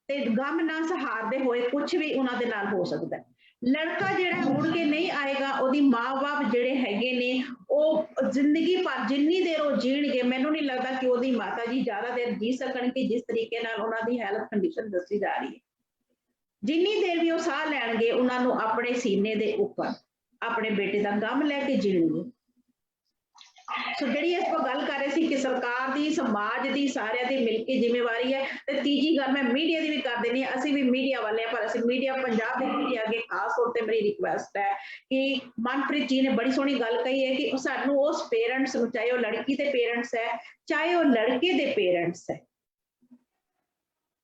ਤੇ ਗਮ ਨਾ ਸਹਾਰਦੇ ਹੋਏ ਕੁਝ ਵੀ ਉਹਨਾਂ ਦੇ ਨਾਲ ਹੋ ਸਕਦਾ। ਲੜਕਾ ਜਿਹੜਾ ਮੁੜ ਕੇ ਨਹੀਂ ਆਏਗਾ, ਉਹਦੀ ਮਾਂ-ਬਾਪ ਜਿਹੜੇ ਹੈਗੇ ਨੇ ਉਹ ਜ਼ਿੰਦਗੀ ਭਰ ਜਿੰਨੀ ਦੇਰ ਉਹ ਜੀਣਗੇ, ਮੈਨੂੰ ਨਹੀਂ ਲੱਗਦਾ ਕਿ ਉਹਦੀ ਮਾਤਾ ਜੀ ਜ਼ਿਆਦਾ ਦੇਰ ਜੀ ਸਕਣਗੇ ਜਿਸ ਤਰੀਕੇ ਨਾਲ ਉਹਨਾਂ ਦੀ ਹੈਲਥ ਕੰਡੀਸ਼ਨ ਦੱਸੀ ਜਾ ਰਹੀ ਹੈ। ਜਿੰਨੀ ਦੇਰ ਵੀ ਉਹ ਸਾਹ ਲੈਣਗੇ, ਉਹਨਾਂ ਨੂੰ ਆਪਣੇ ਸੀਨੇ ਦੇ ਉੱਪਰ ਆਪਣੇ ਬੇਟੇ ਦਾ ਗਮ ਲੈ ਕੇ ਜੀਣਗੇ। ਸੋ ਜਿਹੜੀ ਆਪਾਂ ਗੱਲ ਕਰ ਰਹੇ ਸੀ ਕਿ ਸਰਕਾਰ ਦੀ, ਸਮਾਜ ਦੀ, ਸਾਰਿਆਂ ਦੀ ਮਿਲ ਕੇ ਜ਼ਿੰਮੇਵਾਰੀ ਹੈ। ਤੇ ਤੀਜੀ ਗੱਲ ਮੈਂ ਮੀਡੀਆ ਦੀ ਵੀ ਕਰ ਦੇਣੀ ਹੈ, ਅਸੀਂ ਵੀ ਮੀਡੀਆ ਵਾਲੇ ਹਾਂ, ਪਰ ਅਸੀਂ ਮੀਡੀਆ ਪੰਜਾਬ ਦੇ ਮੀਡੀਆ ਅੱਗੇ ਖਾਸ ਤੌਰ ਤੇ ਮੇਰੀ ਰਿਕੁਐਸਟ ਹੈ ਕਿ ਮਨਪ੍ਰੀਤ ਜੀ ਨੇ ਬੜੀ ਸੋਹਣੀ ਗੱਲ ਕਹੀ ਹੈ ਕਿ ਸਾਨੂੰ ਉਸ ਪੇਰੈਂਟਸ ਨੂੰ, ਚਾਹੇ ਉਹ ਲੜਕੀ ਦੇ ਪੇਰੈਂਟਸ ਹੈ ਚਾਹੇ ਉਹ ਲੜਕੇ ਦੇ ਪੇਰੈਂਟਸ ਹੈ,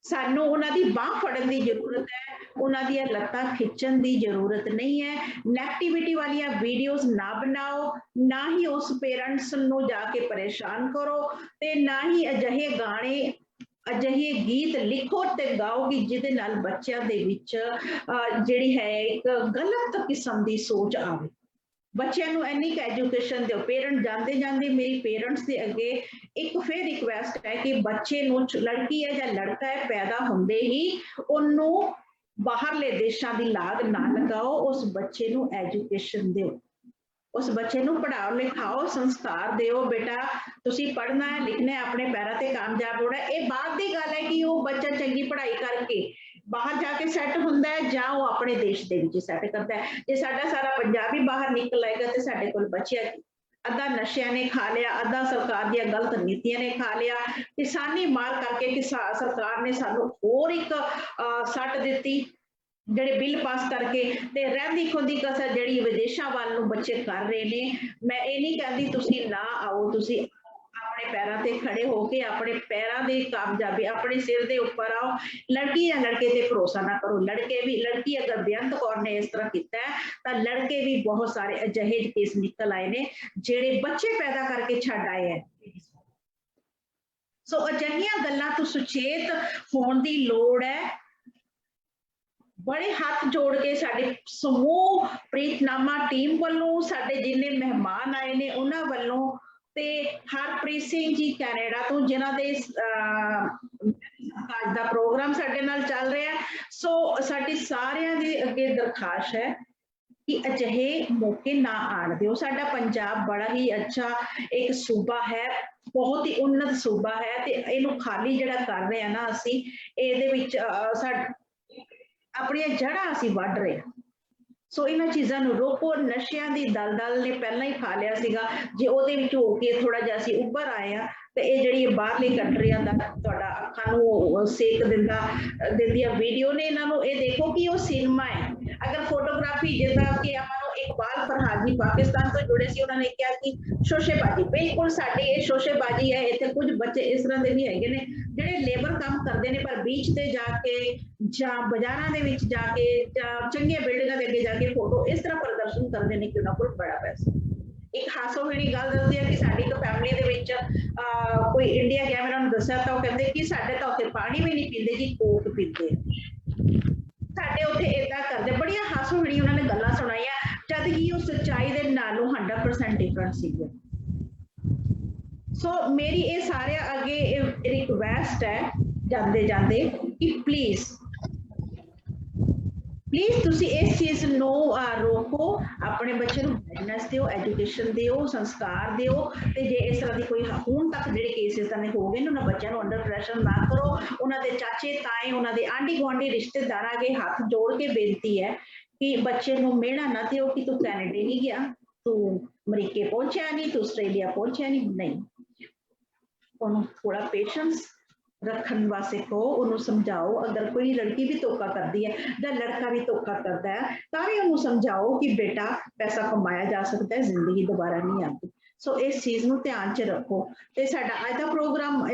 ਸਾਨੂੰ ਉਹਨਾਂ ਦੀ ਬਾਂਹ ਫੜਨ ਦੀ ਜ਼ਰੂਰਤ ਹੈ, ਉਹਨਾਂ ਦੀਆਂ ਲੱਤਾਂ ਖਿੱਚਣ ਦੀ ਜ਼ਰੂਰਤ ਨਹੀਂ ਹੈ। ਨੈਗੇਟਿਵਿਟੀ ਵਾਲੀਆਂ ਵੀਡੀਓਜ਼ ਨਾ ਬਣਾਓ, ਨਾ ਹੀ ਉਸ ਪੇਰੈਂਟਸ ਨੂੰ ਜਾ ਕੇ ਪਰੇਸ਼ਾਨ ਕਰੋ, ਤੇ ਨਾ ਹੀ ਅਜਿਹੇ ਗਾਣੇ, ਅਜਿਹੇ ਗੀਤ ਲਿਖੋ ਤੇ ਗਾਓ ਕਿ ਜਿਹਦੇ ਨਾਲ ਬੱਚਿਆਂ ਦੇ ਵਿੱਚ ਜਿਹੜੀ ਹੈ ਇੱਕ ਗਲਤ ਕਿਸਮ ਦੀ ਸੋਚ ਆਵੇ। ਬੱਚਿਆਂ ਨੂੰ ਇੰਨੀ ਐਜੂਕੇਸ਼ਨ ਦਿਓ। ਪੇਰੈਂਟ ਜਾਂਦੇ ਮੇਰੀ ਪੇਰੈਂਟਸ ਦੇ ਅੱਗੇ ਇੱਕ ਫਿਰ ਰਿਕੁਐਸਟ ਹੈ ਕਿ ਬੱਚੇ ਨੂੰ, ਲੜਕੀ ਹੈ ਜਾਂ ਲੜਕਾ ਹੈ, ਪੈਦਾ ਹੁੰਦੇ ਹੀ ਉਹਨੂੰ ਬਾਹਰਲੇ ਦੇਸ਼ਾਂ ਦੀ ਲਾਗ ਨਾ ਲਗਾਓ, ਉਸ ਬੱਚੇ ਨੂੰ ਐਜੂਕੇਸ਼ਨ ਦਿਓ। उस बच्चे ਨੂੰ पढ़ाओ लिखाओ संस्कार ਦਿਓ बेटा ਤੁਸੀਂ पढ़ना है लिखना है अपने पैरों ਤੇ कामयाब होना है। ਇਹ ਬਾਅਦ ਦੀ ਗੱਲ ਹੈ ਕਿ ਉਹ ਬੱਚਾ ਚੰਗੀ ਪੜ੍ਹਾਈ ਕਰਕੇ ਬਾਹਰ ਜਾ ਕੇ ਸੈੱਟ ਹੁੰਦਾ ਹੈ ਜਾਂ ਉਹ ਆਪਣੇ ਦੇਸ਼ ਦੇ ਵਿੱਚ ਸੈੱਟ ਕਰਦਾ ਹੈ। ਜੇ ਸਾਡਾ ਸਾਰਾ ਪੰਜਾਬ ਹੀ ਬਾਹਰ ਨਿਕਲ ਆਏਗਾ ਤੇ ਸਾਡੇ ਕੋਲ ਬਚਿਆ ਕੀ? ਅੱਧਾ ਨਸ਼ਿਆਂ ਨੇ ਖਾ ਲਿਆ, ਅੱਧਾ ਸਰਕਾਰ ਦੀਆਂ ਗਲਤ ਨੀਤੀਆਂ ਨੇ ਖਾ ਲਿਆ, ਕਿਸਾਨੀ ਮਾਰ ਕਰਕੇ ਸਰਕਾਰ ਨੇ ਸਾਨੂੰ ਹੋਰ ਇੱਕ ਸੱਟ ਦਿੱਤੀ ਜਿਹੜੇ ਬਿੱਲ ਪਾਸ ਕਰਕੇ ਤੇ ਰਹਿੰਦੀ ਖੁੰਦੀ ਕਸਰ ਜਿਹੜੀ ਵਿਦੇਸ਼ਾਂ ਵੱਲ ਨੂੰ ਬੱਚੇ ਕਰ ਰਹੇ ਨੇ। ਮੈਂ ਇਹ ਨਹੀਂ ਕਹਿੰਦੀ ਤੁਸੀਂ ਨਾ ਆਓ, ਤੁਸੀਂ ਆਪਣੇ ਪੈਰਾਂ ਤੇ ਖੜੇ ਹੋ ਕੇ ਆਪਣੇ ਪੈਰਾਂ ਦੀ ਕਾਮਯਾਬੀ ਆਪਣੇ ਸਿਰ ਦੇ ਉੱਪਰ ਆਓ। ਲੜਕੀ ਜਾਂ ਲੜਕੇ ਤੇ ਭਰੋਸਾ ਨਾ ਕਰੋ। ਲੜਕੇ ਵੀ, ਲੜਕੀ ਅਗਰ ਬੇਅੰਤ ਕੌਰ ਨੇ ਇਸ ਤਰ੍ਹਾਂ ਕੀਤਾ ਤਾਂ ਲੜਕੇ ਵੀ ਬਹੁਤ ਸਾਰੇ ਅਜਿਹੇ ਕੇਸ ਨਿਕਲ ਆਏ ਨੇ ਜਿਹੜੇ ਬੱਚੇ ਪੈਦਾ ਕਰਕੇ ਛੱਡ ਆਏ ਹੈ। ਸੋ ਅਜਿਹੀਆਂ ਗੱਲਾਂ ਤੋਂ ਸੁਚੇਤ ਹੋਣ ਦੀ ਲੋੜ ਹੈ। ਬੜੇ ਹੱਥ ਜੋੜ ਕੇ ਸਾਡੇ ਸਮੂਹ ਪ੍ਰੀਤਨਾਮਾ ਟੀਮ ਵੱਲੋਂ, ਸਾਡੇ ਜਿੰਨੇ ਮਹਿਮਾਨ ਆਏ ਨੇ ਉਹਨਾਂ ਵੱਲੋਂ ਤੇ ਹਰਪ੍ਰੀਤ ਸਿੰਘ ਜੀ ਕੈਨੇਡਾ ਤੋਂ ਜਿਨ੍ਹਾਂ ਦੇ ਅੱਜ ਦਾ ਪ੍ਰੋਗਰਾਮ ਸਾਡੇ ਨਾਲ ਚੱਲ ਰਿਹਾ। ਸੋ ਸਾਡੀ ਸਾਰਿਆਂ ਦੀ ਅੱਗੇ ਦਰਖਾਸਤ ਹੈ ਕਿ ਅਜਿਹੇ ਮੌਕੇ ਨਾ ਆਣ ਦਿਓ। ਸਾਡਾ ਪੰਜਾਬ ਬੜਾ ਹੀ ਅੱਛਾ ਇੱਕ ਸੂਬਾ ਹੈ, ਬਹੁਤ ਹੀ ਉੱਨਤ ਸੂਬਾ ਹੈ ਤੇ ਇਹਨੂੰ ਖਾਲੀ ਜਿਹੜਾ ਕਰ ਰਹੇ ਆ ਨਾ ਅਸੀਂ, ਇਹਦੇ ਵਿੱਚ ਆਪਣੀਆਂ ਜੜ੍ਹਾਂ ਅਸੀਂ ਵੱਢ ਰਹੇ ਹਾਂ। ਸੋ ਇਹਨਾਂ ਚੀਜ਼ਾਂ ਨੂੰ ਰੋਕੋ। ਨਸ਼ਿਆਂ ਦੀ ਦਲਦਲ ਨੇ ਪਹਿਲਾਂ ਹੀ ਖਾ ਲਿਆ ਸੀਗਾ, ਜੇ ਉਹਦੇ ਵਿੱਚ ਹੋ ਕੇ ਥੋੜਾ ਜਿਹਾ ਅਸੀਂ ਉੱਭਰ ਆਏ ਆ ਤੇ ਇਹ ਜਿਹੜੀ ਬਾਹਰਲੀ ਕੰਟਰੀਆਂ ਦਾ ਤੁਹਾਡਾ ਅੱਖਾਂ ਨੂੰ ਸੇਕ ਦਿੰਦੀਆਂ ਵੀਡੀਓ ਨੇ, ਇਹਨਾਂ ਨੂੰ ਇਹ ਦੇਖੋ ਕਿ ਉਹ ਸਿਨੇਮਾ ਹੈ। ਅਗਰ ਫੋਟੋਗ੍ਰਾਫੀ ਜਿੱਦਾਂ ਕਿ ਆਪਾਂ ਨੂੰ ਇਕਬਾਲ ਫਰਹਾਦੀ ਪਾਕਿਸਤਾਨ ਤੋਂ ਜੁੜੇ ਸੀ, ਉਹਨਾਂ ਨੇ ਕਿਹਾ ਕਿ ਸ਼ੋਸ਼ੇਬਾਜ਼ੀ, ਬਿਲਕੁਲ ਸਾਡੀ ਇਹ ਸ਼ੋਸ਼ੇਬਾਜ਼ੀ ਹੈ। ਇੱਥੇ ਕੁਝ ਬੱਚੇ ਇਸ ਤਰ੍ਹਾਂ ਦੇ ਵੀ ਹੈਗੇ ਨੇ ਜਿਹੜੇ ਲੇਬਰ ਕੰਮ ਕਰਦੇ ਨੇ ਪਰ ਬੀਚ ਤੇ ਜਾ ਕੇ ਜਾਂ ਬਾਜ਼ਾਰਾਂ ਦੇ ਵਿੱਚ ਜਾ ਕੇ ਜਾਂ ਚੰਗੀਆਂ ਬਿਲਡਿੰਗਾਂ ਦੇ ਅੱਗੇ ਜਾ ਕੇ ਫੋਟੋ ਇਸ ਤਰ੍ਹਾਂ ਪ੍ਰਦਰਸ਼ਨ ਕਰਦੇ ਨੇ ਕਿ ਉਹਨਾਂ ਕੋਲ ਬੜਾ ਪੈਸਾ। ਇੱਕ ਹਾਸੋਹੀਣੀ ਗੱਲ ਦੱਸਦੀ ਹੈ ਕਿ ਸਾਡੀ ਇੱਕ ਫੈਮਿਲੀ ਦੇ ਵਿੱਚ ਕੋਈ ਇੰਡੀਆ ਗਿਆ, ਮੈਂ ਉਹਨਾਂ ਨੂੰ ਦੱਸਿਆ ਤਾਂ ਉਹ ਕਹਿੰਦੇ ਕਿ ਸਾਡੇ ਤਾਂ ਉੱਥੇ ਪਾਣੀ ਵੀ ਨਹੀਂ ਪੀਂਦੇ ਜੀ, ਕੋਕ ਪੀਂਦੇ ਸਾਡੇ ਉੱਥੇ ਏਦਾਂ ਕਰਦੇ। ਬੜੀਆਂ ਹਾਸੋਹੀਣੀ ਉਹਨਾਂ ਨੇ ਗੱਲਾਂ ਸੁਣਾਈਆਂ ਜਦ ਕਿ ਉਹ ਸੱਚਾਈ ਦੇ ਨਾਲੋਂ 100% ਡਿਫਰੈਂਟ ਸੀਗੇ। ਸੋ ਮੇਰੀ ਇਹ ਸਾਰਿਆਂ ਅੱਗੇ ਰਿਕਵੈਸਟ ਹੈ ਜਾਂਦੇ ਜਾਂਦੇ ਕਿ ਪਲੀਜ਼ ਤੁਸੀਂ ਇਸ ਚੀਜ਼ ਨੂੰ ਰੋਕੋ। ਆਪਣੇ ਬੱਚੇ ਨੂੰ ਗਾਈਡੈਂਸ ਦਿਓ, ਐਜੂਕੇਸ਼ਨ ਦਿਓ, ਸੰਸਕਾਰ ਦਿਓ ਤੇ ਜੇ ਇਸ ਤਰ੍ਹਾਂ ਦੀ ਕੋਈ ਹੁਣ ਤੱਕ ਜਿਹੜੇ ਕੇਸਿਸ ਤਾਂ ਹੋ ਗਏ ਨੇ ਉਹਨਾਂ ਬੱਚਿਆਂ ਨੂੰ ਅੰਡਰ ਪ੍ਰੈਸ਼ਰ ਨਾ ਕਰੋ। ਉਹਨਾਂ ਦੇ ਚਾਚੇ ਤਾਏ, ਉਹਨਾਂ ਦੇ ਆਂਢੀ ਗੁਆਂਢੀ ਰਿਸ਼ਤੇਦਾਰਾਂ ਅੱਗੇ ਹੱਥ ਜੋੜ ਕੇ ਬੇਨਤੀ ਹੈ ਕਿ ਬੱਚੇ ਨੂੰ ਮਿਹਣਾ ਨਾ ਦਿਓ ਕਿ ਤੂੰ ਕੈਨੇਡਾ ਨਹੀਂ ਗਿਆ, ਤੂੰ ਅਮਰੀਕੇ ਪਹੁੰਚਿਆ ਨਹੀਂ, ਤੂੰ ਆਸਟ੍ਰੇਲੀਆ ਪਹੁੰਚਿਆ ਨਹੀਂ। ਉਹਨੂੰ ਥੋੜਾ ਪੇਸ਼ੈਂਸ ਰੱਖਣ ਵਾਸਤੇ ਕਹੋ, ਉਹਨੂੰ ਸਮਝਾਓ। ਅਗਰ ਕੋਈ ਲੜਕੀ ਵੀ ਧੋਖਾ ਕਰਦੀ ਹੈ ਜਾਂ ਲੜਕਾ ਵੀ ਧੋਖਾ ਕਰਦਾ ਹੈ ਤਾਂ ਵੀ ਉਹਨੂੰ ਸਮਝਾਓ ਕਿ ਬੇਟਾ ਪੈਸਾ ਕਮਾਇਆ ਜਾ ਸਕਦਾ ਹੈ, ਜ਼ਿੰਦਗੀ ਦੁਬਾਰਾ ਨਹੀਂ ਆਉਂਦੀ। ਸੋ ਇਸ ਚੀਜ਼ ਨੂੰ ਧਿਆਨ 'ਚ ਰੱਖੋ। ਤੇ ਸਾਡਾ ਅੱਜ ਦਾ ਪ੍ਰੋਗਰਾਮ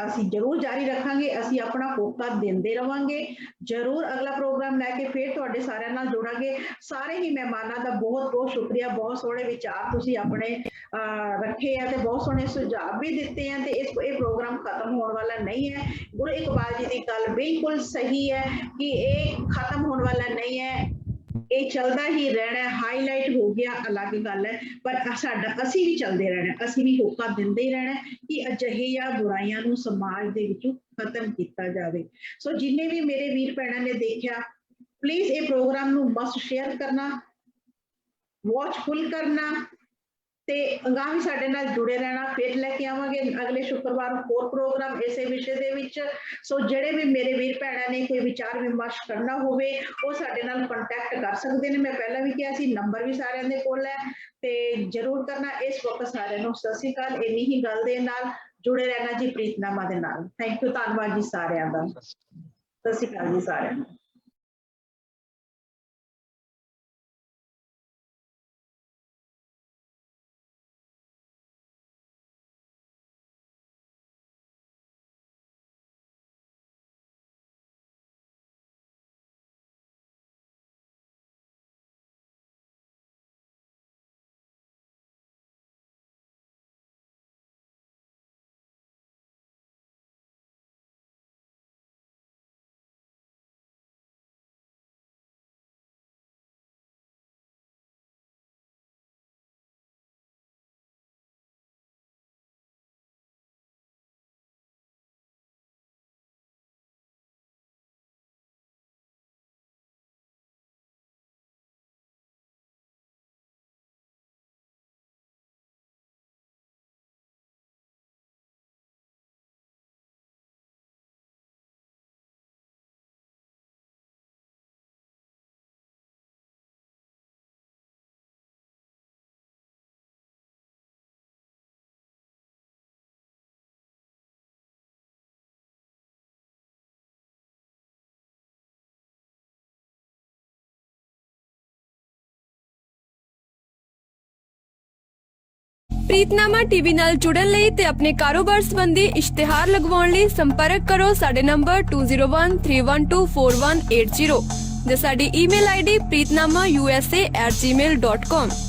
ਅਸੀਂ ਜ਼ਰੂਰ ਜਾਰੀ ਰੱਖਾਂਗੇ। ਅਸੀਂ ਆਪਣਾ ਹੋਕਾ ਦਿੰਦੇ ਰਵਾਂਗੇ। ਜ਼ਰੂਰ ਅਗਲਾ ਪ੍ਰੋਗਰਾਮ ਲੈ ਕੇ ਫਿਰ ਤੁਹਾਡੇ ਸਾਰਿਆਂ ਨਾਲ ਜੁੜਾਂਗੇ। ਸਾਰੇ ਹੀ ਮਹਿਮਾਨਾਂ ਦਾ ਬਹੁਤ ਬਹੁਤ ਸ਼ੁਕਰੀਆ। ਬਹੁਤ ਸੋਹਣੇ ਵਿਚਾਰ ਤੁਸੀਂ ਆਪਣੇ ਰੱਖੇ ਆ ਤੇ ਬਹੁਤ ਸੋਹਣੇ ਸੁਝਾਅ ਵੀ ਦਿੱਤੇ ਆ ਤੇ ਇਹ ਪ੍ਰੋਗਰਾਮ ਖਤਮ ਹੋਣ ਵਾਲਾ ਨਹੀਂ ਹੈ। ਗੁਰੂ ਇਕਬਾਲ ਜੀ ਦੀ ਗੱਲ ਬਿਲਕੁਲ ਸਹੀ ਹੈ ਕਿ ਇਹ ਖਤਮ ਹੋਣ ਵਾਲਾ ਨਹੀਂ ਹੈ, ਇਹ ਚੱਲਦਾ ਹੀ ਰਹਿਣਾ। ਹਾਈਲਾਈਟ ਹੋ ਗਿਆ ਅਲੱਗ ਗੱਲ ਹੈ, ਪਰ ਸਾਡਾ ਅਸੀਂ ਵੀ ਚੱਲਦੇ ਰਹਿਣਾ, ਅਸੀਂ ਵੀ ਹੋਕਾ ਦਿੰਦੇ ਹੀ ਰਹਿਣਾ ਕਿ ਅਜਿਹੀਆਂ ਬੁਰਾਈਆਂ ਨੂੰ ਸਮਾਜ ਦੇ ਵਿੱਚੋਂ ਖਤਮ ਕੀਤਾ ਜਾਵੇ। ਸੋ ਜਿੰਨੇ ਵੀ ਮੇਰੇ ਵੀਰ ਭੈਣਾਂ ਨੇ ਦੇਖਿਆ, ਪਲੀਜ਼ ਇਹ ਪ੍ਰੋਗਰਾਮ ਨੂੰ ਮਸਟ ਸ਼ੇਅਰ ਕਰਨਾ, ਵਾਚਫੁਲ ਕਰਨਾ ਤੇ ਅਗਾਂਹ ਵੀ ਸਾਡੇ ਨਾਲ ਜੁੜੇ ਰਹਿਣਾ। ਫਿਰ ਲੈ ਕੇ ਆਵਾਂਗੇ ਅਗਲੇ ਸ਼ੁੱਕਰਵਾਰ ਹੋਰ ਪ੍ਰੋਗਰਾਮ ਇਸੇ ਵਿਸ਼ੇ ਦੇ ਵਿੱਚ। ਸੋ ਜਿਹੜੇ ਵੀ ਮੇਰੇ ਵੀਰ ਭੈਣਾਂ ਨੇ ਕੋਈ ਵਿਚਾਰ ਵਿਮਰਸ਼ ਕਰਨਾ ਹੋਵੇ ਉਹ ਸਾਡੇ ਨਾਲ ਕੰਟੈਕਟ ਕਰ ਸਕਦੇ ਨੇ। ਮੈਂ ਪਹਿਲਾਂ ਵੀ ਕਿਹਾ ਸੀ, ਨੰਬਰ ਵੀ ਸਾਰਿਆਂ ਦੇ ਕੋਲ ਹੈ ਤੇ ਜ਼ਰੂਰ ਕਰਨਾ। ਇਸ ਵਕਤ ਸਾਰਿਆਂ ਨੂੰ ਸਤਿ ਸ਼੍ਰੀ ਅਕਾਲ। ਇੰਨੀ ਹੀ ਗੱਲ ਦੇ ਨਾਲ ਜੁੜੇ ਰਹਿਣਾ ਜੀ ਪ੍ਰੀਤਨਾਮਾ ਦੇ ਨਾਲ। ਥੈਂਕ ਯੂ, ਧੰਨਵਾਦ ਜੀ ਸਾਰਿਆਂ ਦਾ। ਸਤਿ ਸ਼੍ਰੀ ਅਕਾਲ ਜੀ ਸਾਰਿਆਂ ਨੂੰ। ਪ੍ਰੀਤਨਾਮਾ ਟੀਵੀ ਨਾਲ ਜੁੜਨ ਲਈ ਤੇ ਆਪਣੇ ਕਾਰੋਬਾਰ ਸੰਬੰਧੀ ਇਸ਼ਤਿਹਾਰ ਲਗਵਾਉਣ ਲਈ ਸੰਪਰਕ ਕਰੋ ਸਾਡੇ ਨੰਬਰ 2013124180 ਜਾਂ ਸਾਡੀ ਈਮੇਲ ਆਈਡੀ preetnamausa@gmail.com